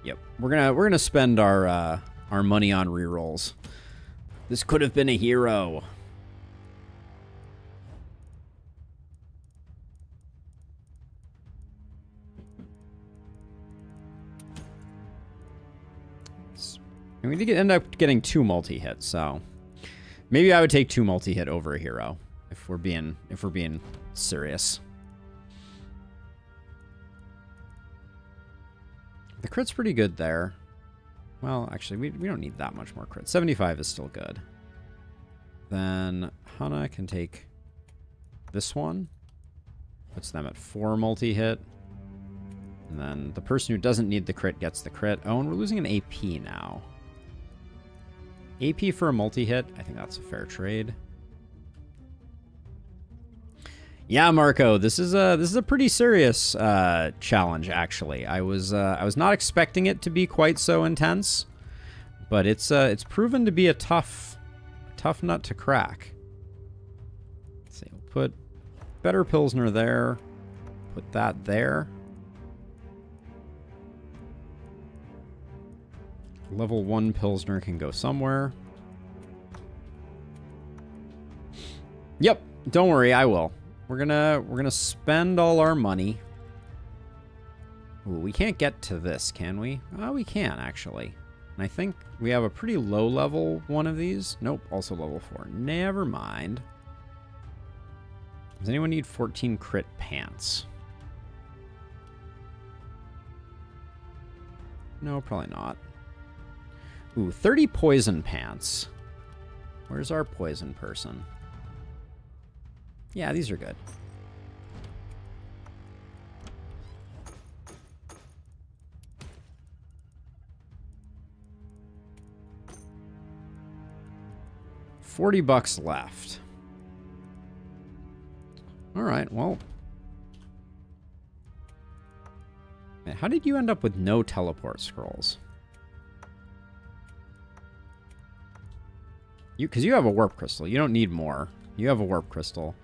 Yep, we're gonna spend our money on rerolls. This could have been a hero. And we did end up getting 2 multi-hits, so maybe I would take 2 multi-hit over a hero if we're being serious. The crit's pretty good there. Well, actually, we don't need that much more crit. 75 is still good. Then Hana can take this one. Puts them at 4 multi-hit. And then the person who doesn't need the crit gets the crit. Oh, and we're losing an AP now. AP for a multi-hit. I think that's a fair trade. Yeah, Marco, this is a pretty serious challenge. Actually, I was not expecting it to be quite so intense, but it's proven to be a tough nut to crack. Let's see, we'll put better Pilsner there. Put that there. Level 1 Pilsner can go somewhere. Yep, don't worry, I will. We're gonna spend all our money. Ooh, we can't get to this, can we? Oh, we can, actually. And I think we have a pretty low level one of these. Nope, also level 4. Never mind. Does anyone need 14 crit pants? No, probably not. Ooh, 30 poison pants. Where's our poison person? Yeah, these are good. $40 left. All right, well. Man, how did you end up with no teleport scrolls? Because you have a warp crystal. You don't need more. You have a warp crystal.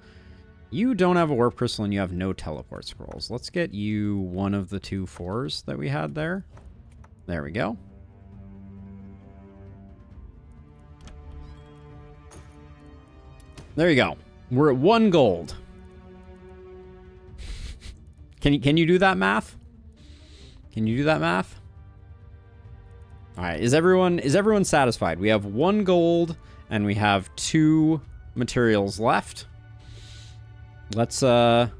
You don't have a warp crystal and you have no teleport scrolls. Let's get you one of the 2 4s that we had there. There we go. There you go. We're at 1 gold. Can you do that math? Can you do that math? All right. Is everyone satisfied? We have 1 gold and we have 2 materials left. Let's start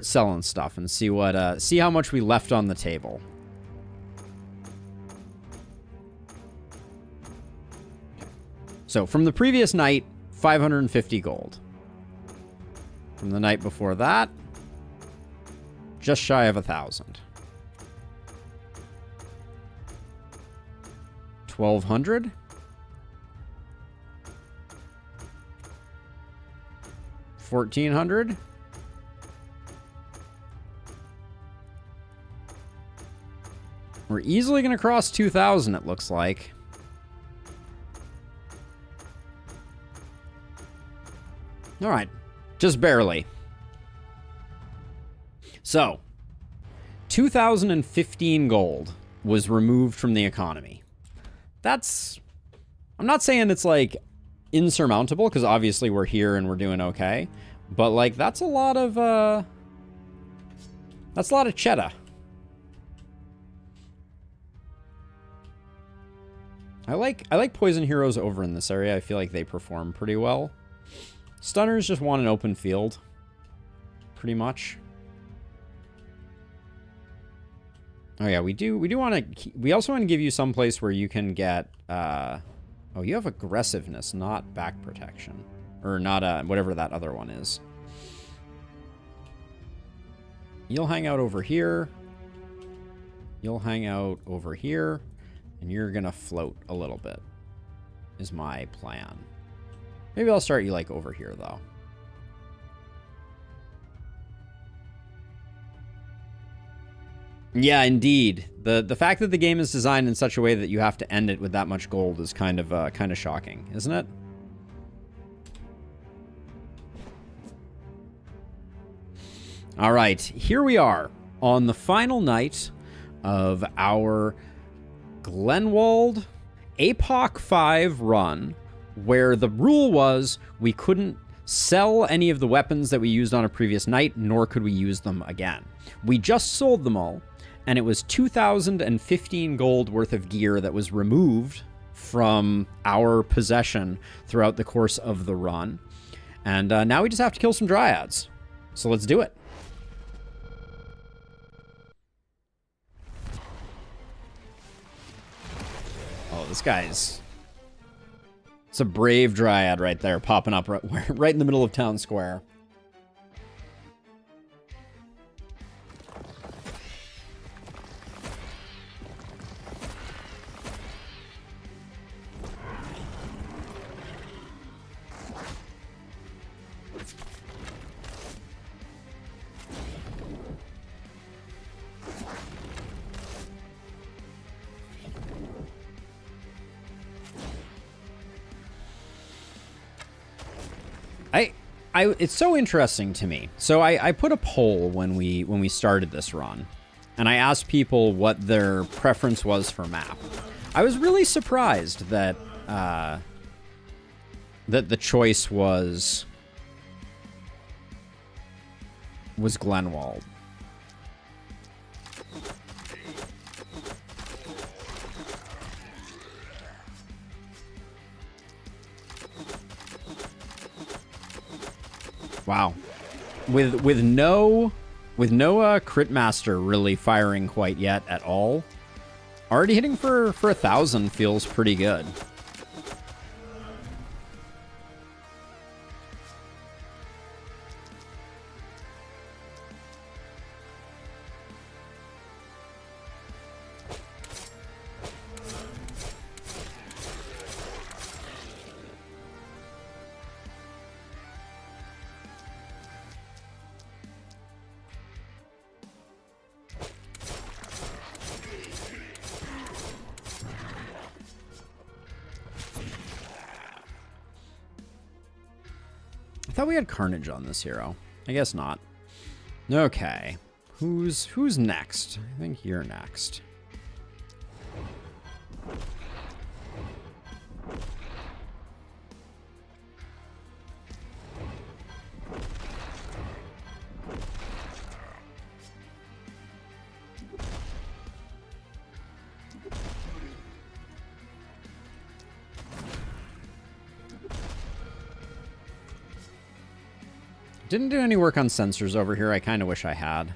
selling stuff and see what see how much we left on the table. So from the previous night, 550 gold. From the night before that, just shy of 1,000. 1,200. 1,400. We're easily going to cross 2,000, it looks like. All right. Just barely. So, 2,015 gold was removed from the economy. That's... I'm not saying it's, like, insurmountable, because obviously we're here and we're doing okay. But, like, that's a lot of, that's a lot of cheddar. I like poison heroes over in this area. I feel like they perform pretty well. Stunners just want an open field. Pretty much. Oh yeah, we do want to... We also want to give you some place where you can get... oh, you have aggressiveness, not back protection. Or not, whatever that other one is. You'll hang out over here. You'll hang out over here. And you're going to float a little bit. Is my plan. Maybe I'll start you, like, over here, though. Yeah, indeed. The fact that the game is designed in such a way that you have to end it with that much gold is kind of shocking, isn't it? All right, here we are on the final night of our Glenwald Apoc 5 run, where the rule was we couldn't sell any of the weapons that we used on a previous night, nor could we use them again. We just sold them all, and it was 2,015 gold worth of gear that was removed from our possession throughout the course of the run. And now we just have to kill some dryads. So let's do it. Oh, this guy's... It's a brave dryad right there, popping up right in the middle of town square. it's so interesting to me. So I put a poll when we started this run, and I asked people what their preference was for map. I was really surprised that that the choice was Glenwald. Wow. With no crit master really firing quite yet at all, already hitting for 1,000 feels pretty good. I thought we had Carnage on this hero. I guess not. Okay. Who's next? I think you're next. Didn't do any work on sensors over here. I kind of wish I had.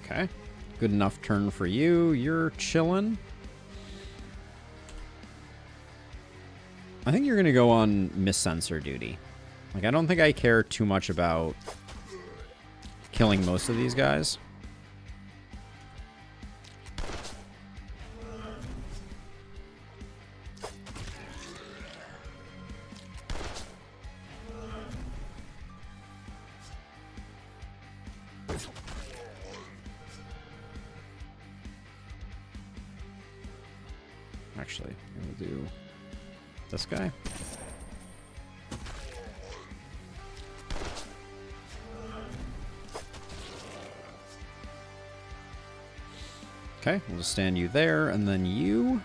Okay. Good enough turn for you. You're chilling. I think you're going to go on miss sensor duty. Like, I don't think I care too much about killing most of these guys. Actually, we'll do this guy. Okay, we'll just stand you there, and then you.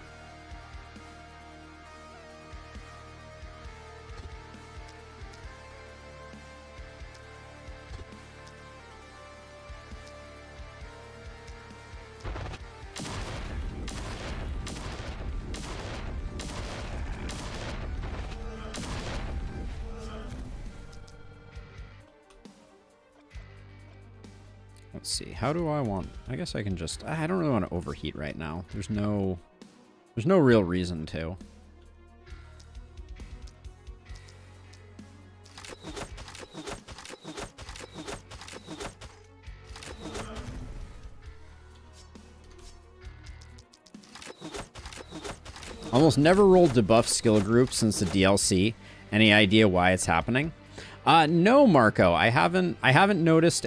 Let's see. How do I want? I guess I can just. I don't really want to overheat right now. There's no real reason to. Almost never rolled debuff skill group since the DLC. Any idea why it's happening? No, Marco. I haven't noticed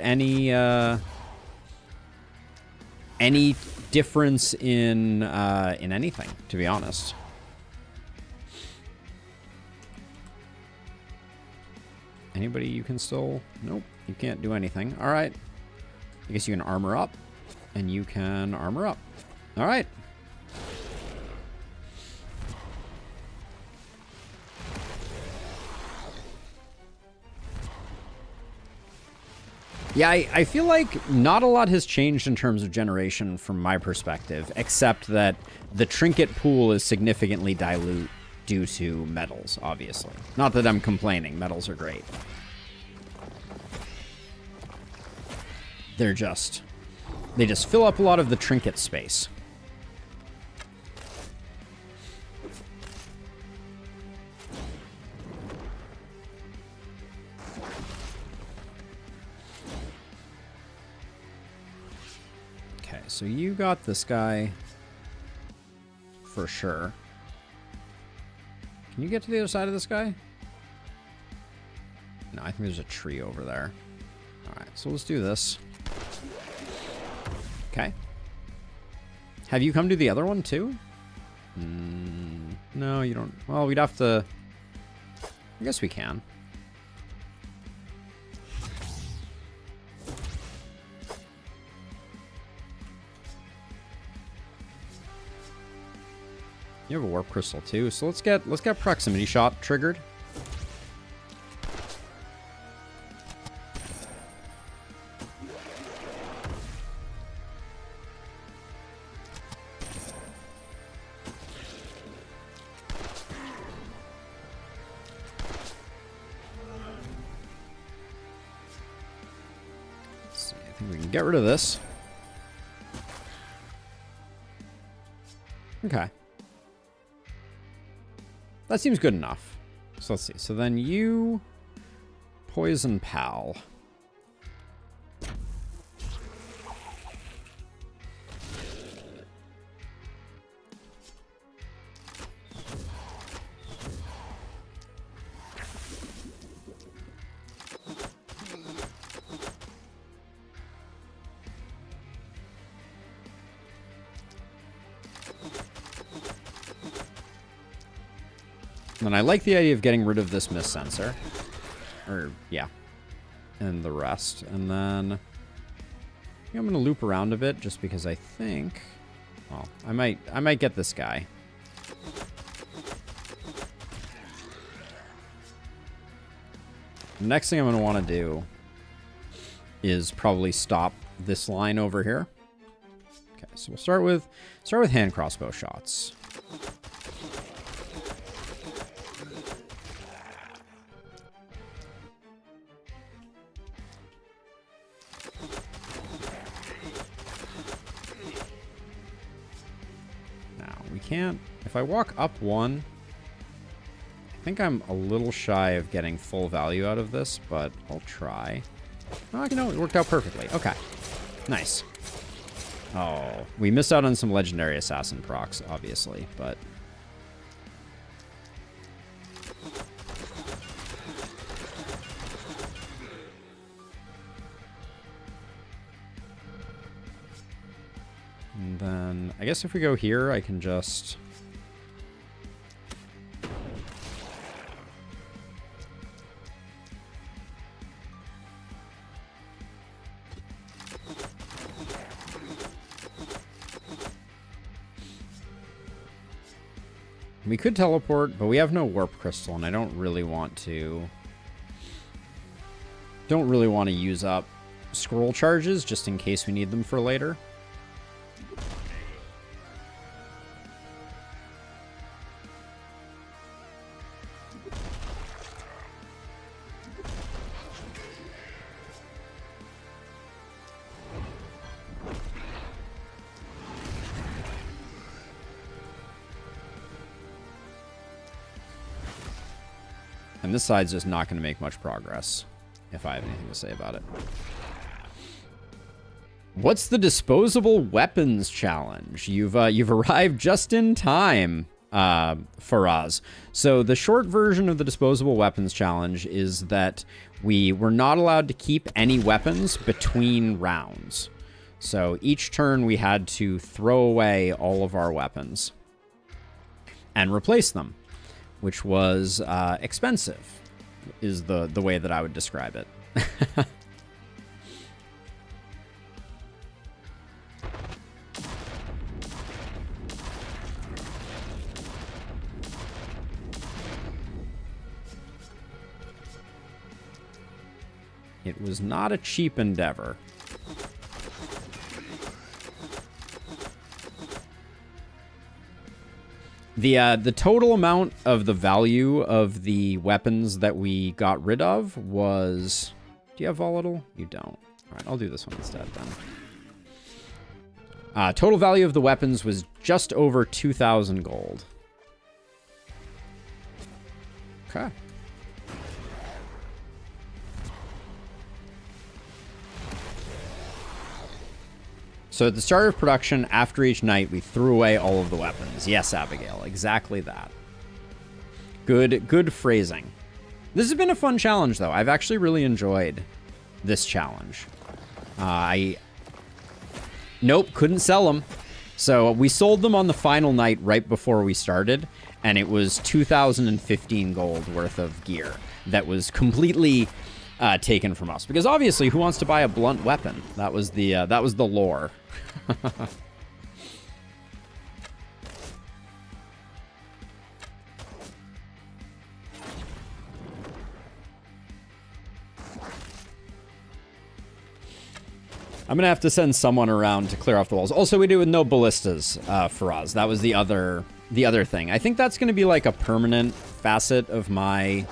any difference in anything, to be honest. Anybody you can still... Nope, you can't do anything. All right. I guess you can armor up, and you can armor up. All right. Yeah, I feel like not a lot has changed in terms of generation from my perspective, except that the trinket pool is significantly dilute due to metals, obviously. Not that I'm complaining. Metals are great. They're just They just fill up a lot of the trinket space. Okay, so you got this guy for sure. Can you get to the other side of this guy? No, I think there's a tree over there. All right, so let's do this. Okay. Have you come to the other one too? No, you don't. Well, we'd have to... I guess we can. You have a warp crystal too, so let's get proximity shot triggered. Let's see, I think we can get rid of this. Okay. That seems good enough. So let's see. So then you... Poison Pal. And I like the idea of getting rid of this mist sensor. Or, yeah. And the rest. And then I'm going to loop around a bit just because I think... Well, I might get this guy. The next thing I'm going to want to do is probably stop this line over here. Okay, so we'll start with hand crossbow shots. Can't. If I walk up one, I think I'm a little shy of getting full value out of this, but I'll try. Oh, you know, it worked out perfectly. Okay. Nice. Oh, we missed out on some legendary assassin procs, obviously, but... And then, I guess if we go here, I can just... We could teleport, but we have no warp crystal, and I don't really want to... Don't really want to use up scroll charges, just in case we need them for later. And this side's just not going to make much progress, if I have anything to say about it. What's the disposable weapons challenge? You've arrived just in time, Faraz. So the short version of the disposable weapons challenge is that we were not allowed to keep any weapons between rounds. So each turn we had to throw away all of our weapons and replace them, which was expensive, is the way that I would describe it. It was not a cheap endeavor. The total amount of the value of the weapons that we got rid of was... Do you have volatile? You don't. All right, I'll do this one instead then. Total value of the weapons was just over 2,000 gold. Okay. So at the start of production, after each night, we threw away all of the weapons. Yes, Abigail, exactly that. Good phrasing. This has been a fun challenge, though. I've actually really enjoyed this challenge. Nope, couldn't sell them. So we sold them on the final night right before we started, and it was 2,015 gold worth of gear that was completely taken from us. Because obviously, who wants to buy a blunt weapon? That was the lore. I'm gonna have to send someone around to clear off the walls. Also, we do with no ballistas for us. That was the other thing. I think that's gonna be like a permanent facet of my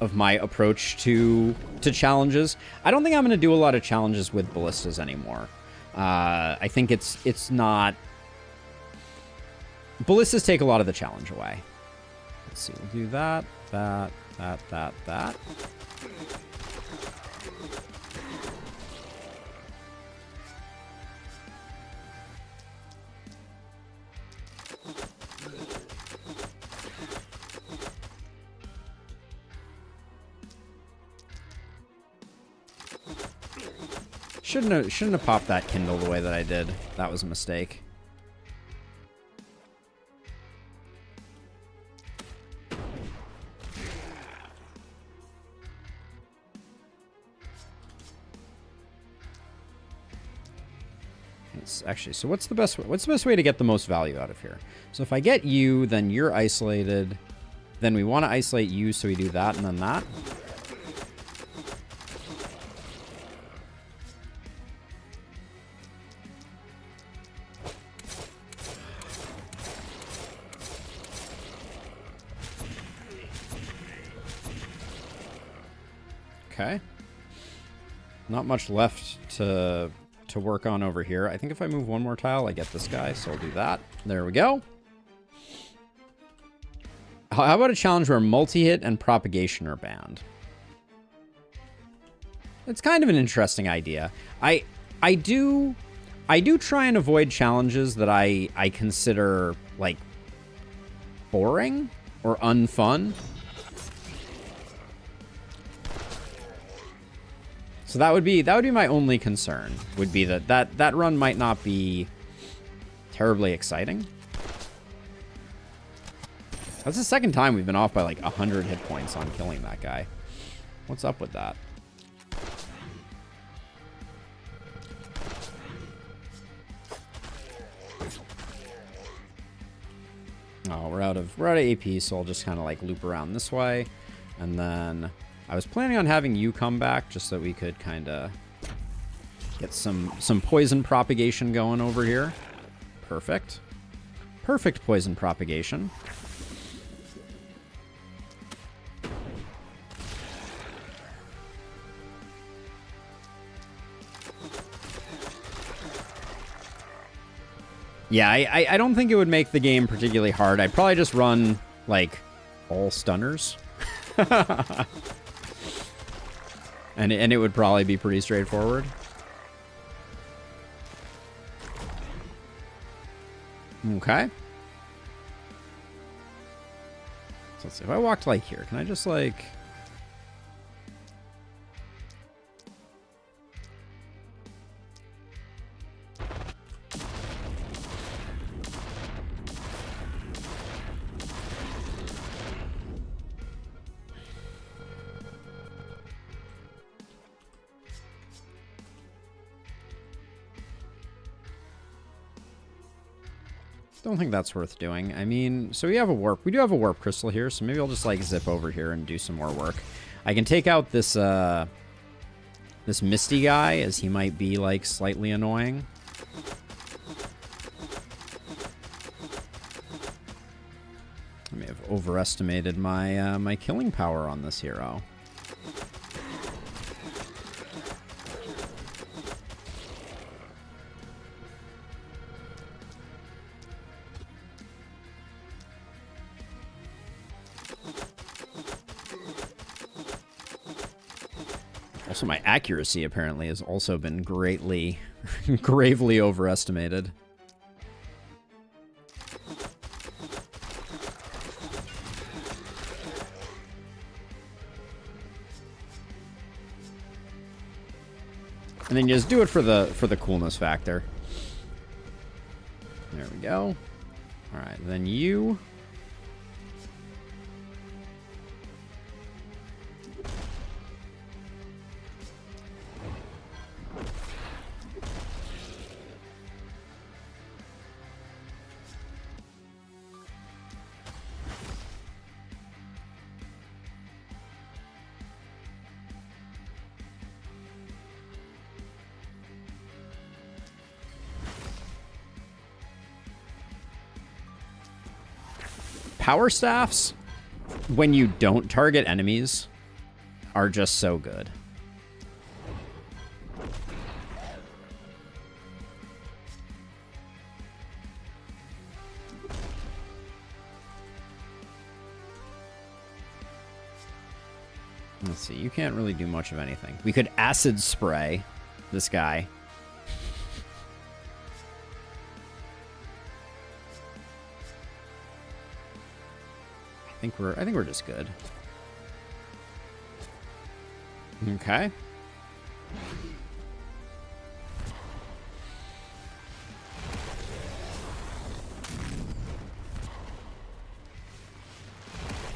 approach to challenges. I don't think I'm gonna do a lot of challenges with ballistas anymore. I think it's not. Ballistas take a lot of the challenge away. Let's see. We'll do that. Shouldn't have popped that Kindle the way that I did. That was a mistake. Actually, so what's the best way to get the most value out of here? So if I get you, then you're isolated. Then we want to isolate you, so we do that and then that. Okay. Not much left to work on over here. I think if I move one more tile, I get this guy, so I'll do that. There we go. How about a challenge where multi-hit and propagation are banned? It's kind of an interesting idea. I do try and avoid challenges that I consider like boring or unfun. So that would be my only concern, would be that run might not be terribly exciting. That's the second time we've been off by like 100 hit points on killing that guy. What's up with that? Oh, we're out of AP, so I'll just kind of like loop around this way, and then I was planning on having you come back just so we could kind of get some poison propagation going over here. Perfect. Perfect poison propagation. Yeah, I don't think it would make the game particularly hard. I'd probably just run, like, all stunners. And it would probably be pretty straightforward. Okay. So let's see. If I walked, like, here, can I just, like... Don't think that's worth doing. I mean, so we do have a warp crystal here, so maybe I'll just like zip over here and do some more work. I can take out this this Misty guy, as he might be like slightly annoying. I may have overestimated my my killing power on this hero. Also, my accuracy apparently has also been greatly, gravely overestimated. And then you just do it for the coolness factor. There we go. All right, then you. Power staffs, when you don't target enemies, are just so good. Let's see, you can't really do much of anything. We could acid spray this guy. I think we're just good. Okay.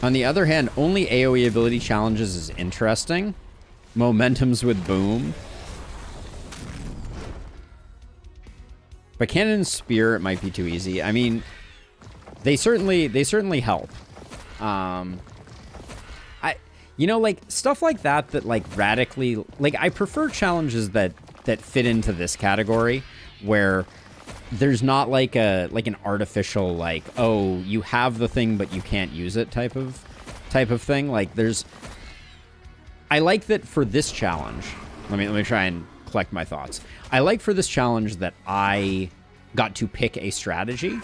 On the other hand, only AoE ability challenges is interesting. Momentums with boom. But cannon and spear, it might be too easy. I mean, they certainly help. You know, like stuff like that like radically, like I prefer challenges that fit into this category where there's not like an artificial, like, oh, you have the thing but you can't use it type of thing. Like I like that for this challenge. Let me try and collect my thoughts. I like for this challenge that I got to pick a strategy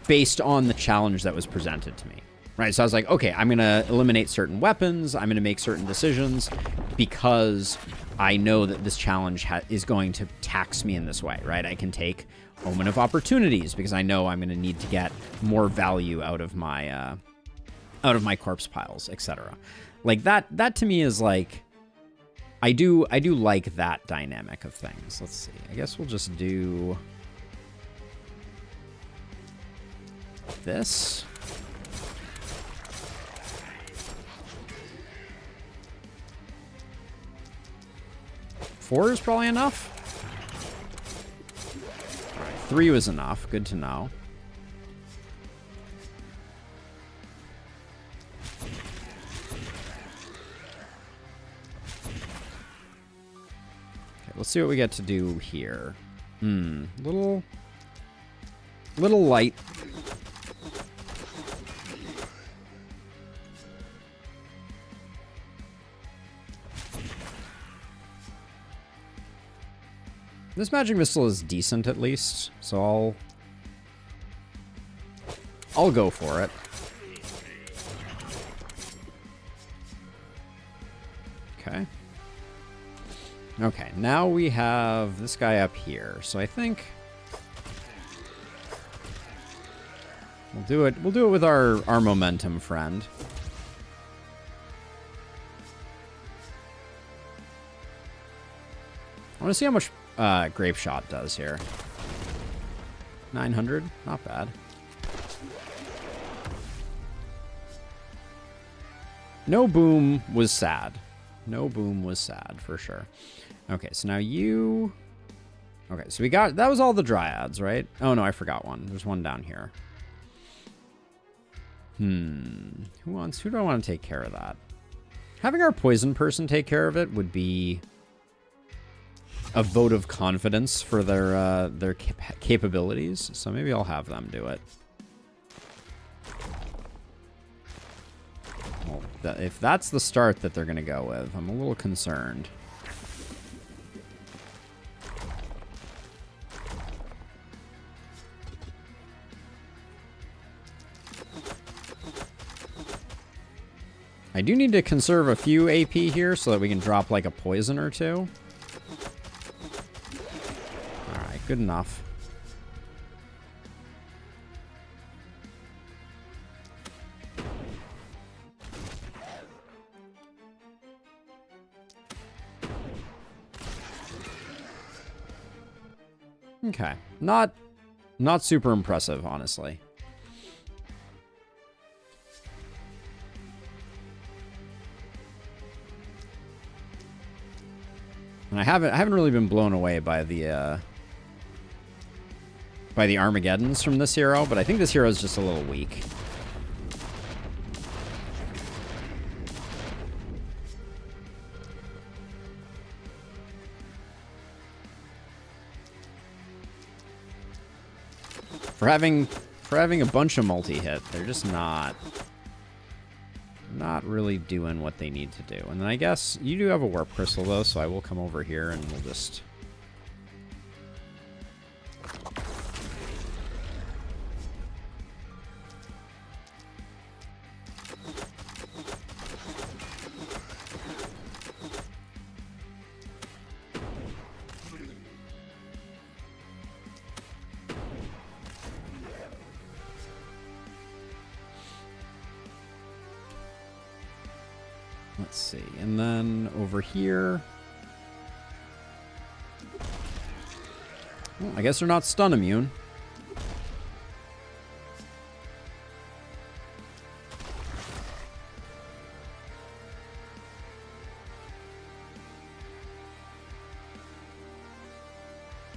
based on the challenge that was presented to me. Right, so I was like, okay, I'm going to eliminate certain weapons. I'm going to make certain decisions because I know that this challenge is going to tax me in this way, right? I can take Omen of Opportunities because I know I'm going to need to get more value out of my corpse piles, etc. Like that to me is like, I do like that dynamic of things. Let's see. I guess we'll just do this. 4 is probably enough. All right, 3 was enough. Good to know. Okay, let's see what we get to do here. Little light. This magic missile is decent at least, so I'll go for it. Okay. Okay, now we have this guy up here. So I think we'll do it with our momentum friend. I want to see how much Grape Shot does here. 900, not bad. No boom was sad. No boom was sad for sure. Okay, so now you. Okay, so we got, that was all the dryads, right? Oh no, I forgot one. There's one down here. Who do I want to take care of that? Having our poison person take care of it would be a vote of confidence for their capabilities. So maybe I'll have them do it. Well, if that's the start that they're going to go with, I'm a little concerned. I do need to conserve a few AP here so that we can drop like a poison or two. Alright, good enough. Okay. Not super impressive, honestly. And I haven't really been blown away by the Armageddons from this hero, but I think this hero is just a little weak. For having a bunch of multi-hit, they're just not really doing what they need to do. And then I guess you do have a warp crystal though, so I will come over here and we'll just... Let's see, and then over here... Well, I guess they're not stun immune.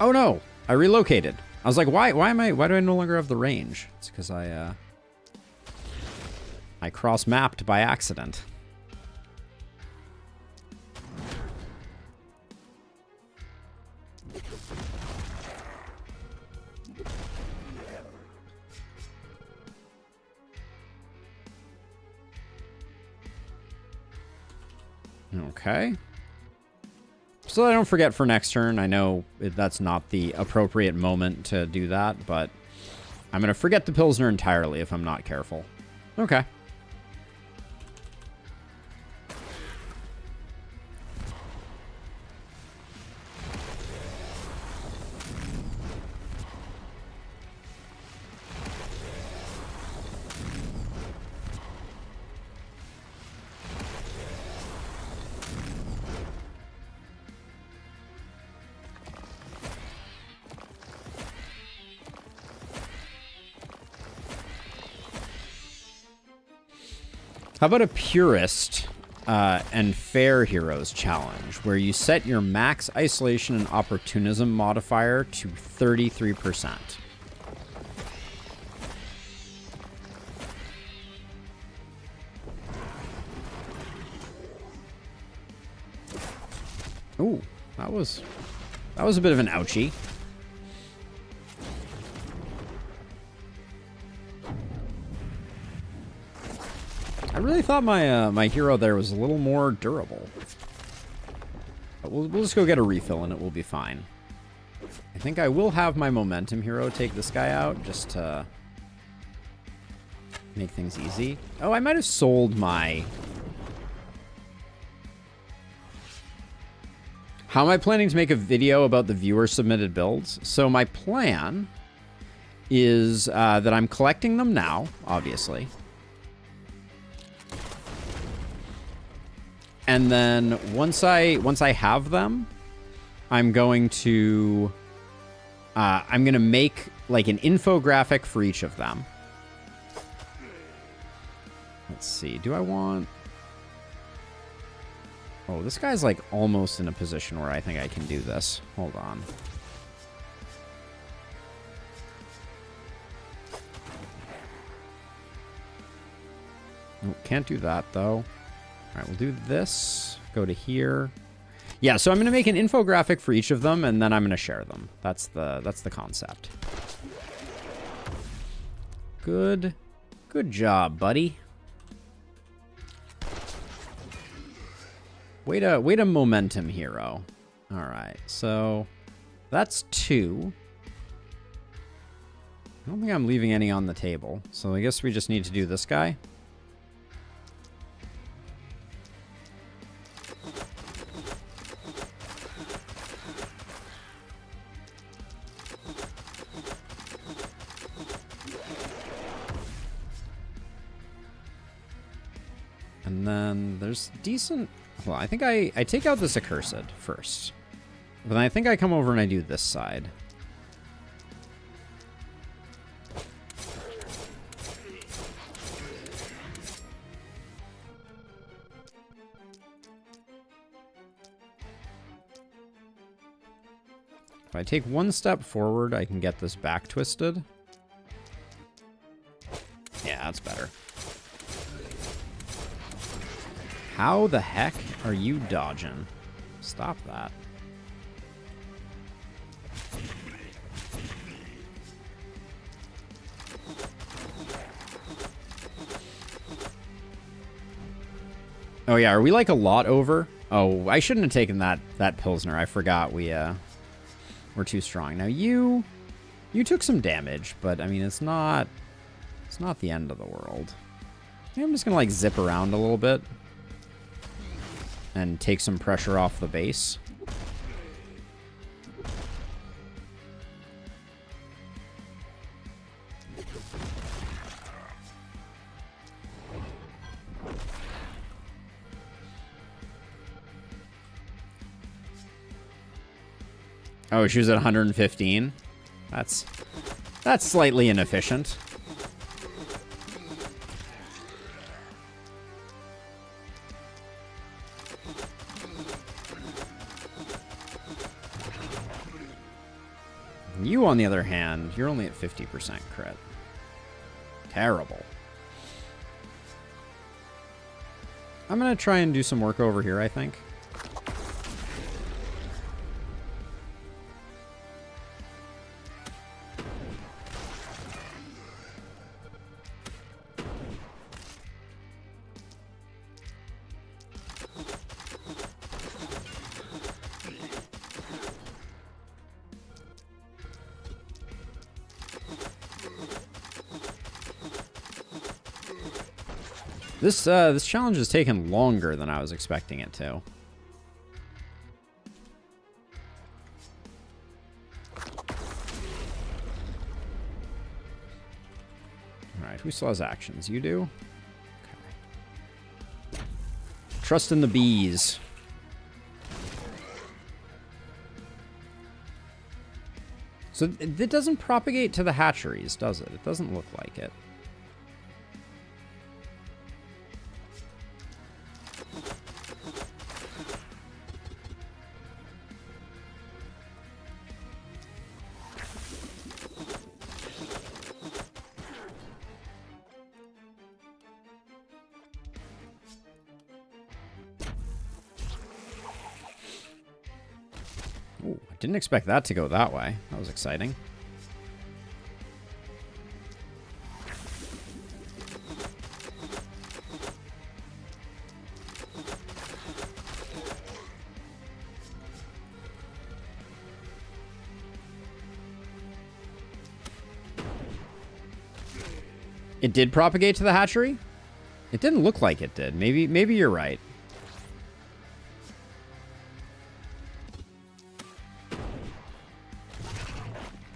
Oh no! I relocated. I was like, why do I no longer have the range? It's because I cross-mapped by accident. Okay. So I don't forget for next turn. I know that's not the appropriate moment to do that, but I'm going to forget the Pilsner entirely if I'm not careful. Okay. How about a purist and fair heroes challenge, where you set your max isolation and opportunism modifier to 33%? Ooh, that was a bit of an ouchie. I really thought my my hero there was a little more durable. But we'll just go get a refill and it will be fine. I think I will have my momentum hero take this guy out just to make things easy. Oh, I might have sold my... How am I planning to make a video about the viewer submitted builds? So my plan is that I'm collecting them now, obviously. And then once I have them, I'm going to make like an infographic for each of them. Let's see. Do I want... Oh, this guy's like almost in a position where I think I can do this. Hold on. Oh, can't do that though. All right, we'll do this. Go to here. Yeah, so I'm going to make an infographic for each of them, and then I'm going to share them. That's the concept. Good job, buddy. Way to momentum hero. All right, so that's 2. I don't think I'm leaving any on the table, so I guess we just need to do this guy. And then there's decent... Well, I think I take out this accursed first. But then I think I come over and I do this side. If I take one step forward, I can get this back twisted. Yeah, that's better. How the heck are you dodging? Stop that. Oh yeah, are we like a lot over? Oh, I shouldn't have taken that Pilsner. I forgot we're too strong. Now you took some damage, but I mean it's not the end of the world. I think I'm just gonna like zip around a little bit and take some pressure off the base. Oh, she was at 115. That's slightly inefficient. You, on the other hand, you're only at 50% crit. Terrible. I'm gonna try and do some work over here, I think. This challenge has taken longer than I was expecting it to. Alright, who still has actions? You do? Okay. Trust in the bees. So it doesn't propagate to the hatcheries, does it? It doesn't look like it. Ooh, I didn't expect that to go that way. That was exciting. It did propagate to the hatchery? It didn't look like it did. Maybe you're right.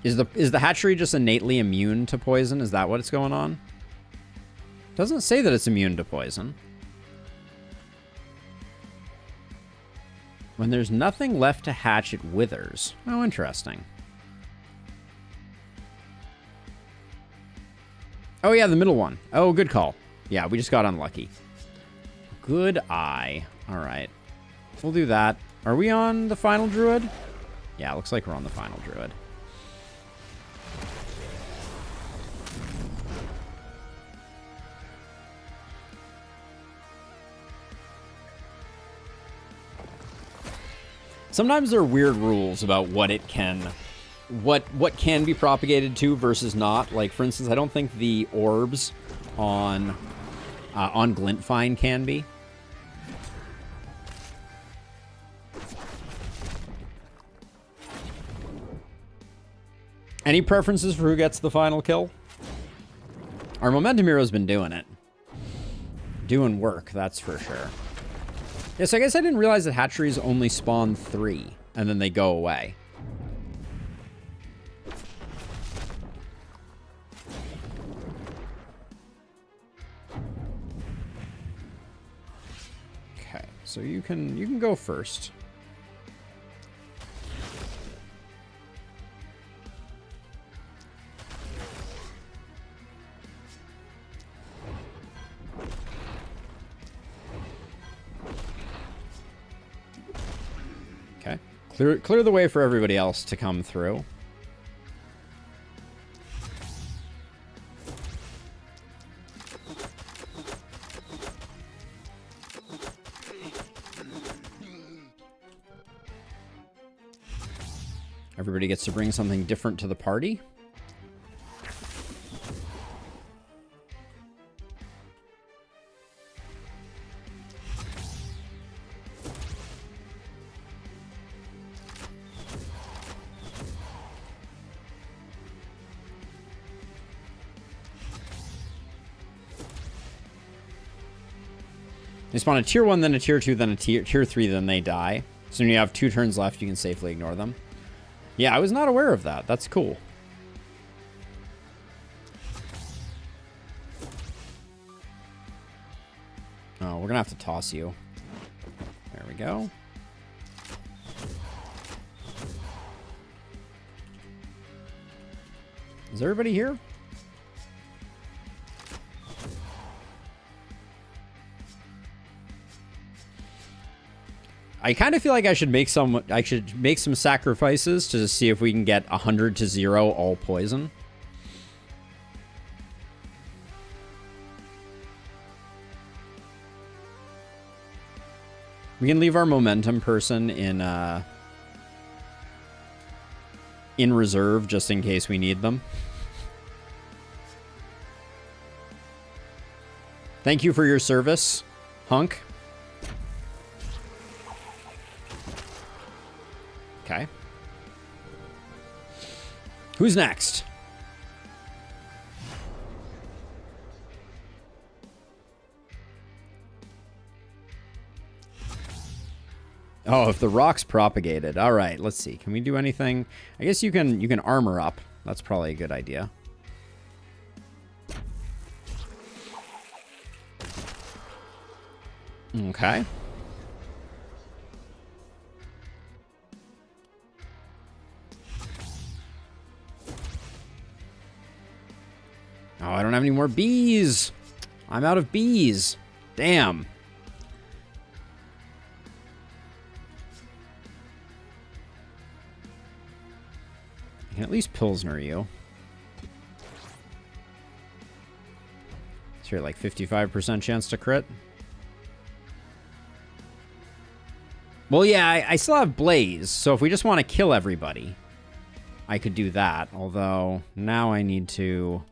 Is the hatchery just innately immune to poison? Is that what's going on? Doesn't say that it's immune to poison. When there's nothing left to hatch, it withers. Oh, interesting. Oh yeah, the middle one. Oh, good call. Yeah, we just got unlucky. Good eye. All right. We'll do that. Are we on the final druid? Yeah, looks like we're on the final druid. Sometimes there are weird rules about what it can, what can be propagated to versus not. Like, for instance, I don't think the orbs on Glintfine can be. Any preferences for who gets the final kill? Our Momentum Hero's been doing it. Doing work, that's for sure. Yeah, so I guess I didn't realize that hatcheries only spawn 3, and then they go away. So you can go first. Okay. Clear the way for everybody else to come through. Everybody gets to bring something different to the party. They spawn a tier 1, then a tier 2, then a tier 3, then they die. So when you have 2 turns left, you can safely ignore them. Yeah, I was not aware of that. That's cool. Oh, we're gonna have to toss you. There we go. Is everybody here? I kind of feel like I should make some sacrifices to see if we can get 100 to 0 all poison. We can leave our momentum person in reserve just in case we need them. Thank you for your service, Hunk. Okay. Who's next? Oh, if the rock's propagated. All right, let's see. Can we do anything? I guess you can armor up. That's probably a good idea. Okay. Oh, I don't have any more bees. I'm out of bees. Damn. I can at least Pilsner you. So you're like 55% chance to crit. Well, yeah, I still have Blaze, so if we just want to kill everybody, I could do that. Although, now I need to...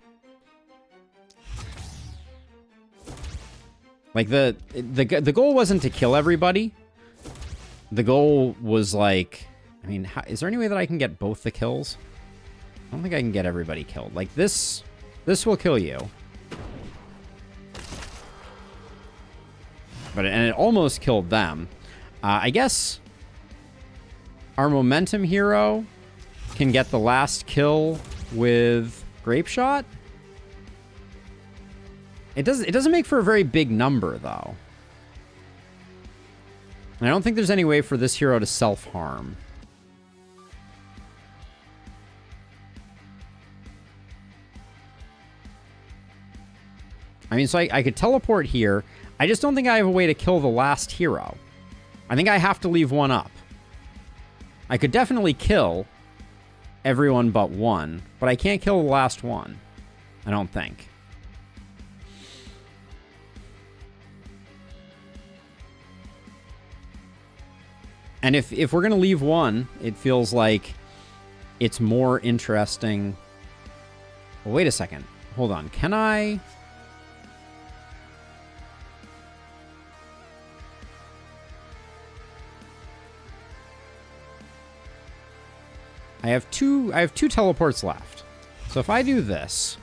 Like, the goal wasn't to kill everybody. The goal was, like... I mean, is there any way that I can get both the kills? I don't think I can get everybody killed. Like, this will kill you. And it almost killed them. I guess our momentum hero can get the last kill with Grape Shot. It doesn't make for a very big number, though. And I don't think there's any way for this hero to self-harm. I mean, so I could teleport here. I just don't think I have a way to kill the last hero. I think I have to leave one up. I could definitely kill everyone but one, but I can't kill the last one. I don't think. And if we're going to leave one, it feels like it's more interesting. Well, wait a second. Hold on. Can I... I have two teleports left. So if I do this,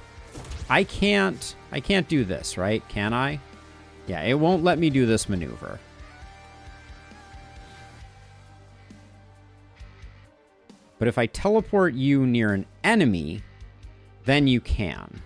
I can't do this, right? Can I? Yeah, it won't let me do this maneuver. But if I teleport you near an enemy, then you can.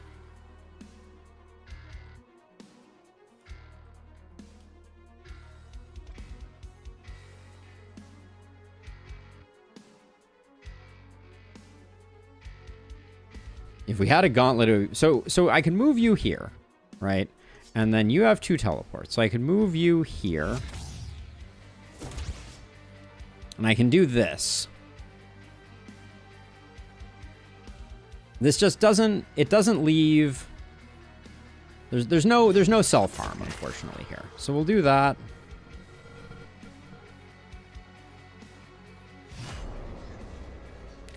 If we had a gauntlet, so I can move you here, right? And then you have 2 teleports. So I can move you here. And I can do this. This just doesn't, it doesn't leave, there's no self-harm, unfortunately, here. So we'll do that.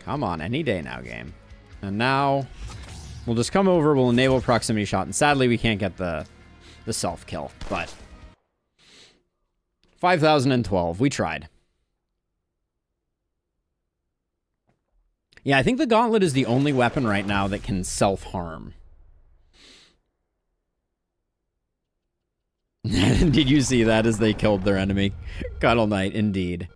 Come on, any day now, game. And now we'll just come over, we'll enable proximity shot, and sadly we can't get the self-kill, but 5,012, we tried. Yeah, I think the gauntlet is the only weapon right now that can self-harm. Did you see that as they killed their enemy? Cuddle Knight, indeed.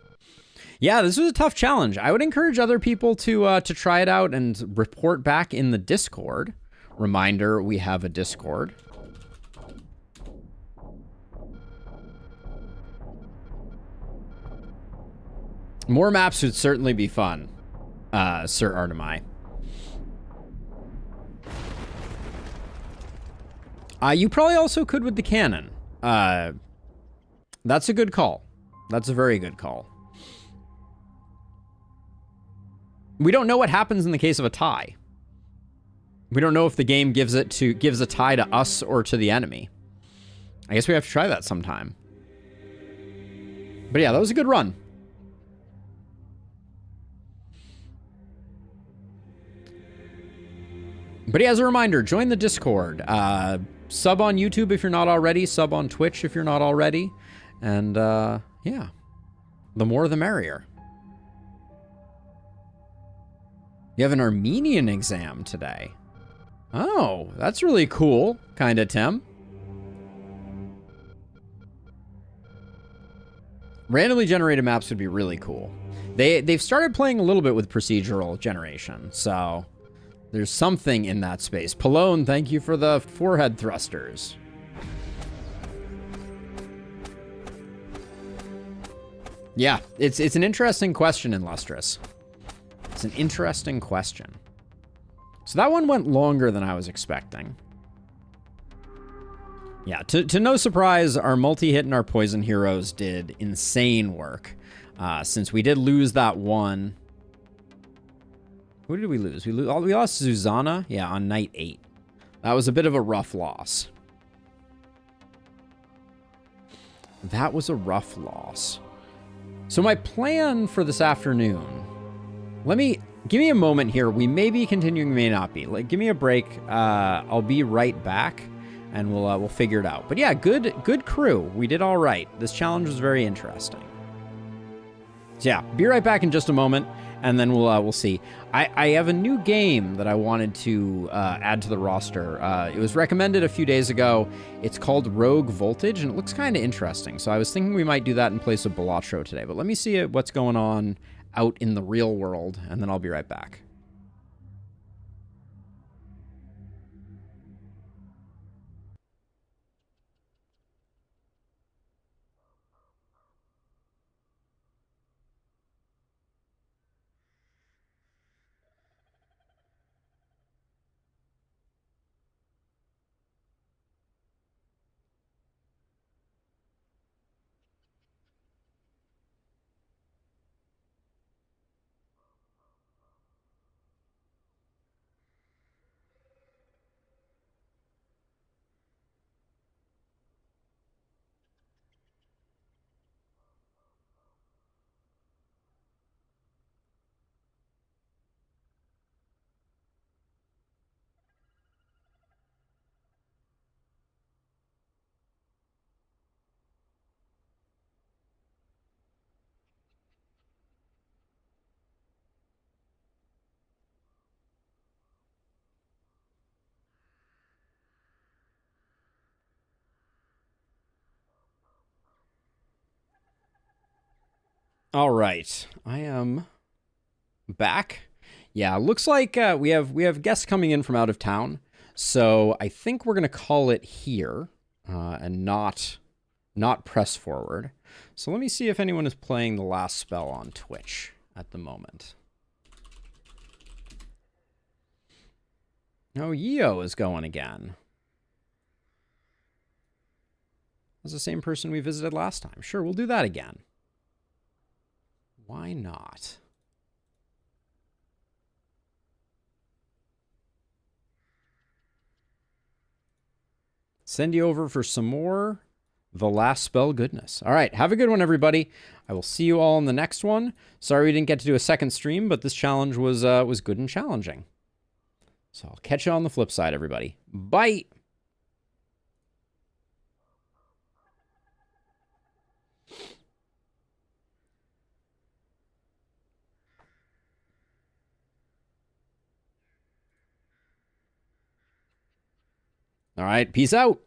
Yeah, this was a tough challenge. I would encourage other people to try it out and report back in the Discord. Reminder, we have a Discord. More maps would certainly be fun, Sir Artemai. You probably also could with the cannon. That's a good call. That's a very good call. We don't know what happens in the case of a tie. We don't know if the game gives a tie to us or to the enemy. I guess we have to try that sometime. But yeah, that was a good run. But yeah, as a reminder, join the Discord. Sub on YouTube if you're not already. Sub on Twitch if you're not already. And yeah, the more the merrier. You have an Armenian exam today. Oh, that's really cool, kinda, Tim. Randomly generated maps would be really cool. They've started playing a little bit with procedural generation, so there's something in that space. Pallone, thank you for the forehead thrusters. Yeah, it's an interesting question, Illustrious. It's an interesting question. So that one went longer than I was expecting. Yeah, to no surprise, our multi-hit and our poison heroes did insane work. Since we did lose that one. Who did we lose? We lost Susanna, yeah, on night 8. That was a bit of a rough loss. That was a rough loss. So my plan for this afternoon, give me a moment here. We may be continuing, may not be. Like, give me a break. I'll be right back, and we'll figure it out. But yeah, good crew. We did all right. This challenge was very interesting. So yeah, be right back in just a moment, and then we'll see. I have a new game that I wanted to add to the roster. It was recommended a few days ago. It's called Rogue Voltage, and it looks kind of interesting. So I was thinking we might do that in place of Balatro today. But let me see what's going on out in the real world, and then I'll be right back. All right, I am back. Yeah, looks like we have guests coming in from out of town, so I think we're gonna call it here and not press forward. So let me see if anyone is playing the last spell on Twitch at the moment. Oh, Yeo is going again. That's the same person we visited last time. Sure, we'll do that again. Why not? Send you over for some more The Last Spell goodness. All right, have a good one, everybody. I will see you all in the next one. Sorry we didn't get to do a second stream, but this challenge was good and challenging. So I'll catch you on the flip side, everybody. Bye! All right, peace out.